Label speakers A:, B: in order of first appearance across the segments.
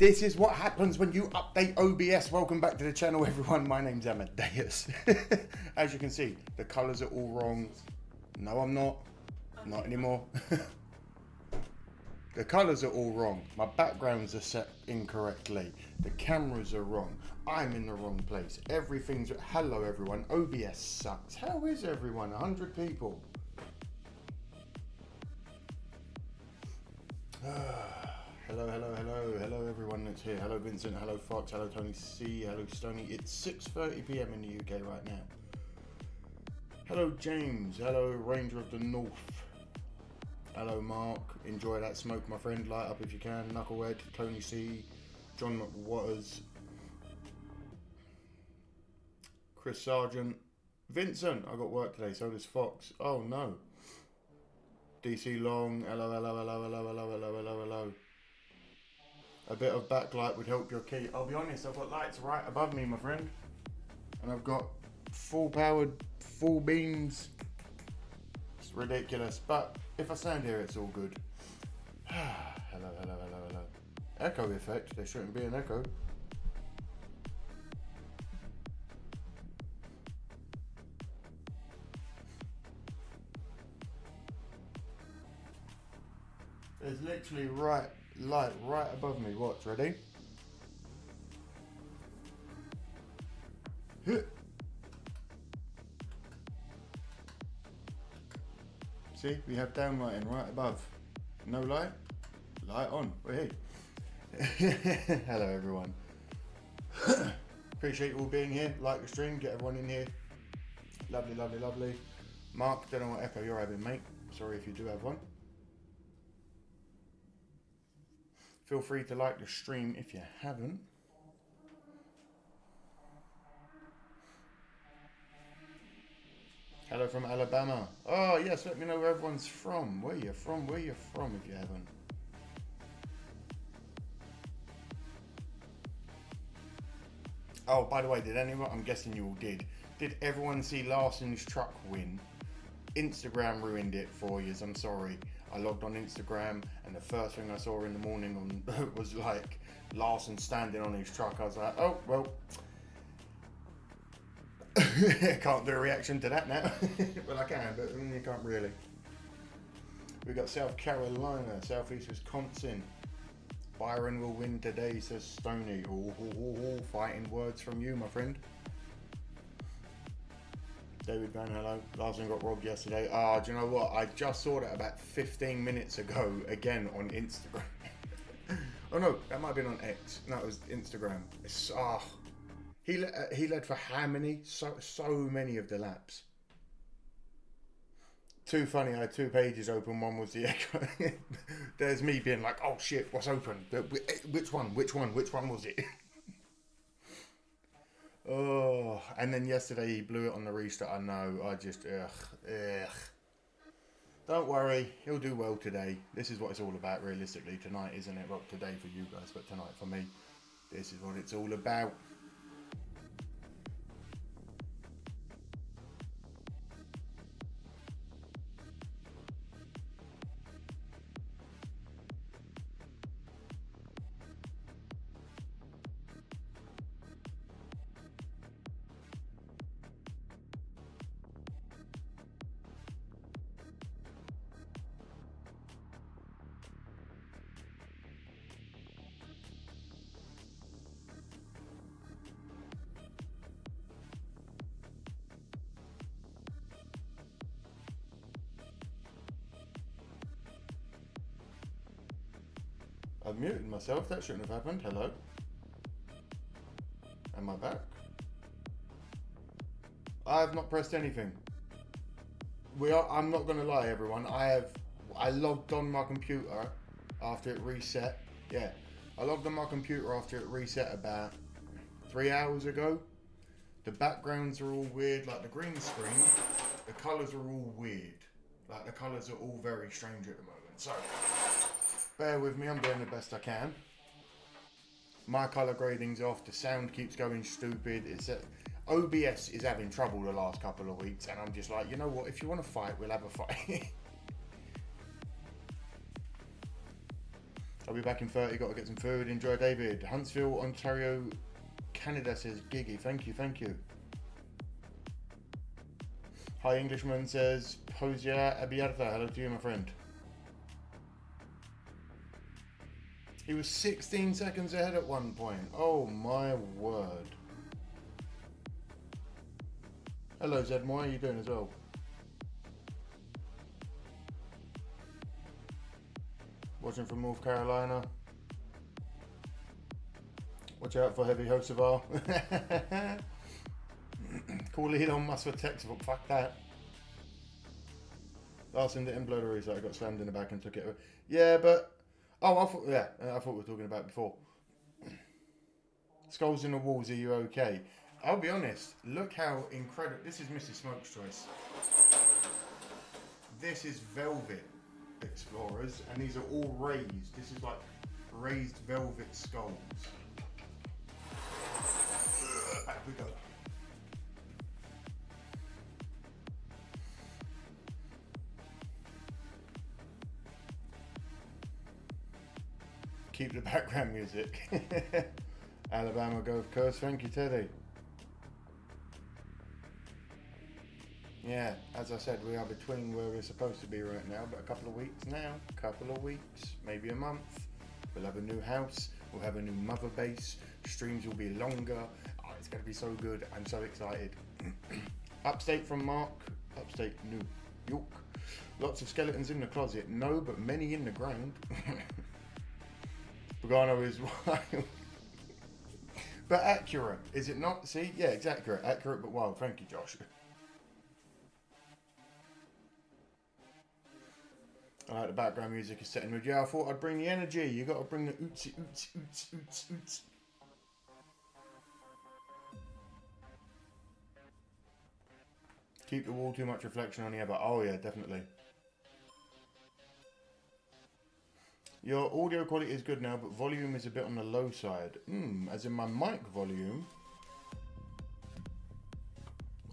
A: This is what happens when you update OBS. Welcome back to the channel, everyone. My name's Amadeus. As you can see, the colors are all wrong. No, I'm not. Not anymore. The colors are all wrong. My backgrounds are set incorrectly. The cameras are wrong. I'm in the wrong place. Everything's... Hello, everyone. OBS sucks. How is everyone? 100 people. Hello, hello, hello, hello everyone that's here. Hello Vincent, hello Fox, hello Tony C, hello Stony. It's 6:30 PM in the UK right now. Hello James, hello Ranger of the North. Hello Mark, enjoy that smoke my friend, light up if you can. Knucklehead, Tony C, John McWatters, Chris Sargent, Vincent, I got work today, so does Fox. Oh no. DC Long, hello, hello, hello, hello, hello, hello, hello, hello. A bit of backlight would help your key. I'll be honest, I've got lights right above me, my friend. And I've got full powered, full beams. It's ridiculous, but if I stand here, it's all good. Hello, hello, hello, hello. Echo effect, there shouldn't be an echo. There's literally light right above me. Watch, ready? See, we have downlighting right above. No light? Light on. We're here. Hello, everyone. Appreciate you all being here. Like the stream, get everyone in here. Lovely, lovely, lovely. Mark, don't know what echo you're having, mate. Sorry if you do have one. Feel free to like the stream if you haven't. Hello from Alabama. Oh yes, let me know where everyone's from. Where you from? Where you from if you haven't. Oh, by the way, did anyone? I'm guessing you all did. Did everyone see Larson's truck win? Instagram ruined it for you. I'm sorry. I logged on Instagram and the first thing I saw in the morning was like Larson standing on his truck. I was like, oh, well, can't do a reaction to that now. Well, I can, but you can't really. We got South Carolina, Southeast Wisconsin. Byron will win today, says Stony. Ooh, fighting words from you, my friend. David Van, hello. Larson got robbed yesterday. Do you know what? I just saw that about 15 minutes ago again on Instagram. Oh no, that might have been on X. No, it was Instagram. It's, he led for how many? So many of the laps. Too funny, I had two pages open. One was the echo. There's me being like, oh shit, what's open? Which one was it? Oh, and then yesterday he blew it on the restart. I know, I just, ugh. Don't worry, he'll do well today. This is what it's all about realistically tonight, isn't it? Well, today for you guys, but tonight for me. This is what it's all about. I've muted myself, that shouldn't have happened. Hello. Am I back? I have not pressed anything. I'm not gonna lie everyone, I logged on my computer after it reset. Yeah. I logged on my computer after it reset about 3 hours ago. The backgrounds are all weird, like the green screen, the colours are all weird. Like the colours are all very strange at the moment. So bear with me, I'm doing the best I can. My colour grading's off, the sound keeps going stupid. OBS is having trouble the last couple of weeks, and I'm just like, you know what, if you want to fight, we'll have a fight. I'll be back in 30. Got to get some food. Enjoy, David. Huntsville, Ontario, Canada says Giggy. Thank you, thank you. Hi Englishman says Posia Abiarta. Hello to you, my friend. He was 16 seconds ahead at one point. Oh my word. Hello Zedmore, how are you doing as well? Watching from North Carolina. Watch out for heavy Hocevar. Call Elon Musk for textbook. Fuck that. Last in the implodery, so I got slammed in the back and took it. Yeah, but oh, I thought we were talking about before. Skulls in the walls. Are you okay? I'll be honest. Look how incredible. This is Mrs. Smoke's choice. This is velvet Explorers, and these are all raised. This is like raised velvet skulls. Back we go. Keep the background music. Alabama Gulf Coast. Thank you, Teddy. Yeah, as I said, we are between where we're supposed to be right now, but a couple of weeks now, maybe a month, we'll have a new house, we'll have a new mother base, streams will be longer. Oh, it's going to be so good. I'm so excited. Upstate from Mark, upstate New York. Lots of skeletons in the closet. No, but many in the ground. Pagano is wild. But accurate, is it not? See? Yeah, it's accurate. Accurate but wild. Thank you, Josh. I like the background music is setting with. Yeah, I thought I'd bring the energy. You got to bring the ootsy, oots, oots, oots, oots. Keep the wall too much reflection on the other. Oh yeah, definitely. Your audio quality is good now, but volume is a bit on the low side. As in my mic volume?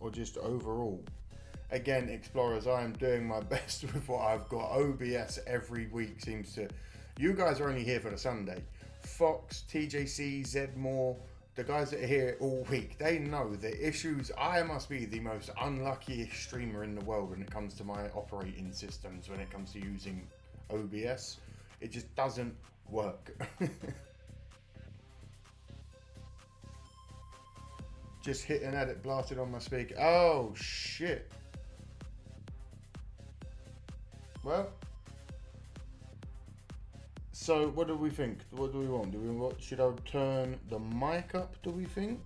A: Or just overall? Again, Explorers, I am doing my best with what I've got. OBS every week seems to... You guys are only here for the Sunday. Fox, TJC, Zedmore, the guys that are here all week, they know the issues. I must be the most unluckiest streamer in the world when it comes to my operating systems, when it comes to using OBS. It just doesn't work. Just hit and had it blasted on my speaker. Oh, shit. Well, so what do we think? What do we want? Do we want? Should I turn the mic up? Do we think?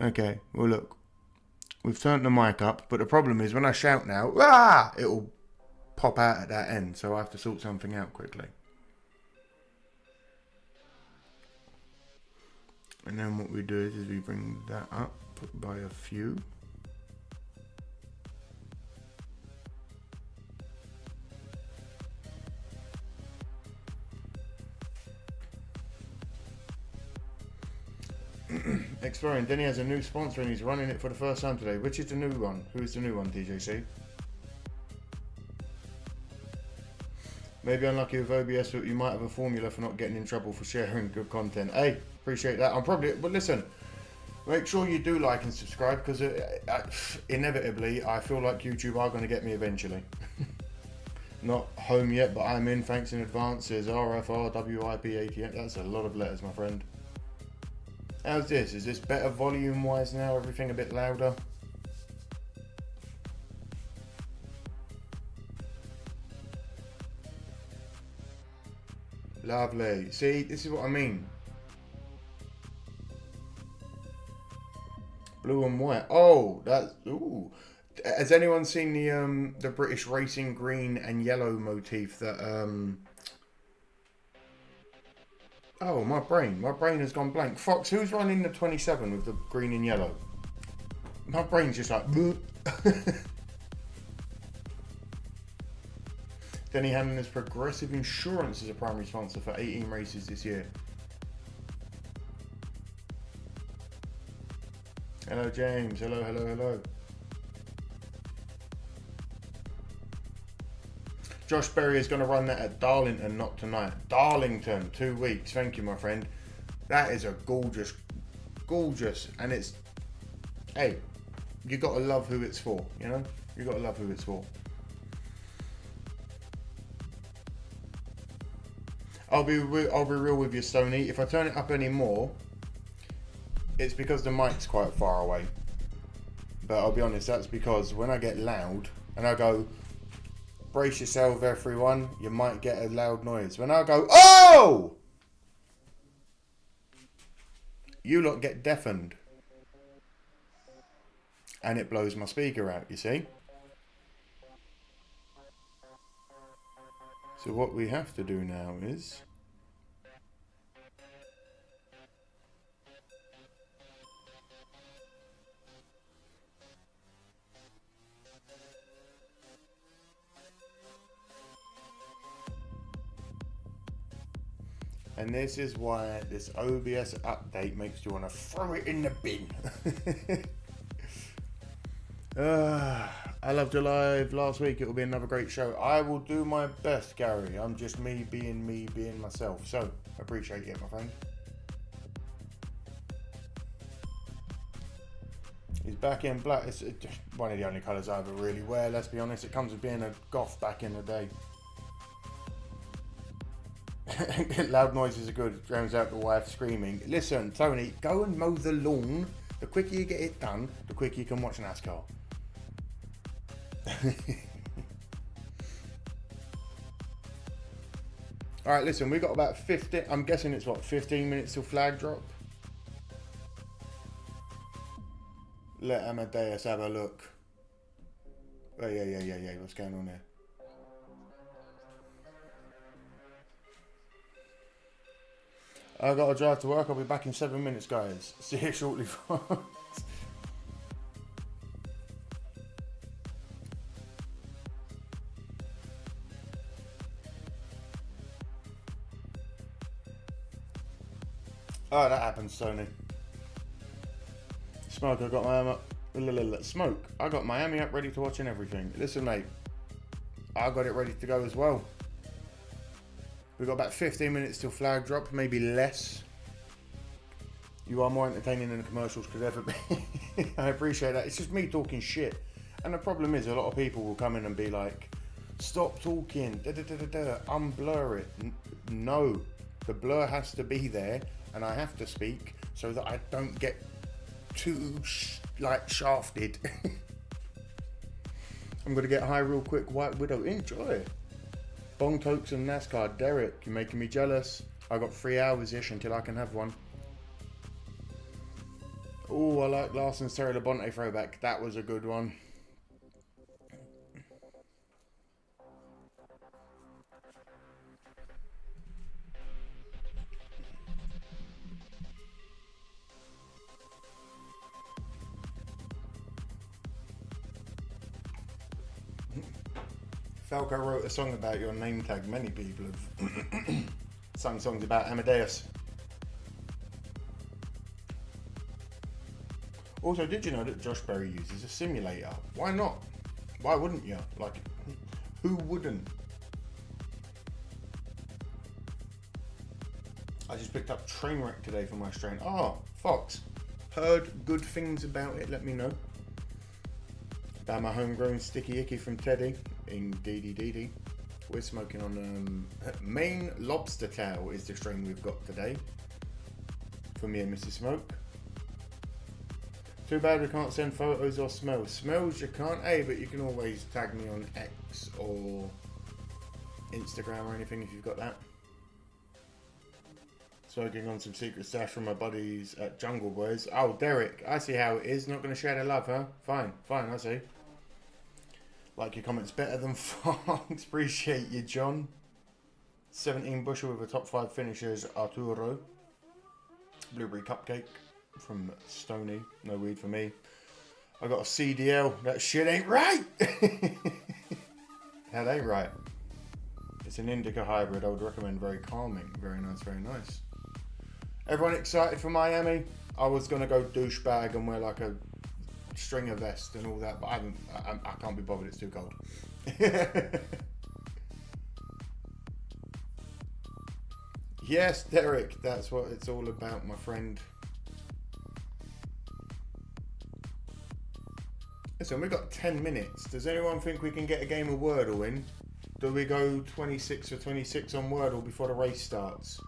A: Okay. Well, look, we've turned the mic up, but the problem is when I shout now, it'll pop out at that end. So I have to sort something out quickly. And then what we do is we bring that up by a few. Exploring. Denny has a new sponsor and he's running it for the first time today. Which is the new one? Who is the new one, TJC? Maybe unlucky with OBS, but you might have a formula for not getting in trouble for sharing good content. Hey, appreciate that. I'm probably, but listen, make sure you do like and subscribe because inevitably I feel like YouTube are going to get me eventually. Not home yet, but I'm in. Thanks in advance. Says RFRWIP88. That's a lot of letters, my friend. How's this? Is this better volume wise now? Everything a bit louder? Lovely. See, this is what I mean. Blue and white. Oh, that's... Ooh. Has anyone seen the British racing green and yellow motif that... Oh, my brain has gone blank. Fox, who's running the 27 with the green and yellow? My brain's just like... Denny Hannon has Progressive Insurance as a primary sponsor for 18 races this year. Hello, James. Hello, hello, hello. Josh Berry is going to run that at Darlington, not tonight. Darlington, 2 weeks. Thank you, my friend. That is a gorgeous, and it's, hey, you got to love who it's for, you know? You got to love who it's for. I'll be real with you, Stoney. If I turn it up any more, it's because the mic's quite far away. But I'll be honest, that's because when I get loud and I go, brace yourself, everyone, you might get a loud noise. When I go, oh! You lot get deafened. And it blows my speaker out, you see? So what we have to do now is... And this is why this OBS update makes you want to throw it in the bin. I loved your live last week. It will be another great show. I will do my best, Gary. I'm just me, being myself. So, appreciate it, my friend. He's back in black. It's one of the only colours I ever really wear, let's be honest. It comes with being a goth back in the day. Loud noises are good. Drowns out the wife screaming. Listen, Tony, go and mow the lawn. The quicker you get it done, the quicker you can watch NASCAR. Alright, listen, we got about 50, I'm guessing it's what, 15 minutes till flag drop? Let Amadeus have a look. Oh, yeah, what's going on there? I got to drive to work, I'll be back in 7 minutes, guys. See you shortly. Oh, that happens, Sony. Smoke, I got Miami up. Smoke, I got Miami up ready to watch and everything. Listen, mate, I got it ready to go as well. We've got about 15 minutes till flag drop, maybe less. You are more entertaining than the commercials could ever be. I appreciate that. It's just me talking shit. And the problem is, a lot of people will come in and be like, stop talking, unblur it. No, the blur has to be there, and I have to speak so that I don't get too shafted. I'm gonna get high real quick. White Widow, enjoy. Bong Tokes and NASCAR. Derek, you're making me jealous. I got 3 hours-ish until I can have one. Oh, I like Larson's Terry Labonte throwback. That was a good one. Falco wrote a song about your name tag. Many people have sung songs about Amadeus. Also, did you know that Josh Berry uses a simulator? Why not? Why wouldn't you? Like, who wouldn't? I just picked up Trainwreck today for my strain. Oh, Fox. Heard good things about it, let me know. About my homegrown sticky icky from Teddy. Indeedy. We're smoking on Maine Lobster Tail is the strain we've got today. For me and Mrs. Smoke. Too bad we can't send photos or smells. Smells you can't, but you can always tag me on X or Instagram or anything if you've got that. Smoking on some secret stash from my buddies at Jungle Boys. Oh, Derek, I see how it is. Not going to share the love, huh? Fine, I see. Like your comments better than Fox. Appreciate you, John. 17 bushel with a top 5 finishers, Arturo. Blueberry cupcake from Stony. No weed for me. I got a CDL. That shit ain't right. That ain't right. It's an indica hybrid. I would recommend. Very calming. Very nice, very nice. Everyone excited for Miami? I was going to go douchebag and wear like a stringer vest and all that, but I can't be bothered, it's too cold. Yes, Derek, that's what it's all about, my friend. Listen, we've got 10 minutes. Does anyone think we can get a game of Wordle in? Do we go 26 or 26 on Wordle before the race starts?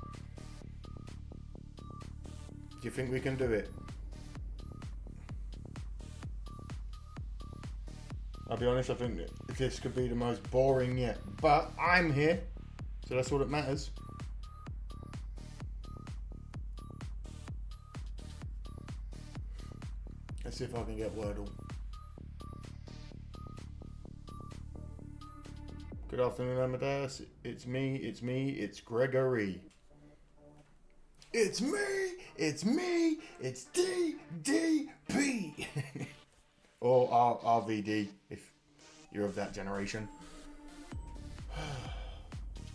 A: Do you think we can do it? I'll be honest, I think that this could be the most boring yet. But I'm here, so that's all that matters. Let's see if I can get Wordle. Good afternoon, Amadeus. It's me, it's Gregory. It's me, it's DDP. Or RVD, if you're of that generation.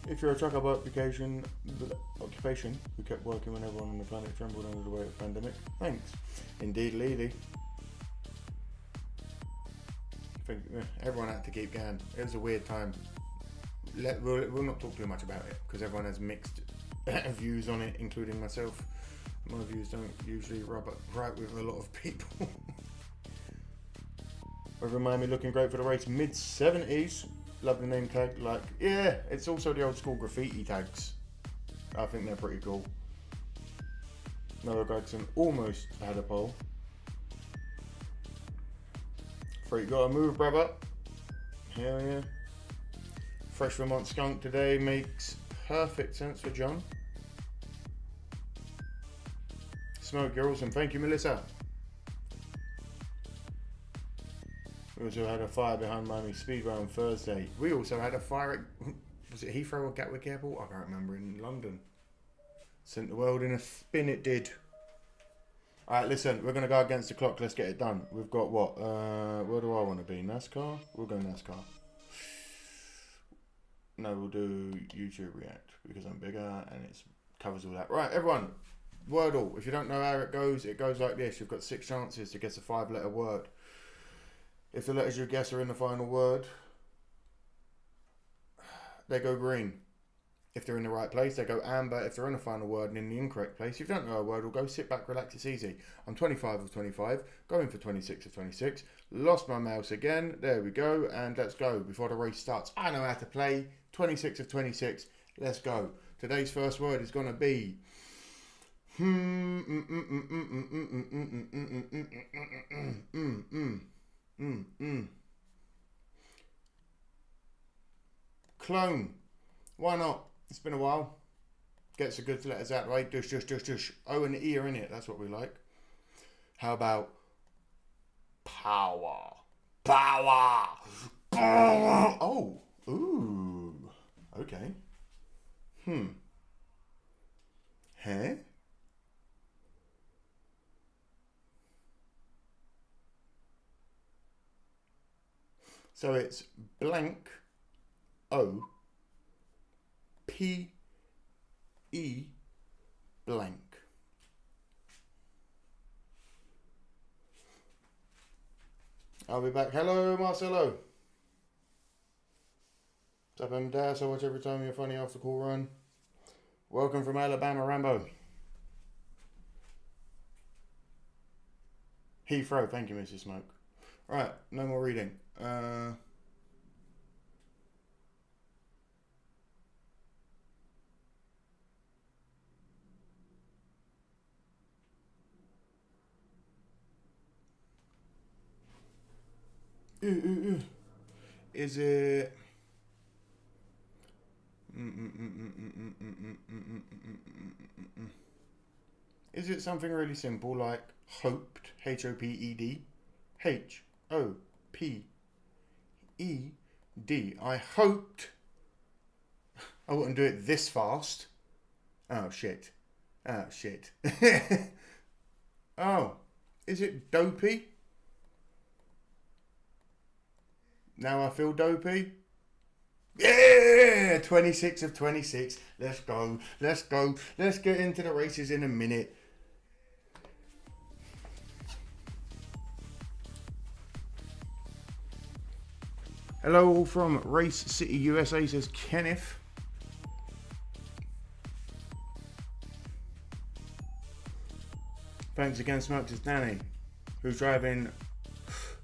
A: If you're a trucker by occupation who kept working when everyone on the planet trembled under the weight of the pandemic, thanks. Indeed, Leedy. I think everyone had to keep going. It was a weird time. We'll not talk too much about it because everyone has mixed views on it, including myself. My views don't usually rub up right with a lot of people. Over in Miami, looking great for the race. Mid-70s. Love the name tag. Like, yeah, it's also the old school graffiti tags. I think they're pretty cool. Noah Gregson almost had a pole. Freak, gotta move, brother. Hell yeah. Fresh Vermont skunk today makes perfect sense for John. Smoke, you're awesome. Thank you, Melissa. We also had a fire behind Miami Speedway on Thursday. We also had a fire at, was it Heathrow or Gatwick Airport? I can't remember, in London. Sent the world in a spin, it did. Alright, listen, we're going to go against the clock. Let's get it done. We've got what? Where do I want to be? NASCAR? We'll go NASCAR. No, we'll do YouTube React because I'm bigger and it covers all that. Right, everyone. Wordle. If you don't know how it goes like this. You've got 6 chances to guess a 5-letter word. If the letters you guess are in the final word, they go green. If they're in the right place, they go amber. If they're in the final word and in the incorrect place, if you don't know a word, we'll go sit back, relax, it's easy. I'm 25 of 25, going for 26 of 26. Lost my mouse again. There we go, and let's go before the race starts. I know how to play. 26 of 26. Let's go. Today's first word is going to be clone. Why not? It's been a while. Gets the good letters out of the way. Dush, dush, dush, dush. O and E are in it. That's what we like. How about power? Power. Oh. Ooh. Okay. Huh? So it's blank O P E blank. I'll be back. Hello, Marcelo. What's up, M-Das? I watch every time you're funny after call run. Welcome from Alabama, Rambo. Heathrow, thank you, Mrs. Smoke. Right, no more reading. Is it is it something really simple like hoped, H-O-P-E-D, H-O-P-E-D? I hoped I wouldn't do it this fast. Oh shit. Oh shit. Oh, is it dopey? Now I feel dopey. Yeah, 26 of 26. Let's go. Let's go. Let's get into the races in a minute. Hello from Race City, USA, says Kenneth. Thanks again, Smoked. It's Danny. Who's driving?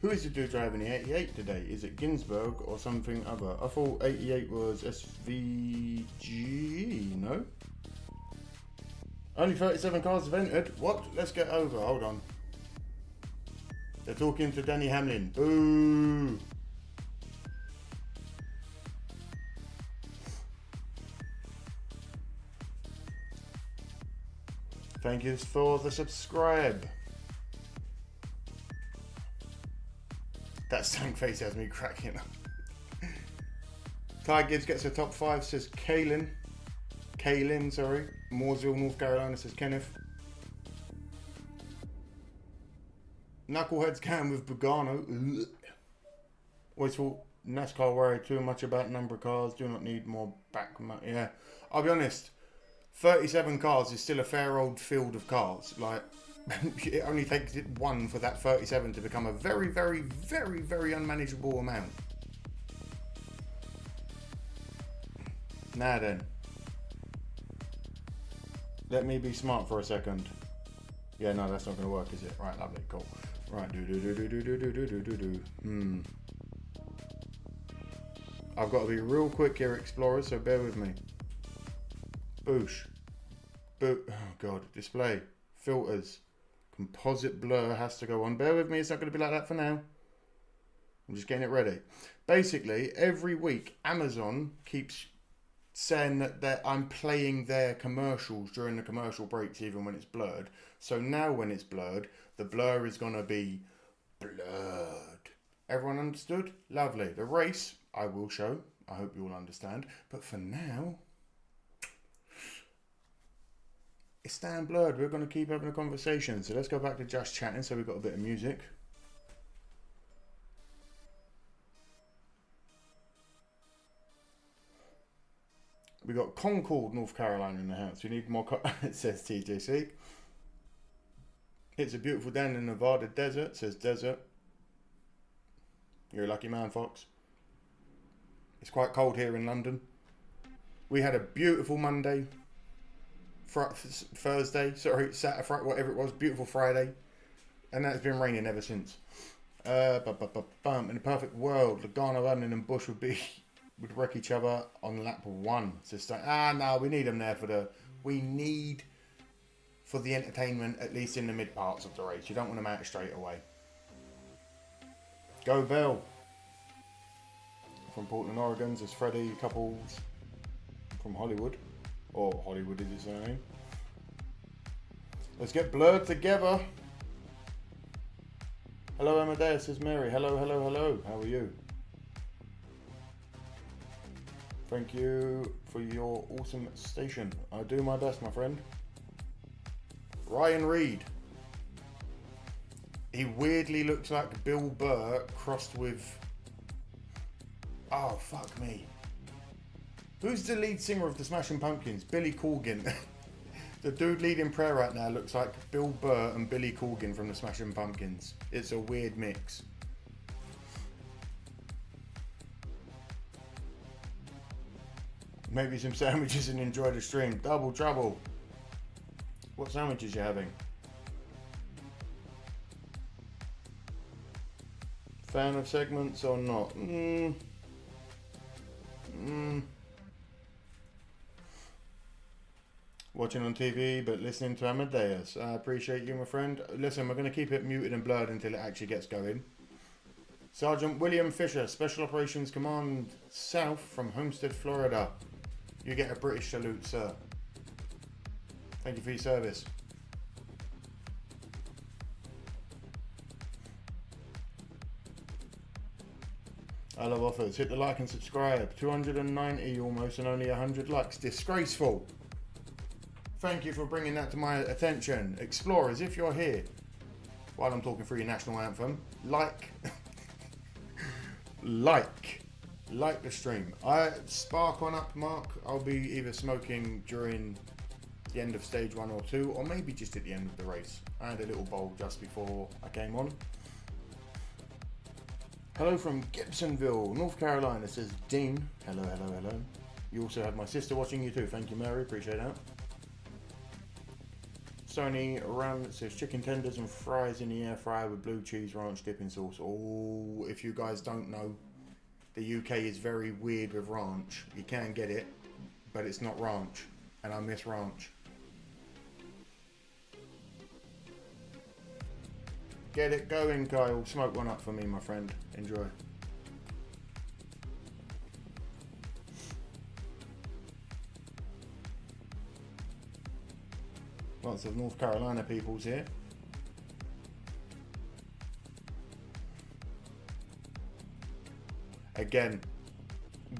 A: Who is the dude driving the 88 today? Is it Ginsburg or something other? I thought 88 was SVG. No. Only 37 cars have entered. What? Let's get over. Hold on. They're talking to Danny Hamlin. Boo! Thank you for the subscribe. That stank face has me cracking up. Ty Gibbs gets a top 5, says Kaylin. Sorry. Mooresville, North Carolina, says Kenneth. Knuckleheads can with Bugano. Always thought NASCAR worried too much about number of cars. Do not need more back. Yeah, I'll be honest. 37 cars is still a fair old field of cars. Like, it only takes one for that 37 to become a very, very, very, very unmanageable amount. Now then. Let me be smart for a second. Yeah, no, that's not going to work, is it? Right, lovely, cool. Right, do. I've got to be real quick here, Explorers, so bear with me. Boosh. Oh god, display. Filters. Composite blur has to go on. Bear with me, it's not going to be like that for now. I'm just getting it ready. Basically, every week, Amazon keeps saying that I'm playing their commercials during the commercial breaks, even when it's blurred. So now when it's blurred, the blur is going to be blurred. Everyone understood? Lovely. The race, I will show. I hope you all understand. But for now, it's staying blurred. We're going to keep having a conversation. So let's go back to just chatting. So we've got a bit of music. We got Concord, North Carolina in the house. We need more. It says TJC. It's a beautiful day in the Nevada desert. Says desert. You're a lucky man, Fox. It's quite cold here in London. We had a beautiful Monday. Thursday, sorry, Saturday, Friday, whatever it was, beautiful Friday, and that's been raining ever since. In a perfect world, Logano, London and Bush would wreck each other on lap 1. Just like, no, we need them there for the entertainment, at least in the mid parts of the race. You don't want them out straight away. Go Bell. From Portland, Oregon, there's Freddie Couples from Hollywood. Or Hollywood is his name. Let's get blurred together. Hello Amadeus, says Mary. Hello. How are you? Thank you for your awesome station. I do my best, my friend. Ryan Reed. He weirdly looks like Bill Burr crossed with... Oh, fuck me. Who's the lead singer of the Smashing Pumpkins? Billy Corgan. The dude leading prayer right now looks like Bill Burr and Billy Corgan from the Smashing Pumpkins. It's a weird mix. Maybe some sandwiches and enjoy the stream. Double trouble. What sandwiches you having? Fan of segments or not? Watching on TV but listening to Amadeus. I appreciate you, my friend. Listen, we're going to keep it muted and blurred until it actually gets going. Sergeant William Fisher, Special Operations Command South from Homestead, Florida. You get a British salute, sir. Thank you for your service. I love offers. Hit the like and subscribe. 290 almost and only 100 likes. Disgraceful. Thank you for bringing that to my attention. Explorers, if you're here while I'm talking through your national anthem, like the stream. Spark on up, Mark. I'll be either smoking during the end of stage 1 or 2, or maybe just at the end of the race. I had a little bowl just before I came on. Hello from Gibsonville, North Carolina, says Dean. Hello. You also have my sister watching you too. Thank you, Mary. Appreciate that. Sony Run, it says chicken tenders and fries in the air fryer with blue cheese ranch dipping sauce. Oh, if you guys don't know, the UK is very weird with ranch. You can get it, but it's not ranch, and I miss ranch. Get it going, Kyle. Smoke one up for me, my friend. Enjoy. Lots of North Carolina peoples here. Again,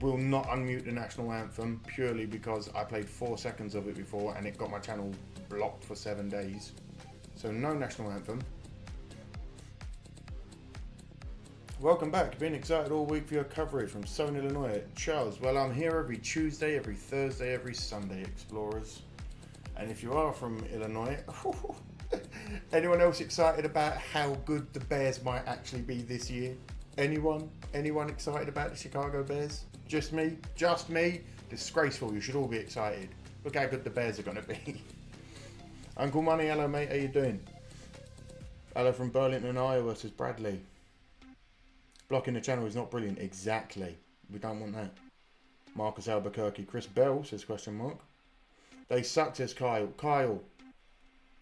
A: will not unmute the national anthem purely because I played 4 seconds of it before and it got my channel blocked for 7 days. So no national anthem. Welcome back. Been excited all week for your coverage from Southern Illinois. Charles, well, I'm here every Tuesday, every Thursday, every Sunday, Explorers. And if you are from Illinois, anyone else excited about how good the Bears might actually be this year? Anyone? Anyone excited about the Chicago Bears? Just me? Just me? Disgraceful. You should all be excited. Look how good the Bears are going to be. Uncle Money, hello mate, how you doing? Hello from Burlington, Iowa, says Bradley. Blocking the channel is not brilliant. Exactly. We don't want that. Marcus Albuquerque. Chris Bell says question mark. They suck, says Kyle. Kyle,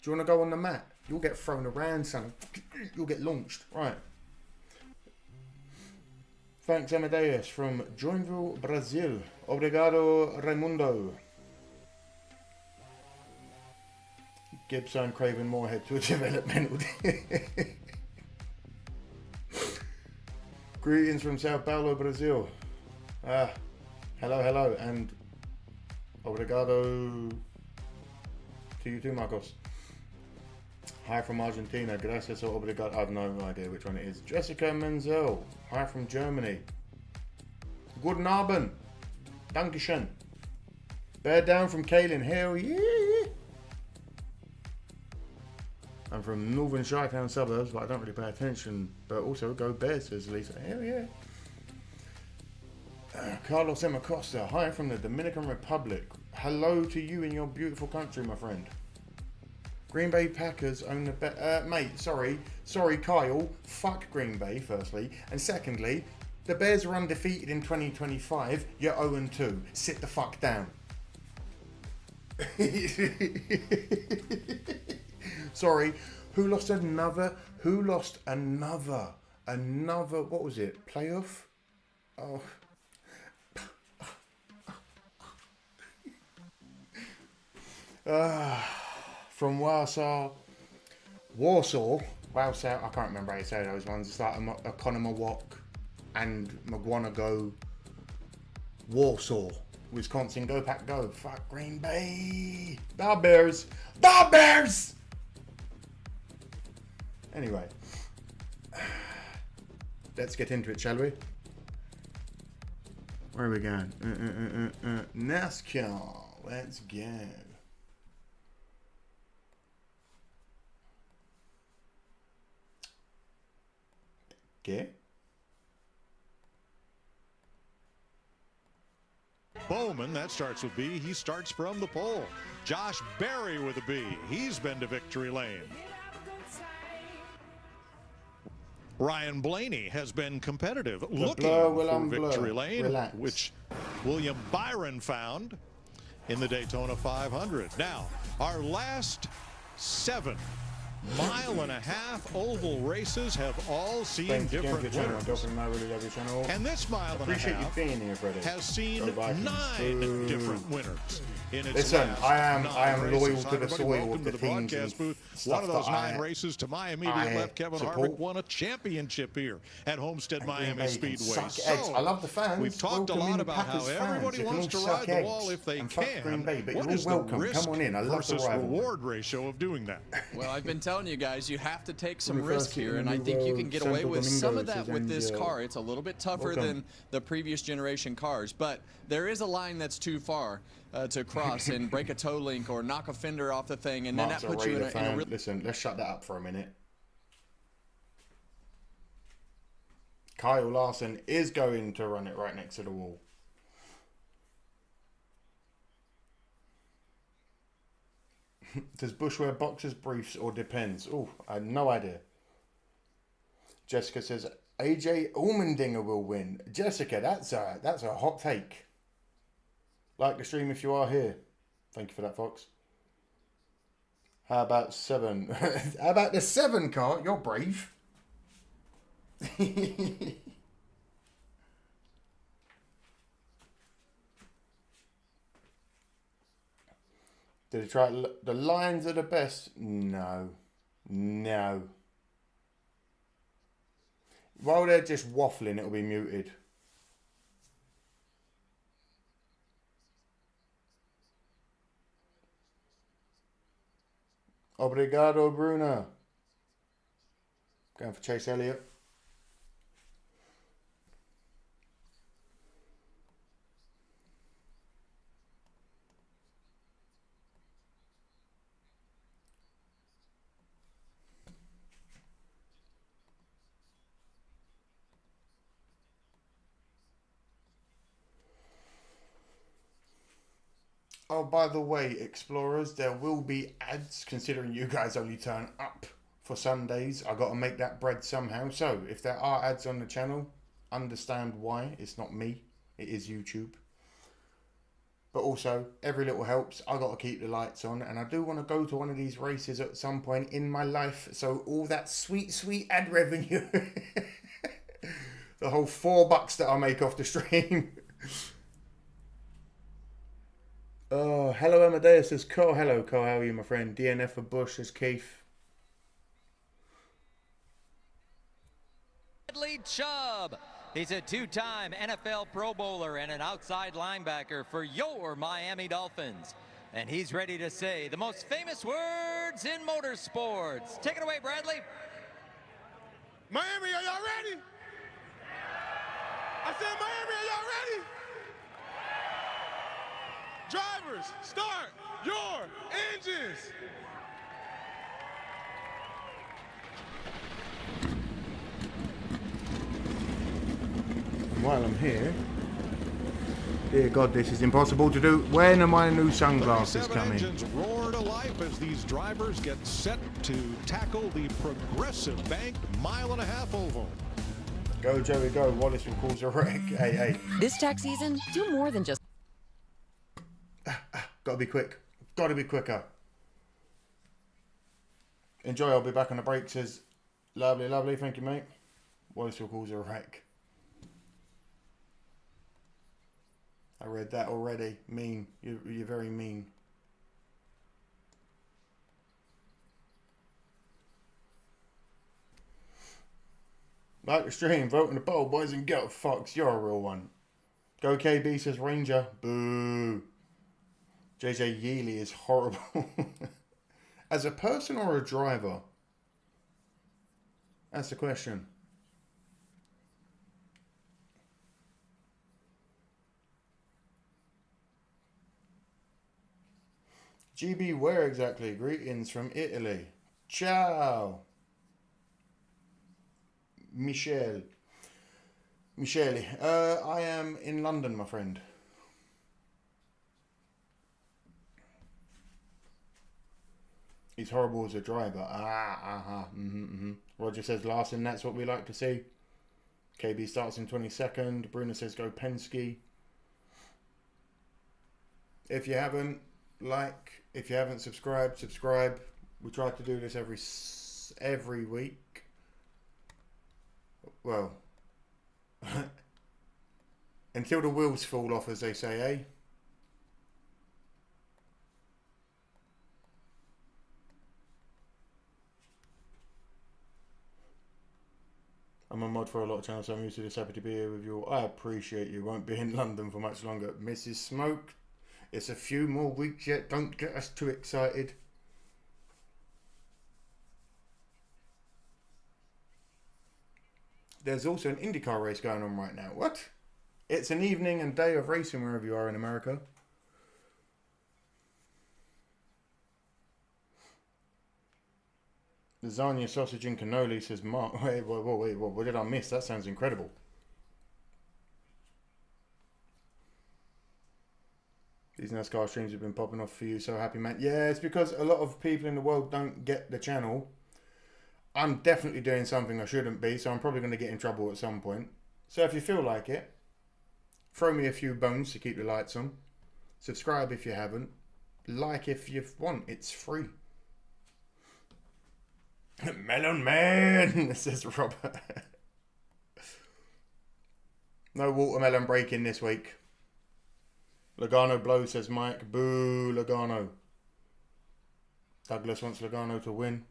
A: do you want to go on the mat? You'll get thrown around, son. You'll get launched. Right. Thanks, Amadeus from Joinville, Brazil. Obrigado, Raimundo. Gibson Craven Moorhead to a developmental. Greetings from Sao Paulo, Brazil. Hello, and obrigado to you too, Marcos. Hi from Argentina. Gracias or obrigado. I have no idea which one it is. Jessica Menzel. Hi from Germany. Guten Abend. Dankeschön. Bear down from Kaylin. Hell yeah. I'm from Northern Chi-Town suburbs, but I don't really pay attention. But also, go Bears, says Lisa. Hell yeah. Carlos M. Acosta. Hi from the Dominican Republic. Hello to you in your beautiful country, my friend. Green Bay Packers own the mate, sorry, Kyle. Fuck Green Bay, firstly. And secondly, the Bears are undefeated in 2025. You're 0-2. Sit the fuck down. Sorry, who lost another, what was it, playoff? Oh. From Warsaw, I can't remember how you say those ones. It's like Economawalk and McGuanago, Warsaw. Wisconsin, go Pack go. Fuck Green Bay. The Bears. The Bears! Anyway. Let's get into it, shall we? Where are we going? NASCAR. Let's go. Okay.
B: Bowman, that starts with B. He starts from the pole. Josh Berry with a B. He's been to victory lane. Ryan Blaney has been competitive, looking for victory lane,
A: Relax.
B: Which William Byron found in the Daytona 500. Now, our last 7 mile-and-a-half oval races have all seen different winners. And this mile-and-a-half has seen 9 different winners.
A: Listen, I am loyal to the soil of the teams
B: broadcast booth. One of those 9 races to my immediate left, Kevin Harvick won a championship here at Homestead-Miami Speedway.
A: So, I love the fans.
B: We've talked a lot about how everybody wants to ride the wall if they can. What is the risk versus reward ratio of doing that?
C: Well, I've been telling you guys, you have to take some risk here, and I think you can get away with some of that with this car. It's a little bit tougher than the previous generation cars, but there is a line that's too far to cross and break a toe link or knock a fender off the thing, and then that puts you in a real...
A: Listen, let's shut that up for a minute. Kyle Larson is going to run it right next to the wall. Does Bush wear boxers, briefs, or depends? Oh, I had no idea. Jessica says AJ Allmendinger will win. Jessica, that's a hot take. Like the stream if you are here. Thank you for that, Fox. How about 7? How about the 7 car? You're brave. Did he try the lines are the best? No. No. While they're just waffling, it'll be muted. Obrigado, Bruna. Going for Chase Elliott. Oh, by the way, Explorers, there will be ads, considering you guys only turn up for Sundays. I got to make that bread somehow. So, if there are ads on the channel, understand why. It's not me. It is YouTube. But also, every little helps. I got to keep the lights on. And I do want to go to one of these races at some point in my life. So, all that sweet, sweet ad revenue. The whole $4 that I make off the stream. Oh, hello Amadeus, says Cole. Hello Cole, how are you, my friend? DNF for Bush, says Keith.
D: Bradley Chubb. He's a two-time NFL Pro Bowler and an outside linebacker for your Miami Dolphins. And he's ready to say the most famous words in motorsports. Take it away, Bradley.
E: Miami, are y'all ready? I said, Miami, are y'all ready? Drivers, start your engines.
A: While I'm here, dear God, this is impossible to do. When are my new sunglasses coming?
B: Engines roar to life as these drivers get set to tackle the progressive banked 1.5 mile oval.
A: Go, Joey, go. Wallace will cause a wreck. Hey, hey.
F: This tax season, do more than just...
A: Gotta be quick. Gotta be quicker. Enjoy, I'll be back on the break, says lovely, lovely. Thank you, mate. Wallace will cause a wreck. I read that already. Mean. You're very mean. Like the stream, vote in the poll, boys and girls. Fox, you're a real one. Go KB, says Ranger. Boo. JJ Yeely is horrible. As a person or a driver? That's the question. GB, where exactly? Greetings from Italy. Ciao. Michele. I am in London, my friend. He's horrible as a driver. Roger says Larson, that's what we like to see. KB starts in 22nd. Bruno says go Penske. If you haven't if you haven't subscribed, subscribe. We try to do this every week. Well, until the wheels fall off, as they say, eh? I'm a mod for a lot of channels, so I'm used to this. Happy to be here with you all. I appreciate you. Won't be in London for much longer. Mrs. Smoke, it's a few more weeks yet. Don't get us too excited. There's also an IndyCar race going on right now. What? It's an evening and day of racing wherever you are in America. Lasagna, sausage and cannoli, says Mark. Wait, what did I miss? That sounds incredible. These NASCAR streams have been popping off for you. So happy, man. Yeah, it's because a lot of people in the world don't get the channel. I'm definitely doing something I shouldn't be, so I'm probably going to get in trouble at some point. So if you feel like it, throw me a few bones to keep the lights on. Subscribe if you haven't. Like if you want. It's free. Melon Man, says Robert. No watermelon breaking this week. Logano blows, says Mike. Boo, Logano. Douglas wants Logano to win.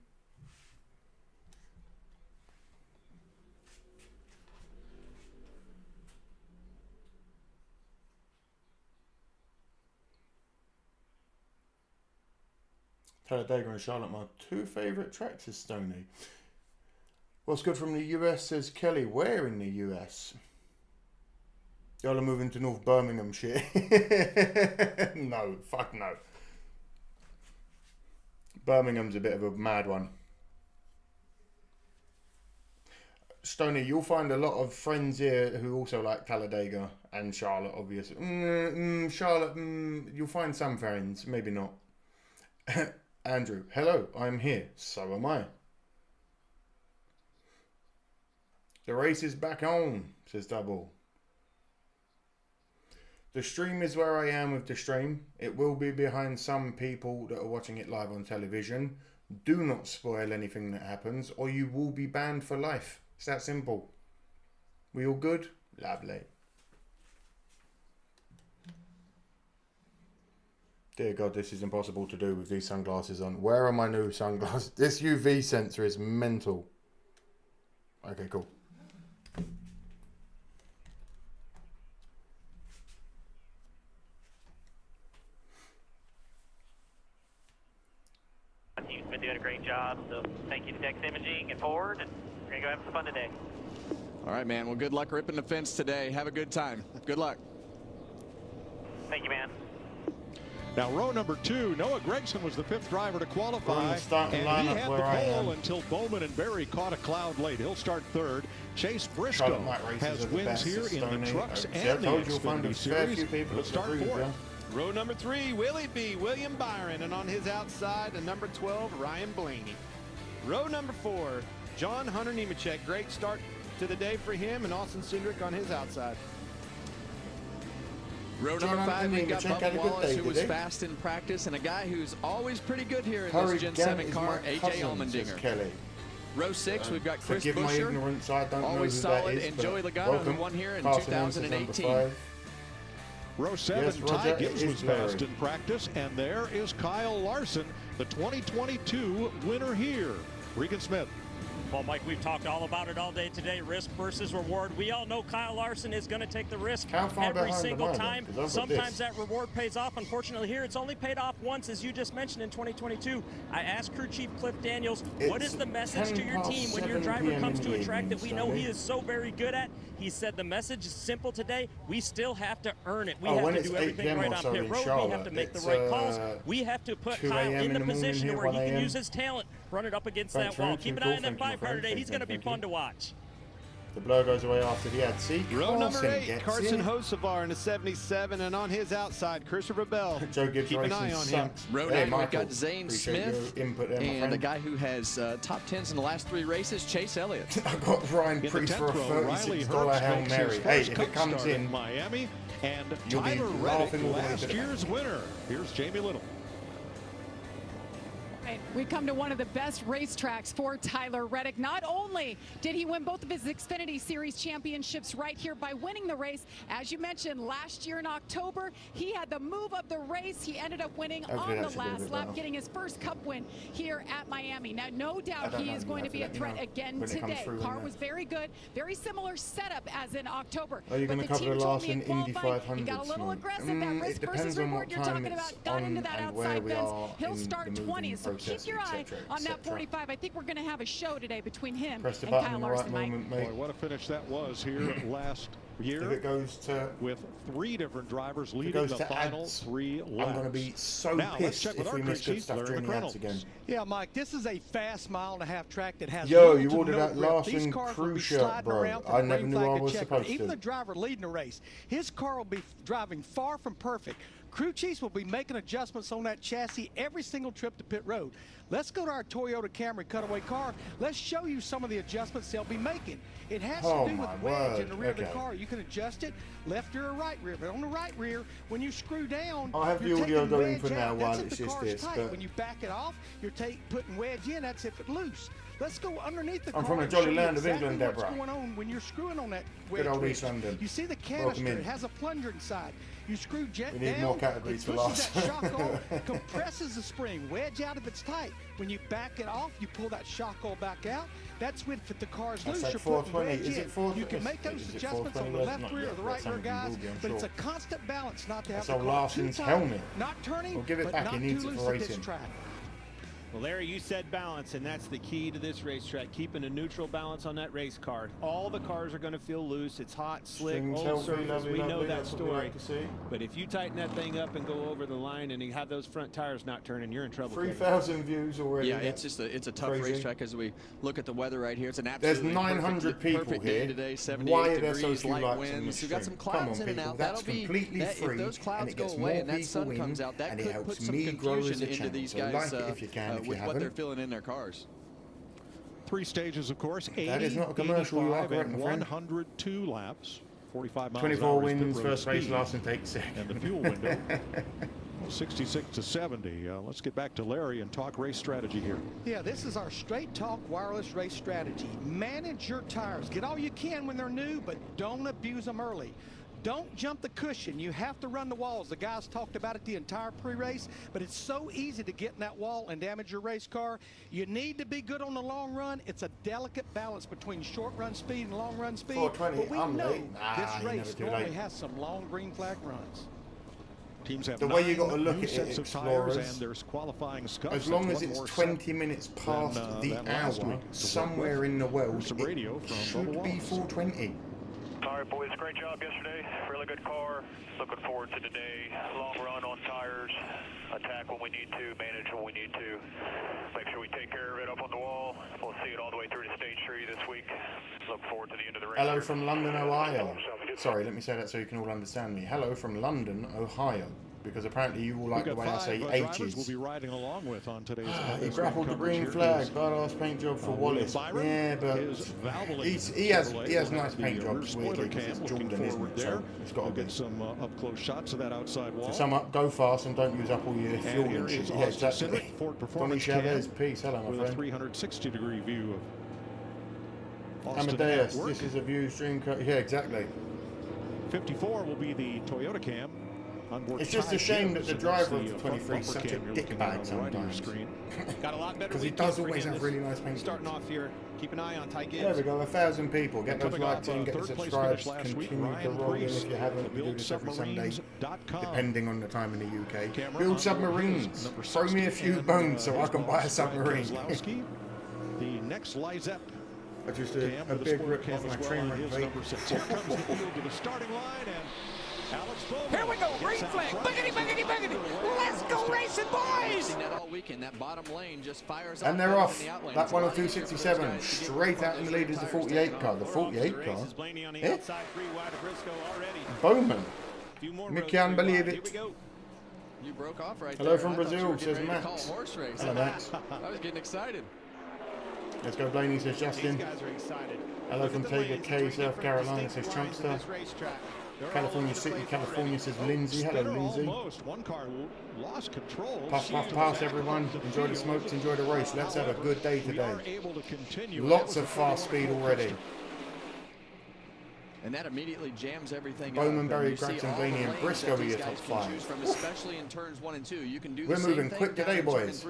A: Talladega and Charlotte, my two favourite tracks, is Stoney. What's good from the US, says Kelly. Where in the US? Y'all are moving to North Birmingham shit. No, fuck no. Birmingham's a bit of a mad one. Stoney, you'll find a lot of friends here who also like Talladega and Charlotte, obviously. Charlotte, you'll find some friends, maybe not. Andrew, hello, I'm here. So am I. The race is back on, says Double. The stream is where I am with the stream. It will be behind some people that are watching it live on television. Do not spoil anything that happens or you will be banned for life. It's that simple. We all good? Lovely. Dear God, this is impossible to do with these sunglasses on. Where are my new sunglasses? This UV sensor is mental. Okay, cool.
G: You've been doing a great job, so thank you to Dex Imaging and Ford, and we're going to go have some fun today.
C: All right, man. Well, good luck ripping the fence today. Have a good time. Good luck.
G: Thank you, man.
B: Now, row number 2, Noah Gragson was the 5th driver to qualify, and he had the pole until Bowman and Berry caught a cloud late. He'll start 3rd. Chase Briscoe has wins here in the trucks and the Xfinity Series. He'll start 4th.
H: Row number 3, Willie B. William Byron, and on his outside, the number 12, Ryan Blaney. Row number 4, John Hunter Nemechek. Great start to the day for him, and Austin Cindric on his outside.
C: Row number 5, we've got Bubba Wallace, who was fast in practice, and a guy who's always pretty good here in this Gen 7 car, AJ Allmendinger. Row 6, we've got Chris Buescher, always solid, and Joey Logano, who won here in 2018.
B: Row 7, Ty Gibbs was fast in practice, and there is Kyle Larson, the 2022 winner here. Regan Smith.
I: Well, Mike, we've talked all about it all day today, risk versus reward. We all know Kyle Larson is going to take the risk every single time. Sometimes that reward pays off. Unfortunately, here it's only paid off once, as you just mentioned, in 2022. I asked crew chief Cliff Daniels, what is the message to your team when your driver comes to a track that we know he is so very good at? He said the message is simple today. We still have to earn it. We have to do everything right on pit road. We have to make the right calls. We have to put Kyle in the position where he can use his talent, run it up against that wall. Keep an eye on that 5 car today. He's going to be fun to watch.
A: The blow goes away after the ad. See,
H: row number 8, Carson Hocevar in the 77, and on his outside, Christopher Bell.
A: Keep an eye on him.
C: Row 9, we've got Zane Smith, and the guy who has top 10s in the last 3 races, Chase Elliott.
A: I got Ryan Priest for a $36 Hail Mary. Hey, if it comes in
B: Miami, and Tyler Reddick, last year's winner. Here's Jamie Little.
J: We come to one of the best racetracks for Tyler Reddick. Not only did he win both of his Xfinity Series championships right here by winning the race, as you mentioned, last year in October, he had the move of the race. He ended up winning on the last lap, getting his first Cup win here at Miami. Now, no doubt he is going to be a threat again today. Car was very good, very similar setup as in October.
A: Are you going to cover the last in Indy 500?
J: He got a little aggressive. That risk versus reward you're talking about got into that outside fence. He'll start 20th, so keep your eye on that 45. I think we're going to have a show today between him and Kyle Larson, Mike.
B: Boy, what a finish that was here last year.
A: If it goes to
B: with 3 different drivers leading the final 3 laps.
A: I'm going to be so pissed if we miss good stuff during the ads again.
H: Yeah, Mike, this is a fast 1.5-mile track that has
A: you ordered that Larson crew shirt, bro. I never knew I was supposed to.
H: Even the driver leading the race, his car will be driving far from perfect.
K: Crew chiefs will be making adjustments on that chassis every single trip to pit road. Let's go to our Toyota Camry cutaway car. Let's show you some of the adjustments they'll be making. It has to do with wedge in the rear of the car. You can adjust it left rear or right rear. But on the right rear, when you screw down,
A: I have the audio going for now while it's just this. But
K: when you back it off, you're putting wedge in. That's if it's loose. Let's go underneath the car.
A: I'm from the jolly land of England, Deborah.
K: What's going on when you're screwing on that wedge?
A: Good old East London.
K: You see the canister. It has a plunger inside. You screw jet down.
A: We need more categories for last.
K: That shock oil, compresses the spring, wedge out if it's tight. When you back it off, you pull that shock oil back out. That's when if the car's loose,
A: like
K: you're
A: 420.
K: putting wedge in. You can make those adjustments on the left rear or the right rear, guys. But it's a constant balance not to have the car too tight, not turning,
A: give it back. He needs it for racing.
H: Well, Larry, you said balance, and that's the key to this racetrack, keeping a neutral balance on that race car. All the cars are going to feel loose. It's hot, slick, old surface. We know that story. But if you tighten that thing up and go over the line and you have those front tires not turning, you're in trouble.
A: 3,000 views already.
C: Yeah, it's just it's a tough racetrack as we look at the weather right here. It's an
A: There's
C: absolutely
A: 900 people
C: perfect
A: here.
C: Day today, 78
A: Why are there
C: degrees,
A: so few
C: light
A: likes
C: winds. We've got some clouds in and out.
A: That's
C: That'll
A: completely
C: be
A: free,
C: if those clouds
A: and it
C: go
A: gets
C: away
A: more
C: and that sun
A: people
C: comes out, that
A: and it
C: could
A: helps
C: put some
A: me grow as a
C: confusion into
A: channel.
C: these
A: So
C: guys
A: like it if you can, if you
C: with what
A: haven't.
C: they're feeling in their cars.
B: 3 stages, of course. 80,
A: that is not a commercial. You are correct,
B: and
A: my friend.
B: 102 laps. 45 miles
A: 24
B: an hour
A: wins, first race, last and take second.
B: And the fuel window, 66 to 70. Let's get back to Larry and talk race strategy here.
K: Yeah, this is our straight talk wireless race strategy. Manage your tires. Get all you can when they're new, but don't abuse them early. Don't jump the cushion. You have to run the walls. The guys talked about it the entire pre-race, but it's so easy to get in that wall and damage your race car. You need to be good on the long run. It's a delicate balance between short run speed and long run speed.
A: 420,
K: but we
A: I'm
K: know
A: late.
K: this race normally has some long green flag runs.
B: Teams have
A: the way you got to look at it,
B: Explorers,
A: Explorers,
B: and there's qualifying scuffs.
A: as long as it's 20 minutes past the hour, somewhere in the world, it should be 420.
G: All right, boys, great job yesterday. Really good car. Looking forward to today. Long run on tires. Attack when we need to, manage when we need to. Make sure we take care of it up on the wall. We'll see it all the way through to stage 3 this week. Look forward to the end of the race.
A: Hello from London, Ohio. Sorry, let me say that so you can all understand me. Hello from London, Ohio. Because apparently you all like the way I say H's.
B: We'll be riding along with on today's
A: he grappled the green flag. Badass paint job for Wallace. Yeah, but he has nice paint jobs. Weirdly, because it's Jordan, isn't it? So it's got to
B: get some up close shots of that outside wall.
A: To sum up, go fast and don't use up all your fuel and shit. Yeah, exactly. Donny Chavez, peace. Hello, my friend.
B: With a 360-degree view of
A: Amadeus. This is a view stream. Yeah, exactly.
B: 54 will be the Toyota Cam.
A: It's just a shame that the driver of the 23 is such a dickbag sometimes.
H: Got a lot better
A: because he does always have really nice paint.
H: Starting off here, keep an eye on Ty Gibbs.
A: There we go, 1,000 people. Get those likes in, get the subscribes, continue to roll in if you haven't. We do this every Sunday, depending on the time in the UK. Build submarines. Throw me a few bones so I can buy a submarine.
B: The next Lizette.
A: I just did a big rip off my train wreck.
B: Here comes the field to the starting line, and Alex Bowman.
L: Here we go, green flag, boogity, boogity, boogity. Let's go racing, boys!
C: That all weekend, that bottom lane just fires
A: and they're off. That 102.67 straight out in the lead is the 48 car. The 48 car. Eh? Bowman. You can't believe it.
C: You broke off right
A: Hello
C: there.
A: from Brazil, says Max.
C: Hello,
A: Max.
C: I was getting excited.
A: Let's go, Blaney, says Justin.
H: These guys are excited.
A: Hello from Taylor K, South Carolina, says Trumpster. California City, California, says Lindsay. Hello, Lindsay.
B: One car lost control.
A: Puff, puff, pass, everyone. Enjoy the smokes, enjoy the race. Let's have a good day today. Lots of fast speed already.
C: And that immediately jams everything
A: Bowman,
C: up.
A: Berry, Gregson, Blaney, and Briscoe are your top 5.
C: From, especially in turns 1 and 2. You can do
A: We're
C: the
A: moving
C: same
A: quick
C: thing
A: today, boys.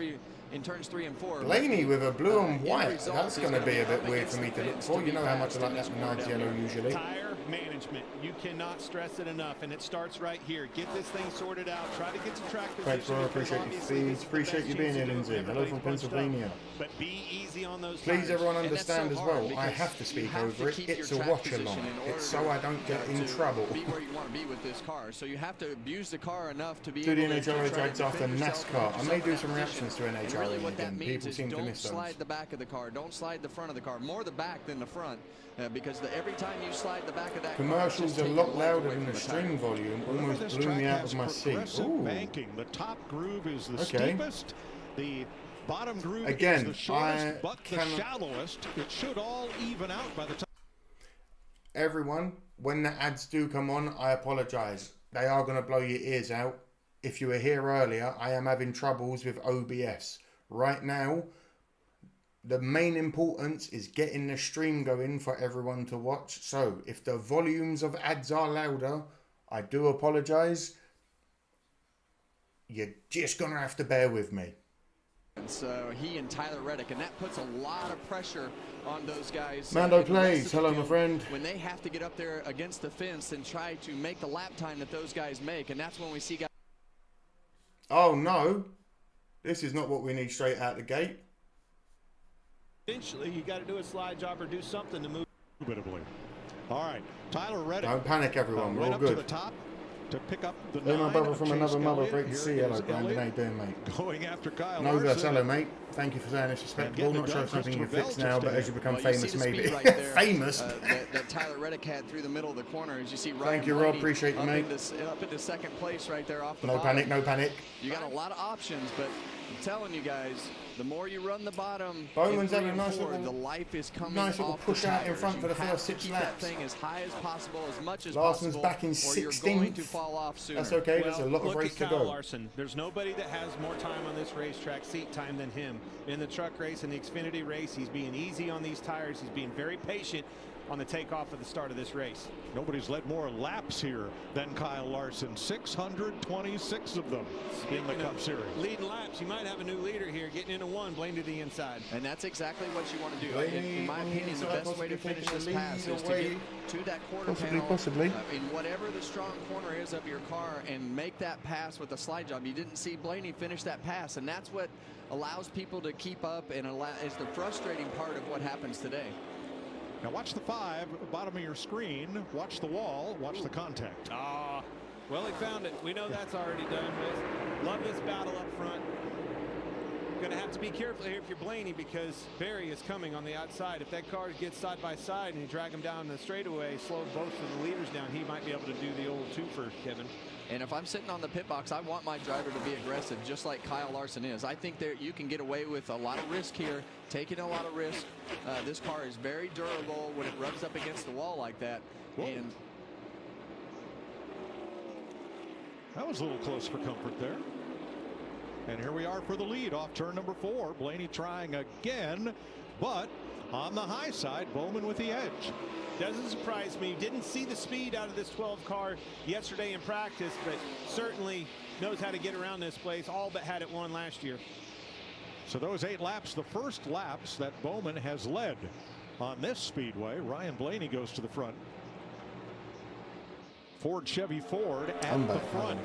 C: In turns 3 and 4.
A: Blaney with a blue and white. That's going to be a bit weird for me to look for. You know how much I like that nice yellow usually.
H: Tire management. You cannot stress it enough, and it starts right here. Get this thing sorted out. Try to get to track position.
A: Thanks, bro. Appreciate your feeds. Appreciate you being here, Lindsay. Hello from Pennsylvania.
H: But be easy on those
A: Please,
H: tires.
A: everyone understand as well. I have to speak over it. It's a watch along. It's so I don't get in trouble.
C: Be where you want to be with this car. So you have to abuse the car enough to be
A: Do the
C: able to
A: NHRA
C: try
A: drags
C: to
A: after
C: defend yourself
A: NASCAR. I may do some
C: position.
A: reactions to
C: And really
A: NHRA
C: what that
A: again.
C: means
A: People
C: is
A: seem to
C: don't
A: miss those.
C: slide the back of the car. Don't slide the front of the car. More the back than the front. Because every time you slide the back of that
A: Commercials
C: car,
A: are a lot louder than the string volume. Almost blew me out of my seat. Ooh.
B: Banking. The top groove is the steepest. The bottom groove
A: again,
B: is the shortest, but the shallowest. It should all even out by the time.
A: Everyone, when the ads do come on, I apologize. They are going to blow your ears out. If you were here earlier, I am having troubles with OBS. Right now, the main importance is getting the stream going for everyone to watch. So, if the volumes of ads are louder, I do apologize. You're just going to have to bear with me.
C: And so he and Tyler Reddick, and that puts a lot of pressure on those guys.
A: Mando Plays, hello my friend.
C: When they have to get up there against the fence and try to make the lap time that those guys make, and that's when we see guys.
A: Oh no, this is not what we need straight out the gate.
H: Eventually, you got to do a slide job or do something to move.
B: Indubitably. All right, Tyler Reddick.
A: Don't panic, everyone. We're
B: right
A: all
B: up
A: good.
B: to the top to pick up the
A: Hey, my brother from
B: Chase
A: another mother.
B: Elliott.
A: Great to see you.
B: Here
A: Hello,
B: is
A: Brandon. How you
B: Elliott
A: doing, mate?
B: Going after Kyle
A: No, that's
B: Larson.
A: hello, mate. Thank you for saying it's respectable. Not sure if something you fix now, but as you become
C: Well,
A: famous,
C: you see the
A: maybe.
C: speed right there,
A: Famous.
C: That Tyler Reddick had through the middle of the corner. As you see, Ryan
A: Thank you, Rob.
C: Blaney
A: Appreciate you,
C: up
A: mate.
C: up into second place right there off the
A: No
C: bottom.
A: panic, no panic.
C: You got a lot of options, but I'm telling you guys, the more you run the bottom,
A: Bowman's
C: in 3
A: having a
C: and
A: nice
C: 4,
A: little-
C: the life is coming
A: nice little
C: off
A: push
C: the
A: out in
C: tires.
A: front for the
C: You have
A: first
C: to
A: 6
C: keep
A: laps.
C: that thing as high as possible, as much as
A: Larson's
C: possible,
A: back in
C: or you're going to
A: 16th.
C: fall off sooner.
A: That's okay. There's a lot of
H: Look
A: race
H: at
A: to
H: Kyle
A: go.
H: Larson. There's nobody that has more time on this racetrack, seat time, than him. In the truck race and the Xfinity race, he's being easy on these tires. He's being very patient on the takeoff at the start of this race.
B: Nobody's led more laps here than Kyle Larson. 626 of them in the Cup Series.
H: Leading laps, you might have a new leader here getting into one, Blaine to the inside.
C: And that's exactly what you want to do.
A: Blaney
C: In my
A: on the
C: opinion, the
A: inside,
C: best way to
A: possibly
C: finish
A: taking
C: this
A: the
C: pass
A: lead
C: is to
A: away.
C: get to that quarter panel
A: Possibly.
C: in whatever the strong corner is of your car and make that pass with a slide job. You didn't see Blaney finish that pass, and that's what allows people to keep up and is the frustrating part of what happens today.
B: Now watch the 5, bottom of your screen. Watch the wall. Watch the contact.
H: Ah, well, he found it. We know that's already done with. Love this battle up front. Going to have to be careful here if you're Blaney, because Barry is coming on the outside. If that car gets side by side and you drag him down the straightaway, slow both of the leaders down, he might be able to do the old twofer, Kevin.
C: And if I'm sitting on the pit box, I want my driver to be aggressive, just like Kyle Larson is. I think that you can get away with a lot of risk here, taking a lot of risk. This car is very durable when it rubs up against the wall like that.
B: Whoa.
C: And
B: That was a little close for comfort there. And here we are for the lead off turn number 4. Blaney trying again, but on the high side, Bowman with the edge.
H: Doesn't surprise me. Didn't see the speed out of this 12 car yesterday in practice, but certainly knows how to get around this place. All but had it won last year.
B: So those 8 laps, the first laps that Bowman has led on this speedway. Ryan Blaney goes to the front. Ford Chevy Ford at the front.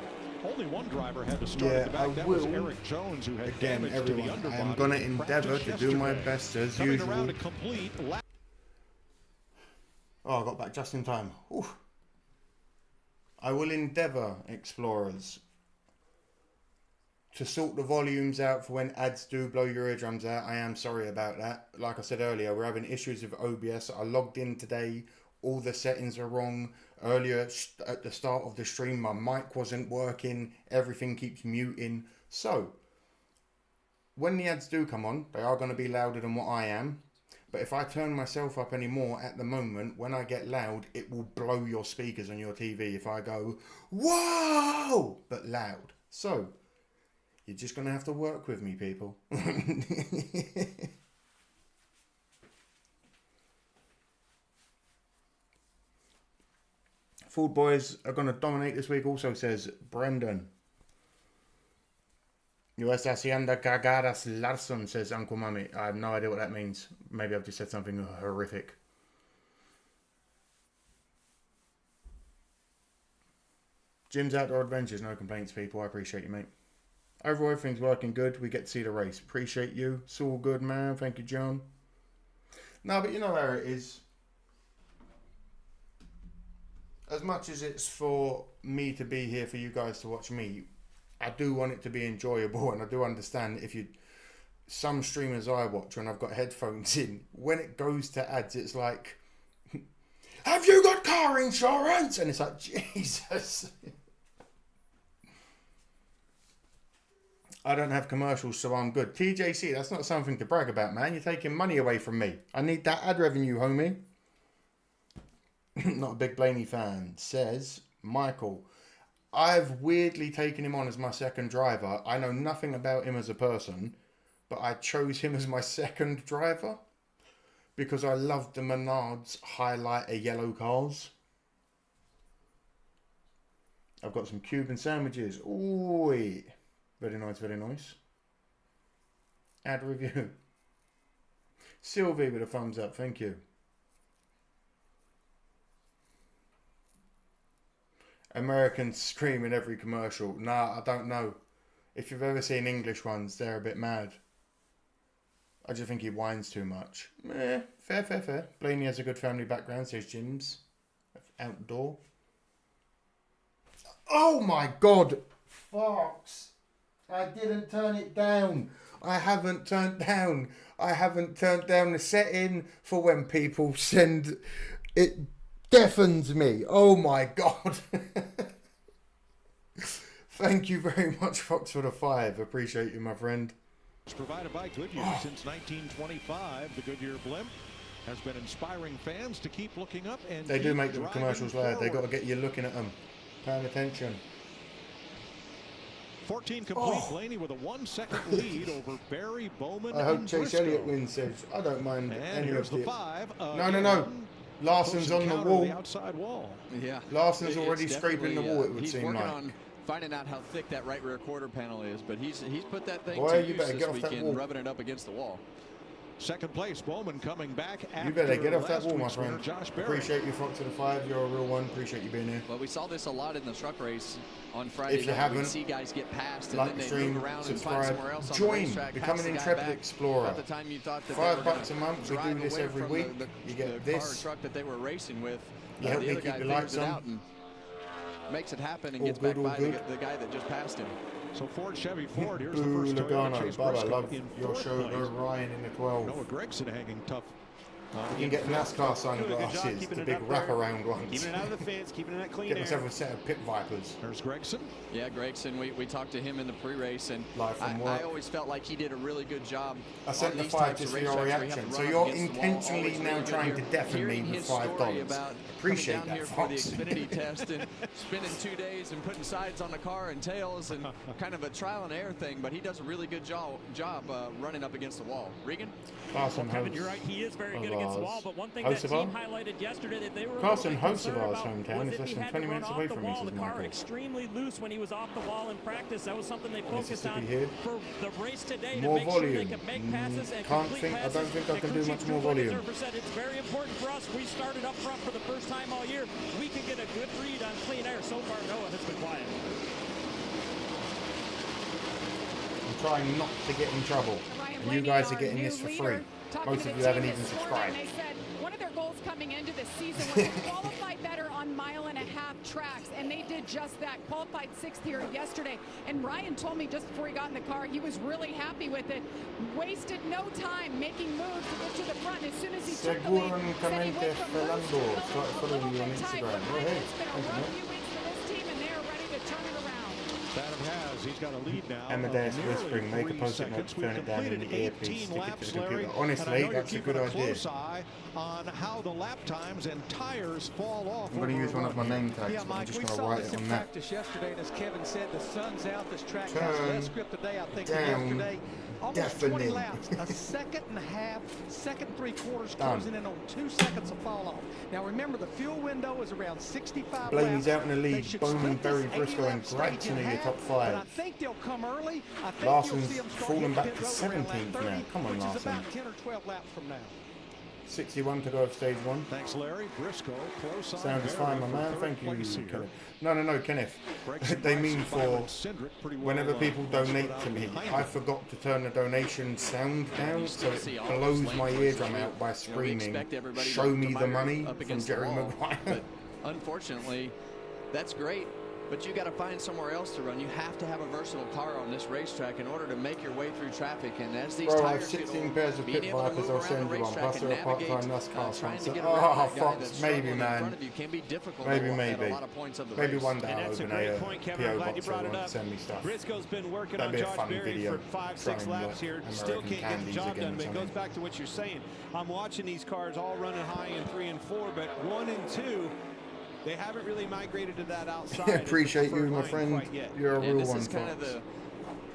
B: Only one driver had to start at the back. That was Eric Jones, who had damage to the underbody.
A: I am going to endeavour to do my best as
B: Coming
A: usual.
B: around a complete lap.
A: Oh, I got back just in time. Oof. I will endeavour, explorers, to sort the volumes out for when ads do blow your eardrums out. I am sorry about that. Like I said earlier, we're having issues with OBS. I logged in today. All the settings are wrong. Earlier at the start of the stream, my mic wasn't working. Everything keeps muting. So, when the ads do come on, they are going to be louder than what I am. But if I turn myself up anymore at the moment, when I get loud, it will blow your speakers on your TV if I go, whoa, but loud. So, you're just going to have to work with me, people. Ford boys are going to dominate this week, also says Brendan. You está haciendo cagadas Larson, says Uncle Mummy. I have no idea what that means. Maybe I've just said something horrific. Jim's Outdoor Adventures, no complaints, people. I appreciate you, mate. Overall, everything's working good. We get to see the race. Appreciate you. It's all good, man. Thank you, John. No, but you know where it is. as much as it's for me to be here for you guys to watch me, I do want it to be enjoyable, and I do understand if you, some streamers I watch when I've got headphones in, when it goes to ads, it's like, have you got car insurance? And it's like, Jesus. I don't have commercials, so I'm good. TJC, that's not something to brag about, man. You're taking money away from me. I need that ad revenue, homie. Not a big Blaney fan, says Michael. I've weirdly taken him on as my second driver. I know nothing about him as a person, but I chose him as my second driver because I loved the Menards highlighter yellow cars. I've got some Cuban sandwiches. Ooh, very nice, very nice. Ad review. Sylvie with a thumbs up, thank you. Americans scream in every commercial. Nah, I don't know. If you've ever seen English ones, they're a bit mad. I just think he whines too much. Fair, fair, fair. Blaney has a good family background, says Jim's. Outdoor. Oh my God! Fox! I didn't turn it down. I haven't turned down the setting for when people send it. Deafens me. Oh my God. Thank you very much, Fox, for the 5. Appreciate you, my friend.
B: It's provided by Goodyear since 1925. The Goodyear blimp has been inspiring fans to keep looking up and
A: they do make the commercials loud. They got to get you looking at them, paying attention.
B: 14 complete. Blaney with a 1-second lead over Barry Bowman.
A: I hope
B: and
A: Chase
B: Briscoe.
A: Elliott wins. Says I don't mind
B: And
A: any
B: here's
A: of
B: the
A: the
B: 5.
A: No. Larson's on the wall.
B: The outside wall.
C: Yeah.
A: Larson's already scraping the wall. It would
C: he's
A: seem
C: working
A: like.
C: on finding out how thick that right rear quarter panel is, but he's put that thing
A: Boy,
C: to
A: you
C: use
A: better
C: this
A: get off that
C: weekend,
A: wall.
C: rubbing it up against the wall.
B: Second place, Bowman coming back after
A: You better get off that
B: last
A: wall, my
B: week's winner,
A: friend.
B: Josh Berry.
A: Appreciate you, Fox to the 5. You're a real one. Appreciate you being here.
C: Well, we saw this a lot in the truck race on Friday
A: If you
C: night.
A: haven't,
C: We see guys get passed and
A: like
C: then
A: the
C: they
A: stream,
C: move around and find
A: subscribe,
C: somewhere else on the
A: join,
C: racetrack,
A: become
C: pass
A: an
C: the guy
A: intrepid
C: back.
A: explorer.
C: About the time you thought that
A: $5
C: they were
A: a month. We
C: drive
A: do this
C: away
A: every
C: from
A: week.
C: the
A: You get
C: car or
A: this.
C: truck that they were racing with.
A: You help
C: the
A: me
C: other
A: keep
C: guy
A: the
C: figures
A: lights
C: it
A: on.
C: out and makes it happen and
A: All
C: gets
A: good,
C: back
A: all
C: by
A: good.
C: the guy that just passed him.
B: So Ford, Chevy, Ford. Here's the
A: Ooh,
B: first Toyota
A: Logano.
B: Chase
A: Bob, I
B: Briscoe
A: love
B: in
A: your
B: 4th
A: show.
B: place.
A: Go Ryan in the 12.
B: Noah Gregson hanging tough.
A: You can get NASCAR sunglasses,
H: keeping
A: the
H: it
A: big
H: up there.
A: wraparound ones.
H: Keeping it out of the fence, keeping it that clean
A: Get
H: air.
A: myself a set of pit vipers.
B: There's Gregson.
C: Yeah, Gregson, we talked to him in the pre-race, and
A: Live from
C: I
A: work.
C: always felt like he did a really good job.
A: I sent
C: on
A: the
C: these
A: 5
C: types
A: just
C: of
A: for your
C: racetracks where you have
A: reaction.
C: to
A: So
C: run
A: you're
C: up against the wall,
A: intentionally
C: always
A: now
C: really good
A: trying
C: here.
A: to deafen me
C: Hearing
A: with
C: his story
A: $5.
C: about
A: Appreciate
C: coming down
A: that,
C: here for the
A: Fox.
C: Xfinity test and spending 2 days and putting sides on the car and tails and kind of a trial and error thing, but he does a really good job running up against the wall. Regan?
A: Carson
I: Kevin, you're right. He is very good against the wall, but one thing
A: House
I: that
A: of
I: team
A: ours.
I: highlighted yesterday that they were
A: Carson,
I: a
A: host
I: little
A: of
I: bit
A: ours
I: concerned
A: hometown,
I: about
A: is
I: was
A: less
I: if he
A: than
I: had
A: 20
I: to run
A: minutes
I: off
A: away
I: the
A: from me,
I: wall.
A: says
I: The car
A: Michael.
I: extremely loose when he was off the wall in practice. That was something they focused
A: Mississippi
I: on
A: here.
I: for the race today
A: More
I: to make sure they
A: volume.
I: could make passes and
A: Can't
I: complete
A: think- I
I: passes.
A: don't think I
I: And
A: can do
I: crew
A: much
I: chief
A: more
I: Drew
A: volume.
I: Blankenship said it's very important for us. We started up front for the first time all year. We can get a good read on clean air. So far, Noah has been quiet.
A: I'm trying not to get in trouble. And you guys are getting this for free. Most of you haven't even subscribed.
J: They said one of their goals coming into the season was to qualify better on 1.5-mile tracks, and they did just that. Qualified 6th here yesterday. And Ryan told me just before he got in the car, he was really happy with it. Wasted no time making moves to get to the front. As soon as he took the lead, said he went from moves to
A: Fernando. Start
J: a
A: following
J: little
A: you on
J: bit tight.
A: Instagram.
J: But
A: Go
J: Ryan,
A: ahead.
J: it's been a
A: Thank you,
J: rough
A: mate.
J: few weeks for this team, and they are ready to turn it around.
B: Adam has. He's got a lead now.
A: Amadeus
B: of nearly
A: whispering, make a
B: 3
A: post-it note,
B: seconds.
A: turn
B: We've
A: it down in
B: completed
A: the earpiece,
B: 18
A: stick it
B: laps,
A: to the
B: Larry.
A: computer. Honestly,
B: and I know you're
A: that's a
B: keeping
A: good
B: a
A: idea.
B: close eye on how the lap times and tires fall off.
A: I'm going to use one of my name tags,
K: Yeah,
A: but I'm
K: Mike,
A: just
K: we
A: going to
K: saw
A: write
K: this
A: it
K: in
A: on that.
K: practice yesterday, and as Kevin said, the sun's out. This track has
A: Turn
K: less grip today, I think, than
A: down,
K: yesterday. Almost 20
A: deafening.
K: laps, a second and a half, second 3/4
A: Done.
K: closing in on 2 seconds of fall off. Now remember, the fuel window is around 65
A: Blaney's
K: laps.
A: out in the
K: They
A: lead.
K: should
A: Bowman,
K: split this
A: Berry, Briscoe,
K: 80-lap
A: and
K: stage
A: Gregson
K: in
A: are your
K: half,
A: top
K: But I
A: 5.
K: think they'll come early. I think
A: Larson's
K: you'll see them start
A: fallen
K: hitting
A: back
K: pit
A: to
K: road around lap
A: 17th
K: 30,
A: now. Come on,
K: which is
A: Larson.
K: about 10 or 12 laps from now.
A: 61 to go of stage 1.
B: Thanks, Larry. Briscoe close on
A: Sound is
B: Barry
A: fine, my
B: for
A: man.
B: third
A: Thank you,
B: place here.
A: Kenneth. No, Kenneth.
B: Gregson,
A: They mean
B: Bryson, Byron,
A: for
B: Cindric pretty well,
A: whenever people
B: close
A: donate
B: it
A: to
B: out
A: me,
B: behind
A: I
B: him.
A: forgot to turn the donation sound down, so it
C: see all
A: blows
C: those
A: my
C: lane
A: eardrum
C: choices.
A: out by
C: We
A: screaming,
C: expect everybody
A: show
C: to
A: me the
C: mire
A: money
C: up
A: from
C: against the
A: Jerry
C: wall,
A: Maguire.
C: but unfortunately, that's great. But you got to find somewhere else to run. You have to have a versatile car on this racetrack in order to make your way through traffic. And as these tires get
A: 16 pairs of pit vipers, I'll send you one. Plus, they're a part-time NASCAR sponsor.
C: Oh,
A: fuck, maybe, man. Maybe. Maybe one day I'll open a PO box for everyone to send me stuff.
H: Briscoe's been working
A: That'd
H: on
A: be a
H: Josh
A: fun
H: Berry
A: video.
H: for 5-6 laps here. Still can't get the job done, but it goes back to what you're saying. I'm watching these cars all running high in 3 and 4, but 1 and 2, they haven't really migrated to that outside.
A: Appreciate you, my friend. You're a real one.
C: This is kind of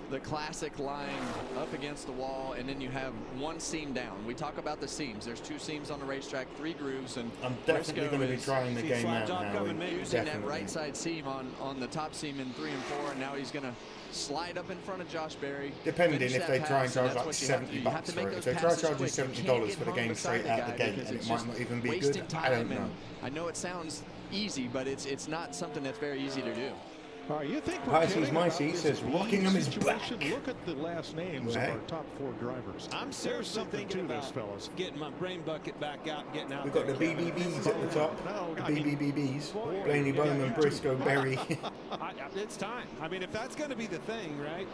C: the classic line up against the wall, and then you have one seam down. We talk about the seams. There's 2 seams on the racetrack, 3 grooves, and
A: I'm definitely going to be trying the game out now.
C: Using that right side seam on the top seam in 3 and 4, and now he's going to slide up in front of Josh Berry.
A: Depending if they try and charge like $70 for it. If they try to charge you $70 for the game straight out the gate, and it might not even be good, I don't know.
C: I know it sounds easy, but it's not something that's very easy to do.
H: All right, you think
A: Pisces Micey says Rockingham is back.
M: Look at the last names of our top 4 drivers.
H: I'm seriously thinking about this, fellas. Getting my brain bucket back out and getting out.
A: We've got the BBBs at the top. The BBBs. Blaney, Bowman, Briscoe, Berry.
H: It's time. I mean, if that's going to be the thing, right?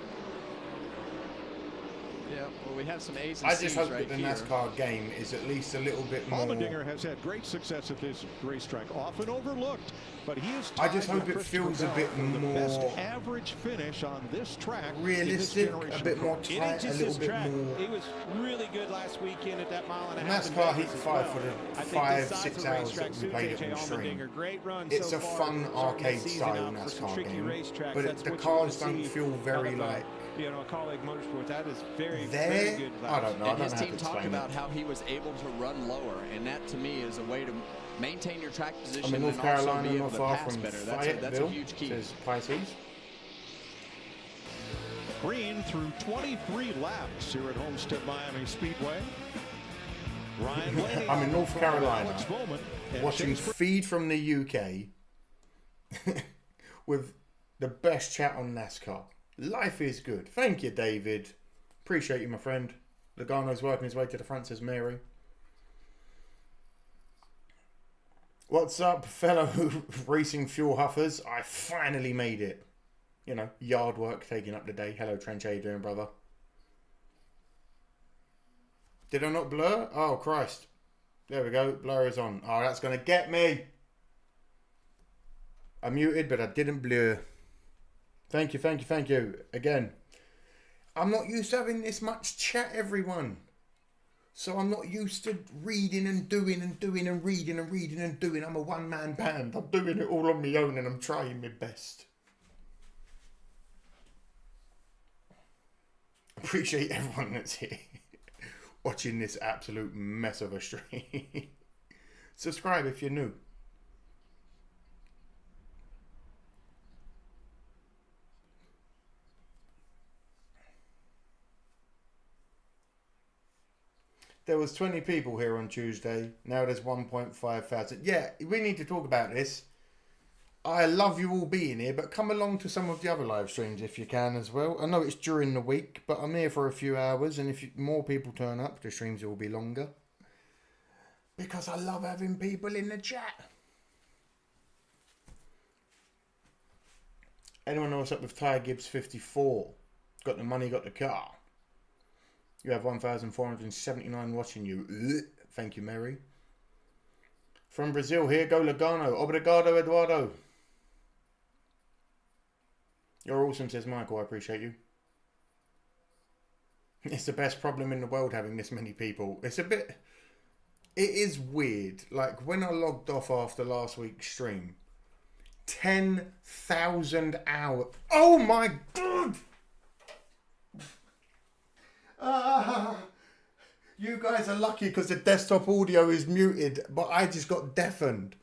C: Yeah, well, we have some A's and
A: I just
C: C's
A: hope
C: right
A: that the
C: here.
A: NASCAR game is at least a little bit more.
M: Allmendinger has had great success at this racetrack, often overlooked, but he is.
A: I just hope it feels a bit more.
M: The best average finish on this track.
A: Realistic, a bit more
H: It ain't
A: tight, a
H: just
A: little
H: this
A: bit
H: track.
A: more.
H: He was really good last weekend at that mile and a half.
A: NASCAR Heat 5 for the 5-6 hours that we played it on stream. It's a fun arcade style NASCAR game, but the cars don't feel very like.
H: You know, a colleague motorsport, that is very good.
A: I don't know.
C: And his team talked about how he was able to run lower, and that to me is a way to maintain your track position
A: North
C: and
A: Carolina,
C: also be able
A: not
C: to
A: far
C: pass
A: from
C: better.
A: Fayetteville,
C: That's a huge key.
A: Says Pisces.
M: Green through 23 laps here at Homestead-Miami Speedway. Ryan Blaney.
A: I'm in North Carolina, watching
M: Chase
A: feed from the UK with the best chat on NASCAR. Life is good. Thank you, David. Appreciate you, my friend. Logano's working his way to the front, says Mary. What's up, fellow racing fuel huffers? I finally made it. You know, yard work taking up the day. Hello, Trench. How you doing, brother? Did I not blur? Oh, Christ. There we go. Blur is on. Oh, that's going to get me. I muted, but I didn't blur. Thank you. Again, I'm not used to having this much chat, everyone. So I'm not used to reading and doing and doing and reading and reading and doing. I'm a one-man band. I'm doing it all on my own and I'm trying my best. Appreciate everyone that's here watching this absolute mess of a stream. Subscribe if you're new. There was 20 people here on Tuesday. Now there's 1.5 thousand. Yeah, we need to talk about this. I love you all being here, but come along to some of the other live streams if you can as well. I know it's during the week, but I'm here for a few hours, and if more people turn up, the streams will be longer. Because I love having people in the chat. Anyone know what's up with Ty Gibbs 54? Got the money, got the car. You have 1,479 watching you. Ugh. Thank you, Mary. From Brazil here, go Logano. Obrigado, Eduardo. You're awesome, says Michael. I appreciate you. It's the best problem in the world having this many people. It's a bit... It is weird. Like, when I logged off after last week's stream, 10,000 hours... Oh my God! You guys are lucky because the desktop audio is muted, but I just got deafened.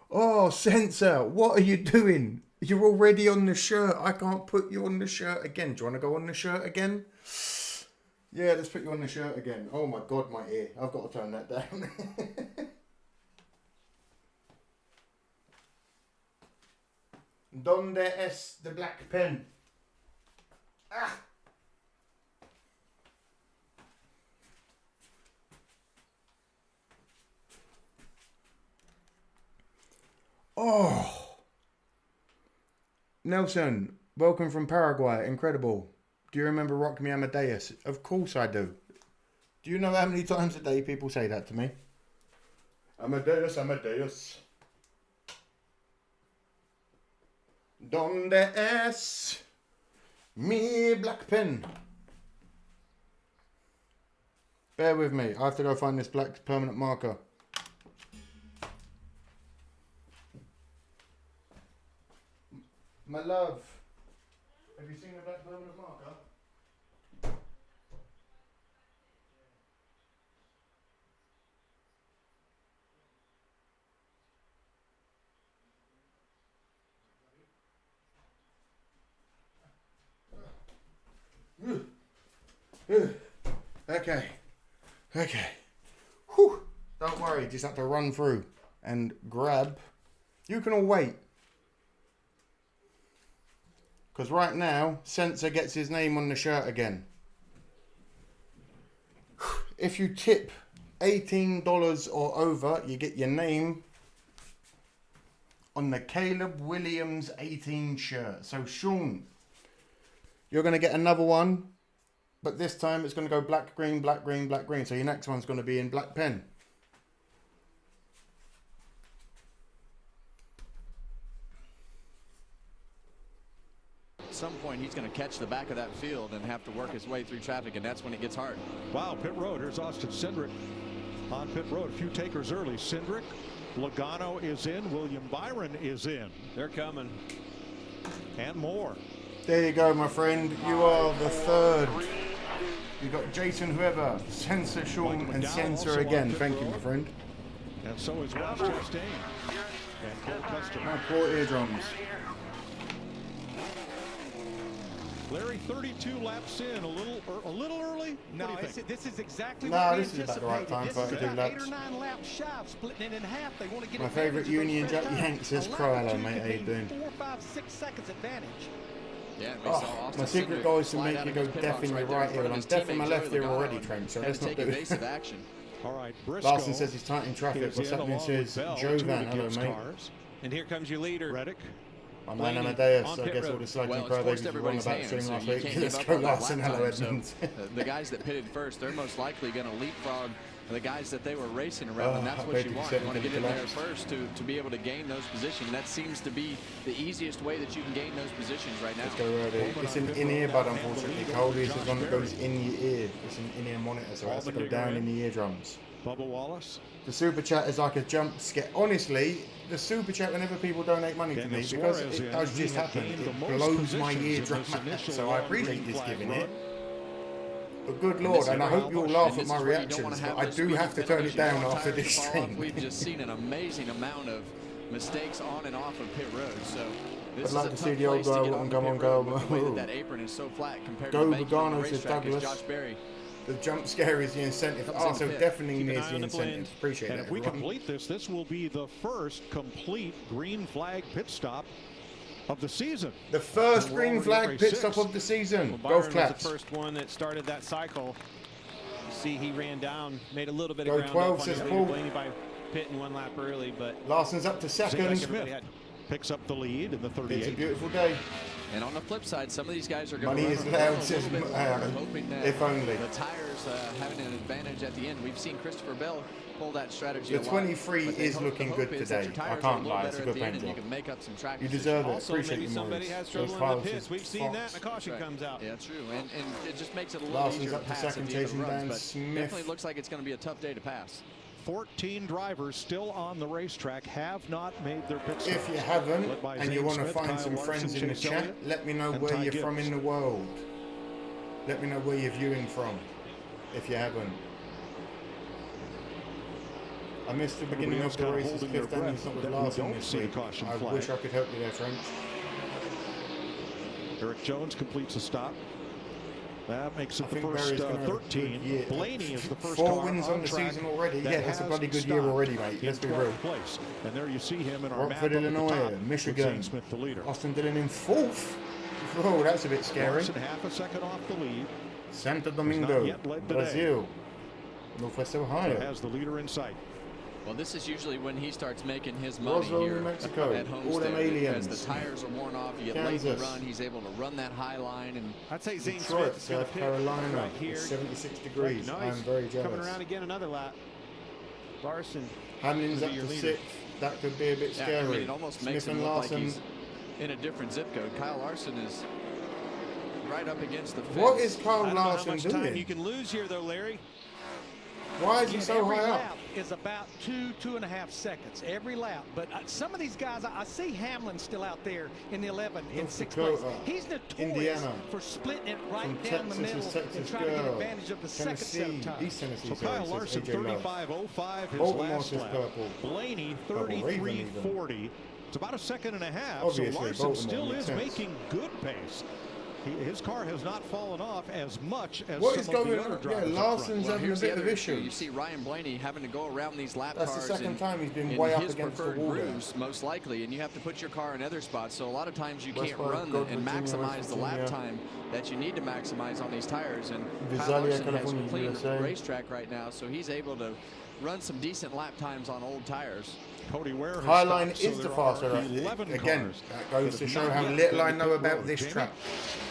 A: Oh, Sensor, what are you doing? You're already on the shirt. I can't put you on the shirt again. Do you want to go on the shirt again? Yeah, let's put you on the shirt again. Oh my God, my ear. I've got to turn that down. Donde es the black pen? Ah! Oh. Nelson, welcome from Paraguay. Incredible. Do you remember Rock Me Amadeus? Of course I do. Do you know how many times a day people say that to me? Amadeus, Amadeus. Donde es mi black pen? Bear with me. I have to go find this black permanent marker. My love, have you seen the black permanent marker? Okay. Whew. Don't worry, just have to run through and grab. You can all wait. Because right now, Sensor gets his name on the shirt again. If you tip $18 or over, you get your name on the Caleb Williams 18 shirt. So Sean, you're going to get another one. But this time it's going to go black, green, black, green, black, green. So your next one's going to be in black pen.
C: At some point he's going to catch the back of that field and have to work his way through traffic, and that's when it gets hard.
M: Wow, pit road. Here's Austin Cindric on pit road. A few takers early. Cindric, Logano is in. William Byron is in.
H: They're coming.
M: And more.
A: There you go, my friend. You are the third. You've got Jason Whoever, Sensor Sean, and Sensor again. Thank you, my friend.
M: And so is Ross Chastain. And Cole Custer.
A: My poor eardrums.
M: Larry, 32 laps in, a little early.
K: No, this is exactly
A: nah,
K: what we
A: this is about the right time.
K: This is
A: 32
K: about
A: laps.
K: 8 or 9 laps shy of splitting it in half. They want to get
A: My favourite Union Jack Yank says, "Cry hello, mate. How you doing?"
K: 4, 5, 6 seconds advantage.
C: Yeah, we saw Austin
A: my secret
C: Cindric
A: goal is to
C: slide
A: make
C: out
A: you
C: of
A: go
C: his pit
A: deaf
C: box
A: in your
C: there
A: right
C: in
A: ear,
C: front
A: and I'm
C: of his
A: deaf in my
C: teammate
A: left
C: Joey
A: ear
C: Logano
A: already,
C: and
A: Trent. So
C: had
A: let's
C: to
A: not
C: take
A: do
C: evasive action.
M: All right, Briscoe.
A: Larson says he's tight in traffic. What's happening, says Jovan. Hello, mate.
H: And here comes your leader.
M: Reddick.
A: My man Amadeus, I guess all the slugs and crybabies were wrong about the stream last week. Let's go, Larson. Hello, Edmonds.
C: The guys that pitted first, they're most likely going to leapfrog the guys that they were racing around, and that's what you want. You want to get in there first to be able to gain those positions. That seems to be the easiest way that you can gain those positions right now.
A: Let's go, Roddy. It's an in-ear bud, unfortunately. Colby is the one that goes in your ear. It's an in-ear monitor, so it has to go down in the eardrums.
M: Bubba Wallace.
A: The super chat is like a jump scare. Honestly, the super chat, whenever people donate money to me, because it does just happen, it blows my eardrum out. So I appreciate this giving it. But good lord, and I hope you all laugh at my reactions, but I do have to turn it down after this stream.
C: We've just seen an amazing amount of mistakes on and off of pit road. So this
A: I'd like to see the old guy and come on, go.
C: That apron is so flat compared
A: Go
C: to the
A: Bogano, says
C: racetrack is
A: Douglas.
C: Josh Berry.
A: The jump scare is the incentive. Also, deafening is the incentive. Appreciate
M: and
A: that.
M: if we complete this will be the first complete green flag pit stop of the season.
A: The first green flag pit stop of the season.
H: Well,
A: Golf claps.
H: was the first one that started that cycle. See, he ran down, made a little bit
A: Go
H: of ground
A: 12,
H: up on
A: says
H: his
A: Paul.
H: leader Blaney by pitting 1 lap early, but
A: Larson's up to second.
M: Smith picks up the lead in the 38.
A: It's a beautiful day.
C: And on the flip side, some of these guys are going
A: Money
C: to
A: is loud, says
C: hoping that
A: if only.
C: the tires having an advantage at the end. We've seen Christopher Bell pull that strategy
A: The
C: a lot,
A: 23
C: but
A: is looking good today. I can't lie, it's a good paint
C: You
A: job.
C: can make up some track
A: You
C: position.
A: deserve it.
H: also
A: Appreciate
H: maybe
A: you,
H: somebody
A: Maurice.
H: has trouble in the pits. We've seen that, and a caution comes out.
C: Yeah, true. And it just makes it a little
A: Larson's
C: easier to
A: up to
C: pass
A: second,
C: at the end of
A: chasing
C: the runs,
A: Dan
C: but
A: Smith.
C: definitely looks like it's going to be a tough day to pass.
M: 14 drivers still on the racetrack have not made their pit stop.
A: If you haven't,
M: Led by
A: and
M: Zane
A: you want to
M: Smith,
A: find
M: Kyle
A: some
M: Larson,
A: friends in the
M: Chase
A: chat,
M: Elliott,
A: let me know
M: and
A: where
M: Ty
A: you're from
M: Gibbs.
A: in the world. Let me know where you're viewing from, if you haven't. I missed the beginning of the race's fifth and it's not with Larson this week. I wish I could help you there, French.
M: Eric Jones completes a stop. That makes it
A: I
M: the
A: think
M: first
A: Barry's gonna have a
M: 13.
A: good year.
M: Blaney is the first
A: 4
M: car
A: wins on the
M: track
A: season already.
M: that
A: Yeah, that's a
M: has
A: bloody good year
M: stopped
A: already, mate.
M: in
A: Let's be
M: 12th
A: real.
M: place. And there you see him in our map
A: Rockford,
M: up at the top,
A: Illinois,
M: with
A: Michigan.
M: Zane Smith the leader.
A: Austin Dillon in 4th. Whoa, that's a bit scary.
M: Larson half a second off the lead.
A: Santo
M: Has
A: Domingo,
M: not yet led today.
A: Brazil, Northwest Ohio.
M: Has the leader in sight.
C: Well, this is usually when he starts making his money
A: Roswell,
C: here
A: New Mexico.
C: at
A: All them
C: Homestead.
A: aliens.
C: As the tires are worn off, you get late in the run, he's able to run that high line. And
H: I'd say Zane
A: Detroit,
H: Smith's going to
A: South
H: pick
A: Carolina,
H: right here.
A: it's 76 degrees.
H: Nice.
A: I'm very jealous.
H: Coming around again another lap. Larson.
A: Hamlin's up to 6th. That could be a bit scary.
C: I mean, it almost makes
A: Smith
C: him
A: and
C: look like
A: Larson.
C: he's in a different zip code. Kyle Larson is right up against the fence.
A: What is Kyle
H: I don't know how
A: Larson
H: much time
A: doing?
H: you can lose here, though, Larry.
A: Why is he so
K: every
A: high
K: lap
A: up?
K: is about 2.5 seconds every lap. But some of these guys, I see Hamlin still out there in the 11 in 6th place. He's notorious
A: Indiana.
K: for splitting it right
A: From
K: down
A: Texas
K: the middle
A: is Texas
K: and trying to get
A: girl.
K: advantage of the second set of tires.
A: East Tennessee.
M: So
A: sorry,
M: Kyle
A: says
M: Larson,
A: AJ Love.
M: 35.05 his
A: Baltimore
M: last
A: says
M: lap.
A: purple.
M: Blaney,
A: Purple Raven even.
M: 33.40. It's about a second and a half.
A: Obviously,
M: so Larson
A: Baltimore
M: still
A: makes
M: is
A: sense.
M: making good pace. His car has not fallen off as much as
A: What
M: some
A: is
M: of
A: going
M: the
A: on?
M: other
A: Yeah,
M: drivers.
A: Larson's having a
C: here's the
A: bit of
C: other
A: issue.
C: You see Ryan Blaney having to go around these lap
A: That's the
C: cars
A: second
C: in,
A: time he's been
C: in
A: way up
C: his
A: against the
C: preferred
A: wall there.
C: grooves, most likely, and you have to put your car in other spots. So a lot of times you can't
A: Westbrook,
C: run
A: Gold,
C: and
A: Virginia,
C: maximize
A: West
C: the lap
A: Virginia.
C: time that you need to maximize on these tires. And Kyle
A: Visalia,
C: Larson has
A: California,
C: clean
A: USA.
C: racetrack right now, so he's able to run some decent lap times on old tires.
M: Cody Ware has
A: Highline
M: stopped, so
A: is the
M: there
A: faster.
M: are 11
A: Again,
M: cars
A: that goes
M: that
A: to
M: have
A: show
M: not
A: how
M: yet
A: little
M: been
A: I
M: to
A: know
M: pit
A: about
M: road.
A: this
M: Jamie?
A: track.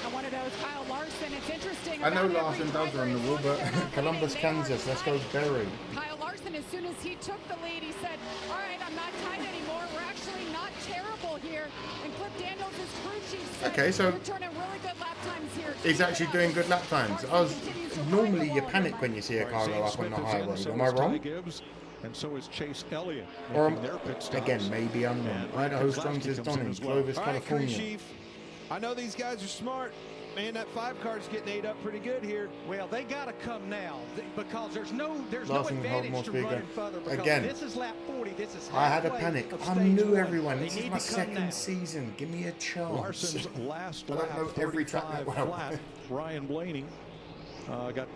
J: And one of those, Kyle Larson. It's interesting.
A: I know
J: about
A: Larson
J: every
A: does
J: driver
A: run the
J: is
A: wall,
J: going
A: but
J: to that
A: Columbus,
J: lead, and they are
A: Kansas, let's go Berry.
J: Kyle Larson, as soon as he took the lead, he said, all right, I'm not tight anymore. We're actually not terrible here. And Cliff Daniels, his crew chief, said,
A: Okay, so
J: we're turning really good lap times here.
A: he's actually doing good lap times. Normally you panic when you see a car go up on the highway. Am I wrong?
M: And so is Chase Elliott.
A: Or
M: making their pit stops.
A: again, maybe I'm wrong. Idaho Strong says Donning, Clovis,
H: All right, crew
A: California.
H: chief. I know these guys are smart. Man, that 5 car's getting ate up pretty good here.
K: Well, they got to come now because there's no
A: Larson,
K: advantage
A: hold
K: to
A: more
K: running
A: speaker.
K: further because
A: Again,
K: this is lap 40. This is
A: I had a
K: halfway
A: panic.
K: of
A: I'm
K: stage
A: new,
K: 1.
A: everyone.
K: They
A: This is
K: need
A: my
K: to come
A: second
K: now.
A: season. Give me a chance.
M: Larson's last
A: I
M: lap,
A: don't know every track that
M: 35
A: well.
M: flat. Ryan Blaney got caught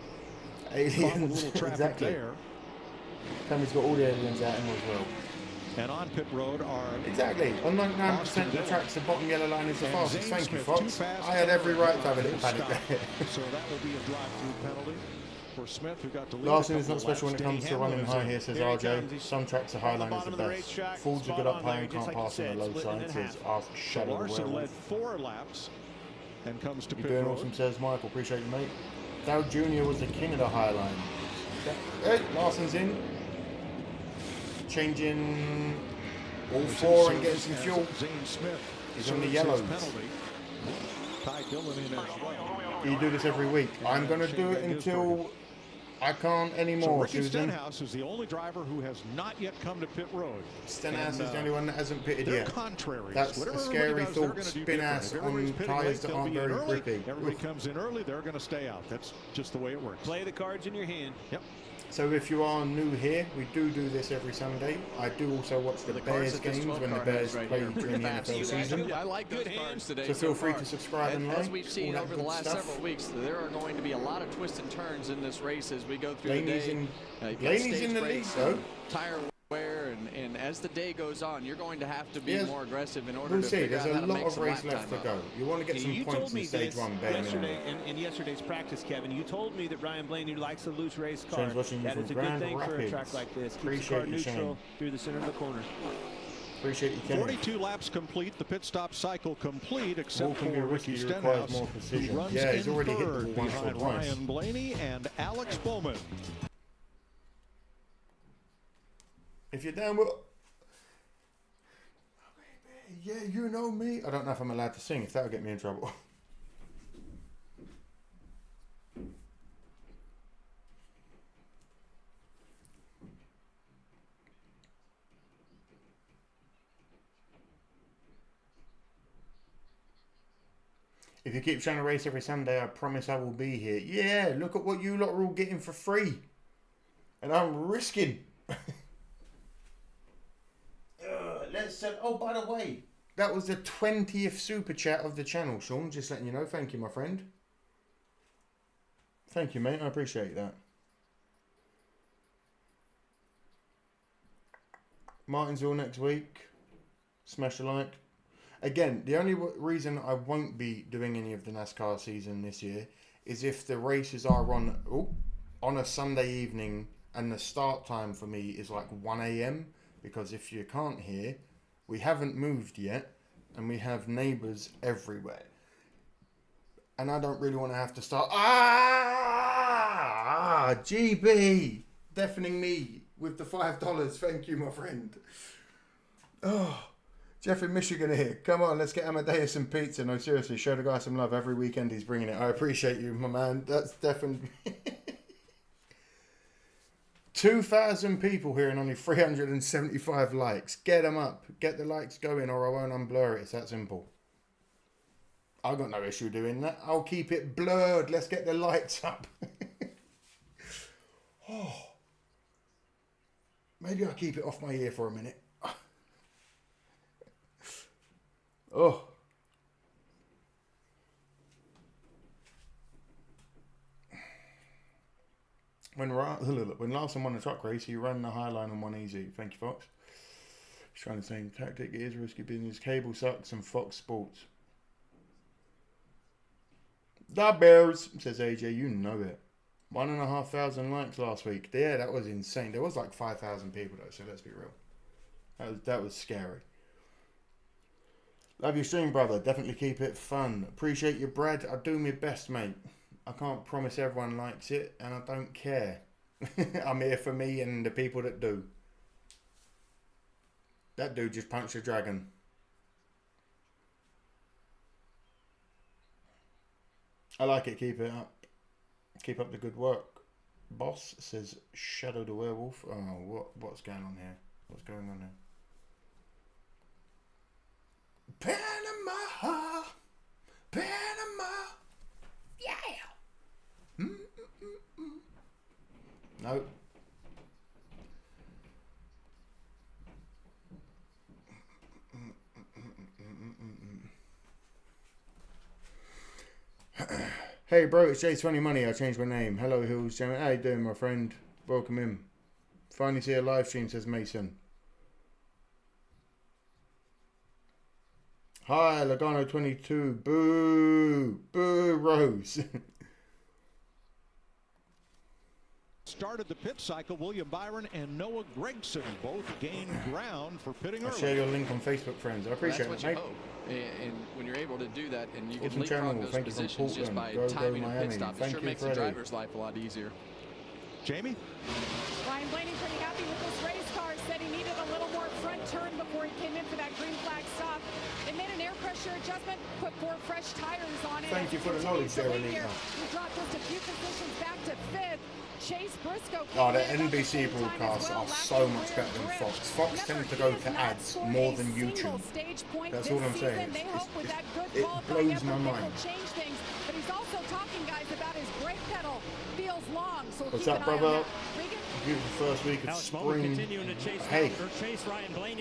M: with a
A: Aliens,
M: little traffic
A: exactly.
M: there.
A: Tammy's got all the aliens out him as well.
M: And on pit road are
A: Exactly. On 99% of the tracks, the bottom yellow line is the fastest. Thank you, Fox. I had every right to have a little panic there.
M: So that will be a drive-through penalty for Smith, who got to lead.
A: Larson is not special when it comes to running high here, says
H: Here he
A: RJ.
H: comes. He's
A: Some tracks are high line is the best. Ford's a good up high and can't pass on the low side, says Shadow the
M: Larson led
A: Werewolf.
M: 4 laps and comes to
A: You're
M: pit
A: doing
M: road.
A: awesome, says Michael. Appreciate you, mate. Dow Jr. was the king of the high line. Hey, Larson's in. Changing all 4 and getting some fuel.
M: Zane Smith
A: He's on the
M: serves
A: yellows.
M: his penalty. Ty Dillon in as well.
A: You do this every week. I'm going to do it until I can't
M: So
A: anymore,
M: Ricky
A: Susan.
M: Stenhouse is the only driver who has not yet come to pit road.
A: Stenhouse
M: And,
A: is the only one that hasn't pitted
M: they're
A: yet.
M: contraries.
A: That's
M: Whatever
A: a
M: everybody
A: scary
M: does, they're
A: thought.
M: gonna do
A: Spin
M: different.
A: ass
M: If everybody's
A: on
M: pitting
A: tyres
M: late,
A: that
M: they'll
A: aren't
M: be in
A: very
M: early.
A: grippy.
M: Everybody comes in early, they're going to stay out. That's just the way it works.
H: Play the cards in your hand.
M: Yep.
A: So if you are new here, we do this every Sunday. I do also watch the Bears games when the Bears play during the NFL season.
C: I like those cards today.
A: So feel free
C: far.
A: to subscribe and like.
C: As we've seen
A: all that
C: over the
A: good
C: last
A: stuff.
C: several weeks, there are going to be a lot of twists and turns in this race as we go through
A: Blaney's
C: the day.
A: in-
C: You've got
A: Blaney's
C: stage
A: in the lead,
C: breaks,
A: though.
C: tire wear, and as the day goes on, you're going to have to be
A: Yes.
C: more aggressive in order
A: We'll
C: to
A: see.
C: figure
A: There's
C: out how
A: a
C: to
A: lot
C: make
A: of
C: some
A: race
C: lap
A: left
C: time
A: to
C: up.
A: go. You want to get some
H: You
A: points
H: told me
A: in stage
H: this
A: 1, bare
H: yesterday
A: minimum.
H: in yesterday's practice, Kevin. You told me that Ryan Blaney likes a loose race car.
A: Shane's watching you
H: That
A: from
H: is a good
A: Grand
H: thing for a
A: Rapids.
H: track like this. Keeps
A: Appreciate
H: the car
A: you, Shane.
H: neutral through the center of the corner.
A: Appreciate you, Kenny.
M: 42 laps complete, the pit stop cycle complete, except
A: Walking
M: for
A: your
M: Ricky
A: whiskey requires
M: Stenhouse,
A: more
M: who
A: precision.
M: runs
A: Yeah, he's
M: in
A: already hit the
M: third
A: wall once or
M: behind
A: twice.
M: Ryan Blaney and Alex Bowman.
A: If you're down with... Yeah, you know me. I don't know if I'm allowed to sing, if that would get me in trouble. If you keep trying to race every Sunday, I promise I will be here. Yeah, look at what you lot are all getting for free. And I'm risking. Let's oh, by the way, that was the 20th super chat of the channel, Sean. Just letting you know. Thank you, my friend. Thank you, mate. I appreciate that. Martinsville next week. Smash a like. Again, the only reason I won't be doing any of the NASCAR season this year is if the races are on a Sunday evening and the start time for me is like 1 a.m. because if you can't hear, we haven't moved yet, and we have neighbours everywhere. And I don't really want to have to start. GB, deafening me with the $5. Thank you, my friend. Oh, Jeff in Michigan here. Come on, let's get Amadeus some pizza. No, seriously, show the guy some love. Every weekend he's bringing it. I appreciate you, my man. That's definitely 2,000 people here and only 375 likes. Get them up. Get the likes going, or I won't unblur it. It's that simple. I've got no issue doing that. I'll keep it blurred. Let's get the lights up. Oh, maybe I'll keep it off my ear for a minute. Oh. When Larson won the truck race, he ran the high line on one easy. Thank you, Fox. He's trying the same tactic. It is risky business. Cable sucks and Fox Sports. The Bears, says AJ, you know it. 1,500 likes last week. Yeah, that was insane. There was like 5,000 people though, so let's be real. That was scary. Love your stream, brother. Definitely keep it fun. Appreciate you, Brad. I do my best, mate. I can't promise everyone likes it, and I don't care. I'm here for me and the people that do. That dude just punched a dragon. I like it. Keep it up. Keep up the good work. Boss says Shadow the Werewolf. Oh, what's going on here? What's going on here? Panama, Panama, yeah. No. Hey bro, it's J20 Money. I changed my name. Hello Hills Gentlemen. How you doing, my friend? Welcome in. Finally see a live stream, says Mason. Hi, Logano22. Boo! Boo, Rose.
M: Started the pit cycle. William Byron and Noah Gragson both gained ground for pitting early.
A: I'll share your link on Facebook, friends. I appreciate
C: That's
A: it,
C: what
A: mate.
C: you hope. And when you're able to do that, and you can
A: Awesome
C: leapfrog
A: channel.
C: those
A: Thank you from
C: positions just by
A: Portland.
C: timing a
A: Miami.
C: pit stop, it
A: Thank
C: sure
A: you,
C: makes the
A: Freddie.
C: driver's life a lot easier.
M: Jamie?
J: Ryan Blaney pretty happy with this race car. Said he needed a little more front turn before he came in for that green flag stop. They made an air pressure adjustment, put 4 fresh tires on it.
A: Thank you for the knowledge there, Anita.
J: He dropped just a few positions back to 5th. Chase Briscoe.
A: Oh, the NBC broadcasts are so much better than Fox. Fox tend to go to ads more than YouTube. That's all I'm saying. It blows my mind.
J: But he's also talking, guys, about his brake pedal feels long. So
A: what's up, brother? Beautiful first week of spring. Hey,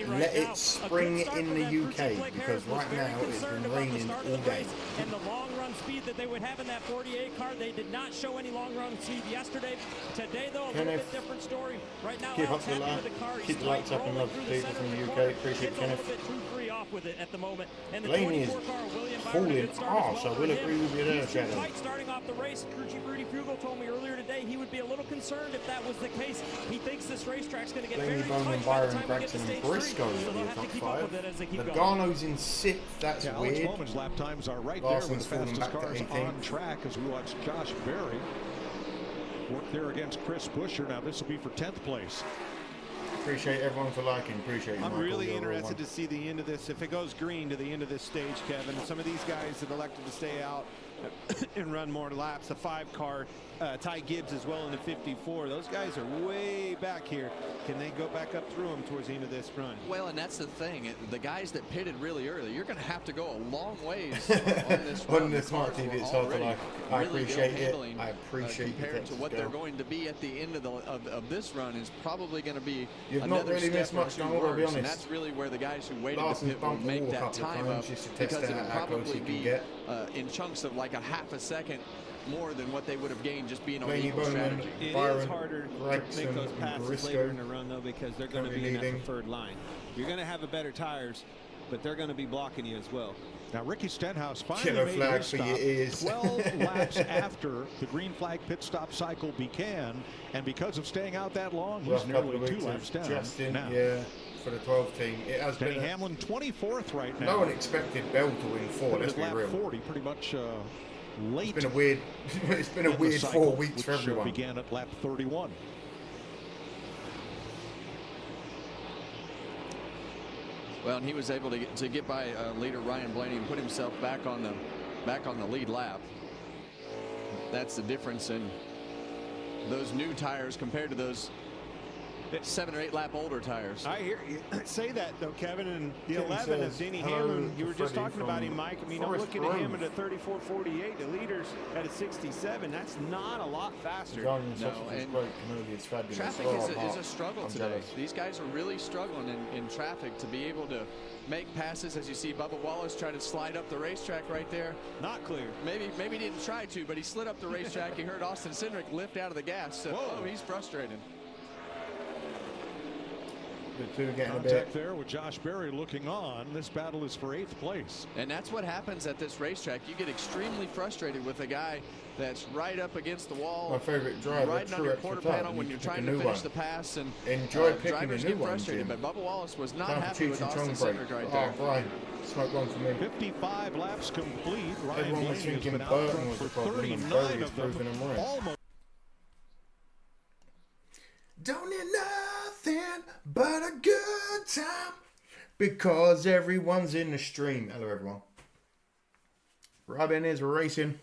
A: let it spring in the UK because right now it's been raining all day.
I: And the long run speed that they would have in that 48 car, they did not show any long run speed yesterday. Today, though, a little bit different story. Right now,
A: keep up the light. Keep the lights up and love the people from the UK. Appreciate it, Kenneth.
I: A little bit too free off with it at the moment. And the
A: Blaney is
I: 24 car, William
A: falling off, so we'll agree with you there, Shadow.
I: Tight starting off the race. Crew chief Rudy Fugel told me earlier today he would be a little concerned if that was the case. He thinks this racetrack's going to get
A: Blaney,
I: very
A: Bowman,
I: tight by the
A: Byron,
I: time we get to
A: Gregson, and
I: stage
A: Briscoe
I: 3. So
A: will be
I: they'll
A: a
I: have
A: top
I: to keep up
A: 5.
I: with it as they keep going.
A: Logano's in 6th. That's
M: Alex
A: weird.
M: Bowman's lap times are right
A: Larson's
M: there with the
A: falling
M: fastest
A: back to
M: cars
A: 18th.
M: on track as we watch Josh Berry work there against Chris Buescher. Now this will be for 10th place.
A: Appreciate everyone for liking. Appreciate you,
H: I'm
A: Michael.
H: really
A: You're
H: interested to see the end of this. If it goes green to the end of this stage, Kevin, some of these guys that elected to stay out and run more laps, the 5 car, Ty Gibbs as well in the 54. Those guys are way back here. Can they go back up through them towards the end of this run?
C: Well, and that's the thing. The guys that pitted really early, you're going to have to go a long ways on this run.
A: On the smart TV, it's hard to like. I
C: really
A: appreciate it.
C: handling,
A: I appreciate
C: compared
A: it.
C: to what they're going to be at the end of this run is probably going to be
A: You've
C: another
A: not really
C: step
A: missed
C: or
A: much,
C: 2
A: no, I'll be
C: worse,
A: honest.
C: and that's really where the guys who waited
A: Larson's
C: to pit will
A: bumped the
C: make
A: wall a
C: that
A: couple of
C: time
A: times
C: up
A: just to test
C: because
A: out
C: it'll
A: how close
C: probably
A: he can
C: be
A: get.
C: in chunks of like a half a second more than what they would have gained just being on
A: Blaney,
C: equal
A: Bowman,
C: strategy.
H: It
A: Byron,
H: is harder to
A: Gregson,
H: make those
A: and
H: passes
A: Briscoe
H: later in the run, though, because they're going to be in that
A: leading.
H: preferred line. You're going to have a better tires but they're going to be blocking you as well.
M: Now, Ricky Stenhouse finally
A: Killer
M: made
A: flag
M: his
A: for
M: stop
A: your ears.
M: 12 laps after the green flag pit stop cycle began, and because of staying out that long, he's nearly 2 laps down.
A: Justin,
M: now.
A: yeah, for the 12 team. It has
M: Denny
A: been
M: Hamlin 24th right now.
A: No one expected Bell to win 4. Let's be
M: lap
A: real.
M: 40, pretty much late.
A: It's been a weird. It's been a weird 4 weeks for everyone.
M: Began at lap 31.
C: Well, and he was able to get by leader Ryan Blaney and put himself back on the lead lap. That's the difference in those new tires compared to those 7 or 8 lap older tires.
H: I hear you say that though, Kevin. And the
A: Tim
H: 11 of
A: says,
H: Denny
A: hello
H: Hamlin, you were just
A: Freddie
H: talking about him, Mike. I mean, I'm
A: Forest
H: looking at him
A: Grove.
H: at a 34.48. The leaders at a 67. That's not a lot faster.
C: No, and traffic is a struggle today.
A: Jealous.
C: These guys are really struggling in traffic to be able to make passes. As you see Bubba Wallace try to slide up the racetrack right there.
H: Not clear.
C: Maybe he didn't try to, but he slid up the racetrack. He heard Austin Cindric lift out of the gas. So, he's frustrated.
A: The two getting
M: Contact there with Josh Berry looking on. This battle is for 8th place.
C: And that's what happens at this racetrack. You get extremely frustrated with a guy that's right up against the wall.
A: My favorite driver,
C: right on your quarter panel when you're trying to finish the pass. And
A: enjoy picking
C: drivers
A: a new
C: get frustrated.
A: one,
C: But Bubba Wallace was not
A: Time for
C: happy with
A: Cheech and
C: Austin
A: Chong
C: Cindric
A: break.
C: right there.
A: Oh, Brian, smoke one for me.
M: 55 laps complete. Ryan
A: Everyone
M: Blaney
A: was
M: has
A: thinking
M: been out
A: Burton
M: front
A: was
M: for
A: the problem, and
M: 39
A: Berry is
M: of them.
A: proving them right.
M: Almost.
A: Don't need nothing but a good time because everyone's in the stream. Hello, everyone. Robin is racing.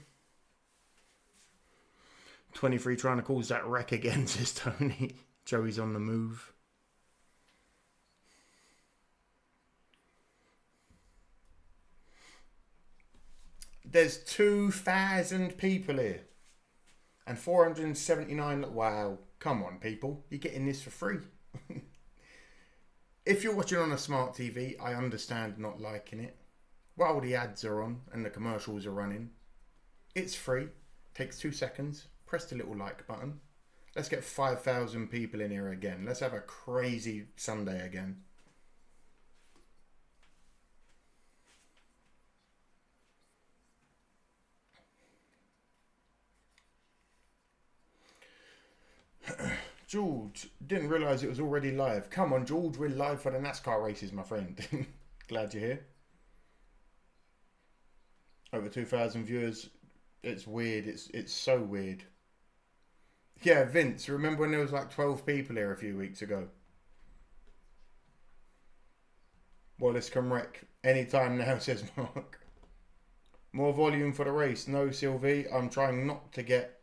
A: 23 trying to cause that wreck again, says Tony. Joey's on the move. There's 2,000 people here. And 479. Wow. Come on, people. You're getting this for free. If you're watching on a smart TV, I understand not liking it. While the ads are on and the commercials are running, it's free. Takes 2 seconds. Press the little like button. Let's get 5,000 people in here again. Let's have a crazy Sunday again. George, didn't realise it was already live. Come on, George, we're live for the NASCAR races, my friend. Glad you're here. Over 2,000 viewers. It's weird. It's so weird. Yeah, Vince, remember when there was like 12 people here a few weeks ago? Wallace can wreck anytime now, says Mark. More volume for the race. No, Sylvie, I'm trying not to get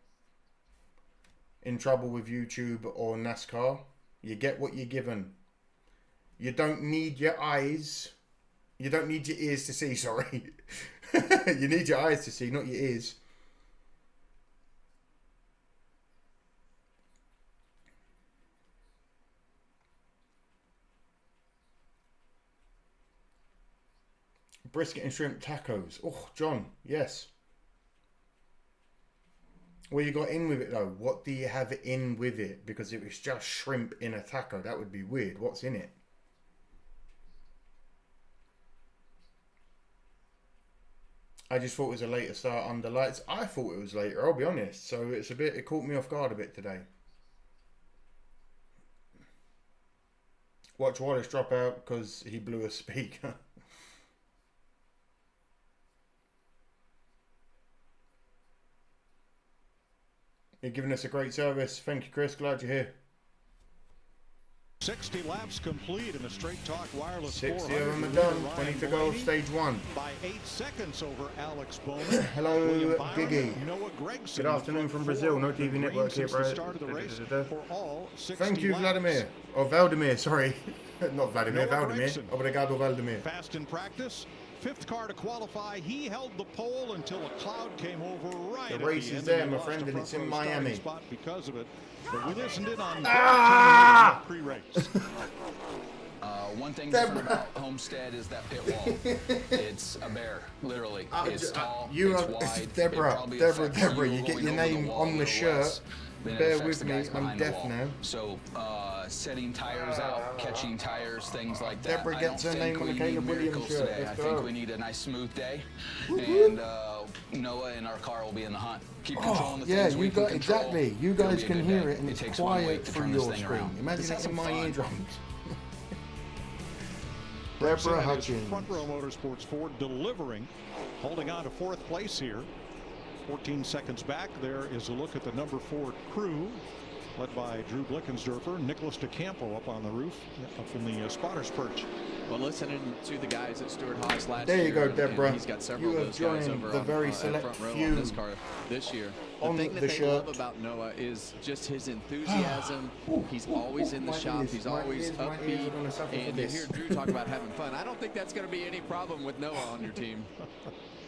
A: in trouble with YouTube or NASCAR. You get what you're given. You don't need your eyes. You don't need your ears to see, sorry. You need your eyes to see, not your ears. Brisket and shrimp tacos. Oh, John, yes. Well, you got in with it though. What do you have in with it? Because if it's just shrimp in a taco, that would be weird. What's in it? I just thought it was a later start under lights. I thought it was later, I'll be honest. So it's a bit, it caught me off guard a bit today. Watch Wallace drop out because he blew a speaker. You're giving us a great service. Thank you, Chris. Glad you're here.
M: 60 laps complete in the Straight Talk Wireless
A: 60 of them are done. 20 to go, stage 1.
M: By 8 seconds over Alex Bowman.
A: Hello, Giggy.
M: Noah Gregson.
A: Good afternoon from Brazil. No TV network here, bro. Thank you, Vladimir. Or Valdemir, sorry. Not Vladimir, Valdemir. Obrigado, Valdemir.
M: Fast in practice. 5th car to qualify. He held the pole until a cloud came over right.
A: The race is there, my friend, and it's in Miami.
M: Spot because of it. But we listened in on pre-race.
N: One thing different about Homestead is that pit wall. It's a bear, literally. It's tall, it's wide.
A: Deborah, you get your name on the shirt
N: then it
A: Bear
N: affects
A: with
N: the
A: me,
N: guys
A: I'm
N: behind the
A: deaf
N: wall.
A: now.
N: So setting tires out, catching tires, things like that.
A: Deborah
N: I
A: gets
N: don't
A: her
N: think
A: name on
N: we
A: the Caleb
N: need
A: Williams
N: miracles
A: shirt.
N: today. I
A: Let's
N: think
A: go.
N: we need a nice smooth day,
A: Woo-hoo.
N: and Noah and our car will be in the hunt. Keep controlling the
A: yeah,
N: things
A: you
N: we can
A: got
N: control.
A: exactly. You
N: It'll
A: guys
N: be a
A: can
N: good
A: hear
N: day.
A: it, and it's
N: takes one weight
A: quiet
N: to
A: through
N: turn this
A: your
N: thing
A: screen.
N: around.
A: Imagine
N: Let's
A: it
N: have
A: in
N: some
A: my
N: fun.
A: eardrums.
M: Brexit
A: Deborah
M: and his
A: Hutchins.
M: Front Row Motorsports Ford delivering, holding on to 4th place here. 14 seconds back, there is a look at the number 4 crew, led by Drew Blickensderfer, Nicholas DeCampo up on the roof, up in the spotter's perch.
C: Well, listening to the guys at Stuart Haas last
A: There
C: year,
A: you go,
C: and
A: Deborah.
C: he's got several
A: You
C: of
A: have
C: those guys
A: joined
C: over
A: the
C: on,
A: very
C: at
A: select
C: front row
A: few
C: on this car this year. The
A: on
C: thing that
A: the
C: they
A: shirt.
C: love about Noah is just his enthusiasm. He's always in the shop. He's always upbeat. And to hear Drew talk about having fun, I don't think that's going to be any problem with Noah on your team.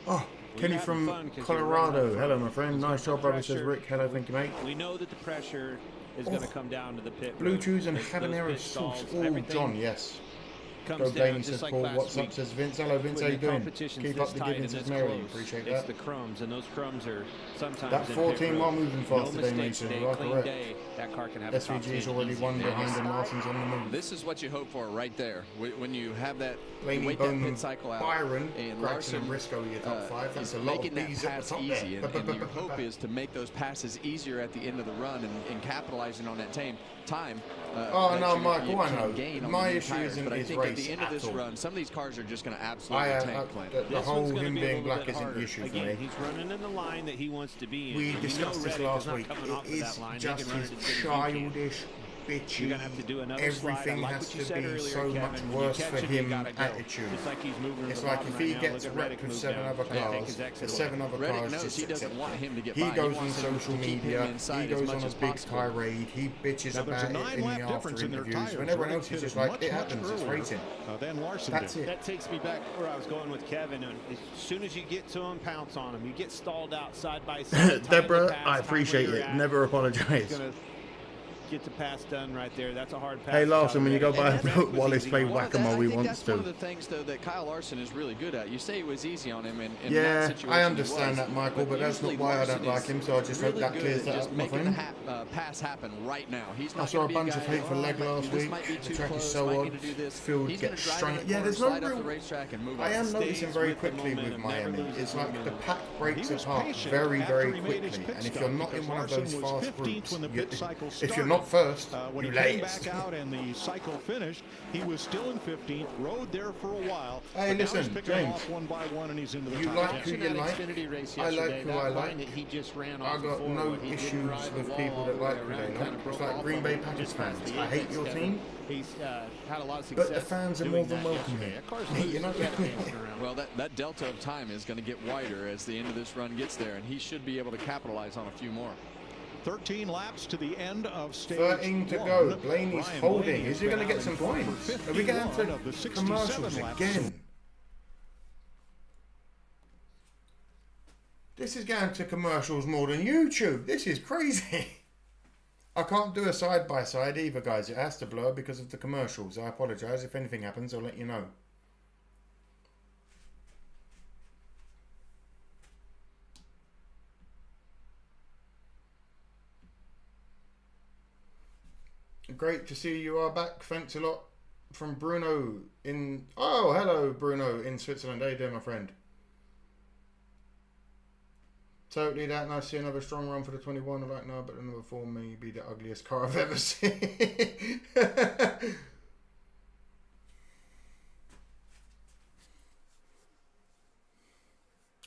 A: Oh, Kenny from Colorado. Hello, my friend. Nice job, brother, says Rick. Hello, thank you, mate.
I: We know that the pressure is going to come down to the pit.
A: Blue
I: road.
A: chews and
I: Those
A: habanero
I: pit
A: sauce.
I: stalls,
A: Oh,
I: everything
A: John, yes.
I: comes
A: Go
I: down
A: Blaney
I: just
A: says
I: like
A: Paul.
I: last
A: What's up,
I: week.
A: says Vince. Hello, Vince. How
I: When
A: you
I: the
A: doing?
I: competition's
A: Keep
I: this
A: up the
I: tight
A: good,
I: and
A: says
I: this
A: Mary.
I: close,
A: Appreciate
I: it's
A: that.
I: the crumbs, and those crumbs are sometimes
A: That
I: in
A: 14
I: pit
A: mile
I: road.
A: moving fast
I: No
A: today,
I: mistake
A: Mason.
I: today,
A: You are
I: clean
A: correct.
I: day, that car can have a top
A: SVG's
I: 10
A: already
I: easy.
A: one behind and Larson's on the move.
C: This is what you hope for right there. When you have that, you
A: Blaney,
C: wait that
A: Bowman,
C: pit cycle out,
A: Byron,
C: and
A: Gregson
C: Larson
A: and Briscoe, your top 5. That's
C: is
A: a lot of
C: making that
A: B's at
C: pass
A: the top
C: easy,
A: there.
C: and your hope is to make those passes easier at the end of the run and capitalizing on that time.
A: Oh, no, Michael, I know. My issue
C: tires.
A: isn't
C: But I
A: his
C: think
A: race
C: at the end of this
A: at all.
C: run, some of these cars are just going to absolutely tank plant.
A: The
I: This
A: whole
I: one's gonna
A: him
I: be a
A: being
I: little
A: black
I: bit
A: isn't
I: harder.
A: the issue for
I: Again,
A: me.
I: he's running in the line that he wants to be in.
A: We
I: And
A: discussed this
I: Reddick
A: last
I: is not
A: week.
I: coming off
A: It
I: of
A: is
I: that line. He
A: just
I: can run
A: his
I: it as good as he can.
A: childish, bitchy,
I: You're gonna have to do another slide. I
A: everything
I: like
A: has
I: what you
A: to
I: said
A: be
I: earlier,
A: so
I: Kevin.
A: much
I: When you
A: worse
I: catch
A: for
I: him, you
A: him
I: gotta go.
A: attitude.
I: Just like he's moving
A: It's
I: to the
A: like
I: bottom
A: if he
I: right now.
A: gets
I: Look at
A: wrecked
I: Reddick
A: with
I: move
A: 7
I: down.
A: other
I: Take
A: cars,
I: his exit
A: the
I: away.
A: 7 other
C: Reddick
A: cars
C: knows
A: just
C: he doesn't
A: accept
C: want
A: it.
C: him to get
A: He
C: by. He
A: goes on
C: wants him to
A: social
C: keep him
A: media,
C: inside
A: he
C: as
A: goes
C: much
A: on a
C: as
A: big
C: possible.
A: tirade, he bitches
M: Now, there's
A: about
M: a
A: it in
M: 9-lap
A: the
M: difference
A: after
M: in their
A: interviews.
M: tires.
A: When everyone
M: Reddick
A: else is
M: hit
A: just
M: it
A: like,
M: much,
A: it
M: much
A: happens, it's
M: earlier,
A: racing.
M: than Larson
A: That's
M: did.
A: it.
I: That takes me back where I was going with Kevin. And as soon as you get to him, pounce on him. You get stalled out side by side.
A: Deborah, I appreciate it. Never apologize.
I: Get the pass done right there. That's a hard pass.
A: Hey Larson, when you go by
C: And Reddick was
A: Wallace
C: easy
A: play
C: on him.
A: whack-a-mole,
C: I
A: he
C: think
A: wants
C: that's one of
A: to.
C: the things, though, that Kyle Larson is really good at. You say it was easy on him, and in
A: Yeah,
C: that situation
A: I understand
C: he was,
A: that, Michael, but that's not
C: usually
A: why I
C: Larson
A: don't like
C: is
A: him, so I just hope
C: really
A: that
C: good
A: clears
C: at
A: that
C: just
A: up, my
C: making
A: friend.
C: the pass happen right now. He's
A: I
C: not
A: saw a
C: gonna be
A: bunch
C: guy,
A: of hate for
C: "Oh,
A: leg last
C: this
A: week.
C: might be
A: The
C: too
A: track is
C: close,
A: so
C: might
A: odd.
C: need to do this."
A: Field
C: He's gonna
A: gets
C: drive
A: strung.
C: in the
A: Yeah,
C: corner,
A: there's no
C: slide off the
A: real.
C: racetrack and move
A: I
C: on.
A: am noticing
I: Stays
A: very
I: with the
A: quickly with
I: momentum, never
A: Miami.
I: loses
A: It's like the
I: momentum.
A: pack breaks
M: He was
A: apart
M: patient
A: very,
M: after
A: very
M: he made his
A: quickly.
M: pit
A: And if
M: stop
A: you're not
M: because
A: in one of
M: Larson
A: those
M: was
A: fast
M: 15th
A: groups,
M: when the pit cycle
A: if you're
M: started.
A: not first,
M: When
A: you
M: he came
A: last.
M: back out and the cycle finished, he was still in 15th, rode there for a while.
A: Hey,
M: but now
A: listen,
M: he's picking them
A: James.
M: off one by one, and he's into the
A: You
M: top
A: like
M: 10.
A: who you
I: That
A: like.
I: Xfinity race
A: I like
I: yesterday,
A: who
I: that
A: I
I: line
A: like.
I: that he just ran
A: I
I: off
A: got
I: the
A: no
I: forward. He didn't
A: issues
I: ride the
A: with
I: wall
A: people
I: all
A: that
I: the way
A: like who
I: around.
A: they
I: He
A: like.
I: kinda
A: It's
I: broke
A: like
I: off
A: Green
I: on
A: Bay
I: him
A: Packers
I: just past
A: fans.
I: the
A: I hate
I: apex,
A: your
I: Kevin.
A: team,
I: He's had a lot of success.
A: but the fans are
I: doing
A: more than
I: that
A: welcome
I: yesterday.
A: here.
I: That car's
A: Hey,
I: loose.
A: you're not
I: You gotta
A: gonna-
I: dance around.
C: Well, that delta of time is going to get wider as the end of this run gets there, and he should be able to capitalize on a few more.
M: 13 laps to the end of stage
A: 13 to
M: 1.
A: go. Blaney's
M: Brian
A: holding.
M: Blaney
A: Is he
M: has
A: going to
M: been
A: get
M: out
A: some
M: in front
A: points?
M: for
A: Are we going
M: 51
A: to
M: of the 67
A: commercials
M: laps.
A: again? This is going to commercials more than YouTube. This is crazy. I can't do a side-by-side either, guys. It has to blur because of the commercials. I apologise. If anything happens, I'll let you know. Great to see you are back. Thanks a lot from Bruno in... Oh, hello, Bruno in Switzerland. How you doing, my friend? Totally that nice to see another strong run for the 21. I like no, but the number 4 may be the ugliest car I've ever seen.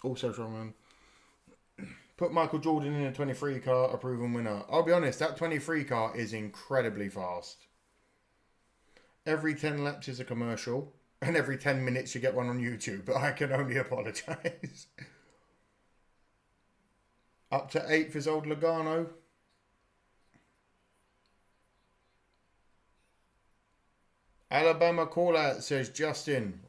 A: Also strong run. Put Michael Jordan in a 23 car, a proven winner. I'll be honest, that 23 car is incredibly fast. Every 10 laps is a commercial, and every 10 minutes you get one on YouTube, but I can only apologise. Up to 8th is old Logano. Alabama call out, says Justin.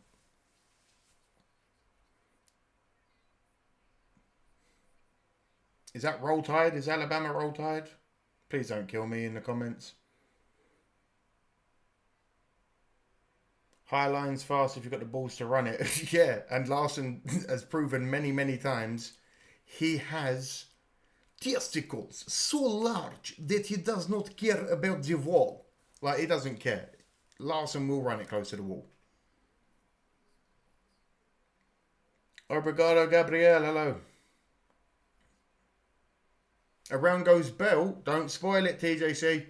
A: Is that Roll Tide? Is Alabama Roll Tide? Please don't kill me in the comments. High line's fast if you've got the balls to run it. Yeah, and Larson has proven many, many times he has testicles so large that he does not care about the wall. Like, he doesn't care. Larson will run it close to the wall. Obrigado, Gabriel. Hello. Around goes Bell. Don't spoil it, TJC.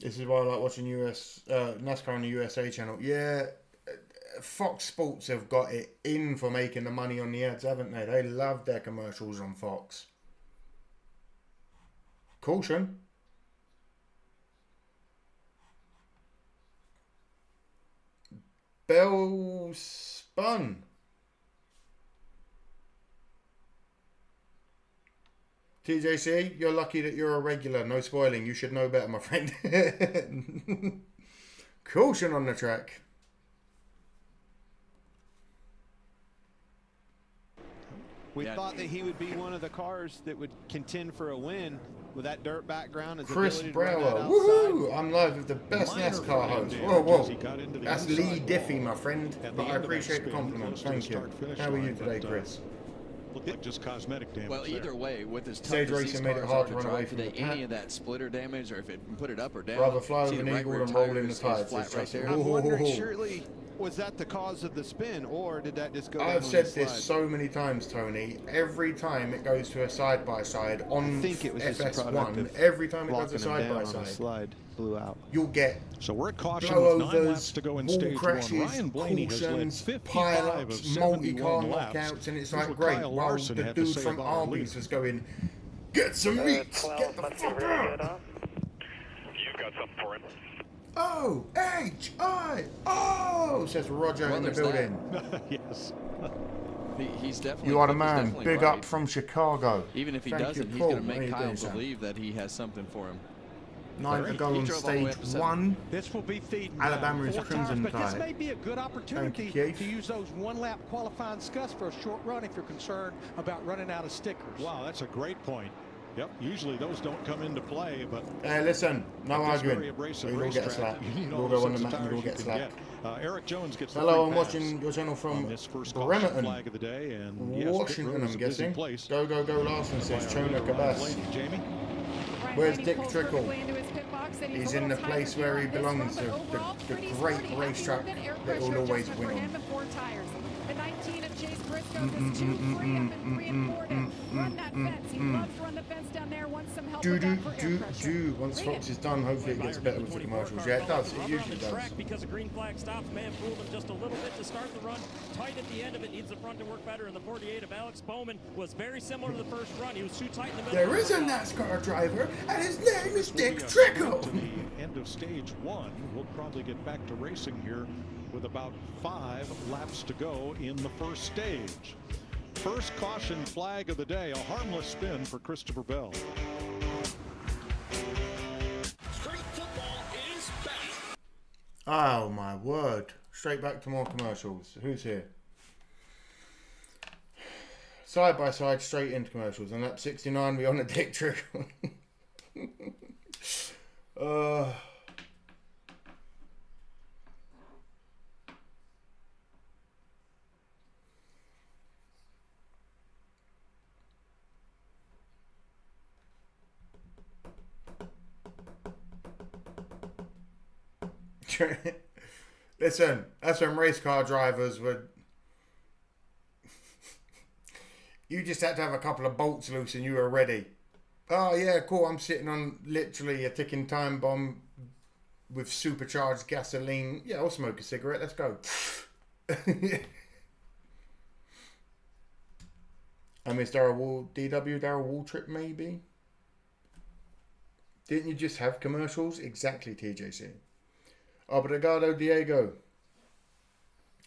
A: This is why I like watching NASCAR on the USA channel. Yeah, Fox Sports have got it in for making the money on the ads, haven't they? They love their commercials on Fox. Caution. Bell spun. TJC, you're lucky that you're a regular. No spoiling. You should know better, my friend. Caution on the track.
H: We thought that he would be one of the cars that would contend for a win with that dirt background. His
A: Chris
H: ability to run that
A: Brower.
H: outside.
A: Woohoo! I'm live with the best NASCAR host. Whoa, whoa. That's Lee Diffie, my friend. But I appreciate the compliment. Thank you. How are you today, Chris?
M: Looked like just cosmetic damage.
C: Well, either way, with his
A: Stage
C: tough
A: racing made it hard to run away from
C: today,
A: the pack.
C: any of that splitter damage, or if it put it up or down,
A: Rather fly
C: see
A: over
C: the
A: an
C: right
A: eagle
C: rear
A: and roll
C: tire
A: in the
C: is
A: tires.
C: flat right there.
H: I'm wondering, surely, was that the cause of the spin, or did that just go down
A: I've
H: on
A: said
H: the
A: this
H: slide?
A: so many times, Tony. Every time it goes to a side-by-side on
H: I think it was just a product
A: FS1,
H: of
A: every time it goes to
H: blocking him down on the
A: side-by-side,
H: slide blew out.
A: you'll get
M: So we're at caution with 9 laps
A: blowovers,
M: to go in
A: wall
M: stage
A: crashes,
M: 1. Ryan Blaney has led
A: cautions,
M: 55 of
A: pile-ups, multi-car
M: 71 laps.
A: knockouts, and it's
M: Here's
A: like,
M: what
A: great,
M: Kyle
A: while
M: Larson
A: the
M: had to
A: dude
M: say
A: from
M: about our
A: Arby's
M: lead.
A: was going, get some meat, get the fuck out.
G: You've got something for him.
A: O-H-I-O, says Roger in the
C: there's
A: building.
M: Yes.
C: He's definitely.
A: You are the
C: Cliff is
A: man.
C: definitely
A: Big
C: right.
A: up from Chicago.
C: Even if he
A: Thank you,
C: doesn't, he's
A: Paul.
C: going to
A: How
C: make
A: you
C: Kyle
A: doing, sir?
C: believe that he has something for him.
A: 9 to go
C: He
A: on
C: drove all the way
A: stage
C: up to 7.
A: 1.
K: This will be feeding
A: Alabama is
K: 4
A: Crimson
K: tires, but this
A: Tide.
K: may be a good opportunity
A: Thank you, Keith.
K: to use those one-lap qualifying scuffs for a short run if you're concerned about running out of stickers.
M: Wow, that's a great point. Yep, usually those don't come into play, but
A: Hey, listen, no
M: at this
A: arguing.
M: very abrasive
A: You will get a
M: racetrack,
A: slap.
M: you need
A: You
M: all
A: will
M: the
A: go on the
M: sets of
A: mat and you will
M: tires
A: get
M: you can
A: slapped.
M: get. Eric Jones gets the
A: Hello,
M: free
A: I'm
M: pass
A: watching your channel
M: on
A: from
M: this first caution
A: Bremerton,
M: flag of the day, and yes, pit
A: Washington,
M: road is
A: I'm
M: a busy
A: guessing.
M: place.
A: Go, go, go, Larson says
M: By our
A: Chona
M: leader, Ryan
A: Cabas.
M: Blaney. Jamie?
A: Where's Dick Trickle? He's in the place where he belongs, the great racetrack that will always win on.
J: The 19 of Chase Briscoe is 2-3 up and 3 and 4 to run that fence. He loves to run the fence down there. Wants some help with that for air pressure.
A: Once Fox is done, hopefully it gets better with the commercials. Yeah, it does. It usually does.
I: Because a green flag stops may have fooled him just a little bit to start the run. Tight at the end of it, needs the front to work better. And the 48 of Alex Bowman was very similar to the first run. He was too tight in the middle.
A: There is a NASCAR driver, and his name is Dick Trickle.
M: To the end of stage 1, we'll probably get back to racing here with about 5 laps to go in the first stage. First caution flag of the day, a harmless spin for Christopher Bell.
L: Straight football is back.
A: Oh my word. Straight back to more commercials. Who's here? Side by side, straight into commercials. On lap 69, we're on a Dick Trickle. Listen, that's when race car drivers would. You just had to have a couple of bolts loose and you were ready. Oh yeah, cool. I'm sitting on literally a ticking time bomb with supercharged gasoline. Yeah, I'll smoke a cigarette. Let's go. I miss Darryl Wall, DW Darryl Waltrip maybe. Didn't you just have commercials? Exactly, TJC. Obrigado, Diego.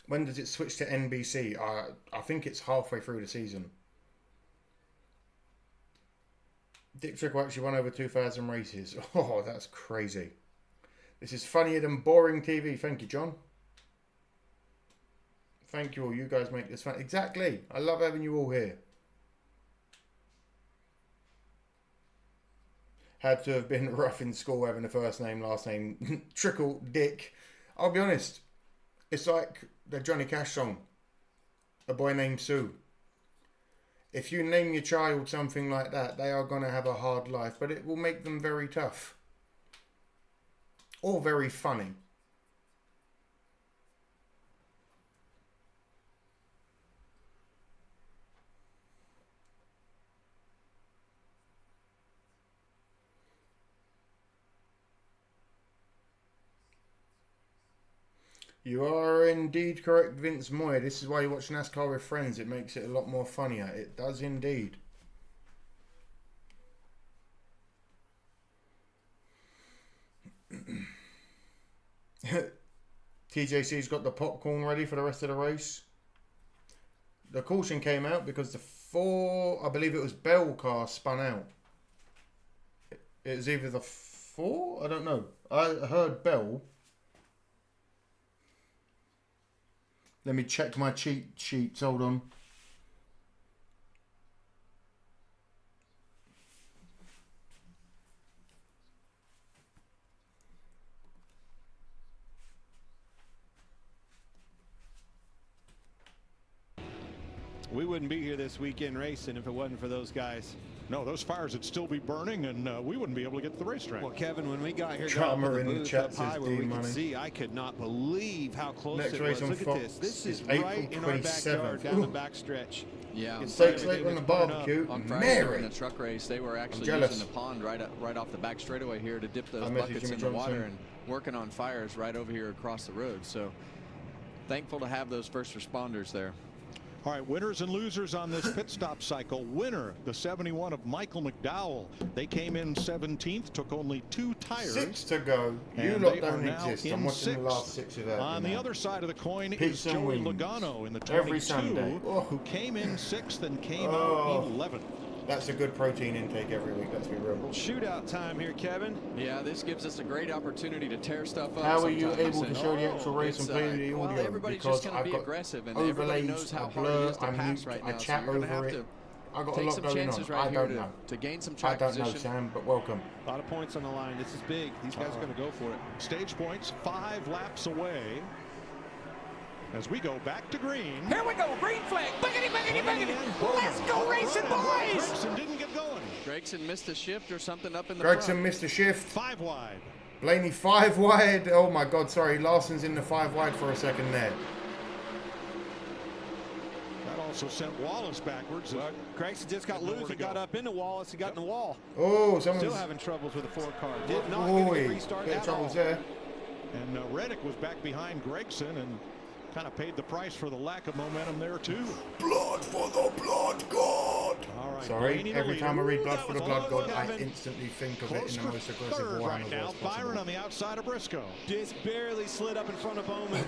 A: When does it switch to NBC? I think it's halfway through the season. Dick Trickle actually won over 2,000 races. Oh, that's crazy. This is funnier than boring TV. Thank you, John. Thank you all. You guys make this fun. Exactly. I love having you all here. Had to have been rough in school having the first name, last name, Trickle Dick. I'll be honest. It's like the Johnny Cash song, A Boy Named Sue. If you name your child something like that, they are going to have a hard life, but it will make them very tough. Or very funny. You are indeed correct, Vince Moy. This is why you watch NASCAR with friends. It makes it a lot more funnier. It does indeed. TJC's got the popcorn ready for the rest of the race. The caution came out because the I believe it was Bell car spun out. It was either the 4? I don't know. I heard Bell. Let me check my cheat sheets. Hold on.
H: We wouldn't be here this weekend racing if it wasn't for those guys.
M: No, those fires would still be burning, and we wouldn't be able to get to the racetrack.
H: Well, Kevin, when we got here,
A: Drama in the chat says
H: where we could see, I could not believe how close
A: Next
H: it
A: race
H: was.
A: on
H: Look
A: Fox
H: at this. This is
A: April
H: right in our
A: 27th.
H: backyard down the backstretch.
C: Yeah.
A: It takes late on the barbecue.
C: On Friday during the truck race, they were actually using the pond right off the back straightaway here to dip those buckets in the water and working on fires right over here across the road. So thankful to have those first responders there.
M: All right, winners and losers on this pit stop cycle. Winner, the 71 of Michael McDowell. They came in 17th, took only 2 tires.
A: 6 to go. You lot don't exist. I'm watching the last 6 of that.
M: On the other side of the coin is Joey Logano in the 22,
A: every Sunday.
M: who came in 6th and came out 11th.
A: That's a good protein intake every week, let's be real.
H: Shootout time here, Kevin.
C: Yeah, this gives us a great opportunity to tear stuff up.
A: How are you able to show the actual race and play the audio?
C: Everybody's
A: because
C: just going to be aggressive, and everybody
A: overlays,
C: knows how
A: I
C: hard it
A: blur,
C: is to pass right now.
A: I chat
C: so you're
A: over
C: have
A: it.
C: to
A: I got a
C: take
A: lot
C: some
A: going
C: chances
A: on.
C: right
A: I
C: here
A: don't know.
C: to gain some track
A: I don't
C: position.
A: know, Sam, but welcome.
H: A lot of points on the line. This is big. These guys are going to go for it.
M: Stage points 5 laps away. As we go back to green.
L: Here we go, green flag. Buggity, buggity, buggity. Let's go racing, boys.
M: Gregson didn't get going.
C: Gregson missed a shift or something up in the
A: Gregson
C: front.
A: missed a shift.
M: 5 wide.
A: Blaney 5 wide. Oh my God, sorry. Larson's in the 5 wide for a second there.
M: That also sent Wallace backwards.
H: Gregson just got loose. He got up into Wallace. He got in the wall.
A: Oh, someone's
H: still having troubles with the 4 car. Did not get a restart
A: bit of
H: at
A: troubles
H: all.
A: there.
M: And Reddick was back behind Gregson and kind of paid the price for the lack of momentum there too.
A: Blood for the blood god.
M: All right,
A: Sorry,
M: Blaney the
A: every
M: leader.
A: time I read blood
M: That
A: for the
M: was
A: blood god, I
M: Kevin.
A: instantly think of
M: Close
A: it in
M: for
A: the most aggressive
M: third
A: way
M: right now.
A: possible.
M: Byron on the outside of Briscoe.
H: Just barely slid up in front of Bowman.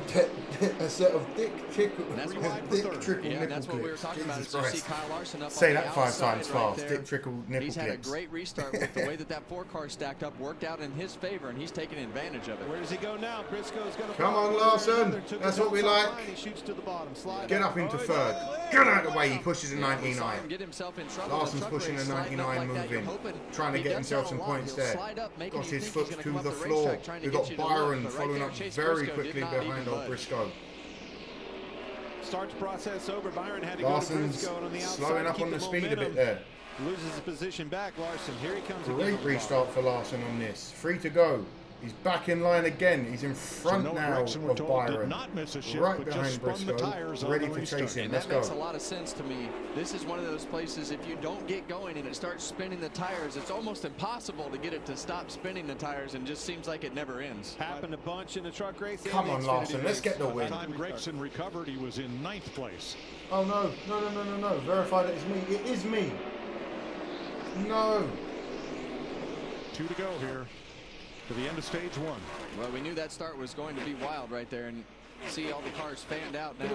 A: A set of thick trickle
C: Yeah, that's what we were
A: clips.
C: talking about.
A: Jesus
C: Is you see
A: Christ.
C: Kyle Larson up
A: Say
C: on the
A: that 5
C: outside
A: times
C: right
A: fast.
C: there.
A: Thick trickle nipple
C: He's had
A: clips.
C: a great restart with the way that 4 car stacked up worked out in his favor, and he's taking advantage of it.
H: Where does he go now? Briscoe's going to
A: Come on, Larson. That's what we like.
H: He shoots to the bottom. Slide
A: Get up into third. Get out of the way. He pushes a 99.
C: Get himself in trouble.
A: Larson's pushing a 99 moving, trying to get himself some points there. Got his foot to the floor. We've got Byron following up very quickly behind old Briscoe.
H: Starts process over. Byron had to
A: Larson's
H: go to Briscoe on the outside.
A: slowing up
H: keep
A: on the speed a
H: momentum.
A: bit there.
H: Loses his position back. Larson, here he comes.
A: Great
H: again.
A: restart for Larson on this. 3 to go. He's back in line again. He's in front now
M: Gregson, we're
A: of
M: told,
A: Byron.
M: did not miss a shift,
A: Right
M: but
A: behind
M: just spun the
A: Briscoe.
M: tires
A: Ready
M: on the
A: to chase
M: restart.
A: him.
C: And
A: Let's
C: that
A: go.
C: makes a lot of sense to me. This is one of those places, if you don't get going and it starts spinning the tires, it's almost impossible to get it to stop spinning the tires, and just seems like it never ends.
H: Happened a bunch in the truck race.
A: Come on, Larson. Let's get the
M: By
A: win.
M: the time Gregson recovered, he was in 9th place.
A: Oh, no. No. Verify that it's me. It is me. No.
M: 2 to go here to the end of stage 1.
C: Well, we knew that start was going to be wild right there, and see all the cars fanned out now.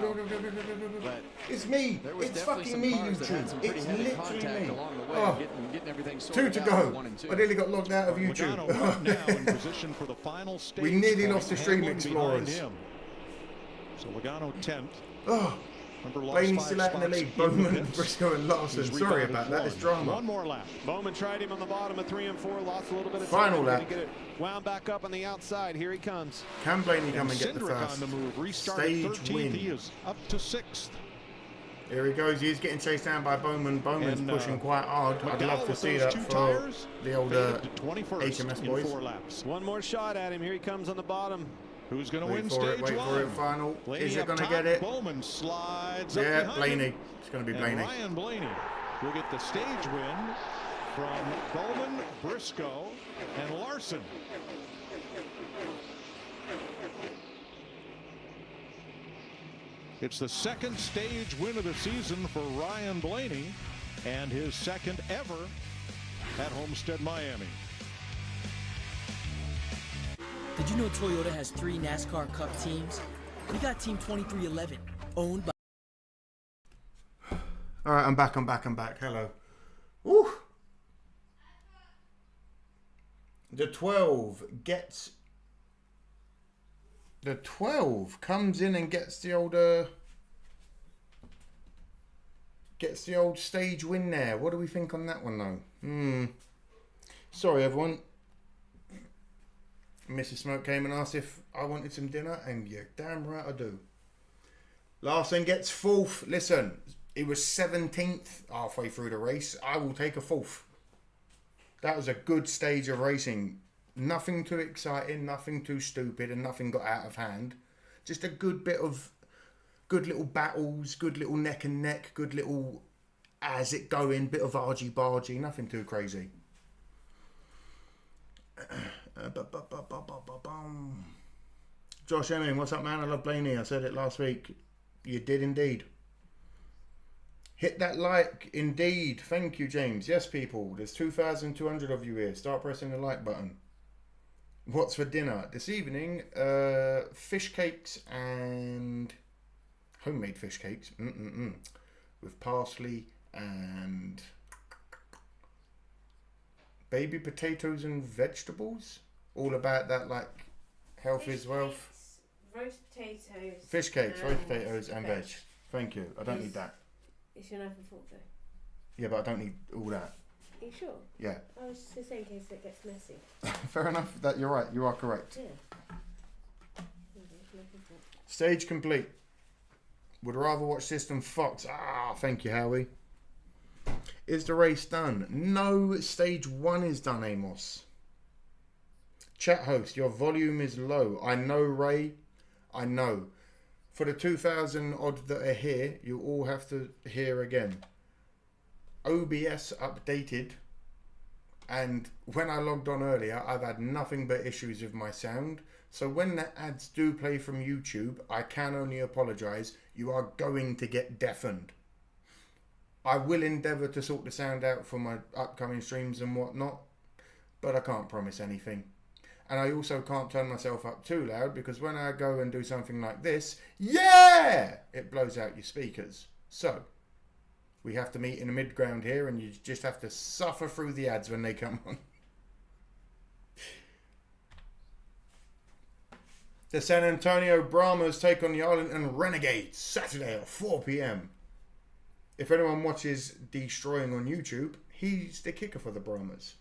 C: But
A: it's me.
C: there was
A: It's
C: definitely
A: fucking
C: some
A: me,
C: cars that had some pretty
A: It's
C: heavy
A: literally
C: contact
A: me.
C: along the way,
A: Oh.
C: getting everything
A: 2
C: sorted
A: to
C: out in
A: go.
C: 1 and 2.
A: I nearly got logged out of
M: Logano
A: YouTube.
M: up now in position for the final stage.
A: We nearly
M: point.
A: lost the Stream
M: Hamlin behind
A: Explorers.
M: him. So Logano 10th.
A: Oh, Blaney's still out in the lead. Bowman, Briscoe, and Larson. Sorry about that. It's drama.
H: One more lap. Bowman tried him on the bottom of 3 and 4. Lost a little bit of
A: Final
H: time.
A: lap.
H: Get it wound back up on the outside. Here he comes.
A: Can Blaney come and get the
M: Cindric
A: first
M: on the move. Restarted
A: stage
M: 13th.
A: win?
M: He is up to 6th.
A: Here he goes. He's getting chased down by Bowman. Bowman's pushing quite hard. I'd love to see that for the old HMS boys.
M: 4 laps.
H: One more shot at him. Here he comes on the bottom.
M: Who's going to win
A: Wait
M: stage
A: for
M: one?
A: it, final.
M: Blaney
A: Is it
M: up
A: going to
M: top.
A: get it?
M: Bowman slides
A: Yeah,
M: up behind
A: Blaney.
M: him.
A: It's going to be
M: And
A: Blaney.
M: Ryan Blaney will get the stage win from Bowman, Briscoe, and Larson. It's the second stage win of the season for Ryan Blaney and his second ever at Homestead-Miami.
O: Did you know Toyota has 3 NASCAR Cup teams? We got Team 2311, owned by...
A: All right, I'm back. Hello. Woo! The 12 comes in and gets the old stage win there. What do we think on that one though? Sorry everyone. Mrs. Smoke came and asked if I wanted some dinner, and you're damn right I do. Larson gets 4th. Listen, it was 17th halfway through the race. I will take a 4th. That was a good stage of racing. Nothing too exciting, nothing too stupid, and nothing got out of hand. Just a good bit of good little battles, good little neck and neck, good little as it going, bit of argy-bargy, nothing too crazy. Josh Emming, what's up, man? I love Blaney. I said it last week. You did indeed. Hit that like, indeed. Thank you, James. Yes, people. There's 2,200 of you here. Start pressing the like button. What's for dinner this evening? Fish cakes and homemade fish cakes with parsley and baby potatoes and vegetables. All about that, like health is wealth.
P: Roast potatoes.
A: Fish cakes, roast potatoes and veg. Thank you. I don't need that.
P: It's your knife and fork though.
A: Yeah, but I don't need all that.
P: Are you sure?
A: Yeah.
P: I was just saying in case it gets messy.
A: Fair enough. That you're right. You are correct.
P: Yeah.
A: Stage complete. Would rather watch System Fox. Thank you, Howie. Is the race done? No, stage 1 is done, Amos. Chat host, your volume is low. I know, Ray. I know. For the 2,000 odd that are here, you all have to hear again. OBS updated, and when I logged on earlier, I've had nothing but issues with my sound. So when the ads do play from YouTube, I can only apologise. You are going to get deafened. I will endeavour to sort the sound out for my upcoming streams and whatnot, but I can't promise anything. And I also can't turn myself up too loud, because when I go and do something like this, yeah, it blows out your speakers. So we have to meet in the mid-ground here, and you just have to suffer through the ads when they come on. The San Antonio Brahmas take on the Arlington Renegades, Saturday at 4 p.m. If anyone watches Destroying on YouTube, he's the kicker for the Brahmas.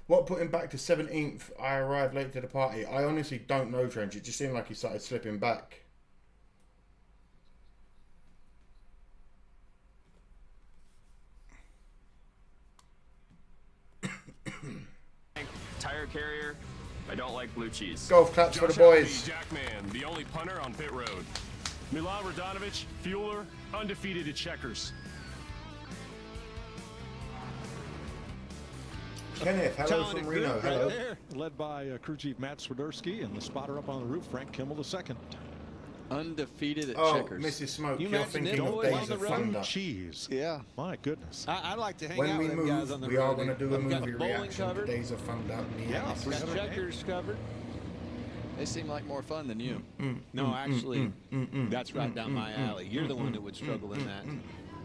A: What put him back to 17th? I arrived late to the party. I honestly don't know, Trench. It just seemed like he started slipping back.
Q: Tire carrier. I don't like blue cheese.
A: Golf claps for the boys.
E: Jackman, the only punter on pit road. Milan Radonovich, fueler, undefeated at checkers.
A: Kenneth, hello from Reno. Hello.
M: Led by crew chief Matt Swiderski and the spotter up on the roof, Frank Kimmel II.
C: Undefeated at
A: Oh,
C: checkers.
A: Mrs. Smoke,
M: You
A: you're
M: imagine
A: thinking
M: them
A: of
M: boys
A: Days
M: on
A: of
M: the road?
A: Thunder.
M: Cheese.
H: Yeah.
M: My goodness.
H: I'd like to hang
A: When
H: out
A: we
H: with them guys on
A: move,
H: the
A: we
H: road.
A: are going to do a
H: They've got
A: movie
H: the bowling
A: reaction
H: covered.
A: to Days of Thunder.
H: Yeah, got checkers covered.
C: They seem like more fun than you.
H: No, actually, that's right down my alley. You're the one that would struggle in that.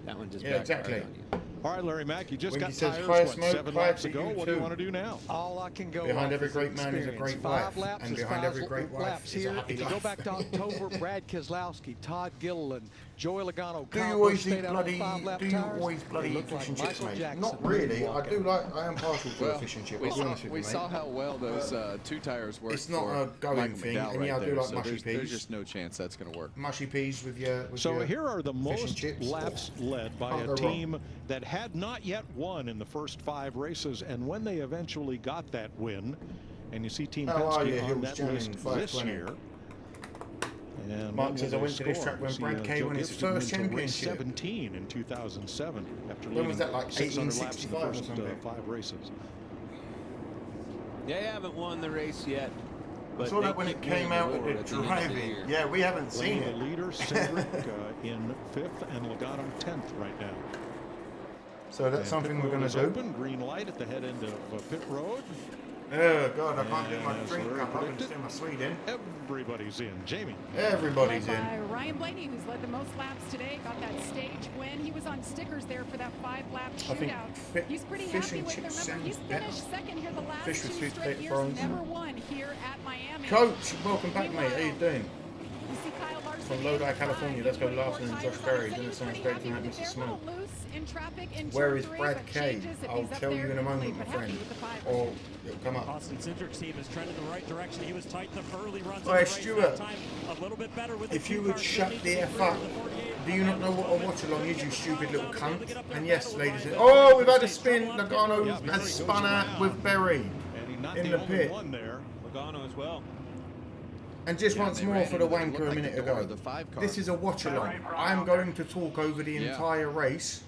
H: That one just
A: Yeah, exactly.
H: backfired on you.
M: All right, Larry Mack, you just
A: Winky
M: got
A: says,
M: tires,
A: "Fire
M: what,
A: smoke,
M: 7
A: fire
M: laps
A: to
M: ago?
A: you
M: What do you
A: too."
M: want to do now?
K: All I can go
A: Behind
K: off
A: every
K: is
A: great man is a
K: experience.
A: great
K: 5
A: wife,
K: laps
A: and
K: is
A: behind
K: 5
A: every great wife
K: laps
A: is a
K: here.
A: happy
K: If you
A: life.
K: go back to October, Brad Keselowski, Todd Gilliland, Joey Logano,
A: Do you
K: Kyle Busch
A: always
K: stayed
A: eat
K: out on
A: bloody?
K: 5-lap
A: Do you
K: tires.
A: always bloody
K: They
A: eat
K: look
A: fish
K: like
A: and chips,
K: Michael
A: mate?
K: Jackson
A: Not really. I
K: moonwalking.
A: do like. I am partial to a
C: Well,
A: fish and chip.
C: we
A: I'll be honest with
C: we
A: you, mate.
C: saw how well those 2 tires worked.
A: It's not
C: for
A: a going
C: Michael
A: thing,
C: McDowell
A: and
C: right
A: yeah, I do
C: there,
A: like
C: so
A: mushy
C: there's
A: peas.
C: just no chance that's going to work.
A: Mushy peas with your.
M: So here are the most
A: chips.
M: laps led by
A: Can't
M: a
A: go
M: team that had not yet won in the first 5 races, and when they eventually got that win, and you see Team
A: How are you,
M: Penske on
A: Hills
M: that
A: Jennings,
M: list this
A: 520?
M: year. And
A: Mark
M: when
A: says,
M: will
A: "I went
M: they
A: to this
M: score?"
A: track when
M: We see,
A: Brad Kay
M: Joe
A: won his
M: Gibson
A: first
M: went to race
A: championship.
M: 17 in 2007 after
A: When
M: leading
A: was that, like
M: 600 laps in the
A: 1865 or
M: first
A: something?
M: 5 races.
H: They haven't won the race yet.
A: I
H: But
A: saw
H: they
A: that when
H: keep
A: it came
H: winning
A: out
H: the
A: at
H: war
A: the
H: at the end of the
A: driving.
H: year.
A: Yeah, we haven't seen
M: Lane
A: it.
M: the leader, Cedric in 5th, and Logano 10th right now.
A: So that's
M: And
A: something
M: pit
A: we're
M: road
A: going to
M: is
A: do.
M: open, green light at the head end of pit road.
A: Oh God, I can't do my
M: And
A: drink
M: as
A: cup. I can
M: predicted,
A: do my sweet in.
M: Everybody's in. Jamie.
A: Everybody's
J: Led
A: in.
J: by Ryan Blaney, who's led the most laps today, got that stage win. He was on stickers there for that 5-lap
A: I think
J: shootout. He's pretty
A: fish
J: happy
A: and
J: with it.
A: chips
J: Remember, he's
A: sounds better.
J: finished second here the last
A: Fish with
J: 2
A: sweet
J: straight
A: potato
J: years.
A: prawns.
J: Never won here at Miami.
A: Coach, welcome back, mate. How you doing?
J: You see Kyle Larson
A: From Lodi, California. Let's go, Larson and Josh Berry. Doesn't sound great from that Mr. Smoke. Where is Brad Kay? I'll tell you in a moment, my friend. Or it'll come up.
I: Austin Cindric's team is trending the right direction. He was tight the early runs.
A: All right, Stuart.
I: Time a little bit better with
A: If you would shut the F up. Do you not know what a watch along is, you stupid little cunt? And yes, ladies and oh, we've had a spin. Logano has spun out with Berry in the pit.
H: One there. Logano as well.
A: And just
C: Yeah,
A: once
C: they
A: more
C: ran
A: for the
C: into
A: wanker a
C: like
A: minute
C: the door
A: ago.
C: of the 5 car.
A: This is a watch along. I'm going to talk over the
C: Yeah.
A: entire race.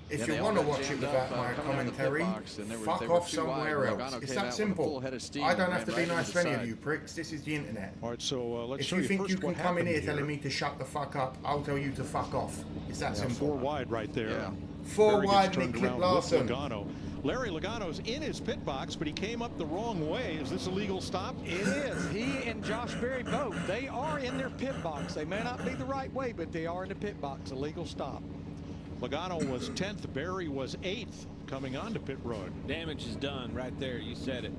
A: If
C: Yeah,
A: you
C: they all
A: want to
C: got
A: watch it
C: jammed
A: without
C: up,
A: my
C: coming out of the pit
A: commentary,
C: box, and they
A: fuck
C: were
A: off
C: too wide.
A: somewhere else.
C: Logano
A: It's
C: came
A: that
C: out with a
A: simple.
C: full head of steam
A: I don't
C: and
A: have to
C: ran
A: be
C: right into
A: nice
C: the
A: to any of
C: side.
A: you pricks. This is the internet.
M: All right, so let's
A: If
M: show
A: you
M: you
A: think
M: first
A: you can
M: what
A: come in here
M: happened
A: telling me to shut the fuck up, I'll tell you to fuck off. It's that
M: Yeah,
A: simple.
M: 4 wide right there.
C: Yeah.
A: 4
M: Berry gets
A: wide,
M: turned
A: Nick Clip
M: around
A: Larson.
M: with Logano. Larry Logano's in his pit box, but he came up the wrong way. Is this a legal stop?
K: It is. He and Josh Berry both. They are in their pit box. They may not be the right way, but they are in the pit box. A legal stop.
M: Logano was 10th. Berry was 8th coming onto pit road.
H: Damage is done right there. You said it.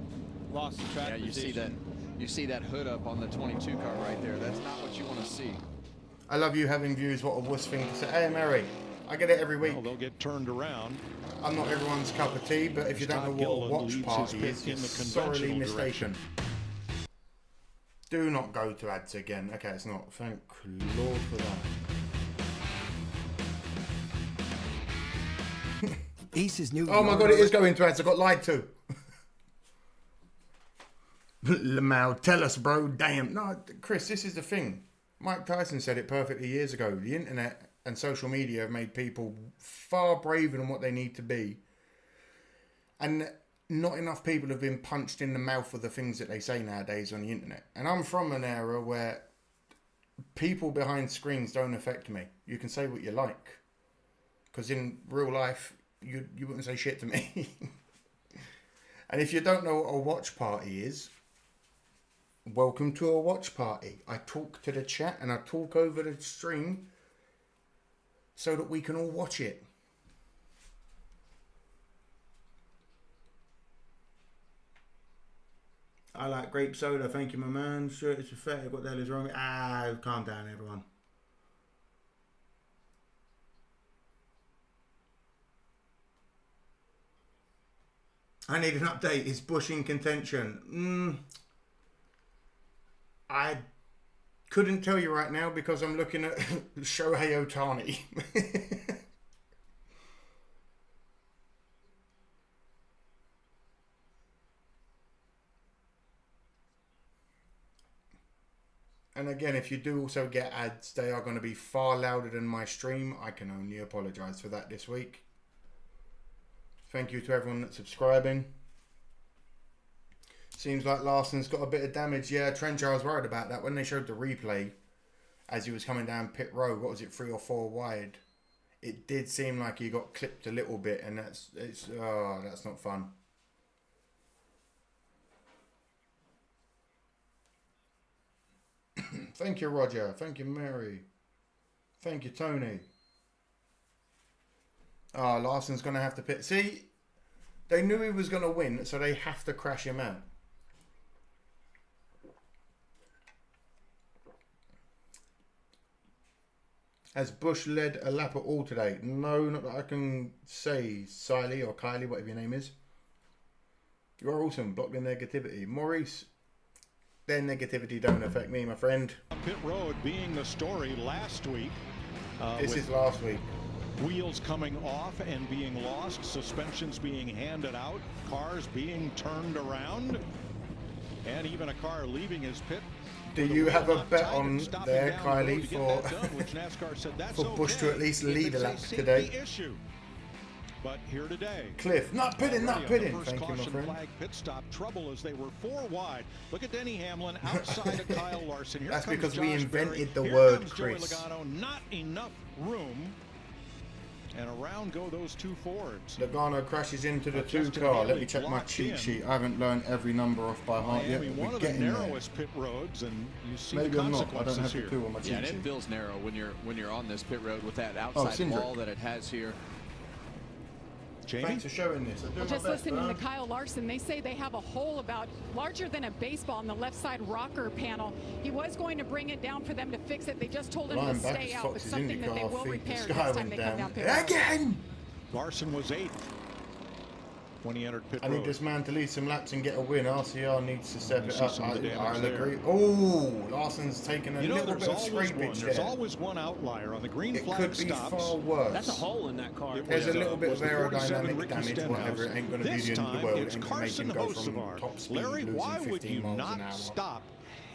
H: Lost the track
C: Yeah, you see that. You see that hood up on the 22 car right there. That's not what you want to see.
A: I love you having views. What a wuss thing to say. Hey, Mary, I get it every week.
M: Well, they'll get turned around.
A: I'm not everyone's cup of tea, but if you don't know
M: Todd
A: what a
M: Gilliland
A: watch
M: leads
A: party
M: his
A: is,
M: pit in
A: you're
M: the
A: sorely
M: conventional
A: mistaken. Do not go to ads again. Okay, it's not. Thank Lord for that.
R: Ace's new.
A: Oh my God, it is going to ads. I got lied to. Lamau, tell us, bro. Damn. No, Chris, this is the thing. Mike Tyson said it perfectly years ago. The internet and social media have made people far braver than what they need to be. And not enough people have been punched in the mouth with the things that they say nowadays on the internet. And I'm from an era where people behind screens don't affect me. You can say what you like. Because in real life, you wouldn't say shit to me. And if you don't know what a watch party is, welcome to a watch party. I talk to the chat and I talk over the stream so that we can all watch it. I like grape soda, thank you, my man. Shirt is pathetic. What the hell is wrong? Calm down, everyone. I need an update. Is Bush in contention? I couldn't tell you right now because I'm looking at Shohei Ohtani. And again, if you do also get ads, they are going to be far louder than my stream. I can only apologise for that this week. Thank you to everyone that's subscribing. Seems like Larson's got a bit of damage. Yeah, Trencher, I was worried about that. When they showed the replay as he was coming down pit road, what was it, 3 or 4 wide? It did seem like he got clipped a little bit, and that's not fun. Thank you, Roger. Thank you, Mary. Thank you, Tony. Oh, Larson's going to have to pit. See, they knew he was going to win, so they have to crash him out. Has Bush led a lap at all today? No, not that I can say. Siley or Kylie, whatever your name is. You are awesome. Block the negativity. Maurice, their negativity don't affect me, my friend.
M: Pit road being the story last week.
A: This is last week.
M: Wheels coming off and being lost, suspensions being handed out, cars being turned around, and even a car leaving his pit.
A: Do you have a bet on there, Kylie, for Bush to at least lead a lap today?
M: But here today,
A: Cliff, not pitting, not pitting.
M: First
A: Thank you, my
M: caution
A: friend.
M: flag pit stop trouble as they were 4 wide. Look at Denny Hamlin outside of Kyle Larson. Here
A: That's
M: comes
A: because we
M: Josh
A: invented
M: Berry.
A: the
M: Here
A: word,
M: comes Joey
A: Chris.
M: Logano. Not enough room. And around go those 2 Fords.
A: Logano crashes into the 2 car. Let me check my cheat sheet. I haven't learned every number off by heart yet.
M: Miami, one
A: We're
M: of the
A: getting there.
M: narrowest pit roads, and you see
A: Maybe
M: the
A: I'm not. I
M: consequences
A: don't have
M: here.
A: the 2 on my cheat
C: Yeah, and
A: sheet.
C: it feels narrow when you're on this pit road with that outside
A: Cindric.
C: wall that it has here.
M: Jamie?
A: Thanks for showing this.
J: Well, just listening to Kyle Larson, they say they have a hole about larger than a baseball on the left side rocker panel. He was going to bring it down for them to fix it. They just told him to stay out, but something that they will repair next time they come down pit road.
A: Again!
M: Larson was 8th when he entered pit
A: I
M: road.
A: need this man to lead some laps and get a win. RCR needs to step it up. I'll
M: there.
A: agree. Oh, Larson's taken a
M: You know,
A: little bit of scrapage
M: There's
A: there.
M: always one outlier on the green
A: It
M: flag
A: could be
M: stops.
A: far worse.
I: That's a hole in that car.
A: There's a little bit of
M: was the 47
A: aerodynamic
M: Ricky
A: damage,
M: Stenhouse.
A: whatever. It ain't going to be
M: This
A: the end of the
M: time,
A: world. It
M: it's
A: ain't going to make him go from
M: Hocevar.
A: top speed,
M: Larry,
A: losing
M: why would
A: 15
M: you
A: miles
M: not
A: an hour.
M: stop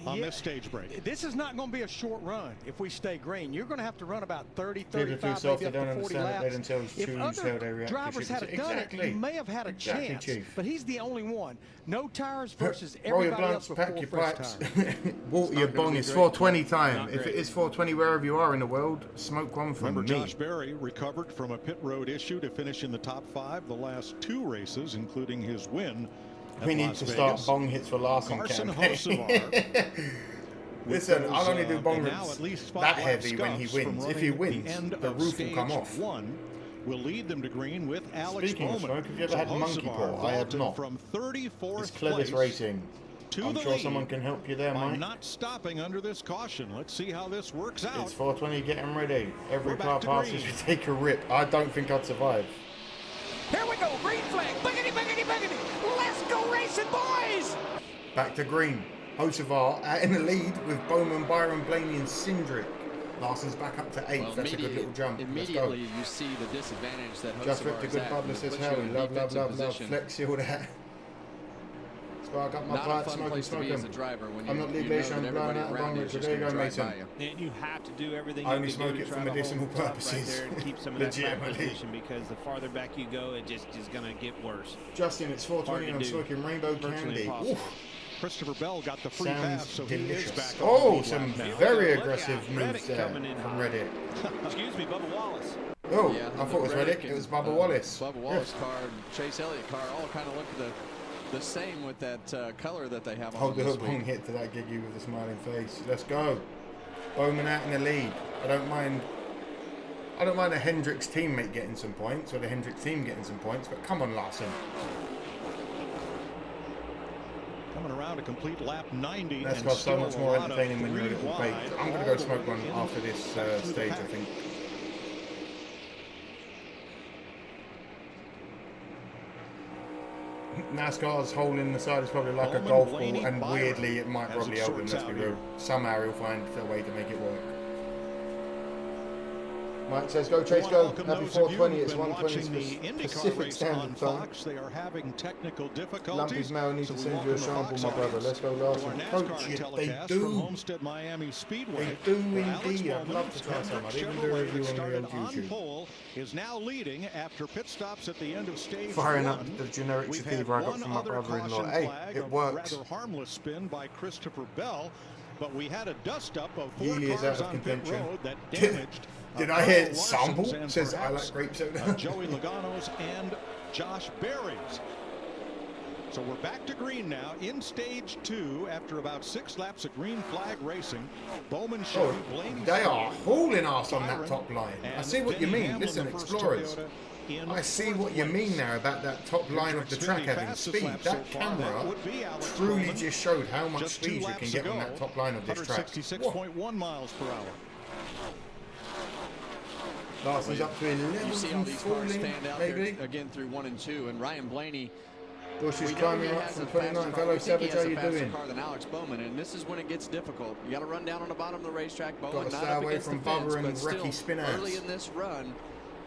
M: on this stage break?
K: This is not going to be a short run if we stay green. You're going to have to run about 30,
A: People are too
K: 35,
A: soft,
K: maybe
A: they
K: up
A: don't
K: to 40
A: understand it. They
K: laps.
A: themselves
K: If
A: choose how
K: other
A: they react.
K: drivers had done
A: Exactly.
K: it, you may have had a chance.
A: Chief.
K: But he's the only one. No tires versus
A: Roll your
K: everybody else
A: blunts,
K: with
A: pack
K: full
A: your
K: fresh
A: pipes.
K: tires.
A: Water your bong. It's 420 time. If it is 420 wherever you are in the world, smoke one from
M: Remember,
A: me.
M: Josh Berry recovered from a pit road issue to finish in the top 5 the last 2 races, including his win at
A: We need
M: Las
A: to
M: Vegas.
A: start bong hits for Larson
M: Carson
A: campaign.
M: Hocevar.
A: Listen,
M: Those,
A: I'll only do bong
M: now
A: hits
M: at least 5
A: that
M: lap
A: heavy when he
M: scuffs from
A: wins. If he
M: running
A: wins,
M: the end
A: the
M: of
A: roof will come
M: stage
A: off.
M: 1 will lead them to green with Alex
A: Speaking of
M: Bowman.
A: smoke, have you ever had monkey
M: Hocevar
A: paw? I have
M: vaulted
A: not.
M: From 34th
A: It's Clevis
M: place
A: Racing.
M: to
A: I'm
M: the
A: sure
M: lead
A: someone can help you there,
M: by
A: Mike.
M: not stopping under this caution. Let's see how this works out.
A: It's 420 getting ready. Every
M: We're
A: car
M: back to
A: passes,
M: green.
A: you take a rip. I don't think I'd survive.
L: Here we go, green flag. Biggity, biggity, biggity. Let's go racing, boys.
A: Back to green. Hocevar out in the lead with Bowman, Byron, Blaney, and Cindric. Larson's back up to 8th.
C: Well,
A: That's a good little jump. Let's go.
C: Immediately, you see the disadvantage that
A: Just
C: Hocevar
A: ripped a
C: is
A: good
C: at.
A: bubble,
C: It
A: says
C: puts you
A: Harry.
C: in a
A: Love, love,
C: defensive
A: love, love.
C: position.
A: Flexi, all that. So I got my
C: Not a
A: pipe,
C: fun
A: smoking,
C: place to be as a
A: smoking.
C: driver when
A: I'm
C: you
A: not
C: know
A: legally,
C: that
A: I'm blowing
C: everybody
A: out
C: around
A: of
C: you
A: bong.
C: is
A: There
C: just
A: you
C: going
A: go,
C: to drive
A: Mason.
C: by you.
I: And you have to do everything
A: I
I: you
A: only
I: can do
A: smoke
I: to
A: it for
I: try to hold
A: medicinal
I: top right
A: purposes.
I: there and keep some of that track
A: Legitimately.
I: position, because the farther back you go, it just is going to get worse.
A: Justin, it's 420 and I'm smoking rainbow
I: Virtually
A: candy.
I: impossible.
A: Oof.
M: Christopher Bell got the free
A: Sounds
M: pass, so
A: delicious.
M: he is back.
A: Oh,
M: on the
A: some
M: lead lap now.
A: very
I: Look
A: aggressive
I: out,
A: moves
I: Reddick
A: there
I: coming in
A: from
I: hot.
A: Reddit.
I: Excuse me, Bubba Wallace.
A: Oh,
C: Yeah,
A: I thought it was Reddick. It was Bubba Wallace.
C: Bubba Wallace car and Chase Elliott car all kind of look the same with that color that they have on
A: Hold the
C: this
A: hook, bong
C: week.
A: hit to that Giggy with a smiling face. Let's go. Bowman out in the lead. I don't mind a Hendricks teammate getting some points or the Hendricks team getting some points, but come on, Larson.
M: Coming around to complete lap 90.
A: That's
M: and
A: got so
M: still
A: much
M: a
A: more
M: lot of
A: entertaining when you're a
M: three
A: little
M: wide
A: baked. I'm going to
M: all
A: go
M: the
A: smoke
M: way
A: one
M: into
A: after this
M: back through the
A: stage, I
M: pack.
A: think. NASCAR's hole in the side is probably like a
M: Bowman,
A: golf
M: Blaney,
A: ball, and
M: Byron,
A: weirdly it might
M: as
A: probably
M: it
A: help him.
M: sorts
A: Let's be
M: out
A: real.
M: here.
A: Somehow he'll find a way to make it work. Mike says, go Chase,
M: We wanna
A: go.
M: welcome
A: Happy
M: those of you
A: 420.
M: who've
A: It's
M: been
A: 120
M: watching the IndyCar
A: Pacific
M: race on
A: Standard Time.
M: Fox. They are having technical difficulties.
A: Lumpy's mail needs
M: so
A: to
M: we
A: send you a
M: welcome the
A: sample,
M: Fox
A: my brother.
M: audience
A: Let's go,
M: to
A: Larson.
M: our
A: Oh,
M: NASCAR
A: shit, they
M: telecast from
A: do.
M: Homestead-Miami Speedway.
A: They do
M: where Alex
A: indeed. I'd
M: Bowman,
A: love to try some. I didn't do a
M: Chevrolet
A: review
M: that
A: on the
M: started
A: old
M: on
A: YouTube.
M: pole is now leading after pit stops at the end of stage
A: Firing
M: one.
A: up the generic
M: We've
A: sativa
M: had
A: I got
M: one
A: from my
M: other
A: brother-in-law.
M: caution
A: Hey,
M: flag,
A: it
M: a
A: works.
M: rather harmless spin by Christopher Bell, but we had a dust-up of 4
A: Healy is
M: cars
A: out of
M: on pit
A: contention.
M: road that damaged
A: Did I hear
M: Larson's
A: sample?
M: and
A: Says I
M: perhaps,
A: like grape soda.
M: Joey Logano's and Josh Berry's. So we're back to green now in stage 2 after about 6 laps of green flag racing. Bowman, Chevy,
A: Oh,
M: Blaney,
A: they are
M: Smith,
A: hauling ass on that
M: Byron,
A: top line. I
M: and
A: see what you
M: Denny
A: mean.
M: Hamlin,
A: Listen,
M: the first
A: Explorers.
M: Toyota in.
A: I see what you mean now about that top line of the track having speed. That camera truly just showed how much speed you can get on that top line of this track.
M: 166.1 miles per hour.
A: Larson's up to 11th.
C: You see all these cars stand out there again through 1 and 2, and Ryan Blaney.
A: Bush is climbing up from 29th. Hello, Savage, how you doing?
C: Car than Alex Bowman, and this is when it gets difficult. You got to run down on the bottom of the racetrack. Bowman
A: Got to
C: not
A: stay
C: up
A: away
C: against
A: from
C: the fence,
A: Bubba and
C: but still,
A: Ricky Spinaz.
C: early in this run,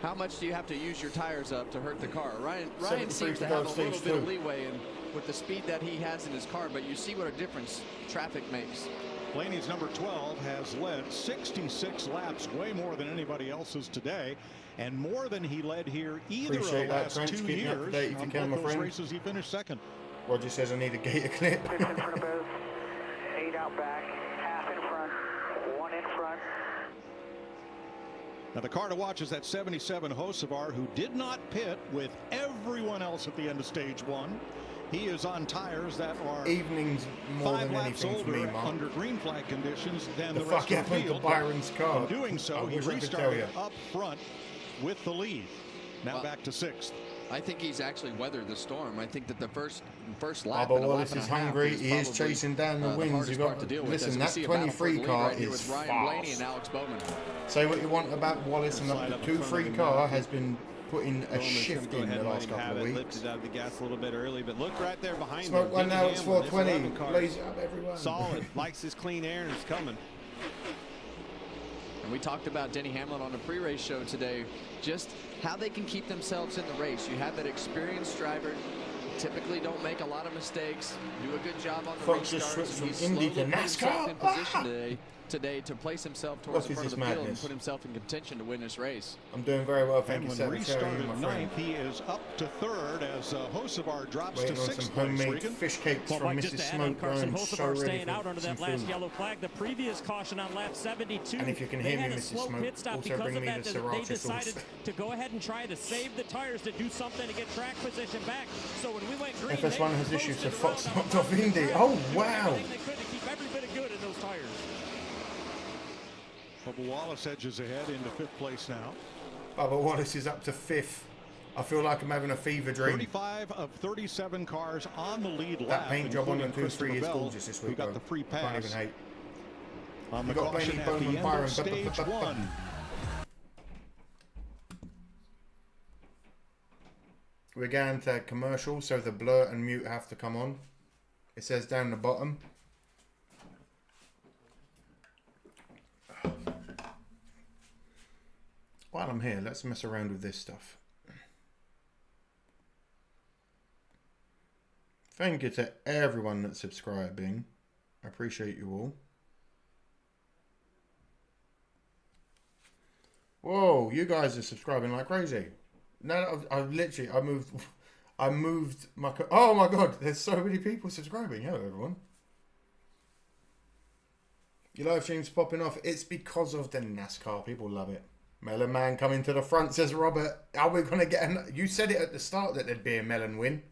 C: how much do you have to use your tires up to hurt the car? Ryan seems to
A: go
C: have a little bit of
A: 2.
C: leeway with the speed that he has in his car, but you see what a difference traffic makes.
M: Blaney's number 12 has led 66 laps, way more than anybody else's today, and more than he led here either of the last 2 years.
A: If you can, my friend.
M: Races he finished second.
A: Roger says I need a gator clip.
R: 6 in front of both, 8 out back, half in front, 1 in front.
M: Now the car to watch is that 77 Hocevar, who did not pit with everyone else at the end of stage 1. He is on tires that are
A: evenings more
M: 5
A: than
M: laps
A: anything for me,
M: older
A: Mark.
M: under green flag conditions than the
A: fuck
M: rest of the
A: happened to
M: field.
A: Byron's car?
M: In doing so, he
A: wish I could tell
M: restarted
A: you.
M: up front with the lead. Now back to 6th.
C: I think he's actually weathered the storm. I think that the first lap.
A: Bubba Wallace is hungry. He is chasing down the wins. You got
C: to deal with.
A: listen. That 23 car is
C: Ryan Blaney and Alex Bowman.
A: Say what you want about Wallace, and the 2-3 car has been putting a shift in the last couple of weeks.
H: Lifted out of the gas a little bit early, but look right there behind
A: Smoke
H: him.
A: one now. It's 420.
H: Blaze
A: Blaze up, everyone.
H: Solid. Likes his clean air and it's coming.
C: And we talked about Denny Hamlin on the pre-race show today, just how they can keep themselves in the race. You have that experienced driver, typically don't make a lot of mistakes, do a good job on the
A: Fox just
C: restart.
A: switched
C: He's
A: from Indy
C: slowly
A: to
C: put himself
A: NASCAR.
C: in position today to place himself towards the front of the field and put himself in contention to win this race.
A: I'm doing very well, thank you,
M: When
A: Savage. How are you,
M: restarted
A: my friend?
M: 9th, he is up to 3rd as Hocevar drops
A: Waiting
M: to
A: on
M: 6th
A: some
M: place.
A: homemade
M: Regan.
A: fish cakes
I: Well,
A: from
I: Mike,
A: Mrs.
I: just to add on
A: Smoke
I: Carson
A: Burns. So
I: Hocevar
A: ready
I: staying
A: for
I: out under
A: some
I: that last
A: food.
I: yellow flag. The previous caution on lap 72.
A: And if you can
I: they
A: hear me,
I: had a
A: Mrs.
I: slow
A: Smoke,
I: pit stop
A: also
I: because
A: bring
I: of
A: me
I: that.
A: the
I: They
A: sriracha
I: decided
A: sauce.
I: to go ahead and try to save the tires to do something to get track position back. So when we went green,
A: FS1 has issues to Fox knocked off Indy. Oh, wow.
I: They could to keep every bit of good in those tires.
M: Bubba Wallace edges ahead into 5th place now.
A: Bubba Wallace is up to 5th. I feel like I'm having a fever dream.
M: 35 of 37 cars on the lead lap.
A: That paint job on the
M: including
A: 2-3 is
M: Christopher
A: gorgeous this
M: Bell,
A: week,
M: who got
A: bro.
M: the free
A: Can't
M: pass.
A: even hate.
M: On the
A: You got
M: caution
A: Blaney,
M: at the
A: Bowman,
M: end
A: Byron.
M: of stage 1.
A: We're going to commercial, so the blur and mute have to come on. It says down the bottom. While I'm here, let's mess around with this stuff. Thank you to everyone that's subscribing. I appreciate you all. Whoa, you guys are subscribing like crazy. No, I moved my. Oh my god, there's so many people subscribing. Hello, everyone. Your live stream's popping off. It's because of the NASCAR. People love it. Melon Man coming to the front, says Robert. Are we going to get you said it at the start that there'd be a melon win.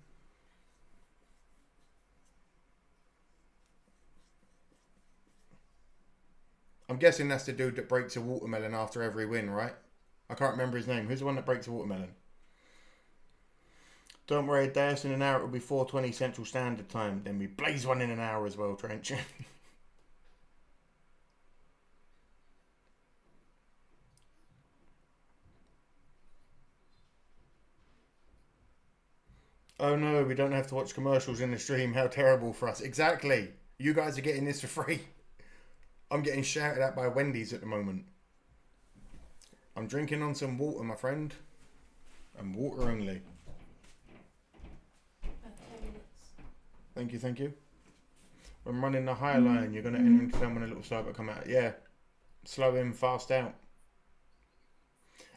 A: I'm guessing that's the dude that breaks a watermelon after every win, right? I can't remember his name. Who's the one that breaks a watermelon? Don't worry, a day in an hour. It will be 4:20 Central Standard Time. Then we blaze one in an hour as well, Trench. Oh no, we don't have to watch commercials in the stream. How terrible for us. Exactly. You guys are getting this for free. I'm getting shouted at by Wendy's at the moment. I'm drinking on some water, my friend. And water only. Thank you, thank you. When running the high line, you're going to enter into them when a little slow but come out. Yeah. Slow in, fast out.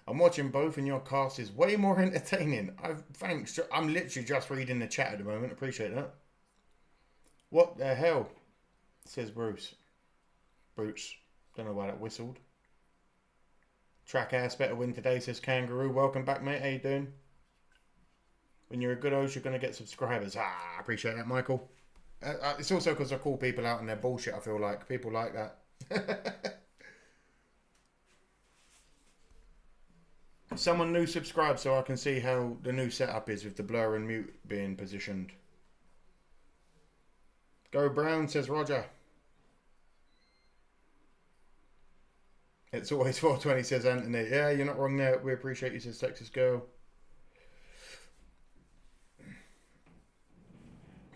A: I'm watching both and your cast is way more entertaining. Thanks. I'm literally just reading the chat at the moment. Appreciate that. What the hell? Says Bruce. Bruce. Don't know why that whistled. Track ass better win today, says Kangaroo. Welcome back, mate. How you doing? When you're a good host, you're going to get subscribers. I appreciate that, Michael. It's also because I call people out on their bullshit, I feel like. People like that. Someone new subscribe so I can see how the new setup is with the blur and mute being positioned. Go Brown, says Roger. It's always 420, says Anthony. Yeah, you're not wrong there. We appreciate you, says Texas Girl.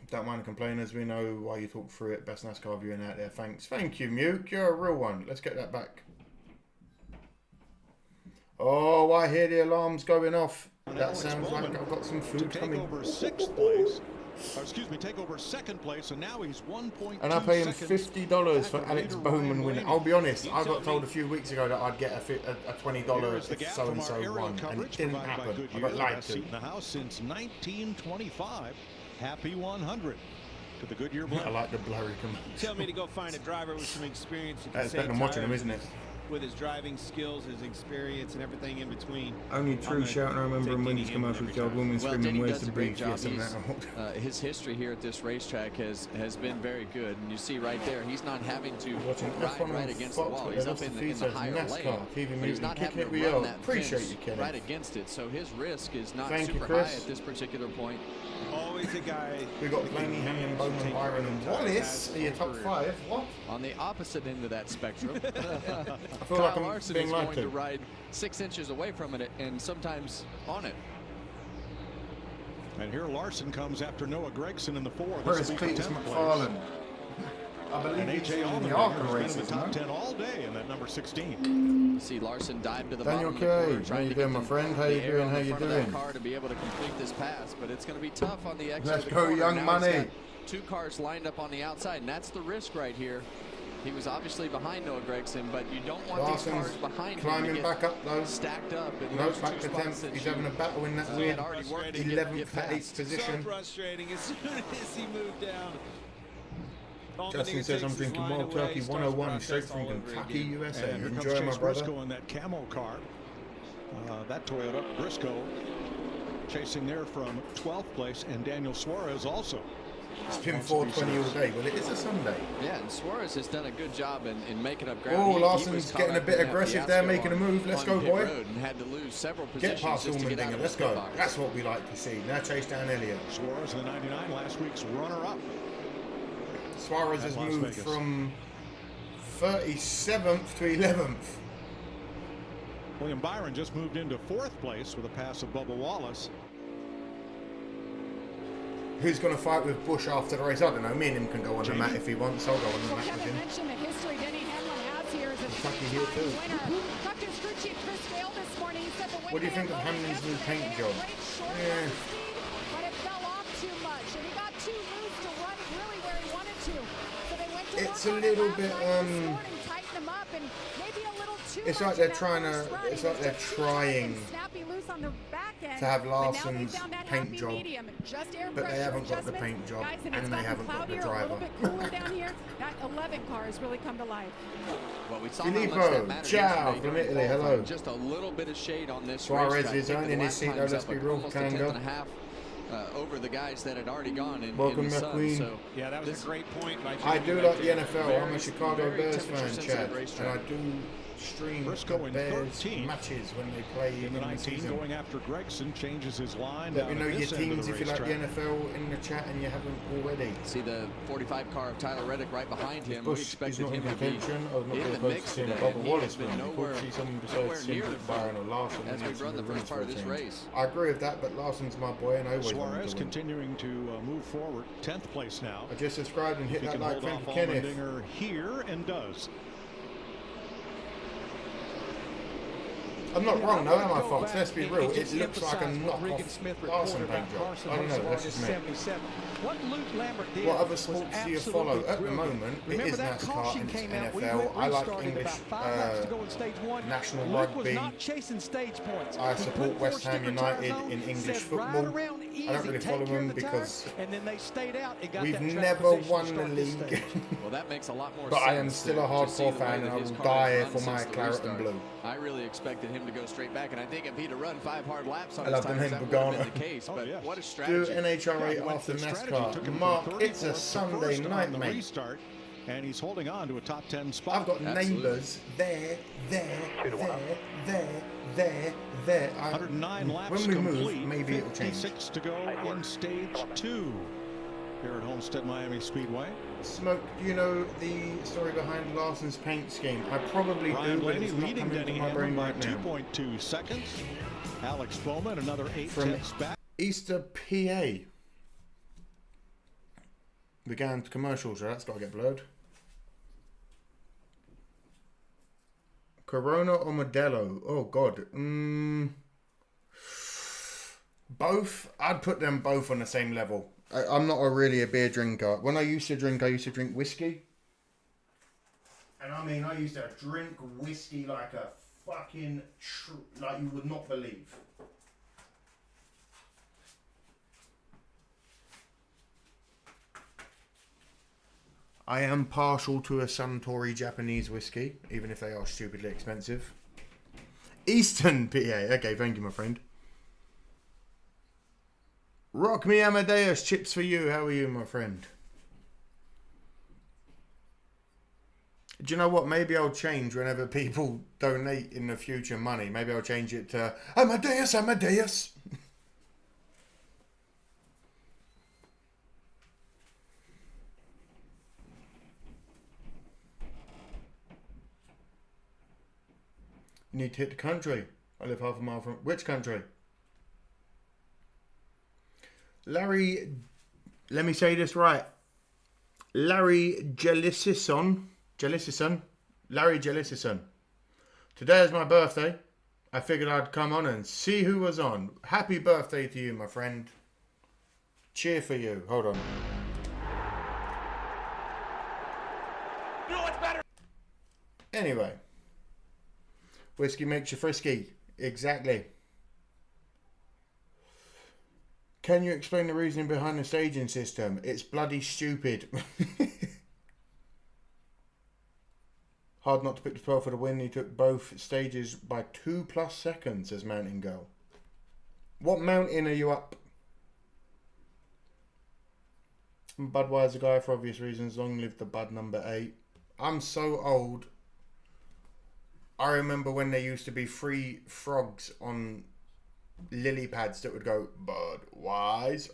A: Don't mind the complainers. We know why you talk through it. Best NASCAR viewing out there. Thanks. Thank you, Muke. You're a real one. Let's get that back. Oh, I hear the alarms going off. That sounds like I've got some food coming.
M: Take over 6th place. Or excuse me, take over 2nd place, and now he's 1.2
A: and I pay him $50 for Alex Bowman winning. I'll be honest, I got told a few weeks ago that I'd get a $20 if so-and-so won, and it didn't happen. I got lied to.
M: In the house since 1925. Happy 100 to the Goodyear blend.
A: I like the blurry commercial.
H: Tell me to go find a driver with some experience.
A: It's better than watching him, isn't it?
H: With his driving skills, his experience, and everything in between.
A: Only true shout, and I remember him when these commercials, the old woman screaming, "Where's the beef?"
C: Yes, his history here at this racetrack has been very good, and you see right there, he's not having to ride right against the wall. He's up in the higher lane, but he's not having to run that fence right against it. So his risk is not super high at this particular point.
H: Always a guy.
A: We got Blaney, Hamlin, Bowman, Byron, and Wallace. Are you top 5? What?
C: On the opposite end of that spectrum,
A: I feel
C: Kyle
A: like I'm
C: Larson
A: being
C: is
A: lied
C: going to ride 6 inches away from it and sometimes on it.
M: And here Larson comes after Noah Gregson in the 4.
A: Where is Cletus McFarland? I believe he's in the ARCA races,
M: the top 10 all day in that number 16.
C: You see Larson dive to the
A: Daniel
C: bottom of the corner,
A: K, how you doing, my friend? How you doing? How you doing?
C: Car to be able to complete this pass, but it's going to be tough on the exit.
A: Let's
C: of the
A: go,
C: corner.
A: young
C: Now
A: money.
C: he's got 2 cars lined up on the outside, and that's the risk right here. He was obviously behind Noah Gregson, but you don't want these cars behind him to get
A: back up though.
C: Stacked up.
A: No, back to 10th. He's having a battle in that weird 11th to 8th position.
H: So frustrating as soon as he moved down.
A: Justin says I'm drinking Wild Turkey 101 straight from Kentucky, USA.
M: And here
A: Enjoy,
M: comes
A: my
M: Chase
A: brother.
M: Briscoe in that camo car. That Toyota. Briscoe chasing there from 12th place, and Daniel Suarez also.
A: It's been 420 all day. Well, it is a Sunday.
C: Yeah, and Suarez has done a good job in making up ground.
A: Oh,
C: He
A: Larson's
C: was
A: getting a
C: caught
A: bit
C: up in that
A: aggressive there,
C: fiasco
A: making a move. Let's
C: on
A: go,
C: pit
A: boy.
C: road and had to lose several
A: Get
C: positions
A: past
C: just to
A: Allman
C: get out
A: Dinger.
C: of
A: Let's
C: the pit
A: go.
C: box.
A: That's what we like to see. Now chase down Elliott.
M: Suarez in the 99, last week's runner-up.
A: Suarez has
M: Las
A: moved
M: Vegas.
A: from 37th to 11th.
M: William Byron just moved into 4th place with a pass of Bubba Wallace.
A: Who's going to fight with Bush after the race? I don't know. Me and him can go on the mat if he wants. I'll go on the mat with
J: Kevin
A: him.
J: mentioned the history Denny Hamlin has here as a
A: Kentucky here too.
J: winner. Talked to his crew chief Chris Gale this morning. He said the way
A: What do you think of Hamlin's new paint job?
J: Yeah. But it fell off too much, and he got too loose to run really where he wanted to. So they went to
A: It's
J: work
A: a
J: on
A: little
J: it
A: bit
J: last night this morning, tighten him up, and maybe a little too
A: It's
J: much
A: like they're
J: in that
A: trying to.
J: first run.
A: It's
J: He
A: like
J: was
A: they're
J: just too tight
A: trying
J: and snappy loose on the back end,
A: to have
J: but now they
A: Larson's
J: found that
A: paint
J: happy
A: job,
J: medium. Just air
A: but they
J: pressure
A: haven't got the
J: adjustments.
A: paint job,
J: Guys,
A: and
J: it's
A: they
J: gotten
A: haven't got the
J: cloudier, a
A: driver.
J: little bit cooler down here. That 11 car has really come to life.
C: Well, we saw how much
A: Filippo,
C: that mattered
A: ciao
C: yesterday
A: from
C: during
A: Italy.
C: qualifying.
A: Hello.
C: Just a little bit of shade on this
A: Suarez
C: racetrack.
A: is
C: Taking
A: earning
C: the
A: his seat,
C: lap
A: though.
C: times
A: Let's
C: up
A: be real,
C: almost a
A: Kanga.
C: tenth and a half over the guys that had already gone in
A: Welcome,
C: the sun.
A: McQueen.
C: So
H: Yeah, that was a great point by
A: I
H: Jimmy
A: do
H: right
A: like the
H: there.
A: NFL. I'm a Chicago
C: very
A: Bears fan,
C: temperature-sensitive
A: Chad, and
C: racetrack.
A: I do stream
M: Briscoe
A: the
M: in
A: Bears
M: 13th.
A: matches when they play
M: In the 19,
A: season.
M: going after Gregson, changes his line.
A: Let me
M: down
A: know
M: at
A: your
M: this end of
A: teams
M: the
A: if you like the
M: racetrack.
A: NFL in the chat and you haven't already.
C: See the 45 car of Tyler Reddick right behind him.
A: Bush
C: We
A: is
C: expected
A: not in
C: him to be
A: contention. I was not
C: in
A: very
C: the
A: close
C: mix
A: to seeing
C: today.
A: Bubba
C: and he
A: Wallace
C: has been
A: win.
C: nowhere,
A: See someone
C: nowhere
A: besides
C: near
A: him,
C: the
A: Byron
C: front
A: or Larson.
C: as we run the first part of this race.
A: I agree with that, but Larson's my boy and I always want him
M: Suarez
A: to win.
M: continuing to move forward, 10th place now.
A: I just subscribed and hit
M: He
A: that
M: can
A: like.
M: hold
A: Thank
M: off
A: you, Kenneth.
M: Allmendinger here and does.
A: I'm not wrong though, am I, Fox? Let's be real. It looks like a knockoff Larson paint job. I don't know. That's just me.
K: What Luke Lambert did
A: What other
K: was
A: sports do you
K: absolutely
A: follow? At the
K: brilliant.
A: moment, it
K: Remember
A: is
K: that
A: NASCAR
K: caution
A: and it's
K: came out. We
A: NFL.
K: went
A: I like
K: restarted
A: English,
K: about 5 laps to go in stage 1.
A: national
K: Luke was
A: rugby.
K: not chasing stage points.
A: I
K: He
A: support
K: put
A: West
K: 4
A: Ham
K: sticker tires
A: United
K: on,
A: in English
K: said,
A: football.
K: Ride around
A: I
K: easy,
A: don't really
K: take
A: follow
K: care of
A: them
K: the
A: because
K: tires, and then they stayed out and got
A: we've
K: that track
A: never
K: position to
A: won the
K: start this
A: league.
K: stage.
C: Well, that makes a lot more
A: But
C: sense.
A: I am still a
C: to see
A: hardcore
C: the way
A: fan
C: that
A: and I
C: his
A: will
C: car has
A: die
C: run
A: for my
C: since the
A: claret and
C: restart.
A: blue.
C: I really expected him to go straight back, and I think if he'd have run 5 hard laps on
A: I
C: his
A: love the
C: tires,
A: name
C: that would have
A: Bogana.
C: been the case. But what a
A: Do
C: strategy.
A: NHRA after NASCAR. Mark, it's a Sunday night,
M: the
A: mate.
M: restart, and he's holding on to a top 10 spot.
A: I've got neighbours there, there.
M: 109 laps
A: when we
M: complete.
A: move, maybe it'll change.
M: 56 to go in stage 2 here at Homestead-Miami Speedway.
A: Smoke, do you know the story behind Larson's paint scheme? I probably
M: Ryan
A: do, but
M: Blaney
A: it's not
M: leading
A: coming to
M: Denny
A: my brain
M: Hamlin by
A: right now.
M: 2.2 seconds. Alex Bowman, another 8
A: From
M: tenths back.
A: Easter, PA. We're going to commercials, so that's got to get blurred. Corona or Modelo? Oh, God. Both. I'd put them both on the same level. I'm not really a beer drinker. When I used to drink whiskey. And I mean, I used to drink whiskey like a fucking... like you would not believe. I am partial to a Suntory Japanese whiskey, even if they are stupidly expensive. Eastern PA. Okay, thank you, my friend. Rock me Amadeus, chips for you. How are you, my friend? Do you know what? Maybe I'll change whenever people donate in the future money. Maybe I'll change it to Amadeus, Amadeus. You need to hit the country. I live half a mile from... Which country? Larry... Let me say this right. Larry Jellicison. Larry Jellicison. Today is my birthday. I figured I'd come on and see who was on. Happy birthday to you, my friend. Cheer for you. Hold on.
L: You know what's better?
A: Anyway. Whiskey makes you frisky. Exactly. Can you explain the reasoning behind the staging system? It's bloody stupid. Hard not to pick the 12 for the win. He took both stages by 2+ seconds, says Mountain Girl. What mountain are you up? Budweiser guy for obvious reasons. Long live the Bud number 8. I'm so old. I remember when there used to be free frogs on lily pads that would go Budweiser.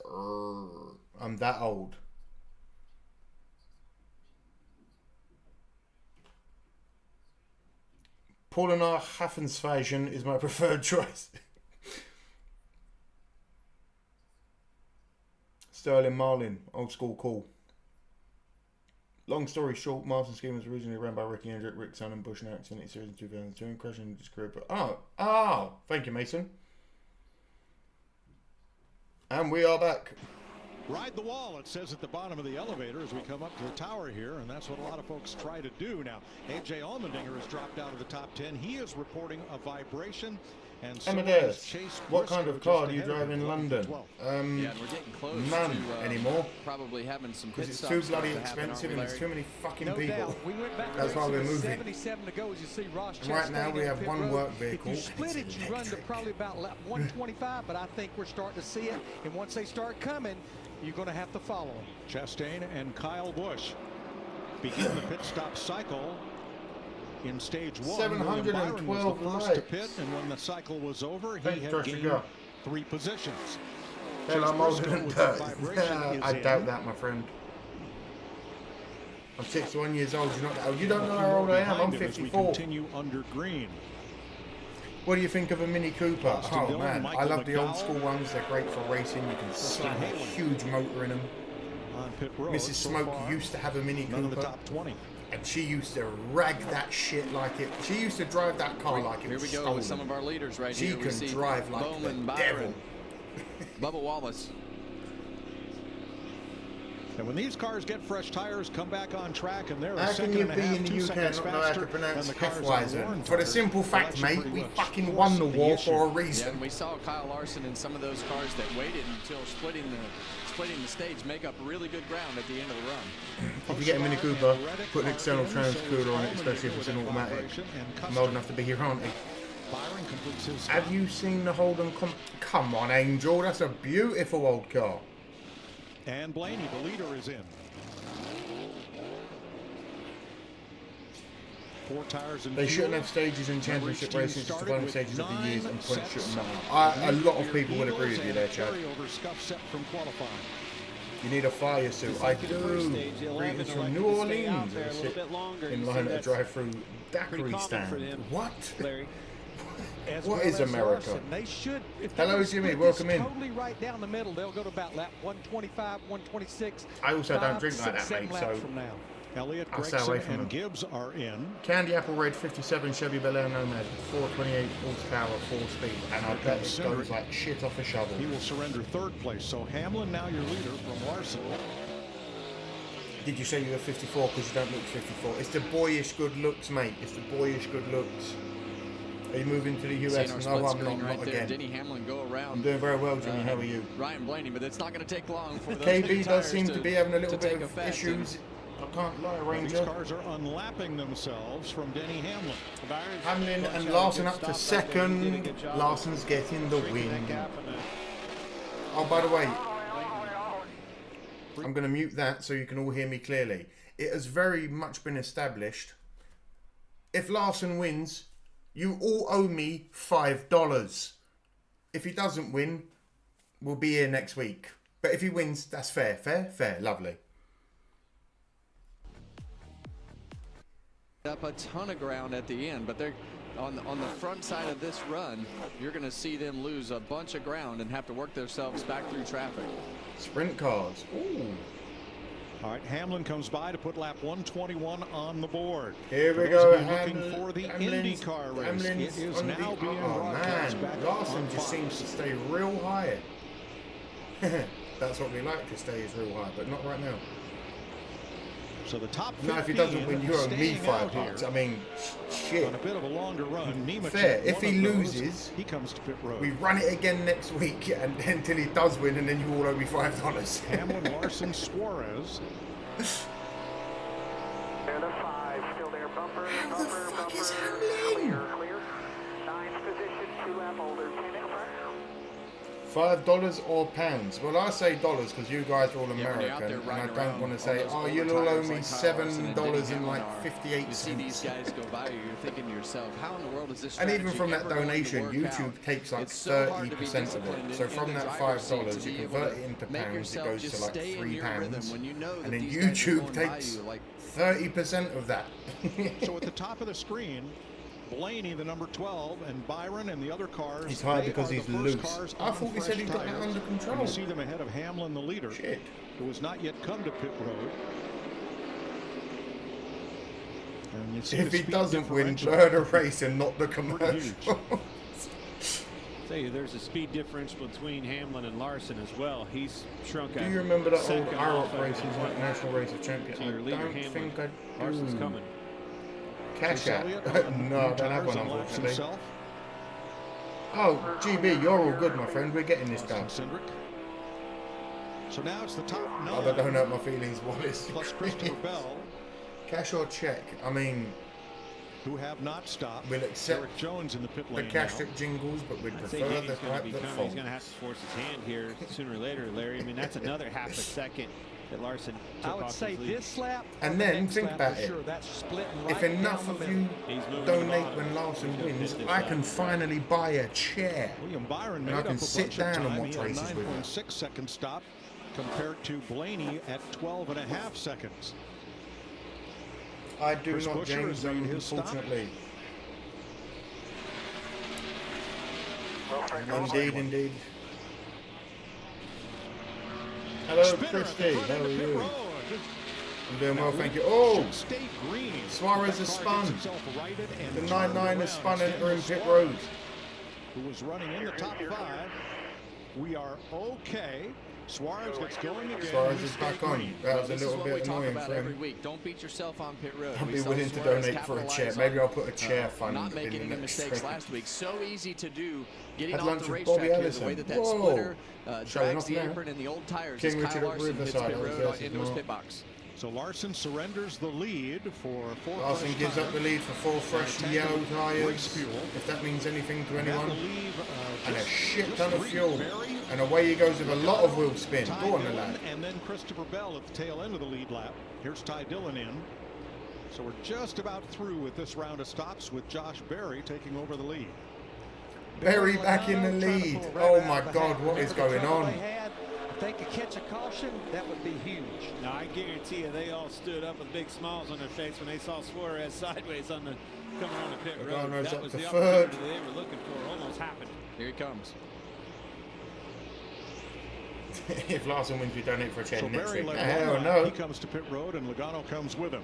A: I'm that old. Paulaner Haffensfagen is my preferred choice. Sterling Marlin, old school cool. Long story short, Marston's scheme was originally run by Ricky Hendrick, Rick Sun and Bush in Xfinity Series in 2002 and crashing into his career. But thank you, Mason. And we are back.
M: Ride the wall, it says at the bottom of the elevator as we come up to the tower here, and that's what a lot of folks try to do. Now, AJ Allmendinger has dropped out of the top 10. He is reporting a vibration. And so
A: Amadeus, what kind of car do you drive in London?
C: Yeah, and we're getting close
A: none
C: to,
A: anymore.
C: Probably having some
A: because
C: pit
A: it's too
C: stops
A: bloody
C: to happen,
A: expensive and there's too many fucking
K: No
A: people.
K: doubt. We went back
A: That's why we're moving.
K: 77 to go as you see Ross
A: And right now
K: Chastain
A: we
K: on
A: have
K: pit
A: one
K: road.
A: work vehicle.
K: If you split it, you run to probably about lap 125, but I think we're starting to see it. And once they start coming, you're going to have to follow them.
M: Chastain and Kyle Busch begin the pit stop cycle in stage 1.
A: 712
M: was the first to
A: laps.
M: pit, and when the cycle was over, he
A: Thanks,
M: had
A: Josh,
M: gained
A: go.
M: 3 positions.
A: Hell, I'm older than
M: with
A: dirt.
M: the vibration is
A: I
M: in.
A: doubt that, my friend. I'm 61 years old. You're not that old. You don't know how old I am. I'm
M: Behind him as we
A: 54.
M: continue under green.
A: What do you think of a Mini Cooper?
M: Austin
A: Oh
M: Dillon,
A: man,
M: Michael
A: I love the old
M: McDowell.
A: school ones. They're great for racing. You can slam a huge motor in them.
M: On pit road,
A: Mrs.
M: so
A: Smoke
M: far,
A: used to have a Mini
M: none of the
A: Cooper.
M: top 20.
A: And she used to rag that shit like it. She used to drive that car like it
C: Here
A: was
C: we go
A: stolen.
C: with some of our leaders right
A: She
C: here. We
A: can
C: see
A: drive like
C: Bowman,
A: the
C: Byron,
A: devil.
C: Bubba Wallace.
M: And when these cars get fresh tires, come back on track, and they're
A: How
M: a
A: can
M: second
A: you
M: and a
A: be
M: half,
A: in the
M: 2
A: UK and
M: seconds
A: not know how to
M: faster
A: pronounce
M: than the cars on
A: Hefeweizen?
M: Warren
A: For the
M: tires.
A: simple
M: Well,
A: fact,
M: that should
A: mate,
M: pretty
A: we
M: much
A: fucking
M: force
A: won the
M: the
A: war
M: issue.
A: for a
C: Yeah,
A: reason.
C: and we saw Kyle Larson in some of those cars that waited until splitting the stage make up really good ground at the end of the run.
A: If you get a Mini Cooper, put an external transcooler on it, especially if it's an automatic. I'm old enough to be your auntie.
M: Byron completes his
A: Have you seen the Holden? Come on, Angel, that's a beautiful old car.
M: And Blaney, the leader, is in. 4 tires and
A: They shouldn't
M: fuel.
A: have stages in championship racing, just the
M: Started
A: final
M: with
A: stages of the
M: 9
A: years, and points
M: sets.
A: shouldn't matter. A lot of people would agree with you there, Chad.
M: Carryover scuff set from qualifying.
A: You need a fire suit. I do. Greetings from New Orleans. I sit in line at a drive-through daiquiri stand. What? What is America?
K: They should.
A: Hello, Jimmy. Welcome in.
K: Totally right down the middle. They'll go to about lap 125, 126.
A: I also don't drink like that, mate. So
K: from now.
M: Elliott,
A: I'll stay away
M: Gregson,
A: from them.
M: and Gibbs are in.
A: Candy Apple Red 57 Chevy Bel Air Nomad, 428 horsepower, 4-speed, and I bet it goes like shit off a shovel.
M: He will surrender 3rd place. So Hamlin now your leader from Larson.
A: Did you say you were 54 because you don't look 54? It's the boyish good looks, mate. It's the boyish good looks. Are you moving to the US? No, I'm not again.
C: Denny Hamlin go around.
A: I'm doing very well, Jimmy. How are you?
C: Ryan Blaney, but it's not going to take long for those
A: KB does seem to be having a little bit of
C: effect.
A: issues. I can't lie, Ranger.
M: These cars are unlapping themselves from Denny Hamlin.
A: Hamlin and Larson up to 2nd. Larson's getting the win. Oh, by the way, I'm going to mute that so you can all hear me clearly. It has very much been established. If Larson wins, you all owe me $5. If he doesn't win, we'll be here next week. But if he wins, that's fair. Fair. Lovely.
C: Up a ton of ground at the end, but they're on the front side of this run. You're going to see them lose a bunch of ground and have to work themselves back through traffic.
A: Sprint cars. Ooh.
M: All right, Hamlin comes by to put lap 121 on the board.
A: Here we go.
M: Looking for the IndyCar race. It is now being broadcast back
A: Larson
M: on
A: just
M: Fox.
A: seems to stay real high. That's what we like to stay, is real high, but not right now.
M: So the top 15
A: now, if he doesn't win, you owe me $5. I mean, shit.
M: On a bit of a longer run, Nemechek,
A: fair. If he
M: one of those,
A: loses,
M: he comes to pit road.
A: We run it again next week, and until he does win, and then you all owe me $5.
M: Hamlin, Larson, Suarez.
R: There the 5, still there. Bumper.
A: How the fuck is Hamlin?
R: Clear. 9th position, 2 lap holder, 10 in front.
A: $5 or pounds? Well, I say dollars because you guys are all American, and I don't want to say, oh, you'll all owe me $7 and like 58
C: You see these
A: cents.
C: guys go by you, you're thinking to yourself, how in the world is this
A: And even
C: strategy
A: from that
C: ever going to
A: donation,
C: work
A: YouTube
C: out?
A: takes like
C: It's so hard to be
A: 30% of
C: disciplined
A: it. So
C: in
A: from
C: the
A: that
C: driver's seat
A: $5,
C: to
A: you
C: be
A: convert
C: able
A: it into
C: to make
A: pounds, it
C: yourself
A: goes
C: just
A: to like
C: stay in your rhythm
A: £3.
C: when you know that
A: And then
C: these guys are
A: YouTube
C: going by
A: takes
C: you, like
A: 30% of that.
M: So at the top of the screen, Blaney, the number 12, and Byron and the other cars.
A: He's high
M: they
A: because
M: are
A: he's
M: the first
A: loose.
M: cars
A: I
M: on
A: thought we
M: fresh
A: said he got that
M: tires.
A: under control.
M: And you see them ahead of Hamlin, the leader,
A: Shit.
M: who has not yet come to pit road. And you see
A: If
M: the
A: he
M: speed
A: doesn't win,
M: differential.
A: blur the race and not the commercial.
H: Tell you, there's a speed differential between Hamlin and Larson as well. He's shrunk.
A: Do you remember that old
H: second off
A: IROC races, like National Race of Champions?
H: to your leader,
A: I don't
H: Hamlin.
A: think I do.
H: Larson's coming.
A: Cash out.
M: Elliott
A: No, I don't have one,
M: and laps
A: unfortunately.
M: himself.
A: Oh, GB, you're all good, my friend. We're getting this done.
M: Cindric. So now it's the top 9.
A: Oh, but don't hurt my feelings, Wallace.
M: Plus Christopher Bell,
A: Cash or check? I mean,
M: who have not stopped.
A: we'll accept
M: Eric Jones in the pit
A: the
M: lane
A: cash
M: now.
A: that jingles, but we'd
H: I'd say
A: prefer
H: Danny's
A: the
H: going to
A: type
H: be
A: that
H: coming. He's
A: falls.
H: going to have to force his hand here sooner or later, Larry. I mean, that's another half a second that Larson took
K: I would
H: off
K: say
H: his lead.
K: this lap.
A: And
K: or the
A: then
K: next
A: think
K: lap
A: about
K: for
A: it.
K: Sure. That's splitting right
A: If enough
K: down the
A: of
K: middle.
A: you
H: He's moving
A: donate
H: to the
A: when
H: bottom.
A: Larson
H: He's gonna
A: wins,
H: finish
A: I
H: this
A: can
H: lap.
A: finally buy a chair.
M: William Byron made
A: And I
M: up
A: can
M: a
A: sit
M: bunch
A: down
M: of
A: and
M: time.
A: watch
M: He had a
A: races with him.
M: 9.6 second stop compared to Blaney at 12.5 seconds.
A: I do
M: Chris
A: not,
M: Buescher
A: James,
M: has made his stop.
A: unfortunately. Indeed, indeed. Hello,
M: Spinner at the
A: Christy.
M: front
A: How
M: end
A: are
M: of pit
A: you?
M: road.
A: I'm doing well, thank you. Oh,
M: Should stay green.
A: Suarez has
M: That car
A: spun.
M: gets itself righted and
A: The
M: turned
A: 9-9 has
M: around.
A: spun
M: Stanley
A: entering pit
M: Suarez,
A: road.
M: who was running in the top 5. We are okay. Suarez gets going again.
A: Suarez
M: We
A: is
M: stay
A: back on.
M: green.
A: That was a
C: This is
A: little
C: what we
A: bit
C: talk
A: annoying
C: about
A: for
C: every
A: him.
C: week. Don't beat yourself on pit road.
A: I'd
C: We
A: be
C: saw
A: willing to
C: Suarez
A: donate for a chair.
C: capitalize
A: Maybe
C: on,
A: I'll put a chair fund
C: not
A: in
C: making
A: the
C: any
A: next
C: mistakes
A: track.
C: last week. So easy to do. Getting
A: Had
C: off
A: lunch
C: the
A: with Bobby
C: racetrack here, the
A: Ellison.
C: way that
A: Whoa.
C: splitter
A: Showing
C: drags
A: off
C: the
A: now.
C: apron and the old tires
A: King
C: as
A: Richard
C: Kyle
A: at
C: Larson hits
A: Riverside,
C: pit
A: that was
C: road
A: versus
C: into his
A: Mark.
C: pit box.
M: So Larson surrenders the lead for 4
A: Larson
M: fresh
A: gives up the
M: tires.
A: lead for 4 fresh
M: tank
A: yellow
M: of
A: tyres,
M: race fuel.
A: if that means anything to
M: And that
A: anyone.
M: will leave,
A: And a
M: just-
A: shit
M: just
A: ton of
M: Reed
A: fuel.
M: Berry,
A: And away he goes with a lot of wheel spin.
M: Ty
A: Go on, the
M: Dillon,
A: lad.
M: and then Christopher Bell at the tail end of the lead lap. Here's Ty Dillon in. So we're just about through with this round of stops with Josh Berry taking over the lead.
A: Berry back in the lead. Oh my God, what is going on?
K: If they could catch a caution, that would be huge.
H: Now, I guarantee you they all stood up with big smiles on their face when they saw Suarez sideways on the coming on the pit road. That was the opportunity they were looking for. Almost happened.
C: Here he comes.
A: If Larson wins, we donate for a charity next week.
M: Hell
A: no.
M: He comes to pit road and Logano comes with him.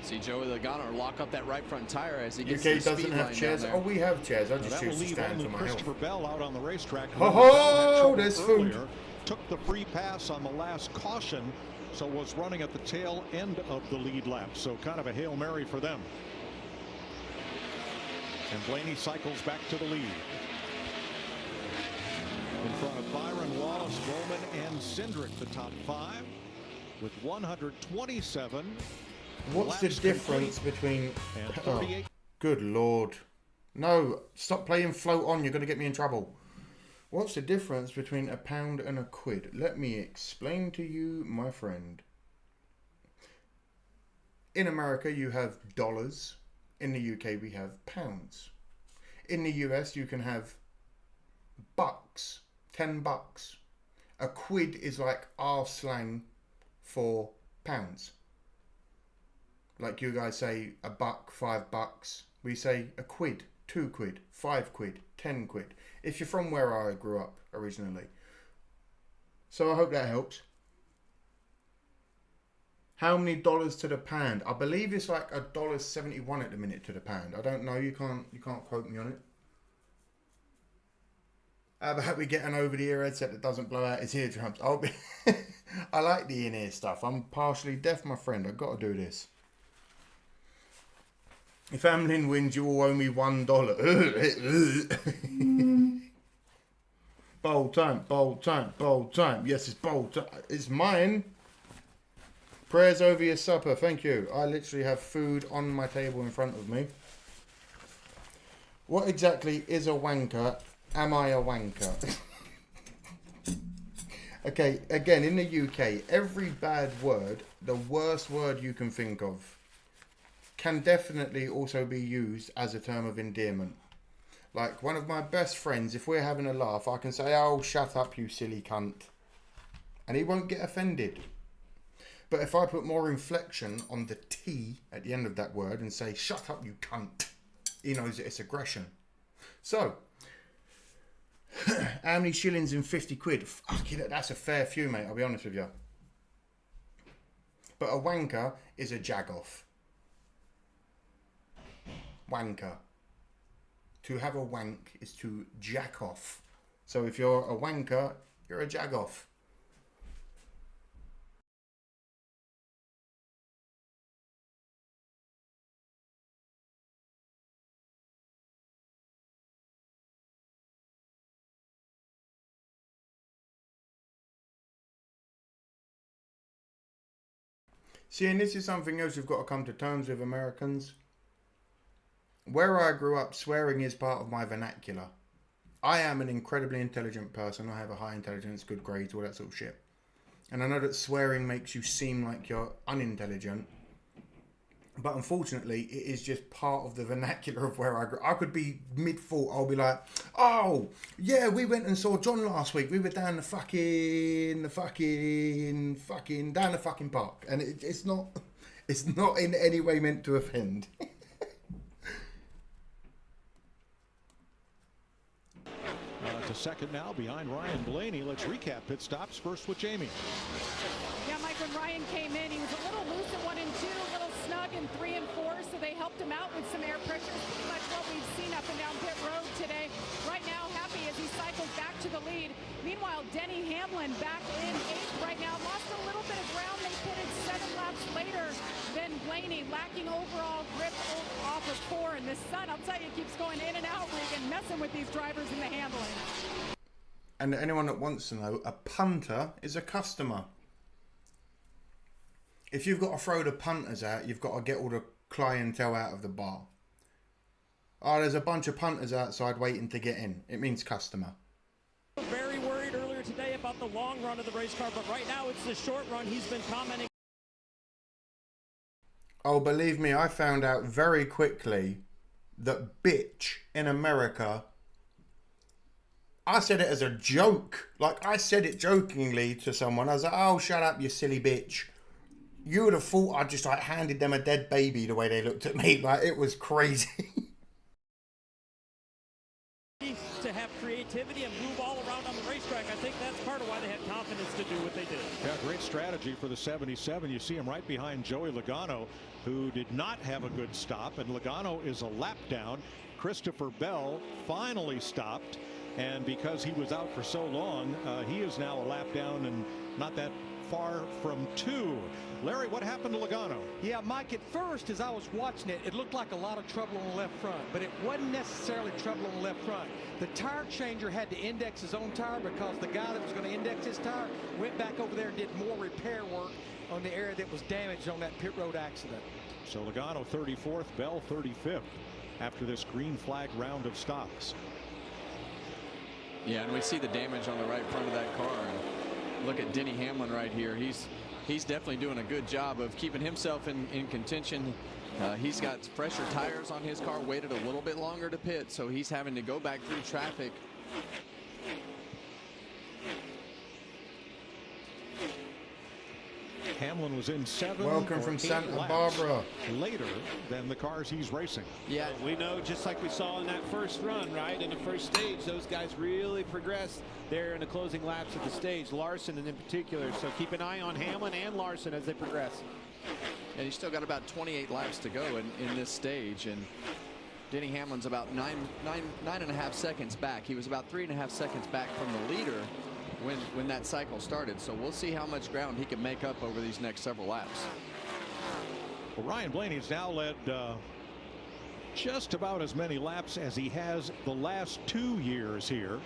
C: See Joey Logano lock up that right front tire as he gets
A: UK
C: to the
A: doesn't
C: speed
A: have
C: line
A: chairs.
C: down
A: Oh,
C: there.
A: we have chairs. I just
M: That will
A: choose to
M: leave
A: stand
M: only
A: for my
M: Christopher
A: help.
M: Bell out on the racetrack.
A: Oh, there's food.
M: Took the free pass on the last caution, so was running at the tail end of the lead lap. So kind of a Hail Mary for them. And Blaney cycles back to the lead. In front of Byron, Wallace, Bowman, and Cindric, the top 5, with 127.
A: What's the difference between... Oh, good Lord. No, stop playing float on. You're going to get me in trouble. What's the difference between a pound and a quid? Let me explain to you, my friend. In America, you have dollars. In the UK, we have pounds. In the US, you can have bucks. 10 bucks. A quid is like our slang for pounds. Like you guys say a buck, $5. We say a quid, 2 quid, 5 quid, 10 quid. If you're from where I grew up originally. So I hope that helps. How many dollars to the pound? I believe it's like $1.71 at the minute to the pound. I don't know. You can't quote me on it. How about we get an over-the-ear headset that doesn't blow out his eardrums? I like the in-ear stuff. I'm partially deaf, my friend. I've got to do this. If Hamlin wins, you will owe me $1. Bowl time, bowl time, bowl time. Yes, it's bowl time. It's mine. Prayers over your supper. Thank you. I literally have food on my table in front of me. What exactly is a wanker? Am I a wanker? Okay, again, in the UK, every bad word, the worst word you can think of, can definitely also be used as a term of endearment. Like one of my best friends, if we're having a laugh, I can say, "Oh, shut up, you silly cunt." And he won't get offended. But if I put more inflection on the T at the end of that word and say, "Shut up, you cunt," he knows it's aggression. So, how many shillings in 50 quid? Fuck it, that's a fair few, mate, I'll be honest with you. But a wanker is a jag-off. Wanker. To have a wank is to jack off. So if you're a wanker, you're a jag-off. See, and this is something else you've got to come to terms with, Americans. Where I grew up, swearing is part of my vernacular. I am an incredibly intelligent person. I have a high intelligence, good grades, all that sort of shit. And I know that swearing makes you seem like you're unintelligent. But unfortunately, it is just part of the vernacular of where I grew up. I could be mid-thought, I'll be like, "Oh, yeah, we went and saw John last week. We were down down the fucking park." And it's not in any way meant to offend.
M: To second now behind Ryan Blaney. Let's recap pit stops first with Jamie.
J: Yeah, Mike, when Ryan came in, he was a little loose at 1 and 2, a little snug in 3 and 4, so they helped him out with some air pressure. Pretty much what we've seen up and down pit road today. Right now, happy as he cycles back to the lead. Meanwhile, Denny Hamlin back in 8th right now. Lost a little bit of ground. They pitted 7 laps later than Blaney, lacking overall grip off of 4. And the sun, I'll tell you, keeps going in and out, Regan, messing with these drivers in the handling.
A: And anyone that wants to know, a punter is a customer. If you've got to throw the punters out, you've got to get all the clientele out of the bar. Oh, there's a bunch of punters outside waiting to get in. It means customer.
I: Very worried earlier today about the long run of the race car, but right now it's the short run. He's been commenting.
A: Oh, believe me, I found out very quickly that bitch in America, I said it as a joke. Like, I said it jokingly to someone. I was like, oh, shut up, you silly bitch. You would have thought I just like handed them a dead baby the way they looked at me. Like, it was crazy.
I: To have creativity and move all around on the racetrack. I think that's part of why they had confidence to do what they did.
M: Yeah, great strategy for the 77. You see him right behind Joey Logano, who did not have a good stop, and Logano is a lap down. Christopher Bell finally stopped, and because he was out for so long, he is now a lap down and not that far from 2. Larry, what happened to Logano?
K: Yeah, Mike, at first, as I was watching it, it looked like a lot of trouble on the left front, but it wasn't necessarily trouble on the left front. The tire changer had to index his own tire because the guy that was going to index his tire went back over there and did more repair work on the area that was damaged on that pit road accident.
M: So Logano 34th, Bell 35th after this green flag round of stops.
C: Yeah, and we see the damage on the right front of that car. And look at Denny Hamlin right here. He's definitely doing a good job of keeping himself in contention. He's got fresher tires on his car, waited a little bit longer to pit, so he's having to go back through traffic.
M: Hamlin was in 7.
A: Welcome from Santa Barbara.
M: Later than the cars he's racing.
H: Yeah, we know, just like we saw in that first run, right, in the first stage, those guys really progressed there in the closing laps of the stage, Larson in particular. So keep an eye on Hamlin and Larson as they progress.
C: And he's still got about 28 laps to go in this stage, and Denny Hamlin's about nine and a half seconds back. He was about 3.5 seconds back from the leader when that cycle started. So we'll see how much ground he can make up over these next several laps.
M: Well, Ryan Blaney's now led just about as many laps as he has the last 2 years here,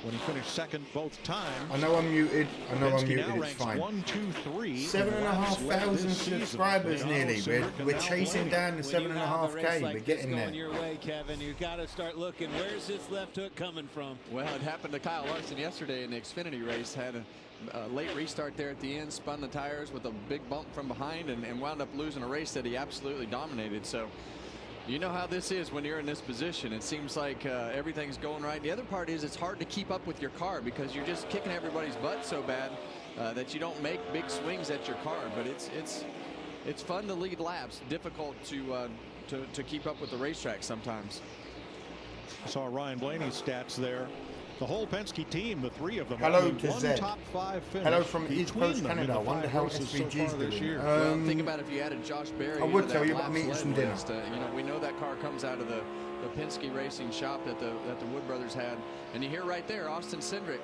M: when he finished second both times.
A: I know I'm muted. I know I'm muted. It's fine.
M: 1, 2, 3.
A: 7,500 subscribers nearly. We're chasing down the 7,500K. We're getting there.
H: Your way, Kevin. You got to start looking. Where's this left hook coming from?
C: Well, it happened to Kyle Larson yesterday in the Xfinity race. Had a late restart there at the end, spun the tires with a big bump from behind, and wound up losing a race that he absolutely dominated. So you know how this is when you're in this position. It seems like everything's going right. The other part is it's hard to keep up with your car because you're just kicking everybody's butt so bad that you don't make big swings at your car. But it's fun to lead laps. Difficult to keep up with the racetrack sometimes.
M: I saw Ryan Blaney's stats there. The whole Penske team, the 3 of them.
A: Hello to
M: one
A: Zed.
M: top 5 finish.
A: Hello from East Coast Canada. I wonder how SVG's
M: so
A: doing.
C: Well, think about if you added Josh Berry.
A: I would tell you, but I'm eating some dinner.
C: You know, we know that car comes out of the Penske Racing shop that the Wood brothers had, and you hear right there, Austin Cindric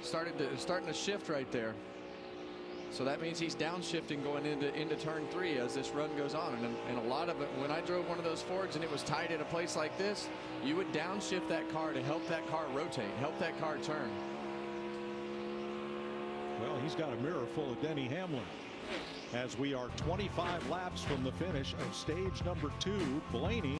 C: starting to shift right there. So that means he's downshifting going into turn 3 as this run goes on. And a lot of it, when I drove one of those Fords and it was tight in a place like this, you would downshift that car to help that car rotate, help that car turn.
M: Well, he's got a mirror full of Denny Hamlin. As we are 25 laps from the finish of stage number 2, Blaney.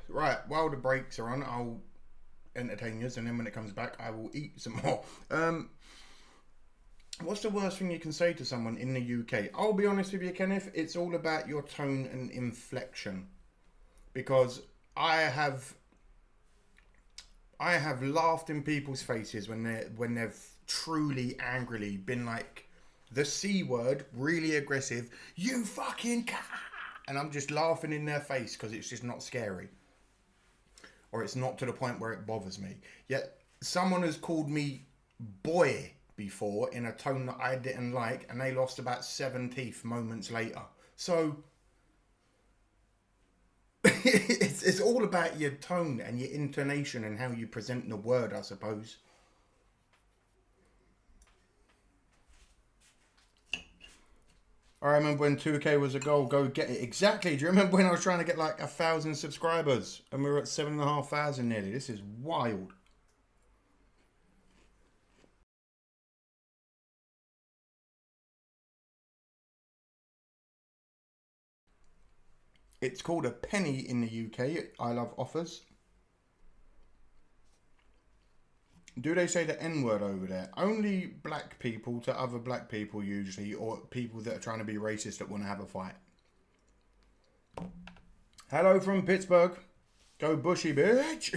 A: Right, while the breaks are on, I'll entertain you, and then when it comes back, I will eat some more. What's the worst thing you can say to someone in the UK? I'll be honest with you, Kenneth, it's all about your tone and inflection. Because I have laughed in people's faces when they've truly angrily been like the C word, really aggressive, you fucking cat. And I'm just laughing in their face because it's just not scary. Or it's not to the point where it bothers me. Yet someone has called me boy before in a tone that I didn't like, and they lost about 7 teeth moments later. So it's all about your tone and your intonation and how you present the word, I suppose. I remember when 2K was a goal, go get it. Exactly. Do you remember when I was trying to get like 1,000 subscribers and we were at 7,500 nearly? This is wild. It's called a penny in the UK. I love offers. Do they say the N-word over there? Only black people to other black people usually, or people that are trying to be racist that want to have a fight. Hello from Pittsburgh. Go Bushy, bitch.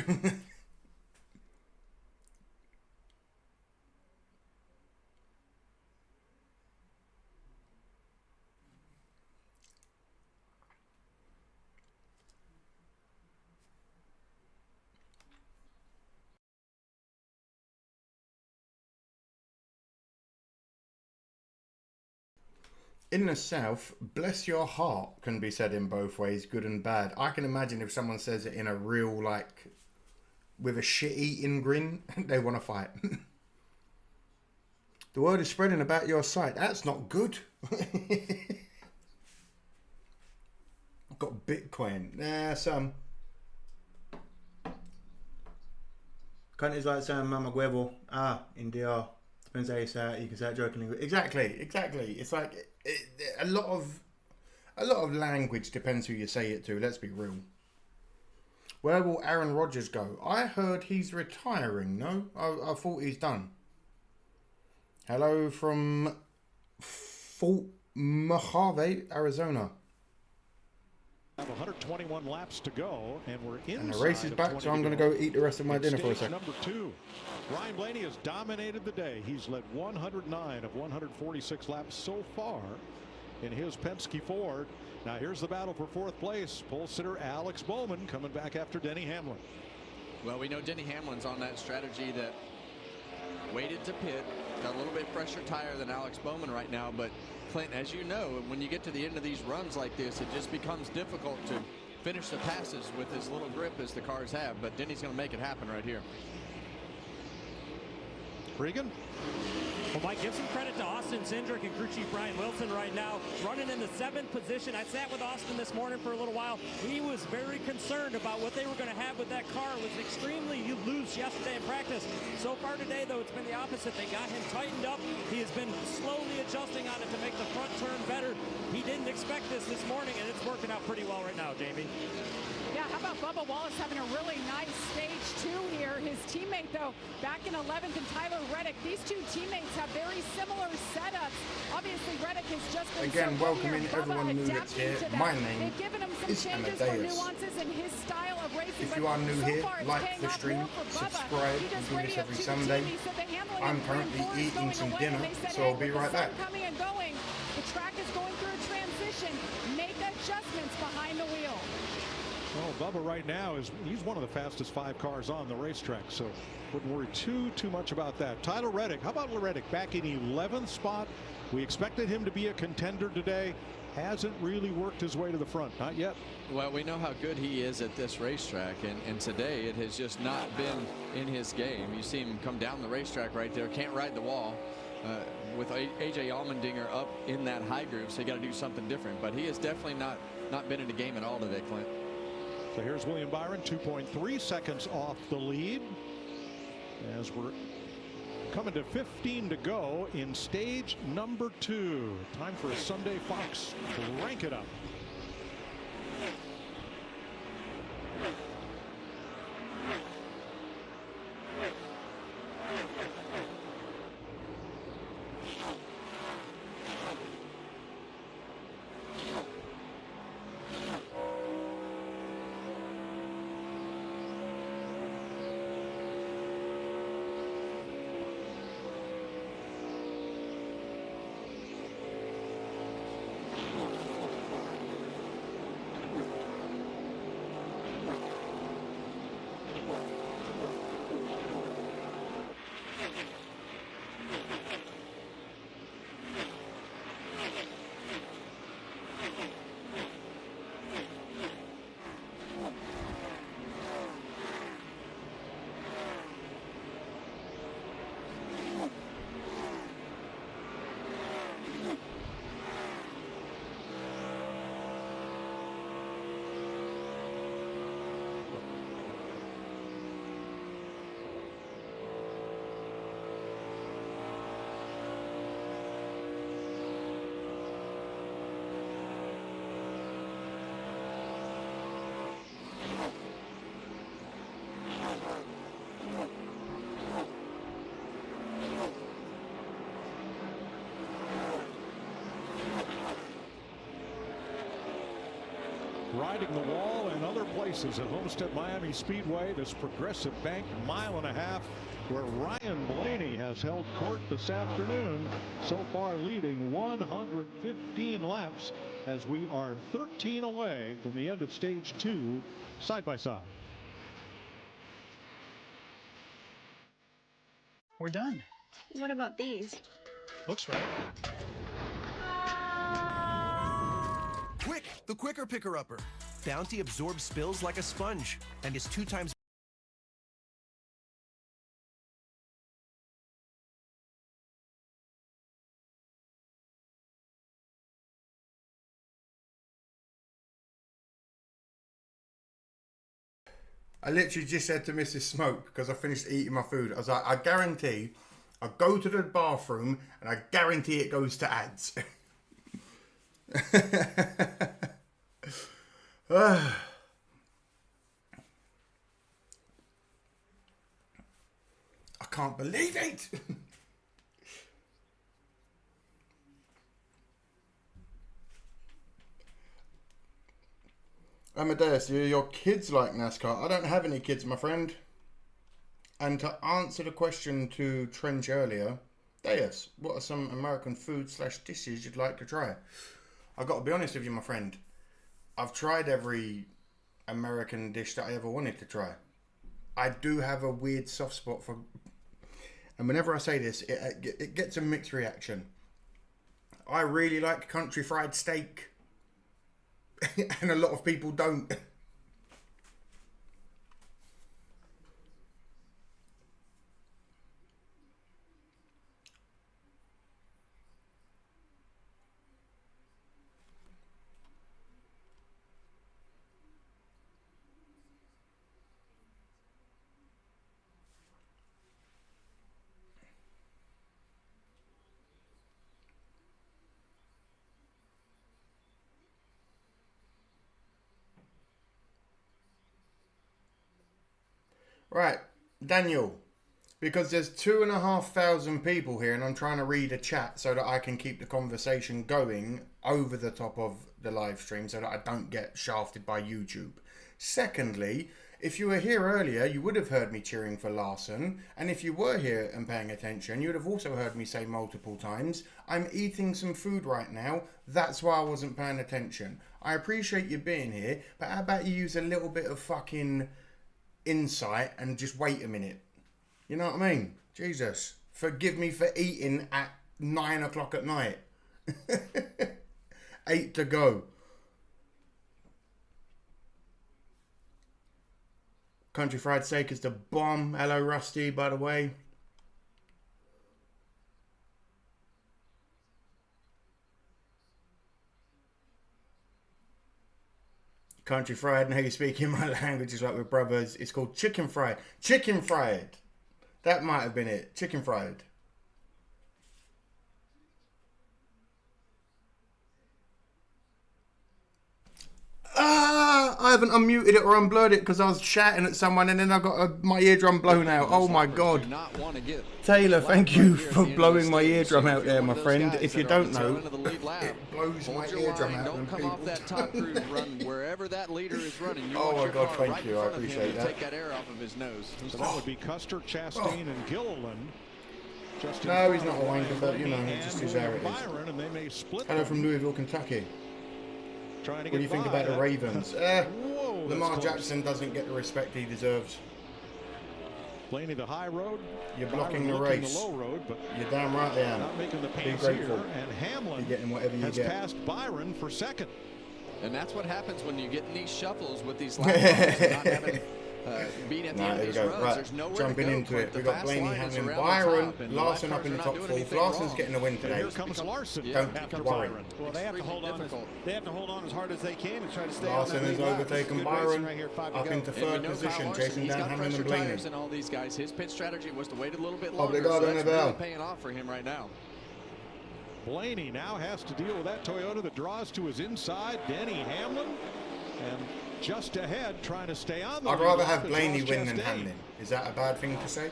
A: In the South, bless your heart can be said in both ways, good and bad. I can imagine if someone says it in a real, like, with a shit-eating grin, they want to fight. The word is spreading about your site. That's not good. I've got Bitcoin. Nah, some. Countries like saying Mama Huevo. Ah, India. Depends how you say it. You can say it jokingly. Exactly. It's like a lot of language depends who you say it to. Let's be real. Where will Aaron Rodgers go? I heard he's retiring. No, I thought he's done. Hello from Fort Mojave, Arizona.
M: 121 laps to go, and we're in.
A: And the race is back, so I'm going to go eat the rest of my dinner for a second.
M: Number 2. Ryan Blaney has dominated the day. He's led 109 of 146 laps so far in his Penske Ford. Now here's the battle for 4th place. Pole sitter Alex Bowman coming back after Denny Hamlin.
C: Well, we know Denny Hamlin's on that strategy that waited to pit. Got a little bit fresher tire than Alex Bowman right now, but Clint, as you know, when you get to the end of these runs like this, it just becomes difficult to finish the passes with as little grip as the cars have. But Denny's going to make it happen right here.
M: Regan?
I: Well, Mike, give some credit to Austin Cindric and crew chief Brian Wilson right now, running in the 7th position. I sat with Austin this morning for a little while. He was very concerned about what they were going to have with that car. It was extremely loose yesterday in practice. So far today, though, it's been the opposite. They got him tightened up. He has been slowly adjusting on it to make the front turn better. He didn't expect this morning, and it's working out pretty well right now, Jamie.
J: Yeah, how about Bubba Wallace having a really nice stage 2 here? His teammate, though, back in 11th, and Tyler Reddick. These two teammates have very similar setups. Obviously, Reddick has just been
A: again welcoming everyone new that's here. My name is Amadeus.
J: Style of racing,
A: if you are new here, like the stream, subscribe. We do this every Sunday. I'm currently eating some dinner, so I'll be right back.
J: Coming and going. The track is going through a transition. Make adjustments behind the wheel.
M: Well, Bubba right now he's one of the fastest 5 cars on the racetrack, so wouldn't worry too much about that. Tyler Reddick, how about Reddick back in 11th spot? We expected him to be a contender today. Hasn't really worked his way to the front, not yet.
C: Well, we know how good he is at this racetrack, and today it has just not been in his game. You see him come down the racetrack right there, can't ride the wall. With AJ Allmendinger up in that high groove, so you got to do something different. But he has definitely not been in the game at all today, Clint.
M: So here's William Byron, 2.3 seconds off the lead as we're coming to 15 to go in stage number 2. Time for a Sunday Fox to rank it up. riding the wall and other places at Homestead-Miami Speedway, this progressive bank, 1.5 miles, where Ryan Blaney has held court this afternoon, so far leading 115 laps as we are 13 away from the end of stage 2, side by side.
S: We're done.
P: What about these?
S: Looks right.
T: Quick, the quicker picker-upper. Bounty absorbs spills like a sponge and is 2 times.
A: I literally just said to Mrs. Smoke, because I finished eating my food, I was like, I guarantee I go to the bathroom and I guarantee it goes to ads. I can't believe it. Amadeus, your kids like NASCAR. I don't have any kids, my friend. And to answer the question to Trench earlier, Deus, what are some American food / dishes you'd like to try? I've got to be honest with you, my friend. I've tried every American dish that I ever wanted to try. I do have a weird soft spot for... And whenever I say this, it gets a mixed reaction. I really like country fried steak. And a lot of people don't. Right, Daniel, because there's 2,500 people here and I'm trying to read a chat so that I can keep the conversation going over the top of the live stream so that I don't get shafted by YouTube. Secondly, if you were here earlier, you would have heard me cheering for Larson. And if you were here and paying attention, you would have also heard me say multiple times, I'm eating some food right now. That's why I wasn't paying attention. I appreciate you being here, but how about you use a little bit of fucking... insight and just wait a minute. You know what I mean? Jesus, forgive me for eating at 9 o'clock at night. 8 to go. Country fried steak is the bomb. Hello Rusty, by the way. Country fried, now you speak in my language is like we're brothers. It's called chicken fried. Chicken fried. That might have been it. Chicken fried. I haven't unmuted it or unblurred it because I was shouting at someone and then I got my eardrum blown out. Oh my god. Taylor, thank you for blowing my eardrum out there, my friend. If you don't know, it blows my eardrum out.
C: Don't come off that top cruise run wherever that leader is running.
A: Oh my god, thank you. I appreciate that.
C: Take that air off of his nose.
M: So that would be Custer, Chastain, and Gilliland.
A: No, he's not a wanker, but you know, he just is how it is. Hello from Louisville, Kentucky. What do you think about the Ravens? Lamar Jackson doesn't get the respect he deserves.
M: Blaney the high road.
A: You're blocking the race.
M: The low road, but
A: you're damn right they are.
M: Not making the
A: Be
M: pass
A: grateful.
M: here, and Hamlin
A: you're getting whatever you
M: has
A: get.
M: passed Byron for second.
C: And that's what happens when you get in these shuffles with these lap runs and not having being at the end of these runs.
A: Right.
C: There's nowhere
A: Jumping
C: to go.
A: into it.
C: The
A: We've got
C: fast
A: Blaney,
C: line is
A: Hamlin,
C: around the
A: Byron,
C: top, and
A: Larson
C: the
A: up in the
C: lap
A: top
C: cars are not
A: four.
C: doing anything
A: Larson's
C: wrong.
A: getting the win
M: And
A: today.
M: here comes Larson.
A: Don't
M: after
A: worry.
M: Byron.
H: Well, they have to hold on. They have to hold on as hard as they can and try to stay
A: Larson
H: on that
A: has
H: lead lap.
A: overtaken
H: Good
A: Byron
H: racing right here, 5 to
A: up
H: go.
A: into
C: And we
A: third
C: know Kyle
A: position,
C: Larson,
A: chasing
C: he's
A: down
C: got
A: Hamlin
C: fresher
A: and Blaney.
C: tires than all these guys. His pit strategy was to wait a little bit longer.
A: Obrigado,
C: So that's
A: Annabelle.
C: really paying off for him right now.
M: Blaney now has to deal with that Toyota that draws to his inside. Denny Hamlin, and just ahead, trying to stay on the
A: I'd
M: lead
A: rather
M: lap
A: have
M: is
A: Blaney
M: Ross
A: win than
M: Chastain.
A: Hamlin. Is that a bad thing to say?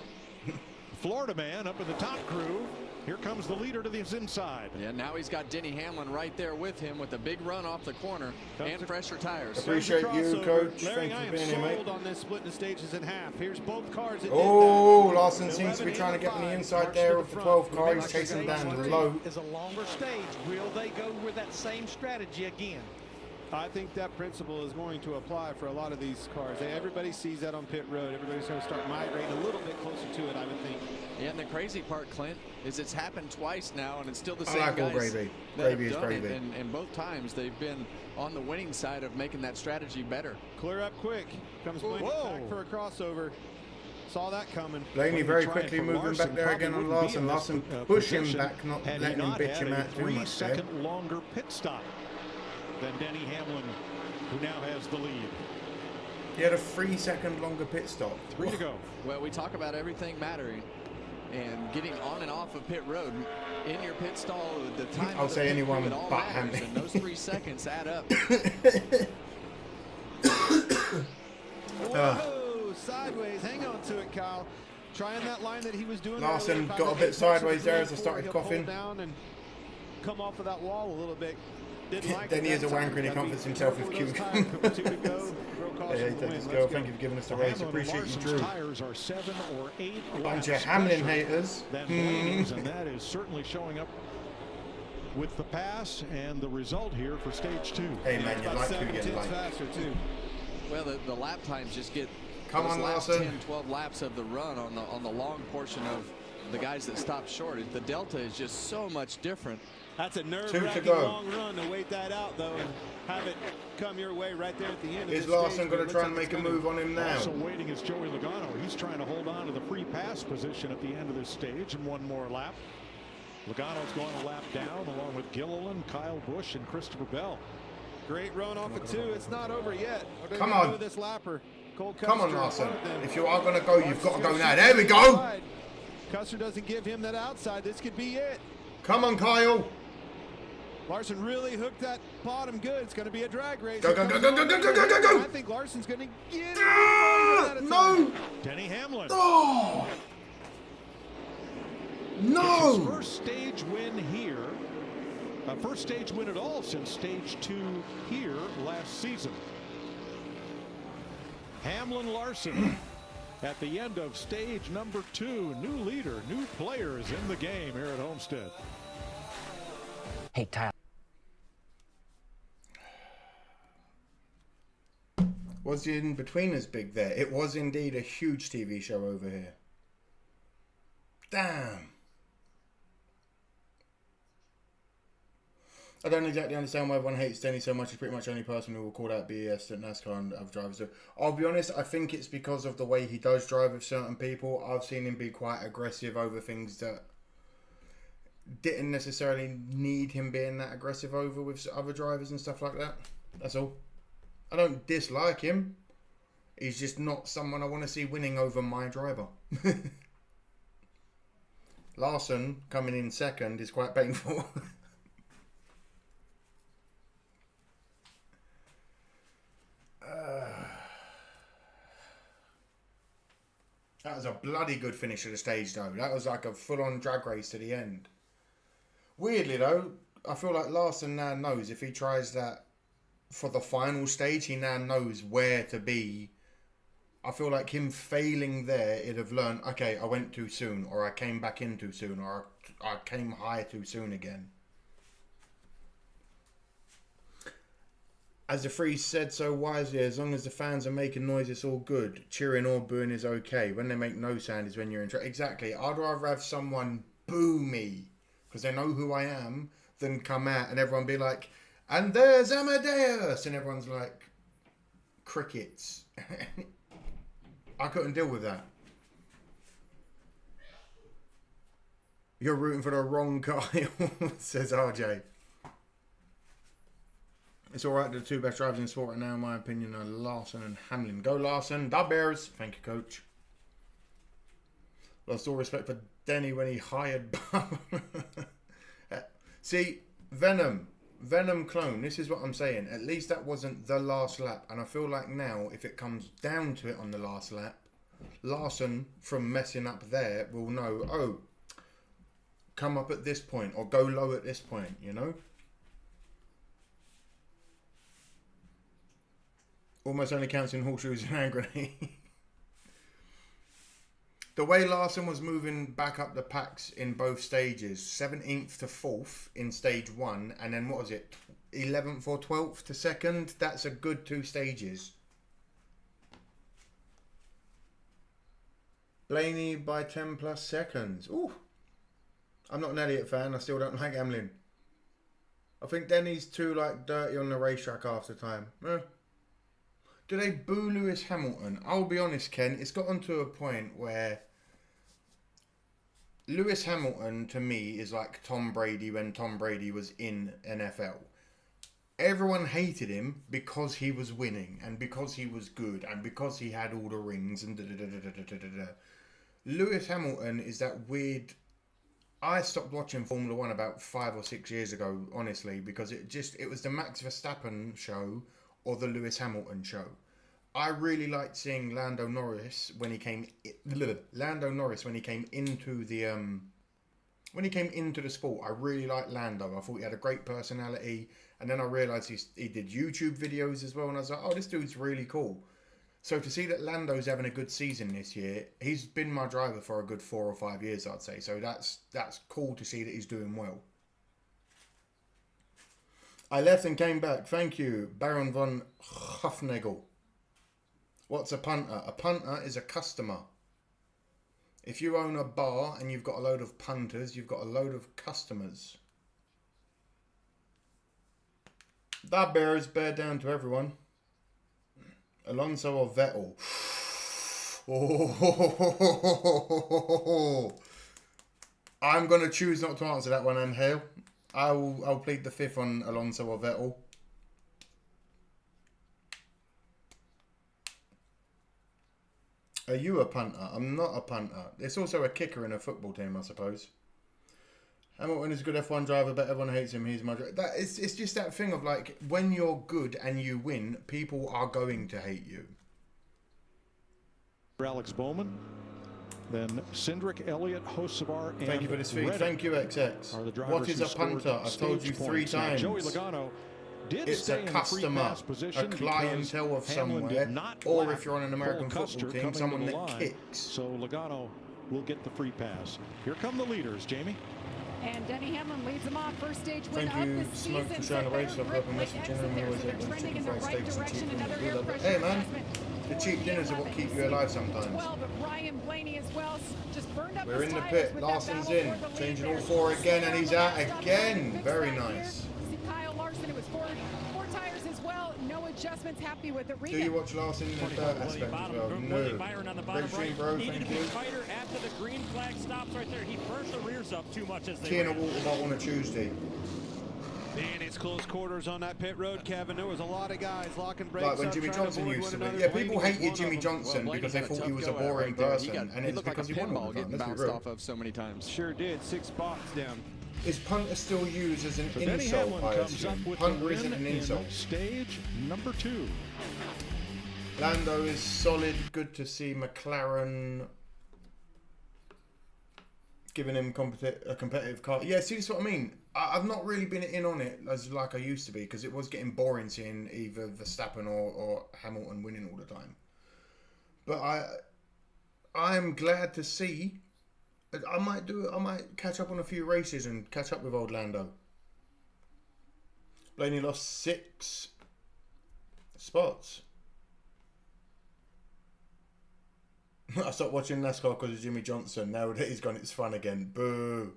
M: Florida man up in the top crew. Here comes the leader to his inside.
C: Yeah, now he's got Denny Hamlin right there with him with a big run off the corner and fresher tires.
A: Appreciate you, Coach.
H: Larry,
A: Thanks
H: I
A: for
H: am
A: being here, mate.
H: sold on this splitting the stages in half. Here's both cars that
A: Oh,
H: did that.
A: Larson seems to be trying to get on the inside there of the 12 car. He's chasing down low.
K: Is a longer stage. Will they go with that same strategy again?
H: I think that principle is going to apply for a lot of these cars. Everybody sees that on pit road. Everybody's going to start migrating a little bit closer to it, I would think.
C: Yeah, and the crazy part, Clint, is it's happened twice now, and it's still the
A: I
C: same
A: like all
C: guys
A: gravy.
C: that
A: Gravy
C: have
A: is
C: done
A: gravy.
C: it, and both times they've been on the winning side of making that strategy better.
H: Clear up quick. Comes Blaney back for a crossover. Saw that coming.
A: Blaney very quickly moving back there again on Larson. Larson push him back, not letting him bitch him out too much there.
M: 3-second longer pit stop than Denny Hamlin, who now has the lead.
A: He had a 3-second longer pit stop.
M: 3 to go.
C: Well, we talk about everything mattering and getting on and off of pit road. In your pit stall, the time
A: I'll
C: of the
A: say
C: pit
A: anyone
C: crew, it all
A: but
C: matters,
A: Hamlin.
C: and those 3 seconds add up.
H: Whoa, sideways. Hang on to it, Kyle. Trying that line that he was doing.
A: Larson
H: earlier,
A: got a bit sideways there as I started coughing.
H: Down and come off of that wall a little bit. Didn't like
A: Then he is a
H: that
A: wanker and he
H: time.
A: comforts himself with cucumbers.
H: 2 to go.
A: Hey, let's go. Thank you for giving us the race. Appreciate you, Drew.
M: Tires are 7 or 8
A: Bunch of Hamlin haters.
M: Than Blaney's, and that is certainly showing up with the pass and the result here for stage 2.
A: Hey man, you like who you like.
H: Faster too.
C: Well, the lap times just get
A: Come
C: those
A: on,
C: last
A: Larson.
C: 10, 12 laps of the run on the long portion of the guys that stop short. The delta is just so much different.
H: That's a
A: 2 to
H: nerve-wracking
A: go.
H: long run to wait that out, though, and have it come your way right there at the end.
A: Is
H: of
A: Larson going to try and make a move on him now?
M: Also waiting is Joey Logano. He's trying to hold on to the free pass position at the end of this stage and one more lap. Logano's going a lap down along with Gilliland, Kyle Busch, and Christopher Bell.
H: Great run off of 2. It's not over yet. What are they
A: Come
H: gonna
A: on.
H: do with this lapper? Cole
A: Come on,
H: Custer in
A: Larson.
H: front of them.
A: If you are going to go, you've got to go
H: Larson's
A: now.
H: gonna
A: There we
H: shoot
A: go.
H: inside. Custer doesn't give him that outside. This could be it.
A: Come on, Kyle.
H: Larson really hooked that bottom good. It's going to be a drag race.
A: Go, go, go, go, go, go, go, go, go, go.
H: I think Larson's going to get it.
A: No.
M: Denny Hamlin.
A: Oh.
M: It's
A: No.
M: his first stage win here. First stage win at all since stage 2 here last season. Hamlin Larson at the end of stage number 2. New leader, new players in the game here at Homestead.
O: Hey, Tyler.
A: Was the in-betweeners big there? It was indeed a huge TV show over here. Damn. I don't exactly understand why everyone hates Denny so much. He's pretty much the only person who will call out BS that NASCAR and other drivers do. I'll be honest, I think it's because of the way he does drive with certain people. I've seen him be quite aggressive over things that didn't necessarily need him being that aggressive over with other drivers and stuff like that. That's all. I don't dislike him. He's just not someone I want to see winning over my driver. Larson coming in second is quite painful. That was a bloody good finish of the stage though. That was like a full-on drag race to the end. Weirdly though, I feel like Larson now knows if he tries that for the final stage, he now knows where to be. I feel like him failing there, he'd have learned, okay, I went too soon, or I came back in too soon, or I came high too soon again. As the Freeze said so wisely, as long as the fans are making noise, it's all good. Cheering or booing is okay. When they make no sound is when you're in trouble. Exactly. I'd rather have someone boo me, because they know who I am, than come out and everyone be like, and there's Amadeus! And everyone's like, crickets. I couldn't deal with that. You're rooting for the wrong guy, says RJ. It's alright, the 2 best drivers in sport right now, in my opinion, are Larson and Hamlin. Go Larson, da Bears. Thank you, coach. Lost all respect for Denny when he hired See, Venom clone, this is what I'm saying. At least that wasn't the last lap. And I feel like now, if it comes down to it on the last lap, Larson, from messing up there, will know, oh, come up at this point or go low at this point, you know? Almost only counts in horseshoes and hand grenade. The way Larson was moving back up the packs in both stages, 17th to 4th in stage 1, and then what was it, 11th or 12th to 2nd? That's a good 2 stages. Blaney by 10 plus seconds. Ooh. I'm not an Elliott fan. I still don't like Hamlin. I think Denny's too like dirty on the racetrack after time. Do they boo Lewis Hamilton? I'll be honest, Ken. It's gotten to a point where Lewis Hamilton to me is like Tom Brady when Tom Brady was in NFL. Everyone hated him because he was winning and because he was good and because he had all the rings and da-da-da-da-da-da-da. Lewis Hamilton is that weird... I stopped watching Formula 1 about 5 or 6 years ago, honestly, because it was the Max Verstappen show or the Lewis Hamilton show. I really liked seeing Lando Norris when he came into the sport. I really liked Lando. I thought he had a great personality, and then I realised he did YouTube videos as well, and I was like, oh, this dude's really cool. So to see that Lando's having a good season this year, he's been my driver for a good 4 or 5 years, I'd say. So that's cool to see that he's doing well. I left and came back. Thank you, Baron von Hufnagel. What's a punter? A punter is a customer. If you own a bar and you've got a load of punters, you've got a load of customers. That bear down to everyone. Alonso or Vettel? Oh, I'm going to choose not to answer that one, Angel. I'll plead the fifth on Alonso or Vettel. Are you a punter? I'm not a punter. It's also a kicker in a football team, I suppose. Hamilton is a good F1 driver, but everyone hates him. He's my driver. It's just that thing of like, when you're good and you win, people are going to hate you.
M: Alex Bowman, then Cindric, Elliott, Hocevar, and
A: thank you for this feed. Thank you, XX. What is a punter? I've told you 3 times.
M: Joey Logano did
A: it's a customer, a clientele of somewhere, or if you're on an American football team, someone that kicks.
M: So Logano will get the free pass. Here come the leaders, Jamie.
J: And Denny Hamlin leads them off. First stage win
A: of the season. For showing the race. I've got a message in and always able to chicken fried steaks and cheap dinners. Hey man, the cheap dinners are what keep you alive sometimes.
J: 12, but Ryan Blaney as well just burned up.
A: We're in the pit. Larson's in. Changing all 4 again, and he's out again. Very nice.
J: Kyle Larson, it was 4 tires as well. No adjustments. Happy with it.
A: Do you watch Larson in the third aspect as well? No. Great stream, bro. Thank you.
I: After the green flag stops right there, he burnt the rears up too much as they
A: tea and a water bottle on a Tuesday.
H: Man, it's close quarters on that pit road, Kevin. There was a lot of guys locking brakes.
A: Like when Jimmy Johnson used to be. Yeah, people hated Jimmy Johnson because they thought he was a boring person, and it's because he won all the time. Let's be real.
C: Off of so many times.
H: Sure did. 6 spots down.
A: Is punter still used as an insult? I assume. Punter isn't an insult.
M: Stage number 2.
A: Lando is solid. Good to see McLaren giving him a competitive car. Yeah, see, that's what I mean. I've not really been in on it as like I used to be, because it was getting boring seeing either Verstappen or Hamilton winning all the time. But I'm glad to see. I might catch up on a few races and catch up with old Lando. Blaney lost 6 spots. I stopped watching NASCAR because of Jimmy Johnson. Now that he's gone, it's fun again. Boo.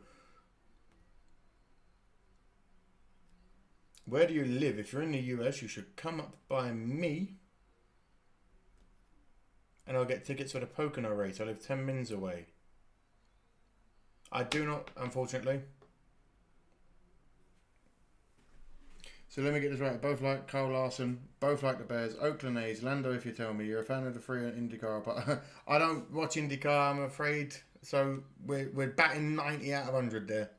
A: Where do you live? If you're in the US, you should come up by me. And I'll get tickets for the Pocono race. I live 10 minutes away. I do not, unfortunately. So let me get this right. Both like Kyle Larson. Both like the Bears. Oakland A's. Lando, if you tell me. You're a fan of the free IndyCar. But I don't watch IndyCar, I'm afraid. So we're batting 90 out of 100 there.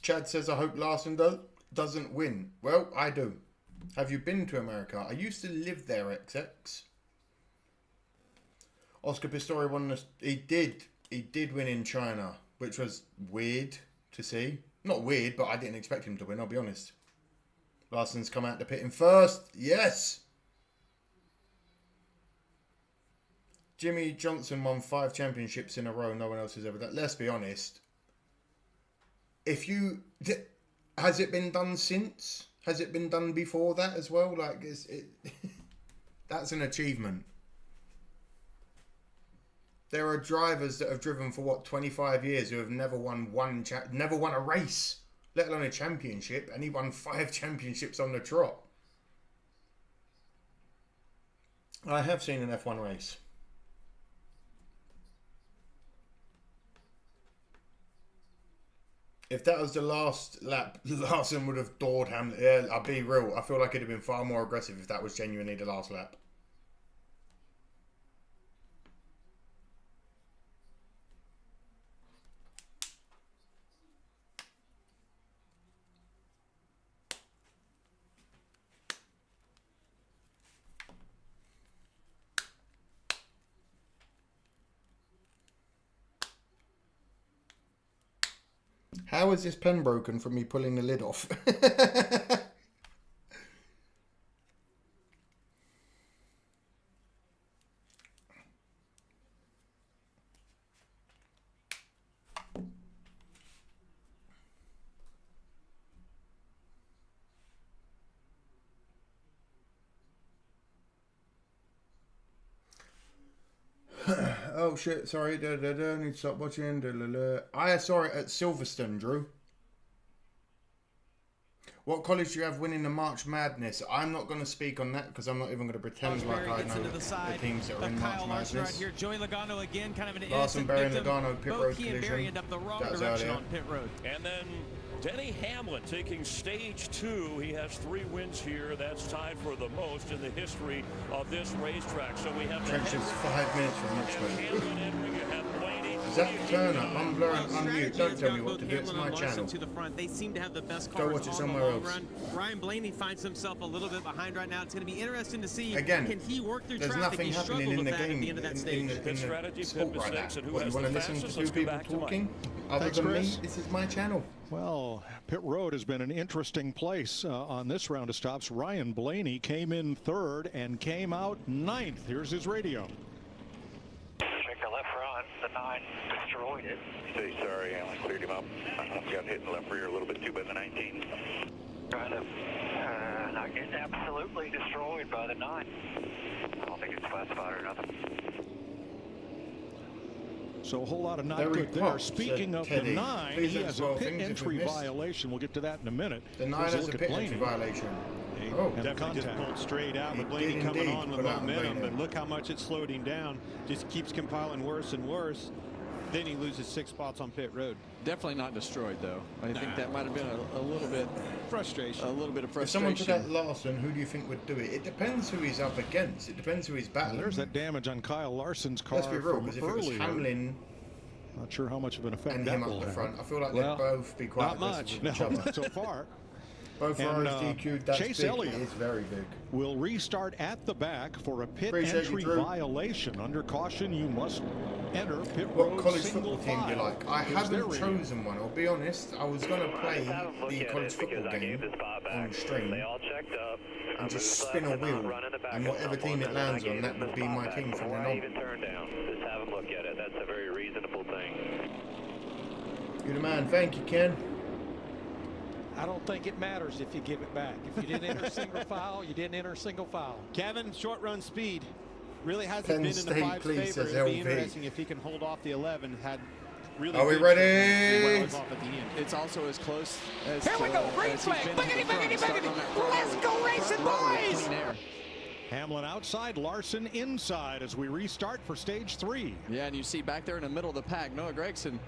A: Chad says, I hope Larson doesn't win. Well, I do. Have you been to America? I used to live there, XX. Oscar Pistorius won this. He did win in China, which was weird to see. Not weird, but I didn't expect him to win, I'll be honest. Larson's come out to pit in first. Yes! Jimmy Johnson won 5 championships in a row. No one else has ever done. Let's be honest. Has it been done since? Has it been done before that as well? Like, that's an achievement. There are drivers that have driven for what, 25 years who have never won never won a race, let alone a championship, and he won 5 championships on the trot. I have seen an F1 race. If that was the last lap, Larson would have doored Hamilton. Yeah, I'll be real. I feel like it'd have been far more aggressive if that was genuinely the last lap. How is this pen broken from me pulling the lid off? Oh shit, sorry, need to stop watching. I saw it at Silverstone, Drew. What college do you have winning the March Madness? I'm not going to speak on that because I'm not even going to pretend like I know the teams that are in March Madness.
U: Right here. Joey Logano again, kind of an
A: Larson, Berry, and Logano, pit road
U: he and Berry end up the wrong direction on pit road.
V: And then Denny Hamlin taking stage 2. He has 3 wins here. That's tied for the most in the history of this racetrack. So we have
A: Trench is 5 minutes from next week. Zach Turner, unblur and unmute. Don't tell me what to do. It's my channel.
U: To the front. They seem to have the best cars.
A: Go watch it somewhere else.
U: Run. Ryan Blaney finds himself a little bit behind right now. It's going to be interesting to see.
A: Again,
U: can he work through
A: there's
U: traffic?
A: nothing happening in the game in the sport right now. What, you want to listen to 2 people talking? Other than me, this is my channel.
M: Well, pit road has been an interesting place on this round of stops. Ryan Blaney came in 3rd and came out 9th. Here's his radio.
R: Check the left front. The 9 destroyed it. Say sorry, Alan cleared him up. Got hit in the left rear a little bit too by the 19. Trying to not get absolutely destroyed by the 9. I don't think it's classified or nothing.
M: So a whole lot of not good there. Speaking of the 9, he has a pit entry violation. We'll get to that in a minute.
A: The 9 has a pit entry violation.
H: Oh, definitely just pulled straight out, but Blaney coming on with momentum. But look how much it's slowed him down. Just keeps compiling worse and worse. Then he loses 6 spots on pit road.
C: Definitely not destroyed, though. I think that might have been a little bit
H: frustration.
C: A little bit of frustration.
A: If someone took out Larson, who do you think would do it? It depends who he's up against. It depends who he's battling.
M: There's that damage on Kyle Larson's car.
A: Let's be real, because if it was Hamlin,
M: not sure how much of an effect
A: and
M: that
A: him
M: will
A: up the
M: have.
A: front, I feel like they'd both be quite aggressive with each other.
M: Not so far.
A: Both Ferraris DQ'd. That's
M: Chase
A: big.
M: Elliott
A: It is very big.
M: will restart at the back for a pit
A: Appreciate
M: entry
A: you, Drew.
M: violation. Under caution, you must enter pit
A: What
M: road
A: college
M: single
A: football team do you like? I haven't chosen one. I'll be honest. I was going to play the college football game on stream and just spin a wheel, and whatever team it lands on, that would be my team from then on.
G: Just have them look at it. That's a very reasonable thing.
A: You're the man. Thank you, Ken.
K: I don't think it matters if you give it back. If you didn't enter single file, you didn't enter single file.
H: Kevin, short run speed really hasn't
A: Penn
H: been in
A: State,
H: the 5's
A: please,
H: favor.
A: says
H: It'll be
A: LV.
H: interesting if he can hold off the 11. Had really
A: Are we
H: good
A: ready?
H: off at the end.
C: It's also as close as
L: Here we go, green flag. Biggity, biggity, biggity. Let's go racing, boys.
M: Hamlin outside, Larson inside as we restart for stage 3.
C: Yeah, and you see back there in the middle of the pack, Noah Gragson.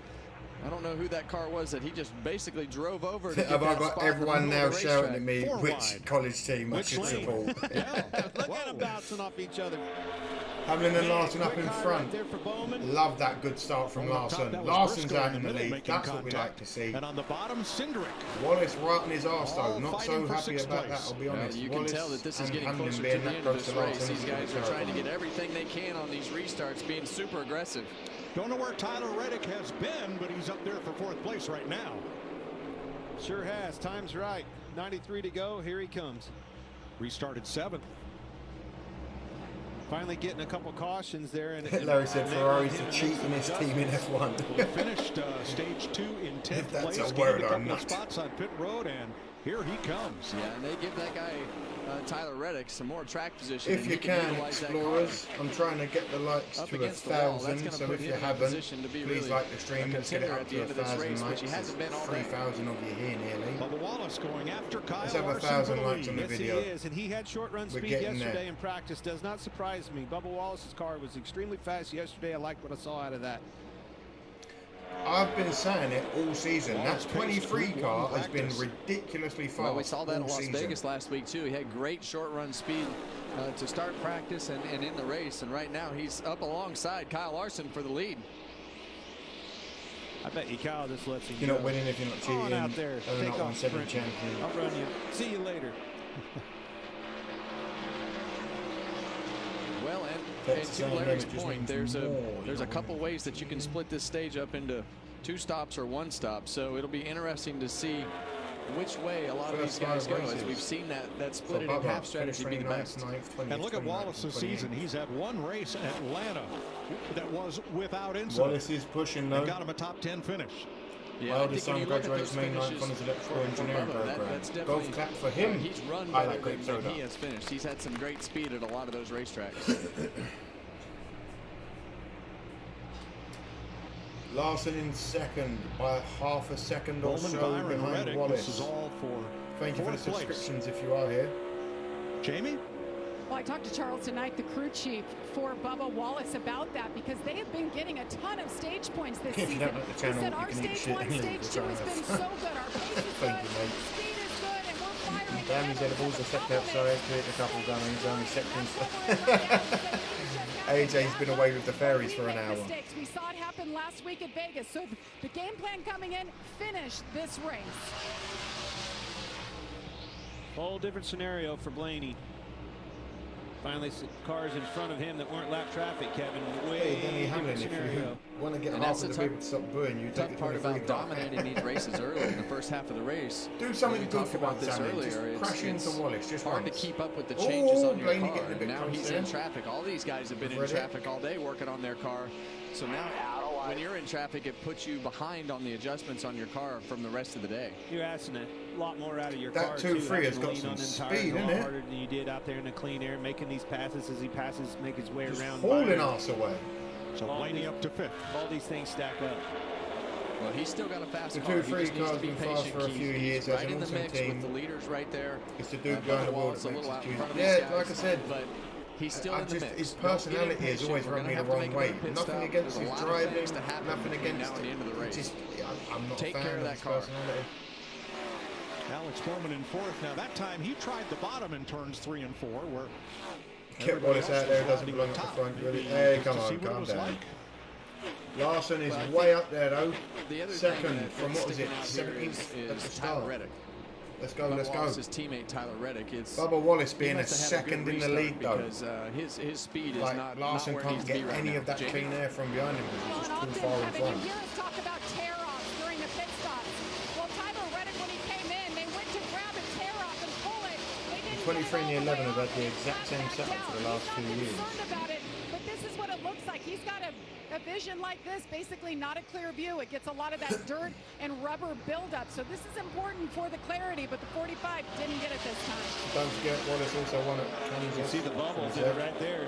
C: I don't know who that car was that he just basically drove over. To
A: Have I got everyone now shouting at me
M: Four
A: which
M: wide.
A: college team I should support?
H: Yeah, look at them bouncing off each other.
A: Hamlin and Larson up in front. Love that good start from Larson. Larson's out in the lead. That's what we like to see.
M: And on the bottom, Cindric.
A: Wallace right on his arse though. Not so happy about that, I'll be honest.
C: You can tell that this is getting closer to the end of this race. These guys are trying to get everything they can on these restarts, being super aggressive.
M: Don't know where Tyler Reddick has been, but he's up there for 4th place right now.
H: Sure has. Time's right. 93 to go. Here he comes.
M: Restarted 7th.
H: Finally getting a couple cautions there. And
A: Larry said Ferrari's the cheatingest team in F1.
M: Finished stage 2 in 10th place.
A: That's a word or
M: couple
A: not.
M: of spots on pit road, and here he comes.
C: Yeah, and they give that guy Tyler Reddick some more track position.
A: If you can, Explorers, I'm trying to get the likes to 1,000, so if you haven't, please like the stream. Let's get it up to 1,000 likes. 3,000 of you here nearly.
M: Bubba Wallace going after Kyle
A: Let's have
M: Larson
A: 1,000 likes on the
H: yes,
A: video.
H: he is, and he had short run speed yesterday in practice. Does not surprise me. Bubba Wallace's car was extremely fast yesterday. I liked what I saw out of that.
A: I've been saying it all season. That 23 car has been ridiculously fast.
C: Well, we saw that in Las
A: season.
C: Vegas last week too. He had great short run speed to start practice and in the race, and right now he's up alongside Kyle Larson for the lead.
H: I bet you Kyle just lets him
A: You're not winning if you're not cheating.
H: On out there.
A: Take
H: Take off
A: seven champion.
H: I'll run you. See you later.
C: Well, and to Larry's point, there's a couple ways that you can split this stage up into 2 stops or 1 stop. So it'll be interesting to see which way a lot of these guys go, as we've seen that split it in half strategy be the best.
M: And look at Wallace's season. He's had 1 race in Atlanta that was without incident.
A: Wallace is pushing though.
M: And got him a top 10 finish.
C: Yeah,
A: well, the son graduates May 9th on his electrical engineering program. Golf clap for him.
C: He's run
A: I
C: better
A: like great
C: than
A: soda.
C: he has finished. He's had some great speed at a lot of those racetracks.
A: Larson in second by half a second or so behind
M: Reddick.
A: Wallace.
M: This is all for
A: Thank you for the subscriptions
M: place.
A: if you are here.
M: Jamie?
J: Well, I talked to Charles tonight, the crew chief for Bubba Wallace, about that because they have been getting a ton of stage points this season.
A: If you don't like the channel,
J: he said
A: you
J: our
A: can eat
J: stage
A: shit
J: 1,
A: anyway,
J: stage 2 has been so good. Our pace is
A: Thank
J: good,
A: you, mate.
J: speed is good, and we're firing.
A: Damage edibles are set outside to hit a couple gunnings, only seconds. AJ's been away with the fairies for an hour.
J: Mistakes. We saw it happen last week at Vegas. So the game plan coming in, finish this race.
H: Whole different scenario for Blaney. Finally, cars in front of him that weren't lap traffic, Kevin. Way
A: Denny Hamlin, if you want to get half of the people to stop booing you, take the
C: part about dominating these races early in the first half of the race.
A: Do something
C: we
A: good
C: talked
A: for
C: about
A: once,
C: this
A: Hamlin.
C: earlier.
A: Just crash into Wallace, just
C: hard
A: once.
C: to keep up with the changes on your
A: Blaney
C: car.
A: getting a bit
C: Now he's in traffic. All these guys have been in traffic all day working on their car. So now, when you're in traffic, it puts you behind on the adjustments on your car from the rest of the day.
H: You're asking a lot more out of your
A: that
H: car.
A: That 2-3 has got some speed, isn't it?
H: Harder than you did out there in the clean air, making these passes as he passes, make his way
A: just
H: around.
A: Hauling ass away.
M: So Blaney up to 5th.
H: All these things stack up.
C: Well, he's still got a fast
A: the
C: car.
A: 2-3 car's been fast for a few years as
C: right
A: an
C: in the
A: awesome
C: mix
A: team.
C: with the leaders right there.
A: It's the dude going to world
C: makes
A: yeah, like I said,
C: but he's still in the mix.
A: His personality has always run me the wrong way. Nothing against his driving, nothing against it. Just, I'm not a fan of his personality.
M: Alex Bowman in 4th. Now that time he tried the bottom in turns 3 and 4, where
A: Get Wallace out there, doesn't belong at the front, really. Hey, come on, calm down. Larson is way up there though. Second from what was it, 17th at the start. Let's go, let's go.
C: His teamate Tyler Reddick.
A: Bubba Wallace being a second in the lead though.
C: Because his speed is
A: like Larson
C: not
A: can't get any of that clean air from behind him because he's just too far in front.
J: You hear us talk about tear-offs during the pit stops. Well, Tyler Reddick, when he came in, they went to grab a tear-off and pull it. They didn't
A: 23 and the 11 have had the exact same setup for the last 2 years.
J: About it, but this is what it looks like. He's got a vision like this, basically not a clear view. It gets a lot of that dirt and rubber buildup. So this is important for the clarity, but the 45 didn't get it this time.
A: Don't forget, Wallace also won it.
H: You see the bubbles in it right there.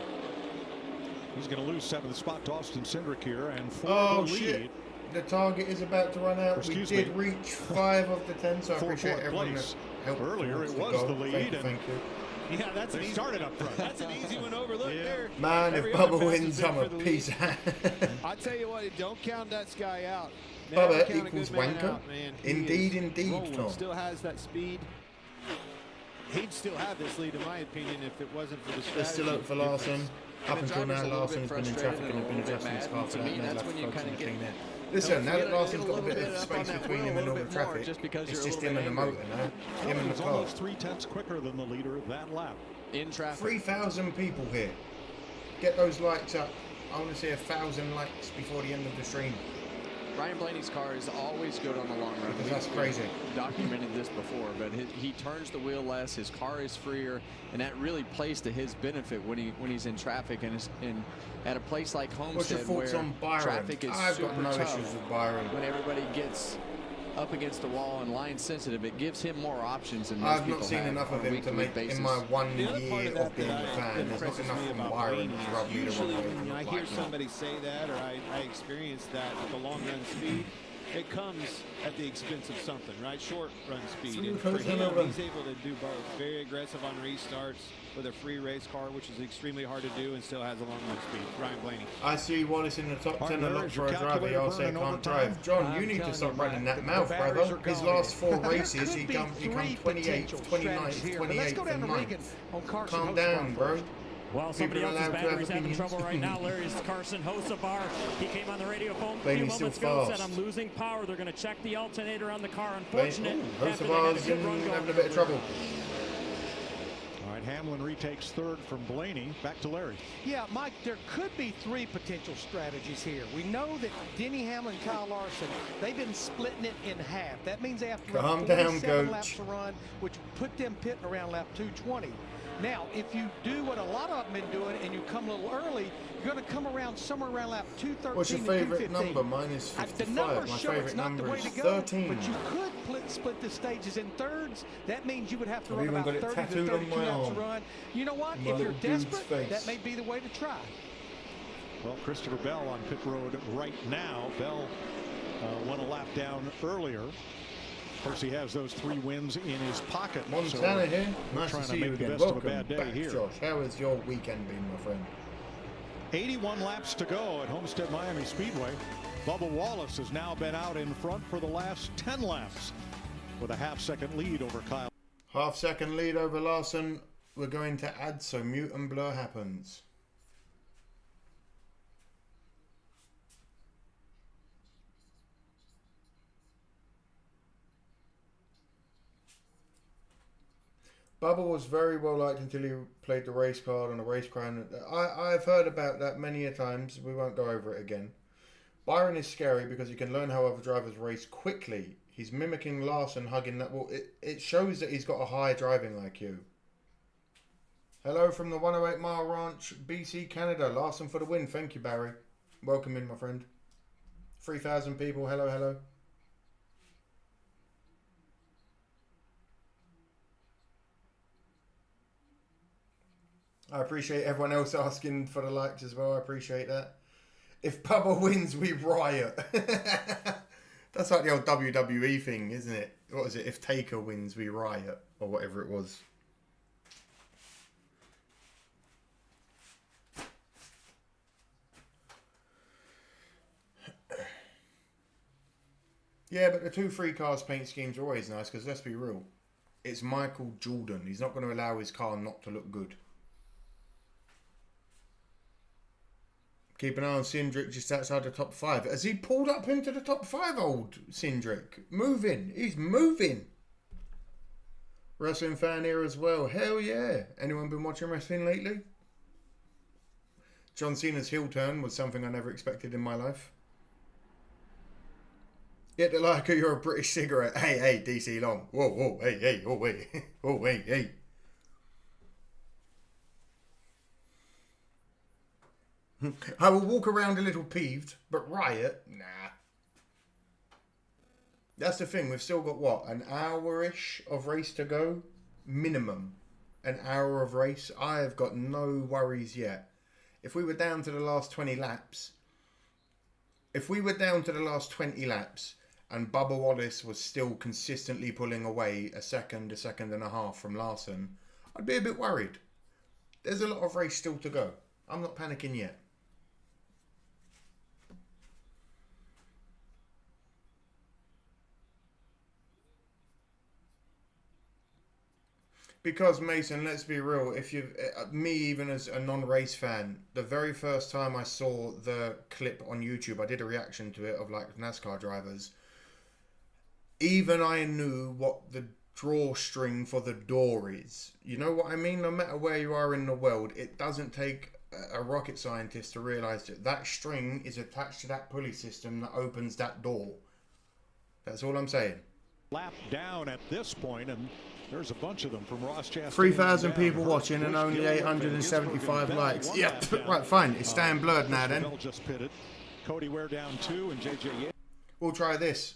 M: He's going to lose 7th spot to Austin Cindric here and 4
A: oh,
M: the lead.
A: Shit. The target is about to run out. We did reach 5 of the 10, so I appreciate everyone that helped.
M: Earlier it was the lead.
A: Thank you.
H: Yeah, that's an easy started up front. That's an easy one overlooked there.
A: Man, if Bubba wins, I'm a piece of
H: I tell you what, don't count that guy out.
A: Bubba equals wanker. Indeed, Tom.
H: Still has that speed. He'd still have this lead, in my opinion, if it wasn't for the strategy.
A: They're still out for Larson. Up until now, Larson's been in traffic and had been adjusting his car for that, and that's when you kind of get in there. Listen, now that Larson's got a bit of space between him and all the traffic, it's just him and the motor now. Him and the car.
M: Almost 3/10 quicker than the leader that lap.
C: In traffic.
A: 3,000 people here. Get those likes up. I want to see 1,000 likes before the end of the stream.
C: Ryan Blaney's car is always good on the long run.
A: Because that's crazy.
C: We've documented this before, but he turns the wheel less. His car is freer, and that really plays to his benefit when he's in traffic and is in at a place like Homestead
A: where
C: on traffic is
A: I've
C: super
A: got no
C: tough.
A: issues with Byron.
C: When everybody gets up against the wall and line sensitive, it gives him more options than most people have.
A: I've not seen enough of him to make in my 1 year of being a fan. There's not enough from Byron to rub me the wrong way.
H: When I hear somebody say that, or I experience that with the long run speed, it comes at the expense of something, right? Short run speed. And for him, he's able to do both. Very aggressive on restarts with a free race car, which is extremely hard to do, and still has a long run speed. Ryan Blaney.
A: I see Wallace in the top 10 and not for a driver. Y'all say can't drive. John, you need to stop running that mouth, brother. His last 4 races, he come 28th, 29th, 28th, and 9th. Calm down, bro.
I: Well, somebody else's battery's having trouble right now. Larry's Carson Hocevar. He came on the radio phone a few moments ago and said, I'm losing power. They're going to check the alternator on the car. Unfortunate.
A: Hocevar's having a bit of trouble.
M: All right, Hamlin retakes third from Blaney. Back to Larry.
K: Yeah, Mike, there could be 3 potential strategies here. We know that Denny Hamlin and Kyle Larson, they've been splitting it in half. That means they have to run 47 laps to run, which would put them pitting around lap 220. Now, if you do what a lot of them have been doing and you come a little early, you're going to come around somewhere around lap 213.
A: What's your favorite number? Mine is 55. My favorite number is 13.
K: But you could split the stages in thirds. That means you would have to run about 30 to 32 laps to run. You know what? If you're desperate, that may be the way to try.
M: Well, Christopher Bell on pit road right now. Bell went a lap down earlier. Of course, he has those 3 wins in his pocket.
A: Montana here. Nice to see you again. Welcome back,
M: here.
A: Josh. How has your weekend been, my friend?
M: 81 laps to go at Homestead-Miami Speedway. Bubba Wallace has now been out in front for the last 10 laps with a half-second lead over Kyle.
A: Half-second lead over Larson. We're going to add so mute and blur happens. Bubba was very well liked until he played the race card on a race car. I've heard about that many a times. We won't go over it again. Byron is scary because he can learn how other drivers race quickly. He's mimicking Larson, hugging that wall. It shows that he's got a high driving IQ. Hello from the 108 Mile Ranch, BC, Canada. Larson for the win. Thank you, Barry. Welcome in, my friend. 3,000 people. Hello, hello. I appreciate everyone else asking for the likes as well. I appreciate that. If Bubba wins, we riot. That's like the old WWE thing, isn't it? What is it? If Taker wins, we riot. Or whatever it was. Yeah, but the 2 free cars paint schemes are always nice because let's be real. It's Michael Jordan. He's not going to allow his car not to look good. Keep an eye on Cindric just outside the top 5. Has he pulled up into the top 5, old Cindric? Moving. He's moving. Wrestling fan here as well. Hell yeah. Anyone been watching wrestling lately? John Cena's heel turn was something I never expected in my life. Get the like of you're a British cigarette. Hey, hey, DC Long. Whoa, whoa, hey, hey, oh, wait. Oh, wait, hey. I will walk around a little peeved, but riot? Nah. That's the thing. We've still got, what, an hour-ish of race to go? Minimum. An hour of race. I have got no worries yet. If we were down to the last 20 laps, and Bubba Wallace was still consistently pulling away a second and a half from Larson, I'd be a bit worried. There's a lot of race still to go. I'm not panicking yet. Because, Mason, let's be real, if you, me even as a non-race fan, the very first time I saw the clip on YouTube, I did a reaction to it of like NASCAR drivers. Even I knew what the drawstring for the door is. You know what I mean? No matter where you are in the world, it doesn't take a rocket scientist to realize that that string is attached to that pulley system that opens that door. That's all I'm saying.
M: Lap down at this point, and there's a bunch of them from Ross Chastain.
A: 3,000 people watching and only 875 likes. Yeah, right, fine. It's staying blurred now then.
M: Just pitted. Cody Ware down 2 and JJ.
A: We'll try this.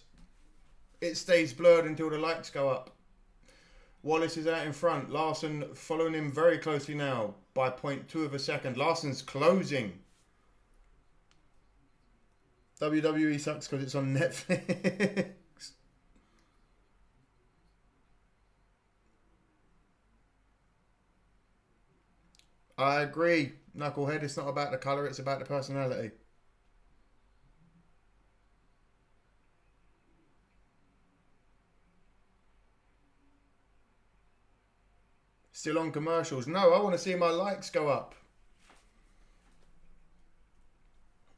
A: It stays blurred until the lights go up. Wallace is out in front. Larson following him very closely now by 0.2 of a second. Larson's closing. WWE sucks because it's on Netflix. I agree, Knucklehead. It's not about the colour, it's about the personality. Still on commercials. No, I want to see my likes go up.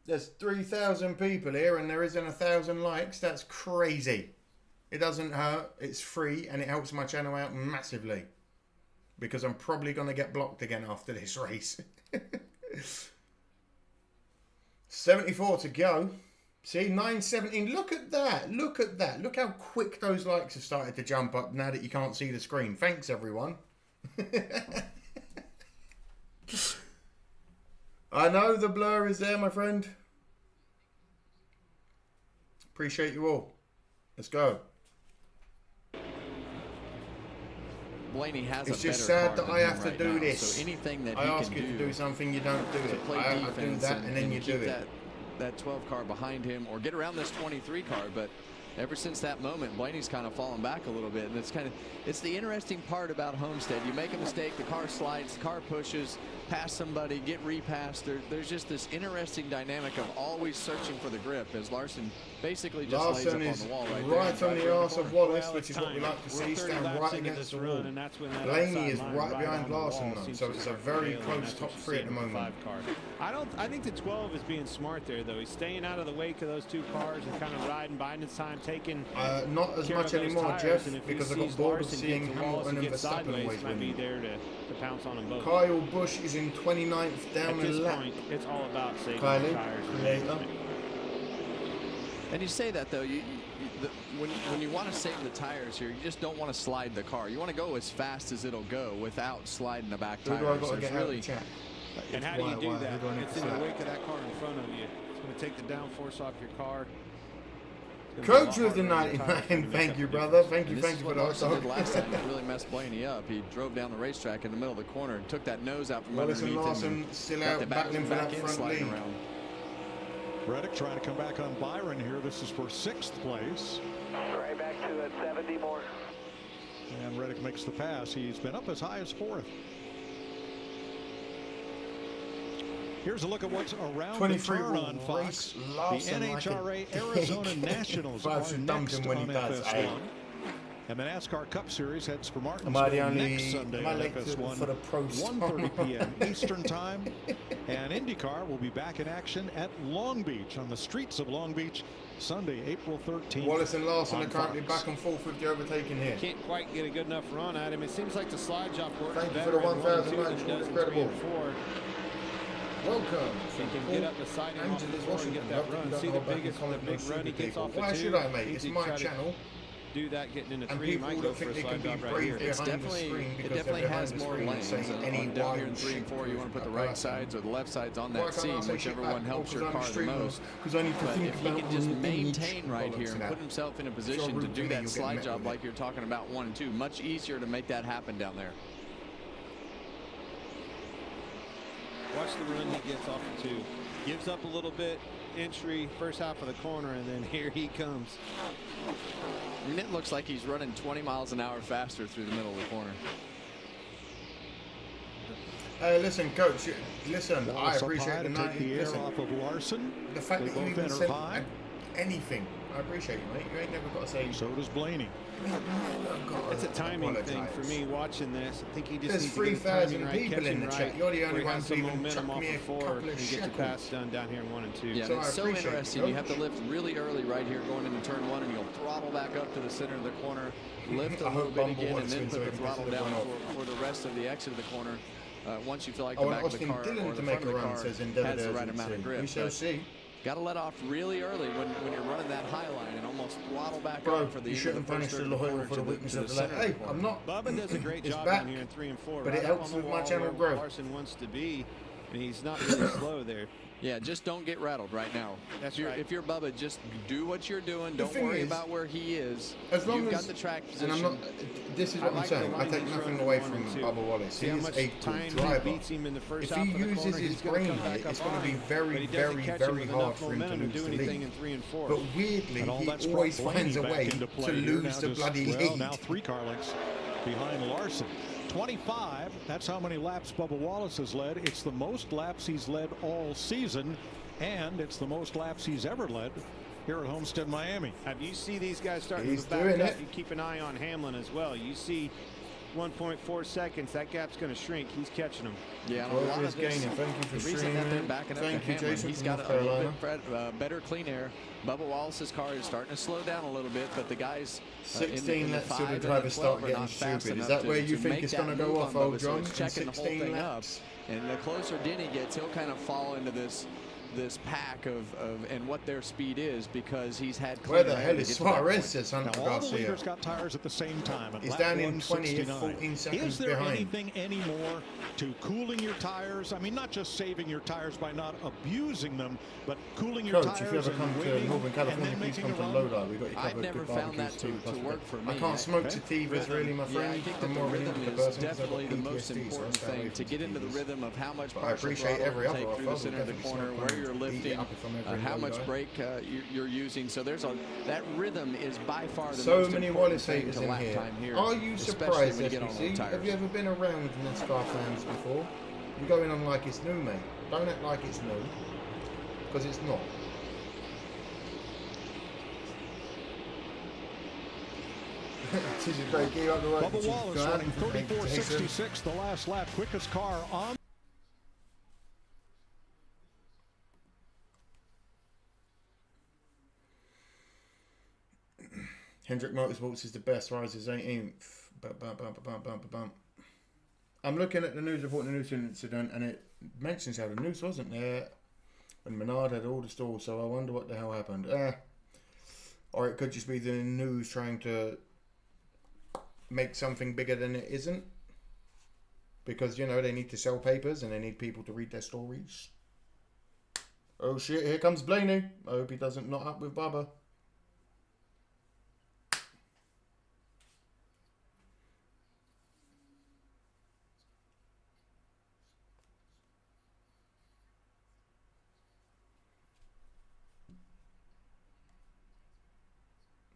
A: There's 3,000 people here and there isn't 1,000 likes. That's crazy. It doesn't hurt. It's free and it helps my channel out massively. Because I'm probably going to get blocked again after this race. 74 to go. See, 9:17. Look at that. Look at that. Look how quick those likes have started to jump up now that you can't see the screen. Thanks, everyone. I know the blur is there, my friend. Appreciate you all. Let's go.
C: Blaney has
A: it's
C: a
A: just
C: better
A: sad that I have to do
C: now.
A: this.
C: So anything that
A: I ask you to do something, you don't do it. I do that and then you do it.
C: That 12 car behind him, or get around this 23 car, but ever since that moment, Blaney's kind of fallen back a little bit, and it's the interesting part about Homestead. You make a mistake, the car slides, the car pushes, pass somebody, get repassed. There's just this interesting dynamic of always searching for the grip as Larson basically just lays up on the wall
A: right on the arse of Wallace, which is what we like to see, stand right against the wall. Blaney is right behind Larson though, so it's a very close top three at the moment.
H: I think the 12 is being smart there though. He's staying out of the wake of those two cars and kind of riding, biding his time, taking
A: not as much anymore, Jeff, because I got bored of seeing Hamilton and Verstappen always
H: win. Be there to pounce on them both.
A: Kyle Busch is in 29th down the lap.
H: Point, it's all about saving
A: Kylie,
H: tires.
A: Creator.
C: And you say that though, when you want to save the tires here, you just don't want to slide the car. You want to go as fast as it'll go without sliding the back tires.
H: And how do you do that? It's in the wake of that car in front of you. It's going to take the downforce off your car.
A: Coach with the 99. Thank you, brother. Thank you for the hot dog.
C: Last time he really messed Blaney up. He drove down the racetrack in the middle of the corner and took that nose out from
A: Wallace
C: underneath
A: and Larson
C: him.
A: Still out battling for that front lead.
M: Reddick trying to come back on Byron here. This is for 6th place.
D: Right back to it, 70 more.
M: And Reddick makes the pass. He's been up as high as 4th. Here's a look at what's around the turn on Fox. The NHRA Arizona Nationals are next on FS1. And the NASCAR Cup Series heads for Martinsville next Sunday on FS1, 1:30 p.m. Eastern Time. And IndyCar will be back in action at Long Beach, on the streets of Long Beach, Sunday, April 13th.
A: Wallace and Larson are currently back and forth with the overtaking here.
H: Can't quite get a good enough run at him. It seems like the slide job works
A: Thank you
H: better
A: for the 1,000 likes. Incredible. Welcome.
H: He can get up the side and get that run. See the big run he gets off the 2.
A: Why should I, mate? It's my channel.
H: Do that getting into 3.
A: And people don't think they can be brave behind the screen because they're behind the screen and saying any
C: down here in 3 and 4, you want to put the right sides or the left sides on that seam, whichever one helps your car the most. But if he can just maintain right here and put himself in a position to do that slide job like you're talking about 1 and 2, much easier to make that happen down there.
H: Watch the run he gets off the 2. Gives up a little bit, entry, first half of the corner, and then here he comes.
C: I mean, it looks like he's running 20 miles an hour faster through the middle of the corner.
A: Hey, listen, Coach. Listen, I appreciate the 90.
M: Listen, off of Larson.
A: The fact that you even said anything, I appreciate you, mate. You ain't never got to say.
M: So does Blaney.
H: It's a timing thing for me watching this. I think he just
A: There's
H: needs to get the
A: 3,000
H: timing right,
A: people in the
H: catching
A: chat.
H: right,
A: You're the only
H: where he
A: one
H: has
A: who
H: some
A: even
H: momentum
A: chucked
H: off
A: me
H: the
A: a
H: floor
A: couple of
H: and get the pass
A: shekels.
H: done down here in 1 and 2.
C: Yeah,
A: So
C: it's
A: I
C: so
A: appreciate it,
C: interesting. You have to
A: Coach.
C: lift really early right here going into turn 1, and you'll throttle back up to the center of the corner, lift a
A: I
C: little
A: hope
C: bit
A: Bumble
C: again, and
A: wants
C: then
A: me
C: put
A: to
C: the throttle
A: consider
C: down
A: one
C: for the rest of the exit of the corner. Once you feel like
A: I
C: the
A: want
C: back of the
A: Austin
C: car
A: Dillon
C: or
A: to
C: the
A: make
C: front
A: a
C: of the
A: run,
C: car
A: says Endeavour
C: has the right
A: Urgency.
C: amount of grip.
A: We shall see.
C: Got to let off really early when you're running that high line and almost throttle back
A: Bro,
C: up for the
A: you
C: end
A: shouldn't
C: of the
A: punish
C: first
A: the
C: third of the
A: loyal
C: corner
A: for the
C: to
A: weakness
C: to
A: of the
C: center
A: left. Hey,
C: of the corner.
A: I'm not.
H: Bubba does a great
A: It's
H: job
A: back,
H: down here in 3 and 4.
A: but
H: right
A: it
H: up
A: helps
H: on the
A: with my
H: wall
A: channel
H: where
A: growth.
H: Larson wants to be, and he's not really slow there.
C: Yeah, just don't get rattled right now.
H: That's
C: right.
H: right.
C: If you're Bubba, just do what you're doing.
A: The
C: Don't
A: thing
C: worry
A: is,
C: about where he is.
A: As long
C: You've
A: as,
C: got the track position.
A: and I'm not. This is what I'm saying. I take nothing away from Bubba Wallace.
H: See
A: He
H: how
A: is
H: much
A: a
H: time
A: good
H: he
A: driver.
H: beats him in the first
A: If
H: half
A: he
H: of the
A: uses
H: corner,
A: his
H: he's gonna
A: brain
H: come
A: here,
H: back
A: it's
H: up
A: going to be
H: on him.
A: very,
H: But he doesn't
A: very,
H: catch him
A: very
H: with
A: hard
H: enough
A: for him to
H: momentum
A: lose
H: do
A: the
H: anything
A: lead.
H: in 3 and 4.
A: But weirdly,
M: And all
A: he
M: that's
A: always
M: brought
A: finds a
M: Blaney
A: way
M: back into play
A: to
M: here.
A: lose
M: Now
A: the
M: just,
A: bloody
M: well,
A: lead.
M: now 3 car lengths behind Larson. 25, that's how many laps Bubba Wallace has led. It's the most laps he's led all season, and it's the most laps he's ever led here at Homestead-Miami.
H: Have you see these guys starting
A: He's
H: to back
A: doing
H: up?
A: it.
H: You keep an eye on Hamlin as well. You see 1.4 seconds. That gap's going to shrink. He's catching them.
C: Yeah,
A: Well,
C: a lot
A: he's
C: of this,
A: gaining. Thank you for
C: the reason that they're
A: streaming.
C: backing up
A: Thank
C: to
A: you,
C: Hamlin,
A: Jason
C: he's
A: from
C: got
A: North
C: a little
A: Carolina.
C: bit better clean air. Bubba Wallace's car is starting to slow down a little bit, but the guys
A: 16
C: in the
A: laps till
C: 5
A: the
C: and
A: drivers
C: 12
A: start
C: are
A: getting
C: not fast
A: stupid. Is
C: enough
A: that where
C: to
A: you think
C: make
A: it's
C: that
A: going to go
C: move
A: off,
C: on
A: old
C: Bubba, so
A: John?
C: he's
A: In
C: checking the whole
A: 16
C: thing
A: laps?
C: up. And the closer Denny gets, he'll kind of fall into this pack of and what their speed is, because he's had
A: Where
C: clean
A: the
C: air
A: hell
C: to
A: is
C: get to that
A: Suarez,
C: point.
A: says Hunter
M: Now, all the
A: Garcia.
M: leaders got tires at the same time. At
A: He's
M: lap
A: down in 20th,
M: 169.
A: 14 seconds
M: Is there
A: behind.
M: anything anymore to cooling your tires? I mean, not just saving your tires by not abusing them, but cooling your
A: Coach,
M: tires
A: if you ever
M: and
A: come to
M: waiting
A: Northern
M: and
A: California,
M: then
A: please
M: making
A: come
M: a
A: to
M: run.
A: Lodi. We've got you
C: I've
A: covered.
C: never
A: Good
C: found
A: barbecues
C: that
A: too,
C: to work for me.
A: I can't smoke
M: Okay.
A: sativas really, my
C: Yeah, I
A: friend.
C: think
A: I'm
C: that the
A: more
C: rhythm
A: religious
C: is
A: person because I've
C: definitely
A: got
C: the most
A: PTSD, so I
C: important
A: stay away
C: thing,
A: from
C: to get into the
A: sativas.
C: rhythm of how much
A: But I
C: partial
A: appreciate
C: throttle
A: every
C: to
A: other
C: take through the
A: offer.
C: center of the
A: I'll
C: corner,
A: definitely
C: where
A: smoke
C: you're
A: one, eat it
C: lifting,
A: up if I'm ever in
C: how
A: Lodi.
C: much brake you're using. So that rhythm is by far the
A: So
C: most
A: many
C: important
A: Wallace
C: thing
A: haters
C: to
A: in
C: lap
A: here.
C: time here.
A: Are you
C: especially
A: surprised,
C: when you get on low
A: SBC?
C: tires.
A: Have you ever been around NASCAR fans before? You're going on like it's new, mate. Don't act like it's new, because it's not. This is great. Keep up the right.
M: Bubba Wallace running 34.66, the last lap, quickest car on.
A: Hendrick Motorsports is the best. Rises 18th. I'm looking at the news report, the news incident, and it mentions how the news wasn't there when Menard had all the stalls. So I wonder what the hell happened. Or it could just be the news trying to make something bigger than it isn't, because you know they need to sell papers and they need people to read their stories. Oh shit! Here comes Blaney. I hope he doesn't knot up with Bubba.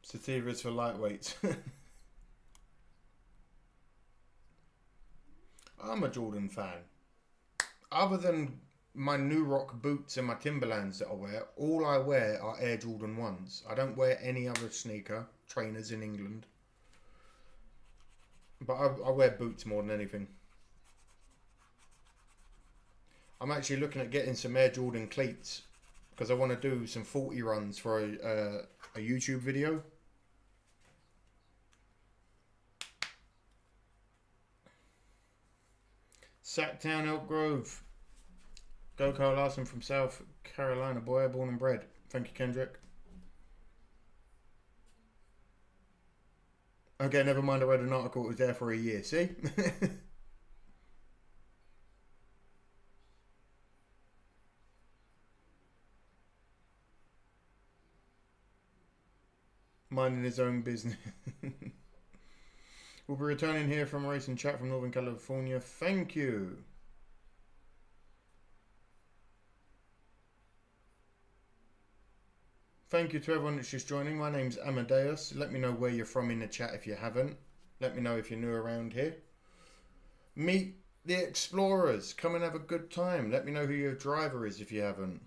A: Sativas for lightweights. I'm a Jordan fan. Other than my New Rock boots and my Timberlands that I wear, all I wear are Air Jordan 1s. I don't wear any other sneaker, trainers in England. But I wear boots more than anything. I'm actually looking at getting some Air Jordan cleats, because I want to do some 40 runs for a YouTube video. Sacktown, Elk Grove. Go Carl Larson from South Carolina, boy, born and bred. Thank you, Kendrick. Okay, never mind, I read an article, it was there for a year, see? Minding his own business. We'll be returning here from a racing chat from Northern California. Thank you. Thank you to everyone that's just joining. My name's Amadeus. Let me know where you're from in the chat if you haven't. Let me know if you're new around here. Meet the Explorers. Come and have a good time. Let me know who your driver is if you haven't.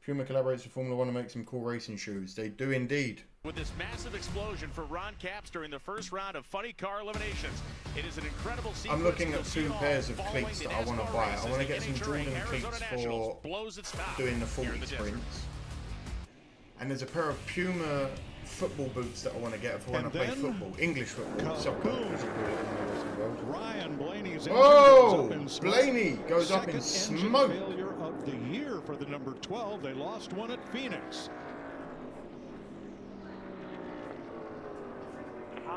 A: Puma collaborates with Formula One to make some cool racing shoes. They do indeed.
B: With this massive explosion for Ron Capps during the first round of Funny Car Eliminations, it is an incredible sequence.
A: I'm looking at 2 pairs of cleats that I want to buy. I want to get some Jordan cleats for doing the 40 sprints. And there's a pair of Puma football boots that I want to get for when I play football. English football. Soccer.
M: Ryan Blaney's
A: Blaney goes up in smoke.
M: Failure of the year for the number 12. They lost one at Phoenix.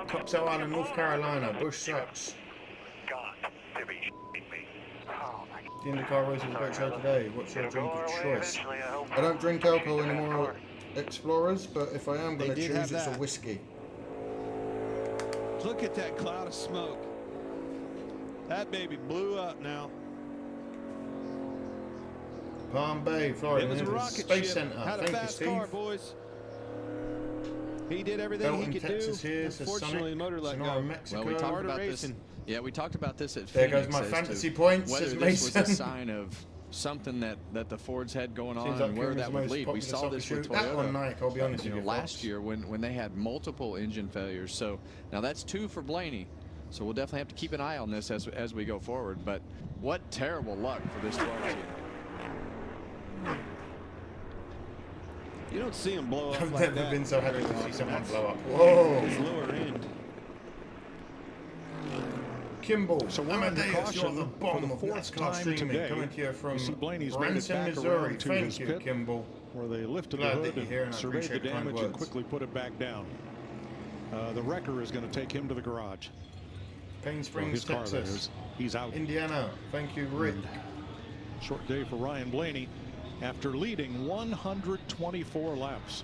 A: Topsail Island, North Carolina. Bush sucks. The IndyCar race was a great show today. What's your drink of choice? I don't drink alcohol anymore, Explorers, but if I am going to choose, it's a whiskey.
H: Look at that cloud of smoke. That baby blew up now.
A: Palm Bay, Florida.
H: It was a rocket
A: Space
H: ship.
A: Center.
H: Had a
A: Thank
H: fast
A: you, Steve.
H: car, boys. He did everything
A: Belton,
H: he could
A: Texas
H: do.
A: here,
H: Unfortunately, the motor let
A: Sonora,
H: go.
A: Mexico.
C: Well, we talked about this. Yeah, we talked about this at
A: There
C: Phoenix.
A: goes my
C: as
A: fantasy
C: to
A: points,
C: whether
A: says
C: this was
A: Mason.
C: a sign of something that the Fords had going on
A: Seems like
C: and where
A: Puma's
C: that
A: the
C: would
A: most
C: lead. We
A: popular
C: saw
A: soccer
C: this with
A: shoe.
C: Toyota.
A: That one, Nike, I'll be honest with you,
C: last
A: folks.
C: year when they had multiple engine failures. So now that's 2 for Blaney. So we'll definitely have to keep an eye on this as we go forward. But what terrible luck for this 12 team.
H: You don't see him blow up
A: I've
H: like
A: never
H: that.
A: been so happy to see someone blow up. Whoa!
H: His lower end.
A: Kimball,
M: So we're under
A: Amadeus, you're
M: caution
A: the
M: for
A: bomb
M: the
A: of
M: 4th
A: NASCAR
M: time
A: streaming.
M: today.
A: Coming to you from
M: You see Blaney's made it
A: Branson,
M: back
A: Missouri.
M: around to
A: Thank
M: his
A: you,
M: pit,
A: Kimball.
M: where they lifted
A: Glad
M: the
A: that
M: hood
A: you're here, and
M: and
A: I
M: surveyed the
A: appreciate the kind
M: damage and
A: words.
M: quickly put it back down. The wrecker is going to take him to the garage.
A: Payne Springs,
M: his car, that
A: Texas.
M: is. He's out.
A: Indiana. Thank you, Rick.
M: Short day for Ryan Blaney after leading 124 laps.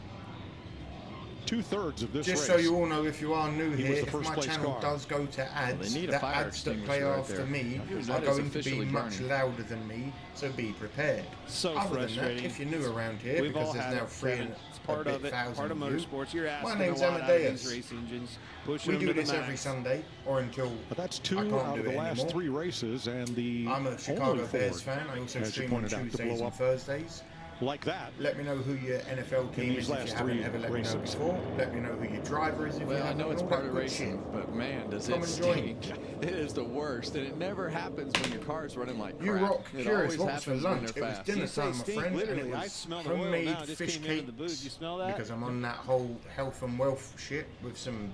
M: 2/3 of this
A: Just
M: race.
A: so you all know, if you are new
M: He
A: here,
M: was the
A: if
M: first
A: my
M: place
A: channel
M: car.
A: does go to ads,
C: they need a
A: the
C: fire
A: ads that play
C: extinguisher right
A: after
C: there.
A: me
C: Because
A: are
C: that is
A: going to be
C: officially
A: much
C: burning.
A: louder than me, so be prepared.
H: So
A: Other than
H: frustrating.
A: that, if you're new around here,
H: We've
A: because
H: all
A: there's
H: had
A: now
H: it,
A: 3
H: Kevin.
A: and
H: It's part
A: a
H: of
A: bit
H: it,
A: thousand
H: part of
A: of you.
H: motorsports. You're asking
A: My name's
H: a lot out of
A: Amadeus.
H: these race engines, pushing
A: We
H: them
A: do
H: to
A: this
H: the
A: every
H: max.
A: Sunday, or until
M: But that's
A: I
M: 2
A: can't
M: out
A: do
M: of the
A: it
M: last
A: anymore.
M: 3 races, and the
A: I'm a
M: only
A: Chicago Bears
M: Ford,
A: fan. I also
M: as you
A: stream on
M: pointed out, to
A: Tuesdays
M: blow
A: and
M: up
A: Thursdays.
M: like that.
A: Let me know who your NFL team
M: these
A: is if you
M: last
A: haven't
M: 3
A: ever let me know
M: races.
A: before. Let me know who your driver is if you
C: Well, I
A: haven't.
C: know it's
A: all
C: part
A: that
C: of
A: good
C: racing,
A: shit.
C: but man, does
A: Come
C: it
A: and join.
C: stink. It is the worst, and it never happens when your car's running like crap.
A: You rock
C: It
A: curious.
C: always
A: What was for
C: happens when
A: lunch?
C: they're
A: It was
C: fast.
A: dinner
H: You say
A: time, my
H: stink,
A: friend, and it
H: literally. I
A: was
H: smell the oil
A: homemade
H: now. It just
A: fish
H: came into the booth.
A: cakes.
H: You smell that?
A: Because I'm on that whole health and wealth shit with some.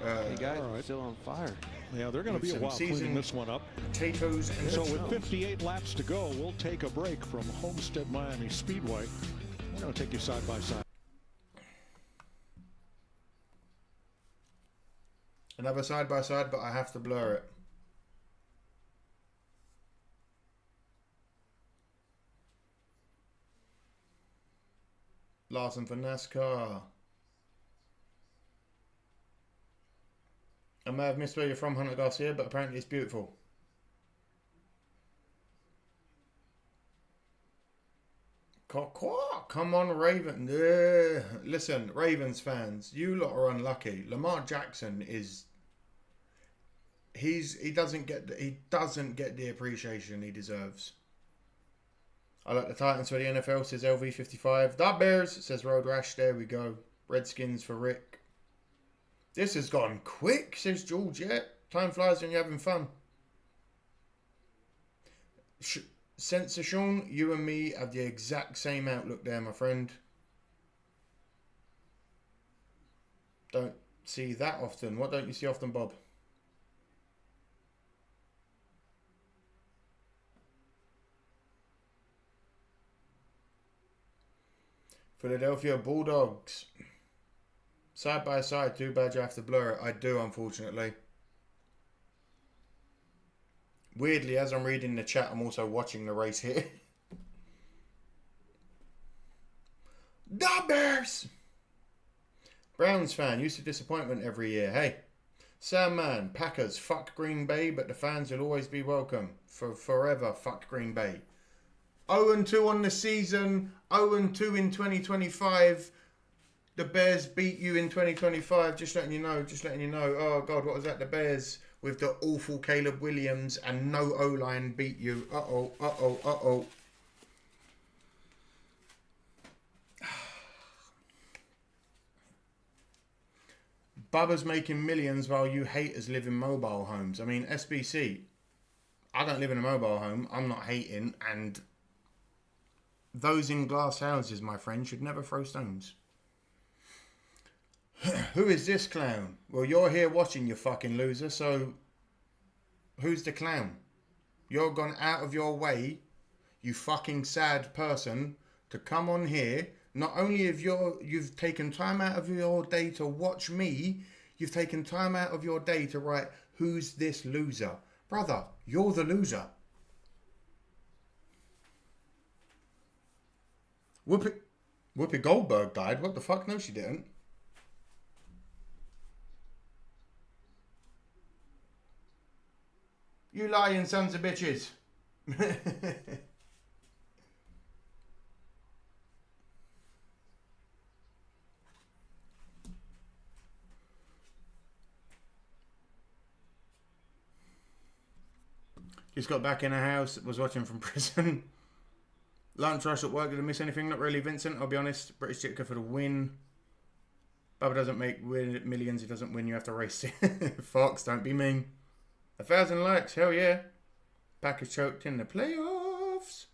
H: Hey guys, we're still on fire.
M: Yeah, they're going to be a
A: some
M: while cleaning
A: seasoned
M: this one up.
A: Potatoes and
M: So with 58 laps to go, we'll take a break from Homestead-Miami Speedway. We're going to take you side by side.
A: Another side by side, but I have to blur it. Larson for NASCAR. I may have missed where you're from, Hunter Garcia, but apparently it's beautiful. Come on, Raven. Listen, Ravens fans, you lot are unlucky. Lamar Jackson is. He doesn't get the appreciation he deserves. I like the Titans for the NFL, says LV55. The Bears, says Road Rash. There we go. Redskins for Rick. This has gone quick, says George. Yeah, time flies when you're having fun. Sensor Sean, you and me have the exact same outlook there, my friend. Don't see that often. What don't you see often, Bob? Philadelphia Bulldogs. Side by side, too bad you have to blur it. I do, unfortunately. Weirdly, as I'm reading the chat, I'm also watching the race here. The Bears! Browns fan, used to disappointment every year. Hey, Sam Man, Packers, fuck Green Bay, but the fans will always be welcome. For forever, fuck Green Bay. 0-2 on the season, 0-2 in 2025. The Bears beat you in 2025, just letting you know, Oh, God, what was that? The Bears with the awful Caleb Williams and no O-line beat you. Uh-oh. Bubba's making millions while you haters live in mobile homes. I mean, SBC, I don't live in a mobile home. I'm not hating. And those in glass houses, my friend, should never throw stones. Who is this clown? Well, you're here watching, you fucking loser. So, who's the clown? You're gone out of your way, you fucking sad person, to come on here. Not only have you've taken time out of your day to watch me, you've taken time out of your day to write, who's this loser? Brother, you're the loser. Whoopi Goldberg died. What the fuck? No, she didn't. You lying sons of bitches. Just got back in a house, was watching from prison. Lunch rush at work, did I miss anything? Not really, Vincent, I'll be honest. British Chitka for the win. Bubba doesn't make millions, he doesn't win, you have to race it. Fox, don't be mean. 1,000 likes, hell yeah. Packers choked in the playoffs.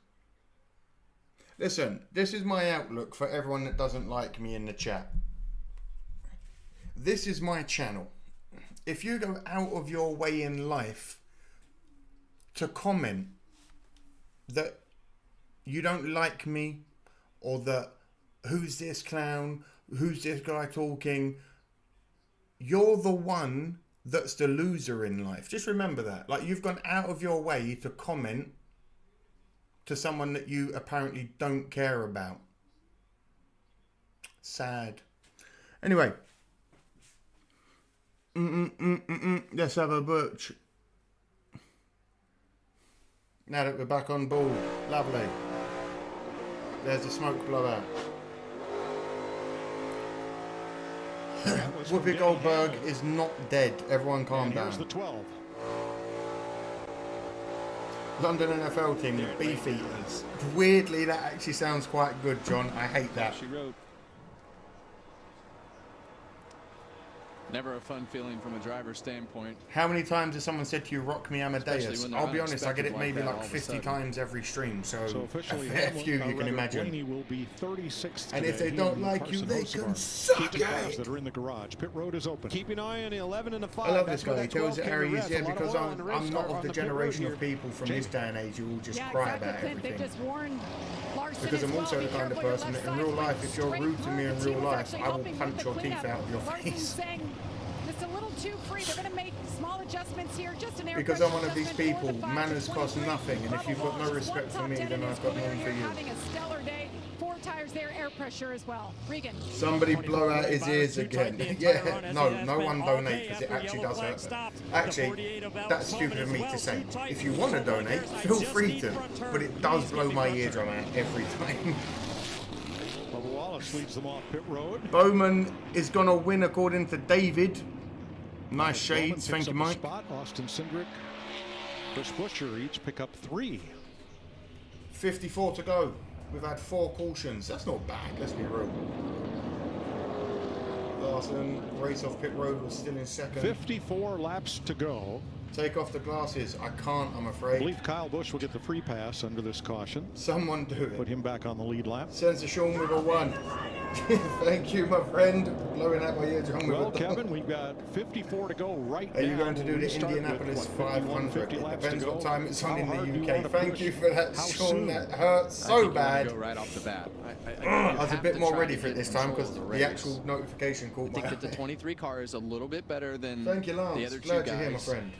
A: Listen, this is my outlook for everyone that doesn't like me in the chat. This is my channel. If you go out of your way in life to comment that you don't like me, or that who's this clown, who's this guy talking, you're the one that's the loser in life. Just remember that. Like, you've gone out of your way to comment to someone that you apparently don't care about. Sad. Anyway. Let's have a butch. Now that we're back on board. Lovely. There's a smoke blowout. Whoopi Goldberg is not dead. Everyone calm down.
M: Here's the 12.
A: London NFL team, the Beefeaters. Weirdly, that actually sounds quite good, John. I hate that.
C: She wrote. Never a fun feeling from a driver's standpoint.
A: How many times has someone said to you, rock me Amadeus? I'll be honest, I get it maybe like 50 times every stream, so
M: officially,
A: a fair few you can imagine.
M: Will be 36th
A: and if they don't like you, they can suck
M: it. Cars that are in the garage. Pit road is open.
H: Keep an eye on the 11 and the 5.
A: I love this guy. He tells it how he is. Yeah, because I'm not of the generation of people from this day and age who will just cry about everything. Because I'm also the kind of person that in real life, if you're rude to me in real life, I will punch your teeth out of your face.
J: It's a little too free. They're going to make small adjustments here. Just an air
A: because I'm one of these people, manners cost nothing, and if you've got no respect for me, then I've got none for you.
J: Having a stellar day. 4 tires there, air pressure as well. Regan.
A: Somebody blow out his ears again. Yeah, no one donate because it actually does hurt them. Actually, that's stupid of me to say. If you want to donate, feel free to, but it does blow my eardrum out every time.
M: Leads them off pit road.
A: Bowman is going to win according to David. Nice shades, thank you, Mike.
M: Spot. Austin Cindric, Chris Buescher each pick up 3.
A: 54 to go. We've had 4 cautions. That's not bad, let's be real. Larson, race off pit road, was still in second.
M: 54 laps to go.
A: Take off the glasses. I can't, I'm afraid.
M: I believe Kyle Busch will get the free pass under this caution.
A: Someone do it.
M: Put him back on the lead lap.
A: Sensor Sean with a 1. Thank you, my friend. Blowing out my eardrum.
M: Well, Kevin, we've got 54 to go right now.
A: Are you going to do the Indianapolis 500? It depends what time it's on in the UK. Thank you for that, Sean. That hurts so bad.
C: Go right off the bat.
A: I was a bit more ready for it this time because the actual notification caught my eye.
C: I think that the 23 car is a little bit better than
A: Thank you, Lance.
C: the other 2
A: Glad
C: guys
A: you're here, my friend.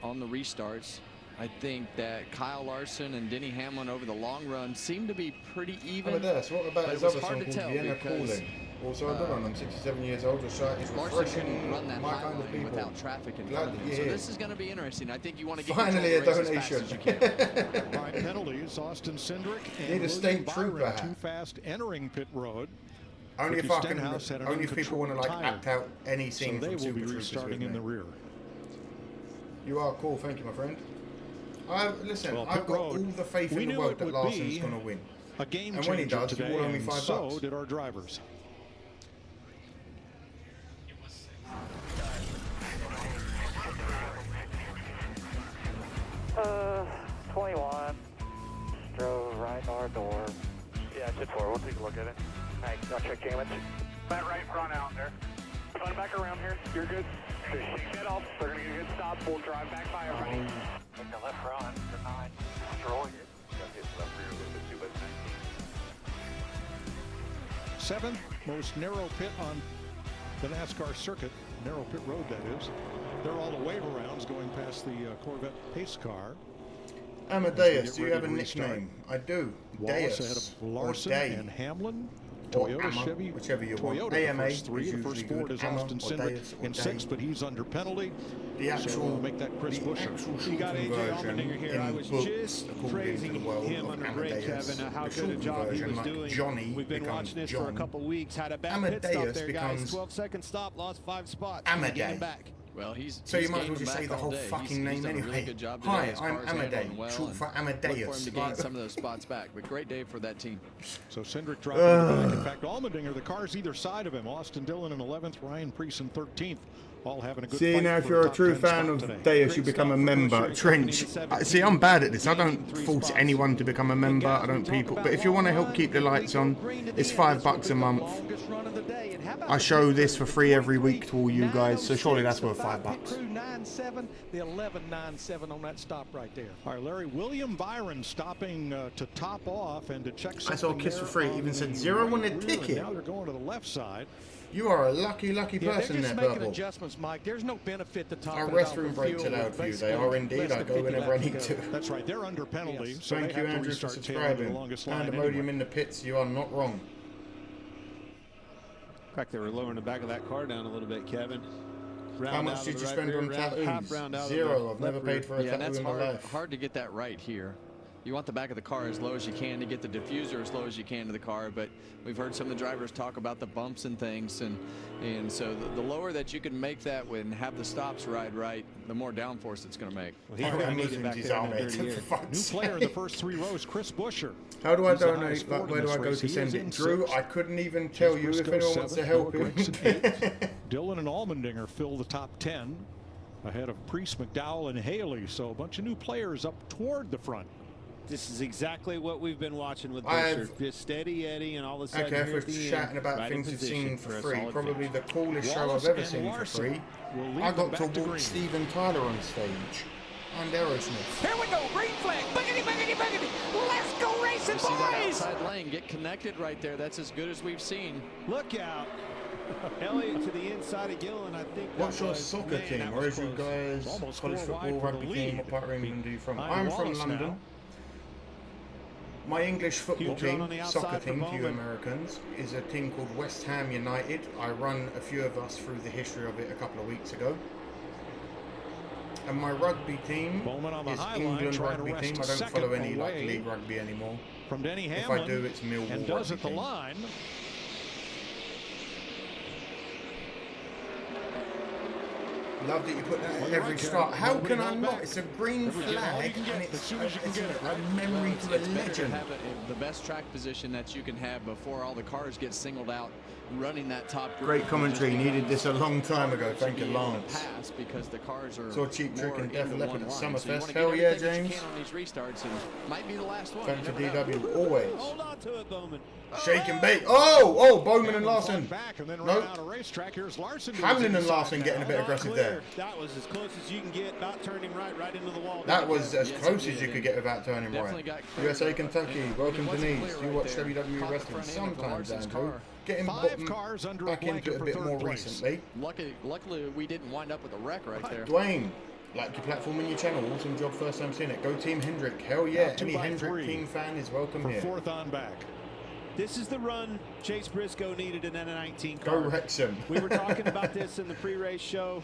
C: On the restarts. I think that Kyle Larson and Denny Hamlin over the long run seem to be pretty even.
A: Amadeus, what about his other song called Vienna Calling? Also, I don't know, I'm 67 years old, or so it's refreshing.
C: Run that
A: my kind of people.
C: Without traffic in front of him. So this is going to be interesting. I think you want to get
A: finally a donation.
M: By penalties, Austin Cindric and
A: need a state trooper.
M: Too fast entering pit road.
A: Only if only if people want to like act out any scene from Super Troopers
M: restarting in the rear.
A: You are cool, thank you, my friend. Listen, I've got all the faith in the world that Larson's going to win.
M: A game
A: and when he does,
M: today,
A: he will owe me $5.
M: So did our drivers.
G: Check damage. That right front out there. Run back around here. You're good. Shake that off. They're going to get a good stop. We'll drive back by everybody. Take the left front for 9. Destroyed it. Got hit left rear a little bit too, but
M: 7th most narrow pit on the NASCAR circuit. Narrow pit road, that is. They're all the wave arounds going past the Corvette pace car.
A: Amadeus, do you have a nickname? I do.
M: Wallace
A: Deus
M: ahead of Larson and Hamlin.
A: Or
M: Toyota,
A: Amma,
M: Chevy,
A: whichever you want.
M: Toyota,
A: AMA
M: the first 3. The first Ford is
A: Amma
M: Austin
A: or
M: Cindric
A: Deus or
M: in 6th, but he's under penalty.
A: The actual,
M: so we'll make that Chris Buescher.
H: You got AJ Allmendinger here. I was just praising him under break, Kevin, how good a job he was doing.
A: Johnny
H: We've been watching this for a couple weeks. Had a bad
A: Amadeus
H: pit stop there, guys.
A: becomes
H: 12-second stop, lost 5 spots.
A: Amadeus.
H: Back.
C: Well, he's
A: you might as well just say the whole fucking name anyway.
C: Really
A: Hi, I'm Amadeus, short for Amadeus.
C: Look for him to gain some of those spots back, but great day for that team.
M: So Cindric dropping back. In fact, Allmendinger, the cars either side of him. Austin Dillon in 11th, Ryan Preece in 13th. All having a good
A: See,
M: fight
A: now if
M: for
A: you're a
M: top
A: true
M: 10
A: fan
M: spot
A: of
M: today.
A: Deus, you become a member. Trench. See, I'm bad at this. I don't force anyone to become a member. I don't people. But if you want to help keep the lights on, it's $5 a month. I show this for free every week to all you guys, so surely that's worth $5.
K: 9-7, the 11-9-7 on that stop right there.
M: All right, Larry, William Byron stopping to top off and to check something.
A: I saw a kiss for free. Even said 0 on the ticket.
M: Now they're going to the left side.
A: You are a lucky person there,
K: making
A: Purple.
K: adjustments, Mike. There's no benefit to top
A: Our restroom breaks allowed for you. They are indeed. I go whenever I need to.
M: That's right. They're under penalty.
K: Yes.
M: So
A: Thank you, Andrew, for subscribing. Pandemonium in the pits. You are not wrong.
H: In fact, they were lowering the back of that car down a little bit, Kevin.
A: How much did you spend on tattoos? 0. I've never paid for a tattoo in my life.
C: Hard to get that right here. You want the back of the car as low as you can to get the diffuser as low as you can to the car, but we've heard some of the drivers talk about the bumps and things, and so the lower that you can make that and have the stops right, the more downforce it's going to make.
M: Well, I'm losing these New player in the first 3 rows, Chris Buescher.
A: How do I donate? Where do I go to send it? Drew, I couldn't even tell you if anyone wants to help you.
M: Dillon and Allmendinger fill the top 10 ahead of Preece, McDowell, and Haley, so a bunch of new players up toward the front.
H: This is exactly what we've been watching with Buescher. Just steady Eddie, and all of a sudden
A: okay, for chatting about things you've seen for free, probably the coolest show I've ever seen for free. I got to walk Steven Tyler on stage and Aerosmith.
L: Here we go, green flag, biggity, biggity, biggity. Let's go racing,
C: you see that
L: boys!
C: outside lane get connected right there. That's as good as we've seen.
H: Look out. Elliott to the inside of Gillen, I think.
A: What's your soccer team? Where is you guys? College football, rugby team? What part of England are you from? I'm from London. My English football team, soccer team for you Americans, is a team called West Ham United. I run a few of us through the history of it a couple of weeks ago. And my rugby team is England rugby team. I don't follow any league rugby anymore.
M: From Denny
A: if
M: Hamlin,
A: I do, it's Millwall
M: and does
A: rugby
M: at the
A: team.
M: line.
A: Love that you put that at every start. How can I not? It's a green flag and it's a memory to a legend.
C: Have the best track position that you can have before all the cars get singled out, running that top group.
A: Great commentary. Needed this a long time ago. Thank you, Lance.
C: Pass because the cars are
A: saw Cheap Trick and Def Leppard at Summerfest.
C: So
A: Hell yeah, James.
C: on these restarts and might be the last one.
A: Thanks to DW always.
H: Hold on to it, Bowman.
A: Shake and bait. Oh, Bowman and Larson.
M: Back and then
A: Nope.
M: out a racetrack. Here's Larson.
A: Hamlin and Larson getting a bit aggressive there.
H: That was as close as you can get, about turning right into the wall.
A: That was as close as you could get without turning right. USA Kentucky, welcome Denise. You watch WWE wrestling sometimes, Andrew. Getting back into it a bit more recently.
C: Luckily, we didn't wind up with a wreck right there.
A: Dwayne, like your platform and your channel, awesome job, first time seeing it. Go Team Hendrick, hell yeah. Any Hendrick team fan is welcome here.
M: Fourth on back.
H: This is the run Chase Briscoe needed in that 19 car.
A: Go Wrexham.
H: We were talking about this in the pre-race show.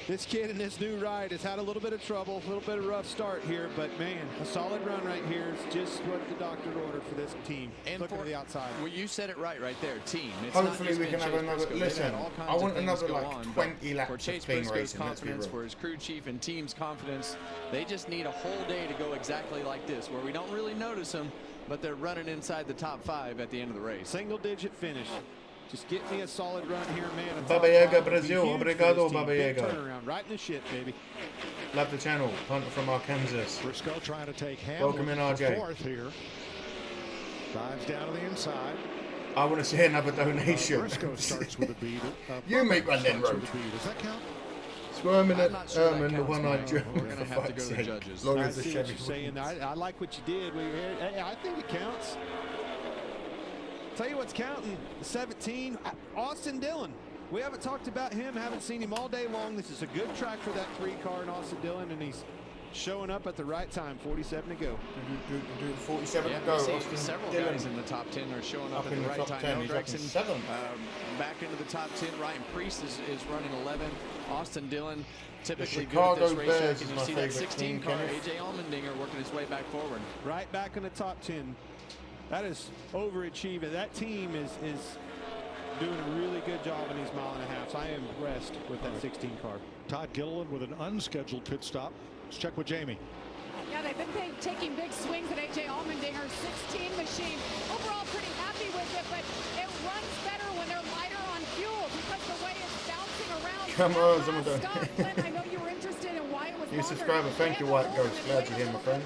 H: This kid in this new ride has had a little bit of trouble, a little bit of rough start here, but man, a solid run right here is just what the doctor ordered for this team.
C: And
H: looking to the outside.
C: Well, you said it right there, team. It's
A: hopefully we can have another. Listen, I want another like 20 laps
C: for Chase
A: of clean
C: Briscoe's
A: racing.
C: confidence, for his crew chief and team's confidence, they just need a whole day to go exactly like this, where we don't really notice them, but they're running inside the top 5 at the end of the race.
H: Single-digit finish. Just get me a solid run here, man.
A: Baba Yaga Brazil, obrigado Baba Yaga.
H: Turnaround right in the shit, baby.
A: Love the channel, Hunter from Arkansas.
M: Briscoe trying to take Hamlin
A: welcome in, RJ.
M: Fourth here. Drives down to the inside.
A: I want to see another donation.
M: Briscoe starts with a beat.
A: You make one then, Road.
M: Does that count?
A: Squirming at Herman, the one-eyed German.
C: We're going to have to go to judges.
H: I see what you're saying. I like what you did. I think it counts. Tell you what's counting. 17, Austin Dillon. We haven't talked about him, haven't seen him all day long. This is a good track for that 3 car in Austin Dillon, and he's showing up at the right time. 47 to go.
A: 47 to go. Austin
C: several
A: Dillon.
C: guys in the top 10 are showing up at
A: in
C: the
A: the
C: right
A: top
C: time.
A: 10. He's up in 7.
C: Back into the top 10. Ryan Priest is running 11. Austin Dillon typically good
A: Chicago
C: at this racetrack,
A: Bears
C: and
A: is
C: you
A: my
C: see that
A: favorite
C: 16
A: team,
C: car,
A: Kenneth.
C: AJ Allmendinger, working his way back forward.
H: Right back in the top 10. That is overachieving. That team is doing a really good job in these mile-and-a-halfs. I am impressed with that 16 car.
M: Todd Gilliland with an unscheduled pit stop. Let's check with Jamie.
J: Yeah, they've been taking big swings at AJ Allmendinger's 16 machine. Overall, pretty happy with it, but it runs better when they're lighter on fuel because the way it's bouncing around.
A: Come on, someone
J: Scott, Glenn, I know you were interested in why it was
A: New
J: longer.
A: subscriber, thank you, White Ghost. Glad you're here, my friend.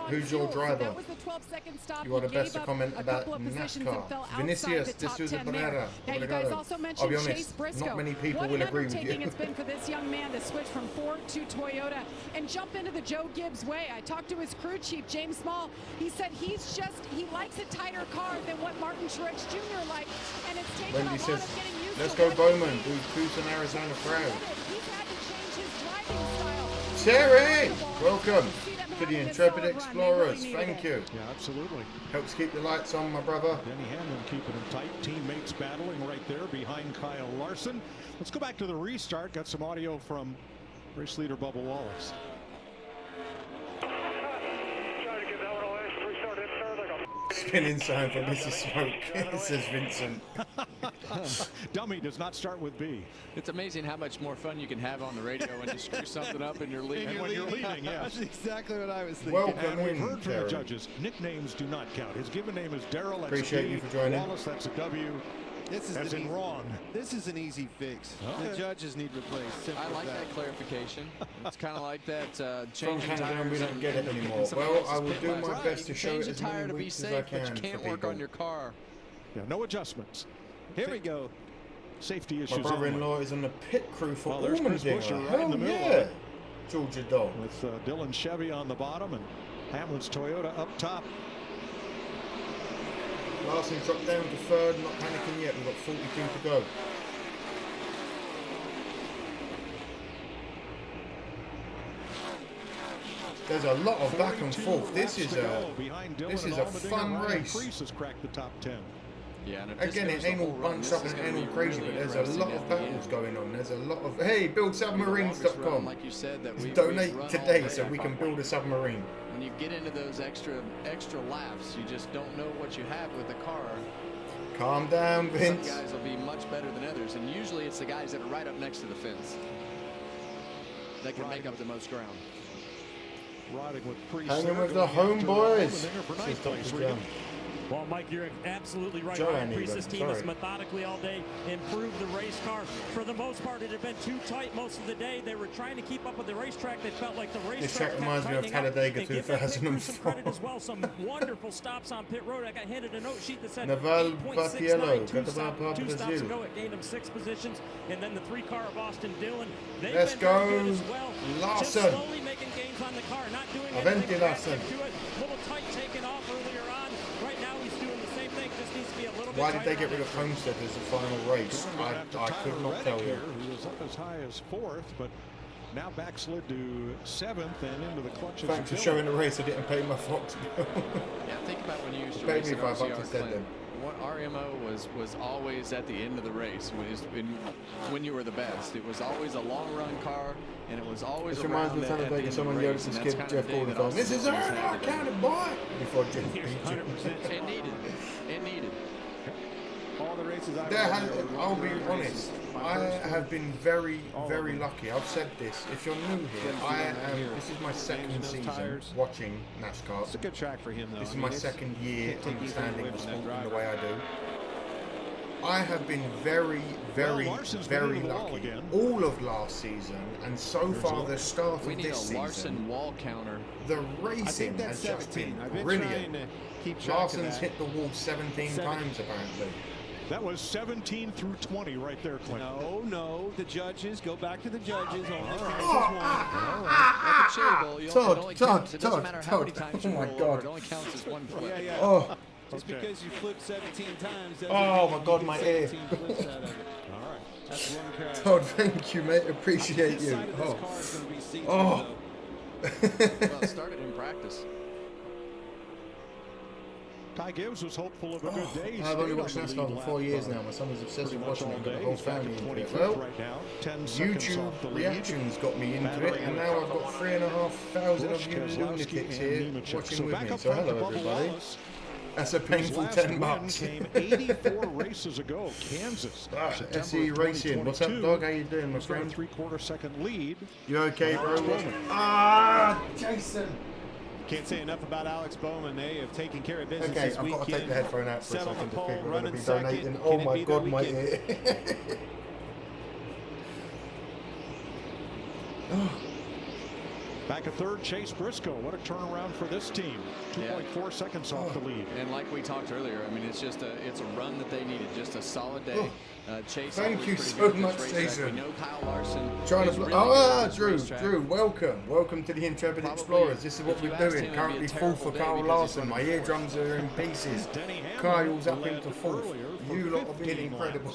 A: Who's your driver?
J: That was the 12-second stop.
A: You are the best to
J: He gave
A: comment
J: up a
A: about
J: couple of positions
A: NASCAR.
J: and fell outside
A: Vinicius,
J: the
A: this
J: top
A: is a
J: 10 there.
A: banana.
J: Now, you guys also mentioned
A: I'll be
J: Chase
A: honest,
J: Briscoe.
A: not many people
J: What
A: will
J: an
A: agree with
J: undertaking
A: you.
J: it's been for this young man to switch from Ford to Toyota and jump into the Joe Gibbs way. I talked to his crew chief, James Small. He said he likes a tighter car than what Martin Truex Jr. liked, and it's taken
A: Wendy
J: a lot
A: says,
J: of getting used
A: let's
J: to
A: go
J: what
A: Bowman,
J: he
A: do Tucson, Arizona proud.
J: He's had to change his driving style.
A: Terry, welcome to the Intrepid Explorers. Thank you.
M: Yeah, absolutely.
A: Helps keep the lights on, my brother.
M: Denny Hamlin keeping him tight. Teammates battling right there behind Kyle Larson. Let's go back to the restart. Got some audio from race leader Bubba Wallace.
A: Spinning sign for Mrs. Smoke, says Vincent.
M: Dummy does not start with B.
C: It's amazing how much more fun you can have on the radio when you screw something up and you're leading.
M: And when you're leading, yes.
H: That's exactly what I was thinking.
A: Welcome
M: And we've
A: in,
M: heard from the
A: Terry.
M: judges. Nicknames do not count. His given name is Daryl.
A: Appreciate you for joining.
M: Wallace, that's a W.
H: This is
M: as in wrong.
H: This is an easy fix.
M: Okay.
H: The judges need replaced. Simple
C: I like
H: as
C: that clarification. It's kind of like that
A: From
C: changing
A: Canada,
C: tires.
A: we don't get it
C: and
A: anymore.
C: somebody
A: Well,
C: else's
A: I will
C: pit
A: do
C: lines.
A: my
C: Right,
A: best
C: you
A: to
C: can
A: show
C: change
A: it as
C: a tire
A: many
C: to be
A: weeks as I
C: safe, but
A: can
C: you
A: for
C: can't work
A: people.
C: on your car.
M: Yeah, no adjustments.
H: Here we go.
M: Safety
A: My
M: issues
A: brother-in-law
M: only.
A: is on the pit crew for
M: Well, there's Chris
A: Allmendinger.
M: Buescher right in
A: Hell
M: the middle of
A: yeah.
M: it.
A: Georgia dog.
M: With Dylan Chevy on the bottom and Hamlin's Toyota up top.
A: Larson dropped down to third, not panicking yet. We've got 42 to go. There's a lot of back and forth. This is a fun race.
M: Priest has cracked the top 10.
C: Yeah, and if this
A: Again,
C: goes
A: it
C: the
A: ain't all
C: whole run,
A: bunched
C: this
A: up
C: is
A: and
C: gonna
A: ain't all
C: be
A: crazy,
C: really
A: but there's a
C: interesting
A: lot
C: at
A: of
C: the
A: battles
C: end.
A: going on. There's a lot of, hey, buildsubmarines.com.
C: Like you said, that we've
A: Donate
C: run all
A: today
C: day.
A: so we can build a submarine.
C: When you get into those extra laps, you just don't know what you have with the car.
A: Calm down, Vince.
C: Some guys will be much better than others, and usually it's the guys that are right up next to the fence that can make up the most ground.
M: Riding with Priest.
A: Hanging with the homeboys. Says Dr. John.
I: Well, Mike, you're absolutely right.
A: Joe,
I: Ryan
A: I need
I: Priest's
A: them.
I: team has
A: Sorry.
I: methodically all day improved the race car. For the most part, it had been too tight most of the day. They were trying to keep up with the racetrack. They felt like the racetrack
A: This track reminds me of Talladega
I: and give that pit crew some
A: 2004.
I: credit as well. Some wonderful stops on pit road. I got handed a note sheet that said
A: Naval
I: 8.69,
A: Batiello,
I: two stops
A: Brazil.
I: ago. It gained them 6 positions. And then the 3-car of Austin Dillon. They've
A: Let's
I: been very
A: go,
I: good as well.
A: Larson.
I: Just slowly making gains on the car. Not doing
A: Aventi,
I: anything
A: Larson.
I: drastic to it. Little tight taking off earlier on. Right now he's doing the same thing. Just needs to be a little bit
A: Why did they
I: tighter
A: get rid of Homestead as the final race? I could not tell you.
M: Who was up as high as 4th, but now backslid to 7th and into the clutches.
A: Thanks for showing the race. I didn't pay my Fox bill.
C: Yeah, think about when you used to
A: Paid
C: race
A: me
C: at
A: $5
C: RCR
A: instead
C: Clint.
A: then.
C: What RMO was always at the end of the race when you were the best. It was always a long run car, and it was always
A: This reminds me of Talladega. Someone yelled to skip Jeff Gordon on. This is Earn County, boy! Before Jeff beat you.
C: It needed.
H: All the races
A: I'll be honest. I have been very, very lucky. I've said this. If you're new here, this is my second season watching NASCAR.
H: It's a good track for him, though.
A: This is my second year understanding the sport in the way I do. I have been very, very, very lucky all of last season, and so far the start of
C: We need
A: this
C: a
A: season.
C: Larson wall counter.
A: The racing has just been brilliant. Larson's hit the wall 17 times apparently.
M: That was 17 through 20 right there, Clint.
H: No, the judges. Go back to the judges. Only counts
C: All right. Like a cherry bowl, it only counts. It doesn't matter how many times you roll over. It only counts as one flip.
H: Yeah.
A: Oh.
H: Just because you flipped 17 times.
A: Oh my God, my ear.
H: All right. That's one crash.
A: Todd, thank you, mate. Appreciate you. Oh.
C: Well, it started in practice.
M: Ty Gibbs was hopeful of a good day.
A: I've only watched NASCAR for 4 years now. My son was obsessed with watching it. Got the whole family into it. Well, YouTube reactions got me into it, and now I've got 3,500 of you lunatics here watching with me. So hello, everybody. That's a painful $10.
M: Came 84 races ago. Kansas.
A: SE Racing. What's up, dog? How you doing, my friend?
M: 3/4 second lead.
A: You okay, bro? Jason.
H: Can't say enough about Alex Bowman. They have taken care of business
A: Okay,
H: this
A: I've
H: weekend.
A: got to take the headphone out for a
H: Set on
A: second.
H: the
A: If
H: pole,
A: people are going to
H: running
A: be donating.
H: second.
A: Oh
H: Can it
A: my
H: be that
A: God,
H: we
A: my
H: can-
A: ear.
M: Back at third, Chase Briscoe. What a turnaround for this team. 2.4 seconds off the lead.
C: And like we talked earlier, I mean, it's just it's a run that they needed. Just a solid day. Chase.
A: Thank you so much, Jason.
C: We know Kyle Larson.
A: Trying to
C: really
A: Drew, welcome to the Intrepid Explorers. This is what we're doing. Currently full for Kyle Larson. My eardrums are in pieces. Kyle's up into fourth. You lot are being incredible.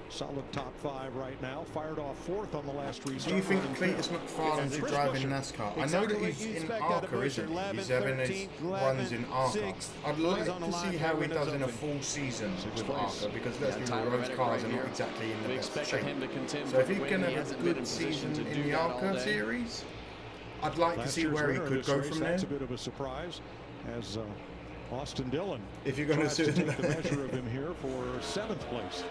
M: Solid top 5 right now. Fired off 4th on the last restart.
A: Do you think Cletus McFarland's driving NASCAR? I know that he's in ARCA, isn't he? He's having his runs in ARCA. I'd like to see how he does in a full season with ARCA, because let's be real, those cars are not exactly in the best shape. So if he can have a good season in the ARCA series, I'd like to see where he could go from there.
M: That's a bit of a surprise, as Austin Dillon
A: if you're going to
M: take the measure of him here for 7th place.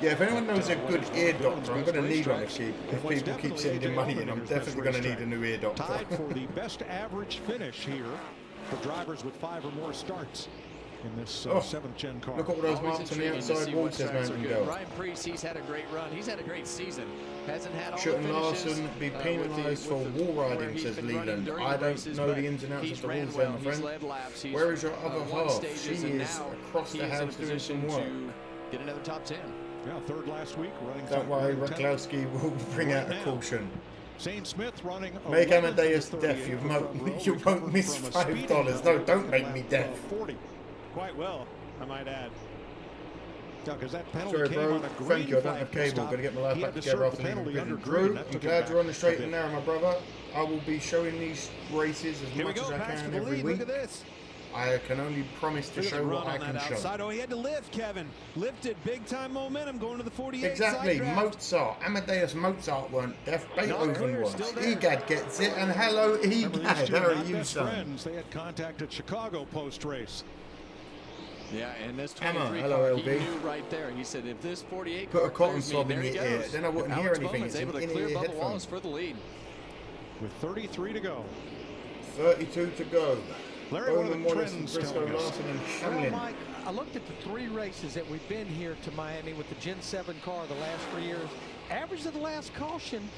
A: Yeah, if anyone knows a good ear doctor, I'm going to need one if people keep sending money in. I'm definitely going to need a new ear doctor.
M: Tied for the best average finish here for drivers with 5 or more starts in this 7th gen car.
A: Look at all those marks on the outside wall, says man and girl.
C: Ryan Preece, he's had a great run. He's had a great season. Hasn't had all
A: Shouldn't
C: the finishes.
A: Larson be penalised for wall riding, says Leland. I don't know the ins and outs of the rules there, my friend. Where is your other half? She is across the house doing some work.
C: Get another top 10.
M: Yeah, 3rd last week. Running.
A: Don't worry, Raklowski will bring out a caution.
M: Zane Smith running.
A: Make Amadeus deaf. You won't miss $5. No, don't make me deaf.
M: 40.
H: Quite well, I might add.
M: Because that penalty
A: Sorry,
M: came
A: bro.
M: on a green
A: Thank you. I don't have
M: flag
A: cable. Got to get my life
M: He
A: back
M: had to
A: together
M: serve
A: after
M: the
A: leaving
M: penalty
A: prison.
M: under green.
A: Drew,
M: That
A: I'm
M: took
A: glad
M: it
A: you're on the
M: back
A: straight
M: a
A: and
M: bit.
A: narrow, my brother. I will be showing these races as
H: Here we
A: much
H: go,
A: as I
H: pass for
A: can
H: the
A: every
H: lead.
A: week.
H: Look at this.
A: I can only promise to
H: Look at
A: show
H: the
A: what
H: run
A: I
H: on
A: can
H: that
A: show.
H: outside. Oh, he had to lift, Kevin. Lifted, big time momentum going to the 48.
A: Exactly,
H: side draft.
A: Mozart. Amadeus Mozart weren't deaf. Beethoven
H: clear,
A: was.
H: still there.
A: Egad gets it, and hello, Egad. How are you, son?
M: Friends. They had contact at Chicago post-race.
C: Yeah, and this
A: Emma,
C: 23
A: hello,
C: car,
A: LB.
C: he knew right there. He said, if this 48
A: Put a
C: car
A: cotton
C: clears me,
A: swab in
C: there he
A: your ear,
C: goes.
A: then I wouldn't hear
C: Alex
A: anything.
C: Bowman's
A: It's
C: able to
A: in
C: clear
A: your
C: Bubba
A: headphones.
C: Wallace for the lead.
M: With 33 to go.
A: 32 to go.
M: Larry, what are
A: Bowman,
M: the
A: Wallace,
M: trends
A: Briscoe,
M: telling us?
A: Larson, and
K: Well,
A: Hamlin.
K: Mike, I looked at the 3 races that we've been here to Miami with the Gen 7 car the last 3 years. Average of the last caution,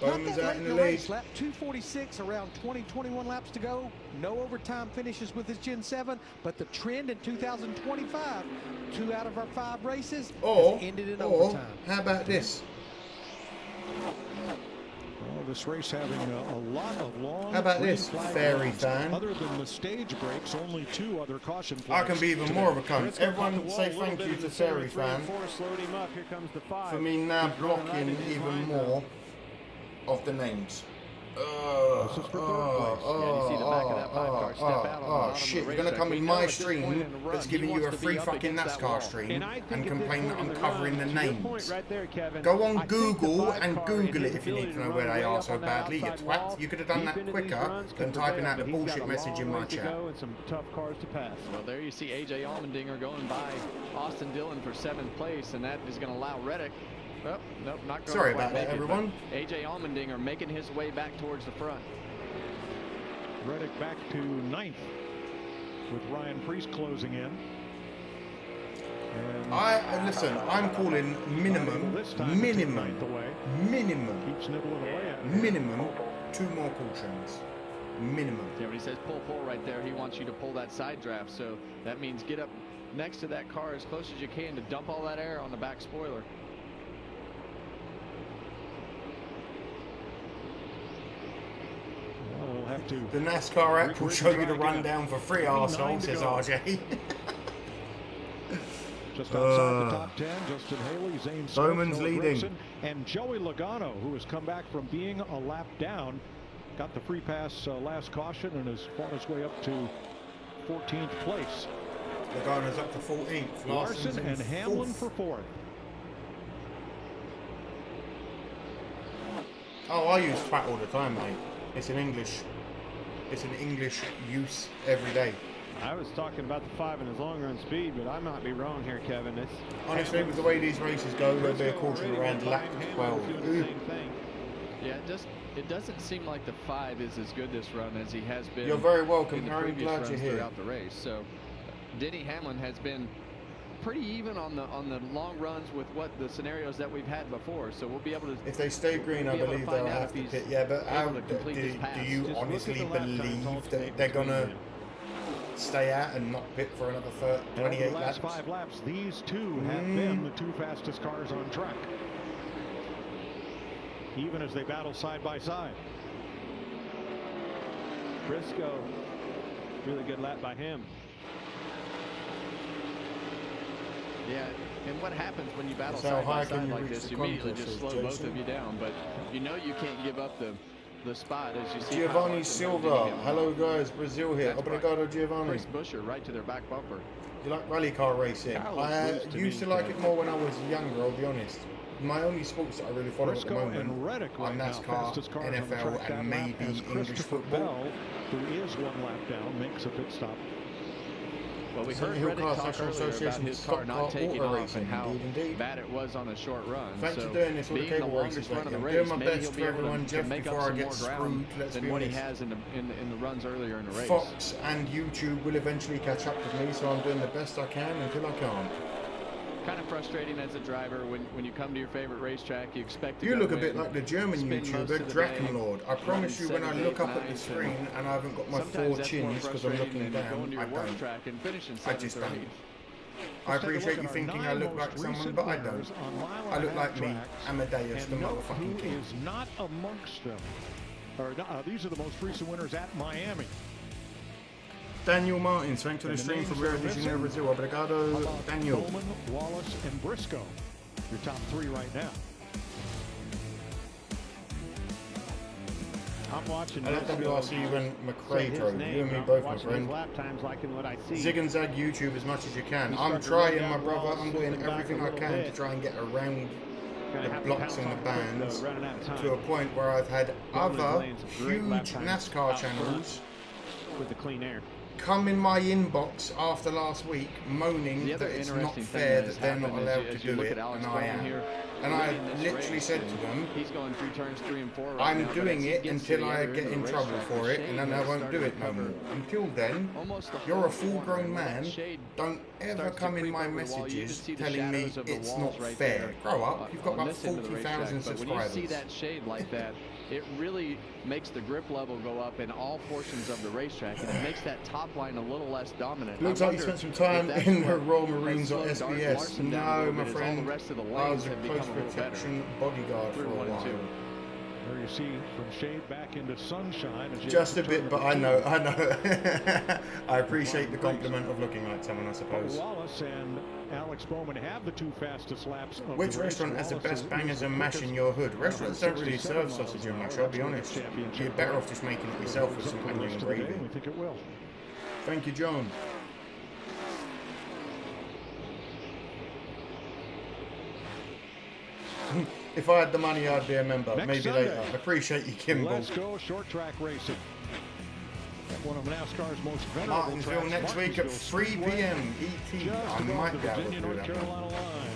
A: Bowman's
K: not that
A: out
K: late
A: in
K: in
A: the
K: the
A: lead.
K: race. Lap 246, around 20-21 laps to go. No overtime finishes with his Gen 7, but the trend in 2025, 2 out of our 5 races has ended in overtime.
A: How about this?
M: Well, this race having a lot of long.
A: How about
M: green
A: this,
M: flag
A: fairy
M: runs.
A: fan?
M: Other than the stage breaks, only 2 other caution
A: I
M: flags.
A: can be even
M: today.
A: more of a cunt. Everyone say thank you to Fairy Fan for me now blocking even more of the names. Shit, you're gonna come in my stream that's giving you a free fucking NASCAR stream and complain that I'm covering the names. Go on Google and Google it if you need to know where they are so badly, you twat. You could have done that quicker than typing out the bullshit message in my chat.
C: Well, there you see AJ Allmendinger going by Austin Dillon for 7th place, and that is going to allow Reddick. Oh, nope, not going
A: Sorry
C: to
A: about that, everyone.
C: AJ Allmendinger making his way back towards the front.
M: Reddick back to 9th with Ryan Preece closing in. And
A: listen, I'm calling minimum 2 more cautions. Minimum.
C: Yeah, when he says pull right there, he wants you to pull that side draft. So that means get up next to that car as close as you can to dump all that air on the back spoiler.
M: We'll have to.
A: The NASCAR app will show you the rundown for free, arsehole, says RJ.
M: Just outside the top 10, Justin Haley, Zane Smith,
A: Bowman's
M: Noah
A: leading.
M: Gragson, and Joey Logano, who has come back from being a lap down, got the free pass last caution and has fought his way up to 14th place.
A: Logano's up to 14th.
M: Larson and Hamlin for 4th.
A: Oh, I use twat all the time, mate. It's an English use every day.
H: I was talking about the 5 and his long run speed, but I might be wrong here, Kevin. It's
A: honestly, with the way these races go, there'll be a caution around lap 12.
C: Yeah, it doesn't seem like the 5 is as good this run as he has been.
A: You're very welcome,
C: in the
A: Aaron.
C: previous
A: Glad
C: runs
A: you're here.
C: throughout the race. So Denny Hamlin has been pretty even on the long runs with what the scenarios that we've had before. So we'll be able to.
A: If they stay green, I believe they'll have to pit. Yeah, but how do you honestly believe that they're gonna stay out and not pit for another 28
M: last
A: laps?
M: 5 laps, these two have been the 2 fastest cars on track, even as they battle side by side.
H: Briscoe, really good lap by him.
C: Yeah, and what happens when you battle
A: So how
C: side by
A: high can
C: side
A: you
C: like
A: reach
C: this?
A: the
C: You immediately
A: contours,
C: just slow
A: Jason?
C: both of you down, but you know you can't give up the spot as you see.
A: Giovanni Silva, hello guys, Brazil here. Obrigado, Giovanni.
C: Chris Buescher right to their back bumper.
A: You like rally car racing? I used to like it more when I was younger, I'll be honest. My only sports that I really follow at the moment are NASCAR, NFL, and maybe English football.
M: Who is 1 lap down, makes a pit stop.
C: Well, we
A: St.
C: heard
A: Hill
C: Reddick
A: Car
C: talk
A: National
C: earlier about
A: Association
C: his
A: Stock
C: car
A: Car
C: not taking
A: Auto
C: off
A: Racing,
C: and how
A: indeed.
C: bad it was on a short run.
A: Thanks
C: so
A: for doing this, all the
C: being the
A: cable races
C: longest run of the
A: lately.
C: race,
A: I'm doing my
C: maybe
A: best
C: he'll
A: for
C: be able
A: everyone,
C: to
A: Jeff,
C: make
A: before
C: up
A: I
C: some
A: get
C: more
A: screwed,
C: ground
A: let's
C: than
A: be
C: what he
A: honest.
C: has in the runs earlier in the race.
A: Fox and YouTube will eventually catch up with me, so I'm doing the best I can until I can't.
C: Kind of frustrating as a driver when you come to your favorite racetrack, you expect to
A: You
C: go
A: look a
C: win,
A: bit like the German
C: spend most
A: YouTuber
C: of the
A: Draken
C: day,
A: Lord. I promise you, when I
C: 7,
A: look
C: 8,
A: up at
C: 9,
A: the screen and I haven't got my
C: sometimes
A: 4
C: that's more
A: chins because I'm
C: frustrating
A: looking
C: than going
A: down,
C: to
A: I
C: your work
A: don't.
C: track and finishing
A: I just
C: 7th or
A: don't.
C: 8th.
A: I appreciate you thinking I look like someone, but I don't. I look like me, Amadeus, the motherfucking
M: Who
A: king.
M: is not amongst them? These are the most recent winners at Miami.
A: Daniel Martins, thanks for the stream from Rio de Janeiro, Brazil. Obrigado, Daniel.
M: Bowman, Wallace, and Briscoe. Your top 3 right now.
H: I'm watching.
A: I let WRC when McRae drove. You and me both, my friend.
H: Lap times like in what I see.
A: Zig and zag YouTube as much as you can. I'm trying, my brother. I'm doing everything I can to try and get around the blocks and the bands to a point where I've had other huge NASCAR channels
H: with the clean air
A: come in my inbox after last week moaning that it's not fair that they're not allowed to do it, and I am. And I literally said to them,
C: he's going through turns 3 and 4 right
A: I'm
C: now,
A: doing it until I get in trouble for it, and then I won't do it no more. Until then, you're a full-grown man. Don't ever come in my messages telling me it's not fair. Grow up. You've got about 40,000 subscribers.
C: When you see that shade like that, it really makes the grip level go up in all portions of the racetrack, and it makes that top line a little less dominant.
A: Looks like you spent some time in the Royal Marines or SBS. No, my friend. I was a close protection bodyguard for a while.
M: There you see from shade back into sunshine.
A: Just a bit, but I know. I appreciate the compliment of looking like someone, I suppose.
M: Wallace and Alex Bowman have the 2 fastest laps of
A: Which
M: the race.
A: restaurant has the
M: Wallace
A: best
M: is
A: bangers
M: the
A: and mash in your hood? Restaurants don't really serve sausage and mash, I'll be honest. You're better off just making it yourself with some onion and gravy.
M: We think it will.
A: Thank you, John. If I had the money, I'd be a member. Maybe
M: Sunday,
A: later. I appreciate you, Kimball.
M: Let's go short track racing. At one of NASCAR's most venerable
A: Martinsville
M: tracks,
A: next week at 3 p.m. ET. I might be able to do
M: North
A: that.
M: Carolina line.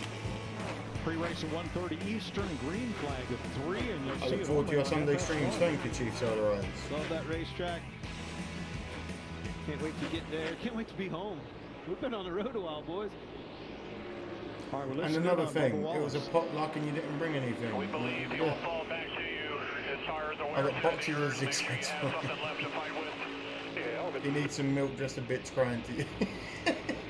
M: Pre-race at 1:30 Eastern, green flag at 3, and you'll
A: I
M: see
A: look forward to your Sunday streams. Thank you, Chief Solar.
H: Love that racetrack. Can't wait to get there. Can't wait to be home. We've been on the road a while, boys.
A: And another thing, it was a potluck and you didn't bring anything.
G: We believe he will fall back to you
A: I got boxes as expensive. He needs some milk, just a bit's crying to you.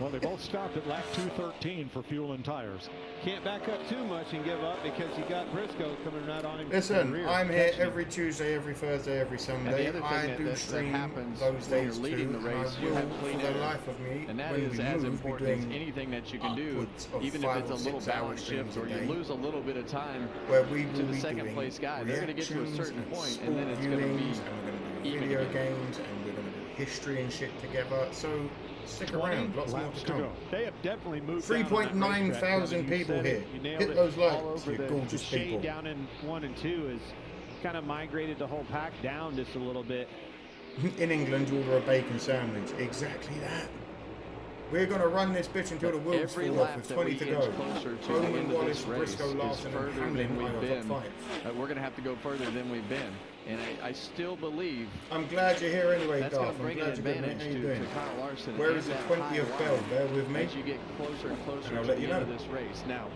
M: Well, they both stopped at lap 213 for fuel and tires.
H: Can't back up too much and give up because you got Briscoe coming right on him.
A: Listen, I'm here every Tuesday, every Thursday, every Sunday. I do stream those days too, and I will, for the life of me,
C: and that
A: when
C: is
A: we
C: as
A: move,
C: important as anything that you can do, even if it's a little balance shift or you lose a little bit of time
A: where we
C: to the second place guy. They're going to get to a certain point, and then it's going to be even
A: video games, and we're going to do history and shit together. So stick around, lots more to come.
H: They have definitely moved.
A: 3.9 thousand people here. Hit those likes, you gorgeous people.
H: Down in 1 and 2 is kind of migrated the whole pack down just a little bit.
A: In England, you order a bacon sandwich. Exactly that. We're going to run this bitch until the wheels fall off with 20 to go. Bowman, Wallace, Briscoe, Larson, and Hamlin are your top 5.
C: We're going to have to go further than we've been. And I still believe.
A: I'm glad you're here anyway,
C: Darth.
A: I'm glad you're good, mate. How you doing? Where is the 20th bell? Bear with me.
C: As you get closer and closer
A: and I'll
C: to
A: let
C: the
A: you
C: end
A: know.
C: of this race. Now,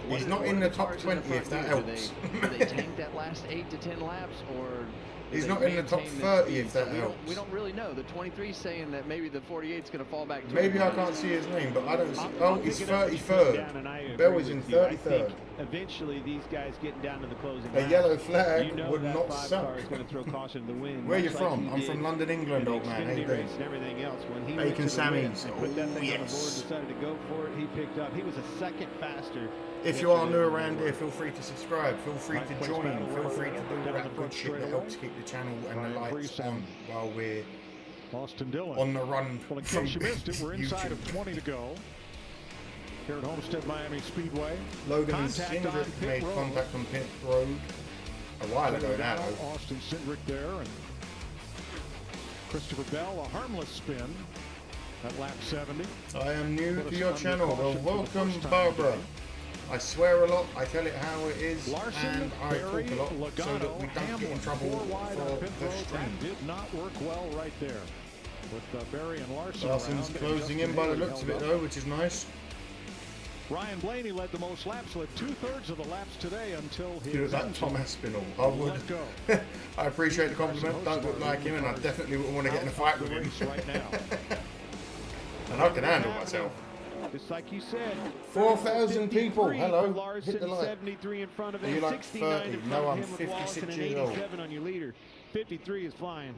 A: he's not in the top 20 if that helps.
C: Do they tank that last 8 to 10 laps, or
A: he's not in the top 30 if that helps.
C: We don't really know. The 23 is saying that maybe the 48 is going to fall back to
A: maybe I can't see his name, but I don't see. Oh, he's 33rd. Bell is in 33rd.
H: Eventually, these guys getting down to the closing.
A: A yellow flag would not suck.
H: Going to throw caution to the wind.
A: Where are you from? I'm from London, England, old man. How you doing?
H: Everything else. When he
A: Bacon Sammy's.
H: Put that thing on the board, decided to go for it. He picked up. He was a second faster.
A: If you are new around here, feel free to subscribe. Feel free to join. Feel free to do that good shit that helps keep the channel and the lights on while we're
M: Austin Dillon
A: on the run.
M: Well, in case you missed it, we're inside of 20 to go here at Homestead-Miami Speedway.
A: Logan and Cindric made contact on pit road a while ago now.
M: Austin Cindric there, and Christopher Bell, a harmless spin at lap 70.
A: I am new to your channel. Well, welcome, Barbara. I swear a lot, I tell it how it is, and I talk a lot so that we don't get in trouble for the stream.
M: That did not work well right there with Barry and Larson.
A: Larson's closing in by the looks of it though, which is nice.
M: Ryan Blaney led the most laps, led 2/3 of the laps today until he
A: was that Tom Aspinall. I would. I appreciate the compliment. Don't look like him, and I definitely wouldn't want to get in a fight with him.
M: Right now.
A: And I can handle myself.
H: Just like you said.
A: 4,000 people. Hello.
H: Larson,
A: hit the like.
H: 73 in front of him.
A: Are you like 30? No, I'm 56 years old.
H: 87 on your leader. 53 is flying.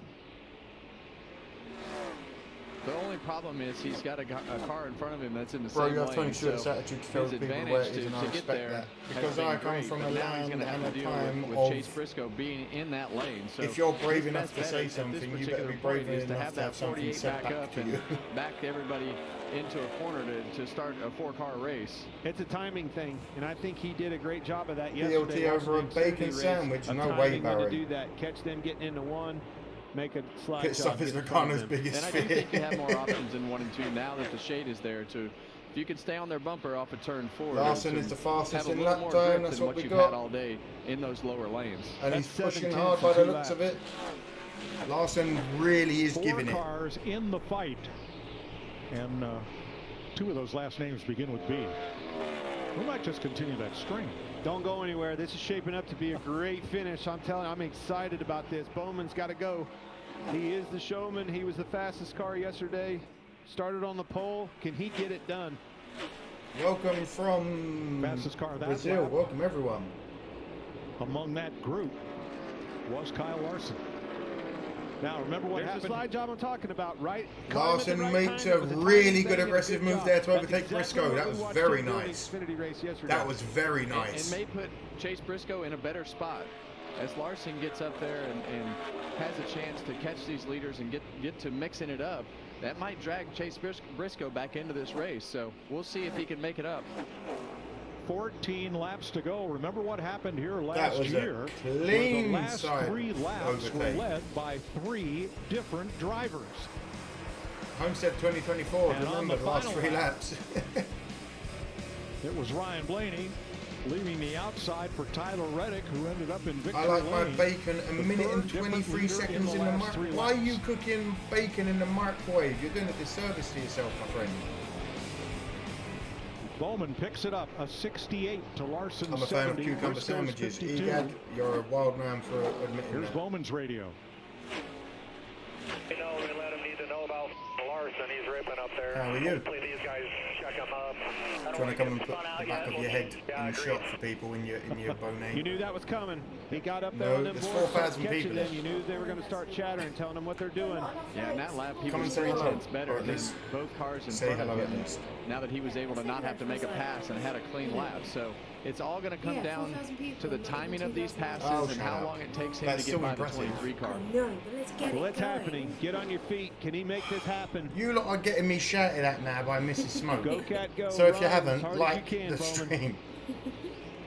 C: The only problem is he's got a car in front of him that's in the
A: Bro,
C: same
A: you have
C: lane.
A: 20 shirts attitude to tell people where it is, and I respect that. Because I come from a land and a time
C: with
A: of
C: Chase Briscoe being in that lane. So
A: if you're brave enough to say something, you better be brave enough to have something said back to you.
C: Back everybody into a corner to start a 4-car race.
H: It's a timing thing, and I think he did a great job of that yesterday.
A: BLT over a bacon sandwich, no way, Barry.
H: To do that, catch them getting into one. Make a slide.
A: Pit stop is Logano's biggest
C: fear. And I do think you have more options in 1 and 2 now that the shade is there to. If you could stay on their bumper off of turn 4.
A: Larson is the fastest in lap
C: more
A: time. That's what we got.
C: Had all day in those lower lanes.
A: And he's pushing hard by the looks of it. Larson really is giving it.
M: 4 cars in the fight, and 2 of those last names begin with B. We might just continue that string.
H: Don't go anywhere. This is shaping up to be a great finish. I'm telling you, I'm excited about this. Bowman's got to go. He is the showman. He was the fastest car yesterday. Started on the pole. Can he get it done?
A: Welcome from
M: fastest car that
A: Brazil.
M: lap.
A: Welcome everyone.
M: Among that group was Kyle Larson. Now remember what happened.
H: There's the slide job I'm talking about, right?
A: Larson makes a really good aggressive move there to overtake Briscoe. That was very nice. That was very nice.
C: And may put Chase Briscoe in a better spot as Larson gets up there and has a chance to catch these leaders and get to mixing it up. That might drag Chase Briscoe back into this race. So we'll see if he can make it up.
M: 14 laps to go. Remember what happened here last year?
A: Clean
M: the last
A: side
M: 3 laps were led by 3 different drivers.
A: Homestead 2024. Remember the last 3 laps.
M: It was Ryan Blaney leaving the outside for Tyler Reddick, who ended up in victory
A: I like
M: lane.
A: my bacon a minute and 23 seconds in the microwave. Why are you cooking bacon in the microwave? You're doing a disservice to yourself, my friend.
M: Bowman picks it up, a 68 to Larson.
A: I'm a fan of
M: 70.
A: cucumber
M: Briscoe's
A: sandwiches.
M: 52.
A: Egad, you're a wild man for admitting
M: Here's
A: that.
M: Bowman's radio.
G: You know, we let him need to know about Larson. He's ripping up there.
A: How are you?
G: Hopefully these guys check him up.
A: Trying to come and put the back of your head in shot for people in your bonnet.
H: You knew that was coming. He got up there
A: No,
H: on them
A: there's
H: boards,
A: 4,000
H: catching
A: people.
H: them. You knew they were going to start chattering, telling them what they're doing.
C: Yeah, in that lap, he
A: Come
C: was
A: and say
C: 3
A: hello,
C: tenths better
A: or at
C: than
A: least
C: both cars in
A: say
C: front of
A: hello
C: him.
A: at least.
C: Now that he was able to not have to make a pass and had a clean lap. So it's all going to come down to the timing of these passes and how long it takes him to get by the 23 car.
P: No, but let's get
H: Well,
P: it
H: it's
P: going.
H: happening. Get on your feet. Can he make this happen?
A: You lot are getting me shouted at now by Mrs. Smoke.
H: Go, Cat, go.
A: So if you
H: Run as
A: haven't,
H: hard as
A: like
H: you can,
A: the
H: Bowman.
A: stream.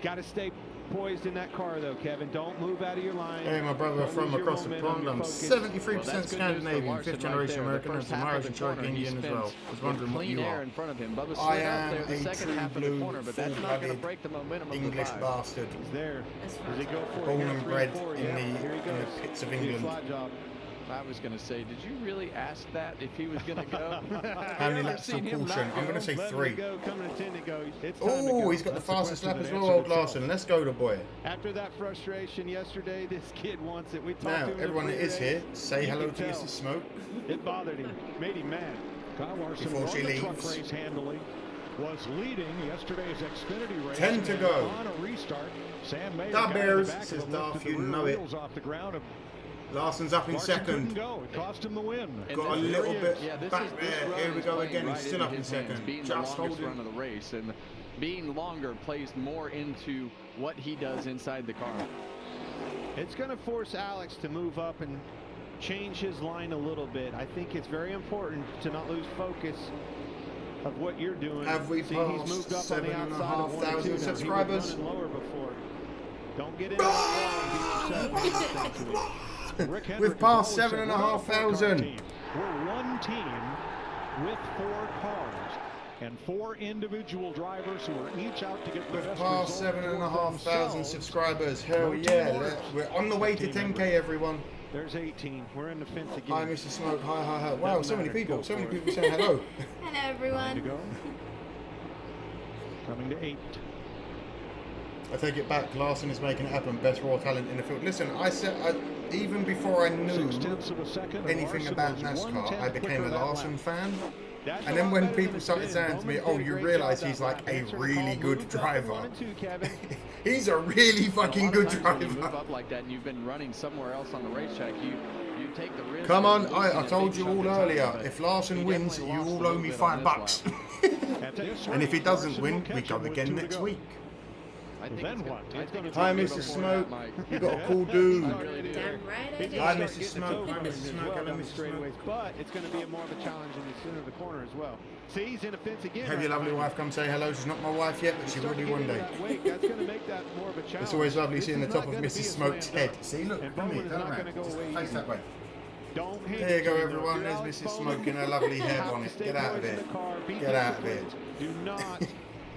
H: Got to stay poised in that car, though, Kevin. Don't move out of your line.
A: Hey, my brother
H: Don't
A: from
H: lose your
A: across the
H: momentum,
A: pond.
H: your
A: I'm
H: focus.
A: 73% Scandinavian, 5th generation American, and some Irish and Cherokee Indian as well. I was wondering what you are.
C: In front of him. Bubba
A: I
C: slid
A: am
C: out there the
A: a
C: second
A: true
C: half of the
A: blue,
C: corner, but that's not going to
A: full-blooded
C: break the momentum of
A: English
C: the 5.
A: bastard.
H: He's there. Does he go for it?
A: Born
H: Here,
A: and
H: 3
A: bred
H: 4.
A: in
H: Yeah,
A: the
H: here he goes.
A: pits of
H: Big
A: England.
H: fly job.
C: I was going to say, did you really ask that if he was going to go?
A: How many laps till caution? I'm going to say 3.
H: Go, coming to 10 to go. It's time to
A: Oh,
H: go.
A: he's got the
H: That's the
A: fastest lap
H: question
A: as
H: that
A: well, old
H: answered itself.
A: Larson. Let's go, the boy.
H: After that frustration yesterday, this kid wants it. We talked
A: Now,
H: to him
A: everyone that is here, say
H: You
A: hello
H: can
A: to
H: tell.
A: Mrs. Smoke.
H: It bothered him, made him mad.
M: Kyle Larson
A: Before
M: won
A: she
M: the truck
A: leaves.
M: race handily. Was leading yesterday's Xfinity race.
A: 10 to
M: and
A: go.
M: On a restart, Sam Mayer
A: Da
M: got in the
A: Bears,
M: back of
A: says
M: the lift
A: Darth,
M: of the
A: you
M: rear
A: know it.
M: wheels off the ground.
A: Larson's up in
M: Larson couldn't
A: second.
M: go. It cost him the win.
A: Got a
C: this
A: little
C: really
A: bit
C: is- this
A: back
C: is- this
A: there.
C: run
A: Here we
C: is
A: go
C: playing
A: again.
C: right
A: He's still
C: into
A: up in
C: his hands,
A: second.
C: being the
A: Just
C: longest
A: holding.
C: run of the race, and being longer plays more into what he does inside the car.
H: It's going to force Alex to move up and change his line a little bit. I think it's very important to not lose focus of what you're doing.
A: Have we
H: See,
A: passed
H: he's moved up on the outside of 1 and 2 now.
A: 7,500
H: He was
A: subscribers?
H: running lower before. Don't get in that wall and beat yourself.
M: Rick Hendrick
A: We've
M: has
A: passed
M: always said, we're not a
A: 7,500.
M: four-car team. We're one team with 4 cars and 4 individual drivers who are each out to get the
A: We've
M: best
A: passed
M: result
A: 7,500
M: for themselves.
A: subscribers. Hell
M: No
A: yeah.
M: team orders.
A: We're on the way to 10k, everyone.
H: There's 18. We're in the fence again.
A: Hi, Mrs. Smoke. Hi, hi, hi. Wow,
H: Doesn't
A: so many
H: matter.
A: people.
H: Go
A: So many
H: for it.
A: people saying hello.
P: Hello,
M: 9 to
P: everyone.
M: go. Coming to 8.
A: I take it back. Larson is making it happen. Best raw talent in the field. Listen, I said even before I knew
M: 0.6 of a second, and
A: anything
M: Larson
A: about
M: was
A: NASCAR,
M: 1/10
A: I became
M: quicker
A: a
M: that
A: Larson
M: lap.
A: fan.
H: That's
A: And
H: a
A: then
H: lot
A: when
H: better
A: people
H: than
A: started
H: it's
A: saying
H: been.
A: to me,
H: Bowman
A: oh,
H: did a
A: you
H: great
A: realise
H: job
A: he's
H: that
A: like
H: lap.
A: a
H: Answer the
A: really
H: call,
A: good
H: moved up in
A: driver.
H: 1 and 2, Kevin.
A: He's a really fucking
C: A lot
A: good
C: of times when you
A: driver.
C: move up like that and you've been running somewhere else on the racetrack, you take the risk.
A: Come
C: of
A: on,
C: losing
A: I
C: a
A: told
C: big
A: you
C: chunk
A: all
C: of time,
A: earlier,
C: but
A: if Larson
C: he
A: wins,
C: definitely
A: you
C: lost a
A: all owe
C: little
A: me
C: bit on
A: $5.
C: this lap.
M: At this
A: And if he
M: rate,
A: doesn't
M: Larson
A: win,
M: will
A: we
M: catch
A: go
M: him with
A: again
M: 2 to
A: next
M: go.
A: week.
C: I think
M: Then
C: it's
M: what?
C: gonna- I think it's
A: Hi,
C: gonna be
A: Mrs.
C: before
A: Smoke.
C: that, Mike.
A: You got a cool dude.
C: I really do.
P: Damn right I
H: He's
P: do.
H: gonna
A: Hi,
H: start
A: Mrs.
H: getting
A: Smoke.
H: the toe
A: Hi,
H: burns
A: Mrs.
H: as
A: Smoke.
H: well
A: Hello,
H: down the
A: Mrs. Smoke.
H: straightaways, but it's going to be more of a challenge in the center of the corner as well. See, he's in a fence again.
A: Have your
H: right
A: lovely
H: behind
A: wife come say hello. She's not my wife yet, but she will
H: Start
A: be
H: to get
A: one
H: into
A: day.
H: that weight. That's going to make that more of a challenge.
A: It's always lovely
H: This
A: seeing the
H: is
A: top
H: not
A: of
H: gonna
A: Mrs.
H: be a
A: Smoke's
H: slam
A: head.
H: dunk.
A: See, look,
H: And
A: come
H: Bowman
A: here,
H: is
A: turn
H: not
A: around.
H: gonna go
A: Just
H: away
A: face
H: easy.
A: that way.
H: Don't hand
A: There
H: it
A: you go,
H: to him, though.
A: everyone.
H: If you're
A: There's
H: Alex
A: Mrs.
H: Bowman,
A: Smoke in her lovely
H: you
A: hair
H: have to
A: bonnet.
H: stay
A: Get out of
H: poised in
A: here.
H: the car, be
A: Get out of here.
H: disciplined. Do not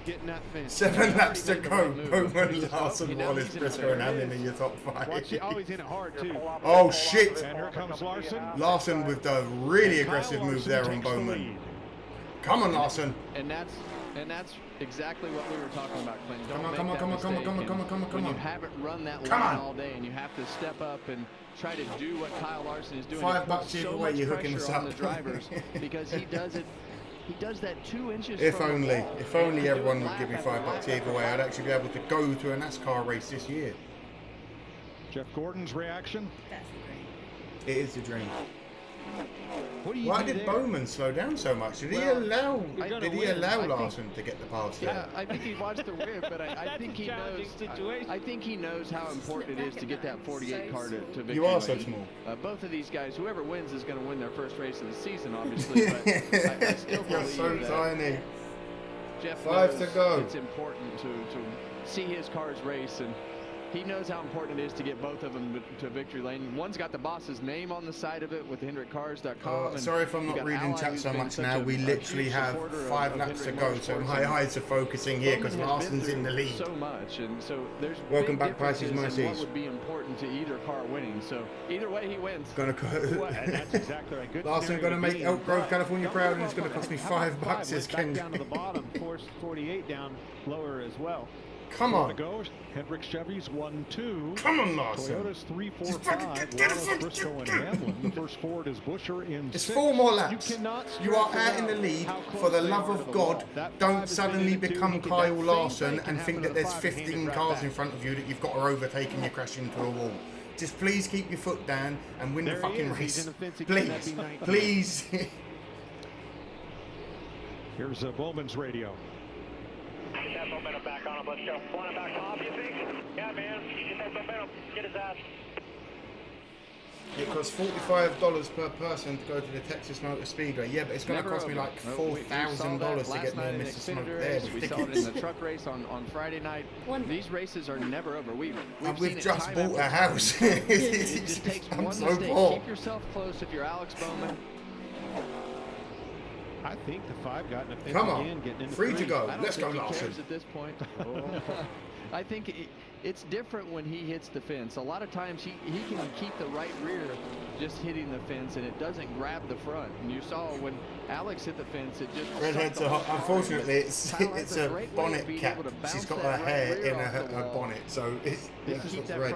H: get in that fence.
A: 7 laps to go. Bowman,
C: You
A: Larson,
C: know
A: Wallace,
C: he's in
A: Briscoe, and
C: there.
A: Hamlin in your top
H: Watch
A: 5.
H: it. Oh, he's in it hard, too.
A: Oh, shit.
M: And here comes Larson.
A: Larson with the really
M: And Kyle
A: aggressive move
M: Larson
A: there on
M: takes the
A: Bowman.
M: lead.
A: Come on, Larson.
C: And that's exactly what we were talking about, Clint. Don't
A: Come on,
C: make
A: come on,
C: that
A: come on, come on,
C: mistake.
A: come on,
C: And
A: come on, come on, come
C: when
A: on.
C: you haven't run that
A: Come
C: line
A: on.
C: all day and you have to step up and try to do what Kyle Larson is doing,
A: $5
C: it puts
A: either
C: so
A: way,
C: much
A: you're hooking
C: pressure
A: us
C: on
A: up.
C: the drivers because he does it. He does that 2 inches.
A: If
C: from the
A: only,
C: wall.
A: if
C: And
A: only
C: he can do
A: everyone
C: it
A: would give me
C: lap after lap
A: $5 either
C: after
A: way,
C: lap.
A: I'd actually be able to go to a NASCAR race this year.
M: Jeff Gordon's reaction.
P: That's great.
A: It is a dream.
H: What do you
A: Why
H: do
A: did
H: there?
A: Bowman slow down so much? Did he
C: Well,
A: allow?
C: you're gonna
A: Did he
C: win.
A: allow
C: I think-
A: Larson to get the pass
C: Yeah,
A: there?
C: I think he watched the whip, but I think he knows. I think he knows how important it is to get that 48 car to victory.
A: You are so
C: lane.
A: small.
C: Both of these guys, whoever wins, is going to win their first race of the season, obviously. But I still
A: You're
C: believe
A: so
C: that
A: tiny.
C: Jeff
A: 5 to
C: knows
A: go.
C: it's important to see his cars race, and he knows how important it is to get both of them to victory lane. One's got the boss's name on the side of it with HendrickCars.com.
A: Sorry if I'm not reading chat so much now. We literally have 5 laps to go, so my eyes are focusing here because Larson's in the lead.
C: So much, and so there's
A: welcome back, Price's Mercies.
C: What would be important to either car winning? So either way, he wins.
A: Gonna
H: that's exactly right. Good
A: Larson gonna make Elk Grove, California proud, and it's gonna cost me $5. Says Ken.
H: Down to the bottom, forced 48 down lower as well.
A: Come on.
M: Hendrick Chevy's 1-2.
A: Come on, Larson.
M: Toyota's 3, 4, 5. Wallace, Briscoe, and Hamlin. The first Ford is Buscher in 6.
A: It's 4 more laps. You are out in the lead. For the love of God, don't suddenly become Kyle Larson and think that there's 15 cars in front of you that you've got to overtake and you crash into a wall. Just please keep your foot down and win the fucking race. Please. Please.
M: Here's Bowman's radio.
G: Get that momentum back on him. Let's go. Want him back off, you think? Yeah, man. Get that momentum. Get his ass.
A: It costs $45 per person to go to the Texas Motor Speedway. Yeah, but it's going to cost me like $4,000 to get me and Mr. Smoke there.
C: We saw it in the truck race on Friday night. These races are never over. We've
A: just bought a house.
C: It just takes one
A: so
C: mistake.
A: poor.
C: Keep yourself close if you're Alex Bowman.
H: I think the 5 got in a fence
A: Come on,
H: again, getting in the
A: free to
H: 3.
A: go. Let's go, Larson.
C: At this point, I think it's different when he hits the fence. A lot of times he can keep the right rear just hitting the fence, and it doesn't grab the front. And you saw when Alex hit the fence, it just
A: Redheads are hot. Unfortunately, it's a bonnet cap. She's got her hair in her bonnet, so it just looks red.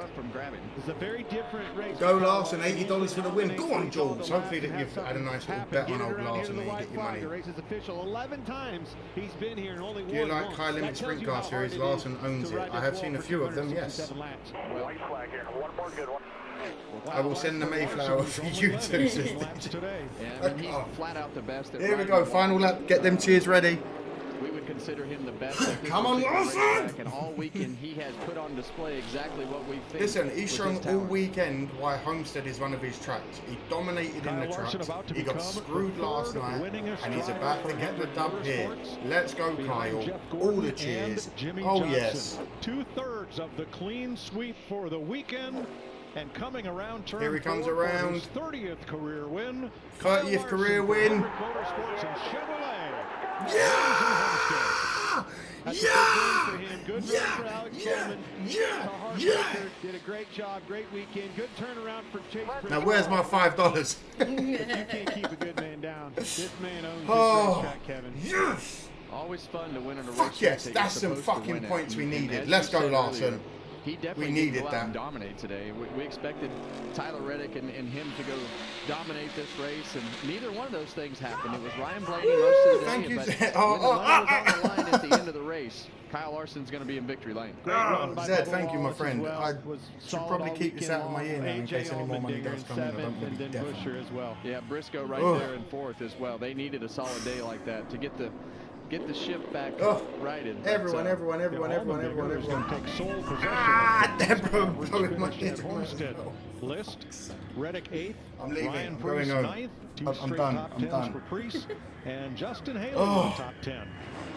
H: It's a very different race.
A: Go Larson, $80 for the win. Go on, Jules. Hopefully that you've had a nice little bet on old Larson and you get your money.
H: The race is official. 11 times he's been here and only won.
A: Do you like high limit sprint car series? Larson owns it. I have seen a few of them, yes.
G: White flag here. One more good one.
A: I will send the Mayflower for you too, sister.
C: Yeah, I mean, he's flat out the best.
A: Here we go, final lap. Get them cheers ready.
C: We would consider him the best.
A: Come on, Larson!
C: And all weekend he has put on display exactly what we think.
A: Listen, he's shown all weekend why Homestead is one of his tracks. He dominated in the tracks. He got screwed last night, and he's about to get the dub here. Let's go, Kyle. All the cheers. Oh, yes.
M: 2/3 of the clean sweep for the weekend. And coming around turn
A: here he comes
M: 4
A: around.
M: For his 30th career win.
A: 30th career win.
M: Motorsports and Chevrolet.
A: Yeah!
H: That's
A: yeah!
H: a good win for him. Good
A: yeah!
H: run for Alex Bowman.
A: Yeah!
H: Did a great job, great weekend. Good turnaround for Chase Briscoe.
A: Now where's my $5?
H: You can't keep a good man down. This man owns this track, Kevin.
A: Yes!
C: Always fun to win in a race.
A: Fuck yes, that's some fucking points we needed. Let's go, Larson.
C: He definitely needed that. And dominate today. We expected Tyler Reddick and him to go dominate this race, and neither one of those things happened. It was Ryan Blaney most of the day.
A: Thank you.
C: But when the line was on the line at the end of the race, Kyle Larson's going to be in victory lane.
A: Zed, thank you, my friend. I should probably keep this out of my ear now in case any more money does come in. I don't want to be definitely.
H: as well.
C: Yeah, Briscoe right there in 4th as well. They needed a solid day like that to get the ship back righted.
A: Everyone.
M: Take sole possession. Homestead list. Reddick 8th.
A: I'm leaving.
M: Ryan
A: I'm going
M: Preece
A: home.
M: 9th.
A: I'm done.
M: Top
A: I'm
M: 10s
A: done.
M: for Preece and Justin Haley in the top 10.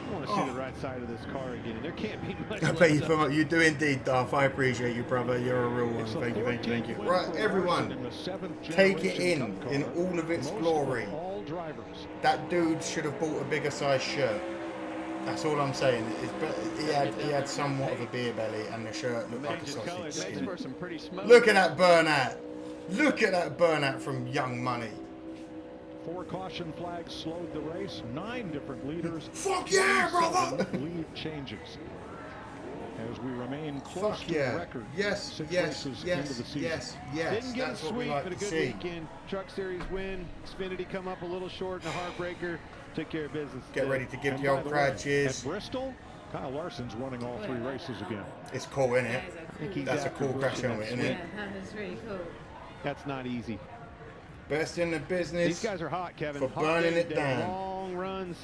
H: I want to see the right side of this car again. There can't be much.
A: I bet you do indeed, Darth. I appreciate you, brother. You're a real one. Thank you. Right, everyone, take it in all of its glory. That dude should have bought a bigger size shirt. That's all I'm saying. He had somewhat of a beer belly, and the shirt looked like a sausage skin. Look at that burnout. Look at that burnout from Young Money.
M: 4 caution flags slowed the race. 9 different leaders.
A: Fuck yeah, brother!
M: Lead changes as we remain close to the record.
A: Yes.
H: Didn't get
A: That's
H: a
A: what we
H: sweep,
A: like
H: but a
A: to
H: good
A: see.
H: weekend. Truck Series win. Xfinity come up a little short and a heartbreaker. Took care of business.
A: Get ready to give the old crowd cheers.
M: At Bristol, Kyle Larson's running all 3 races again.
A: It's cool, isn't it? That's a cool crash helmet, isn't it?
P: Yeah, that is really cool.
H: That's not easy.
A: Best in the business.
H: These guys are hot, Kevin.
A: For burning it down.
H: Long runs.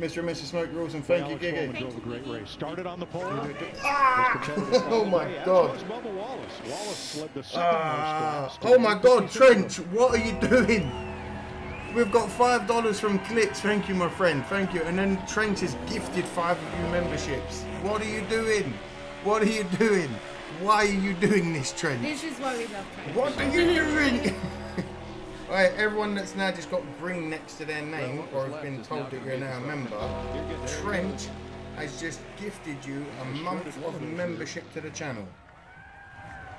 A: Mr. and Mrs. Smoke Rules, and thank you, Giggy.
M: Drove a great race. Started on the pole.
A: Oh my God.
M: Bubba Wallace. Wallace led the second most.
A: Oh my God, Trench, what are you doing? We've got $5 from Clicks. Thank you, my friend. Thank you. And then Trench has gifted 5 of you memberships. What are you doing? What are you doing? Why are you doing this, Trent?
P: This is why we love Trent.
A: What are you doing? Alright, everyone that's now just got green next to their name or has been told that you're now a member, Trent has just gifted you a month of membership to the channel.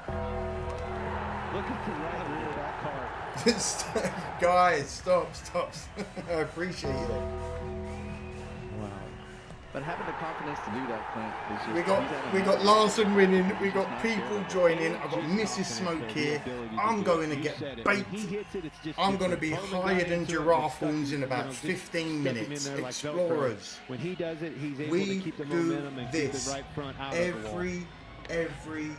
H: Look at the right rear of that car.
A: Guys, stop. I appreciate it.
F: Wow. But having the confidence to do that, Clint, is just...
A: We got Larson winning. We got people joining. I've got Mrs. Smoke here. I'm going to get baked. I'm going to be higher than giraffe horns in about 15 minutes. Explorers.
H: When he does it, he's able
A: we
H: to keep the
A: do
H: momentum and keep
A: this
H: the right front out of the wall.
A: every.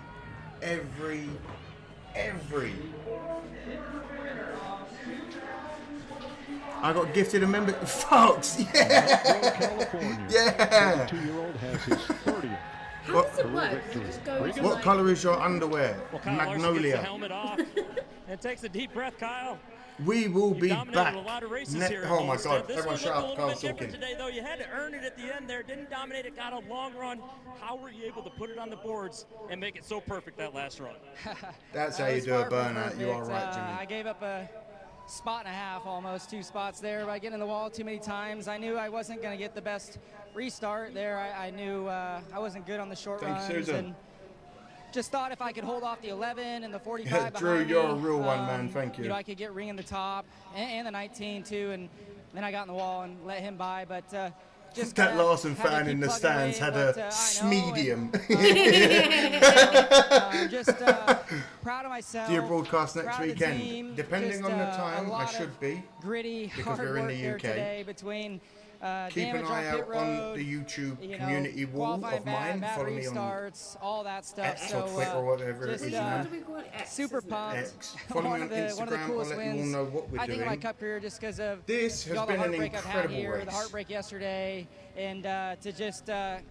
A: I got gifted a member. Fox, yeah. Yeah.
H: 22-year-old has his 30th.
P: How does it work? You just go to
A: What colour is your underwear?
I: Well, Kyle
A: Magnolia.
I: gets the helmet off and takes a deep breath, Kyle.
A: We will be back.
I: A lot of races here
A: Oh my God!
I: This
A: Everyone
I: one
A: shut
I: looked
A: up.
I: a little
A: Carl's
I: bit different
A: talking.
I: today, though. You had to earn it at the end there. Didn't dominate it. Got a long run. How were you able to put it on the boards and make it so perfect that last run?
A: That's how you do a burnout. You are right, Jimmy.
N: I gave up a spot and a half, almost 2 spots there by getting in the wall too many times. I knew I wasn't going to get the best restart there. I knew I wasn't good on the short
A: Thanks,
N: runs.
A: Susan.
N: And just thought if I could hold off the 11 and the 45
A: Yeah, Drew,
N: behind
A: you're
N: me,
A: a real one, man. Thank you.
N: You know, I could get ring in the top and the 19 too, and then I got in the wall and let him by. But just
A: that Larson
N: had to
A: fan
N: keep
A: in the
N: plugging
A: stands
N: away,
A: had
N: but,
A: a medium.
N: just proud of myself.
A: Do you broadcast next
N: proud of the
A: weekend?
N: team.
A: Depending
N: Just,
A: on the
N: a
A: time, I
N: lot
A: should
N: of
A: be.
N: Gritty,
A: because
N: hard
A: we're in
N: work
A: the
N: there
A: UK.
N: today between
A: Keep an
N: damage
A: eye
N: on pit
A: out
N: road,
A: on the YouTube community wall
N: qualifying
A: of mine.
N: bad
A: Follow me on
N: restarts, all that stuff.
A: X
N: so
A: or Twitter or whatever it
N: just,
A: is now.
P: What do we call it? X,
N: super
P: isn't it?
N: pumped.
A: X. Follow me
N: one
A: on
N: of the
A: Instagram.
N: coolest
A: I'll let you all
N: wins,
A: know what we're
N: I think,
A: doing.
N: in my cup career, just because of
A: This has
N: all the
A: been an
N: heartbreak I've had
A: incredible
N: here,
A: race.
N: the heartbreak yesterday, and to just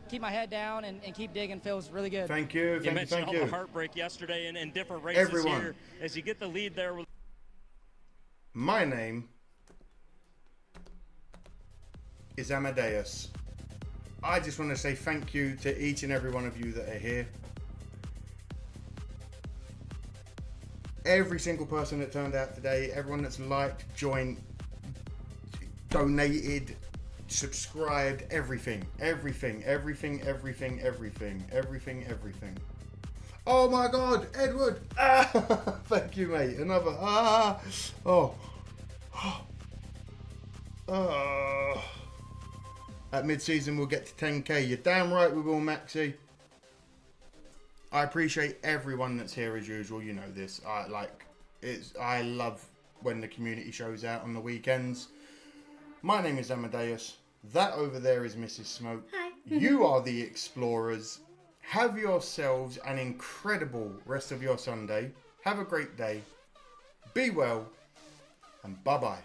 N: keep my head down and keep digging feels really good.
A: Thank you.
I: You mentioned all the heartbreak yesterday and different races
A: Everyone.
I: here. As you get the lead there with
A: My name is Amadeus. I just want to say thank you to each and every one of you that are here. Every single person that turned out today, everyone that's liked, joined, donated, subscribed, everything. Oh my God, Edward! Ah, thank you, mate. Another At mid-season, we'll get to 10K. You're damn right we will, Maxi. I appreciate everyone that's here as usual. You know this. I love when the community shows out on the weekends. My name is Amadeus. That over there is Mrs. Smoke.
P: Hi.
A: You are the Explorers. Have yourselves an incredible rest of your Sunday. Have a great day. Be well. And bye-bye.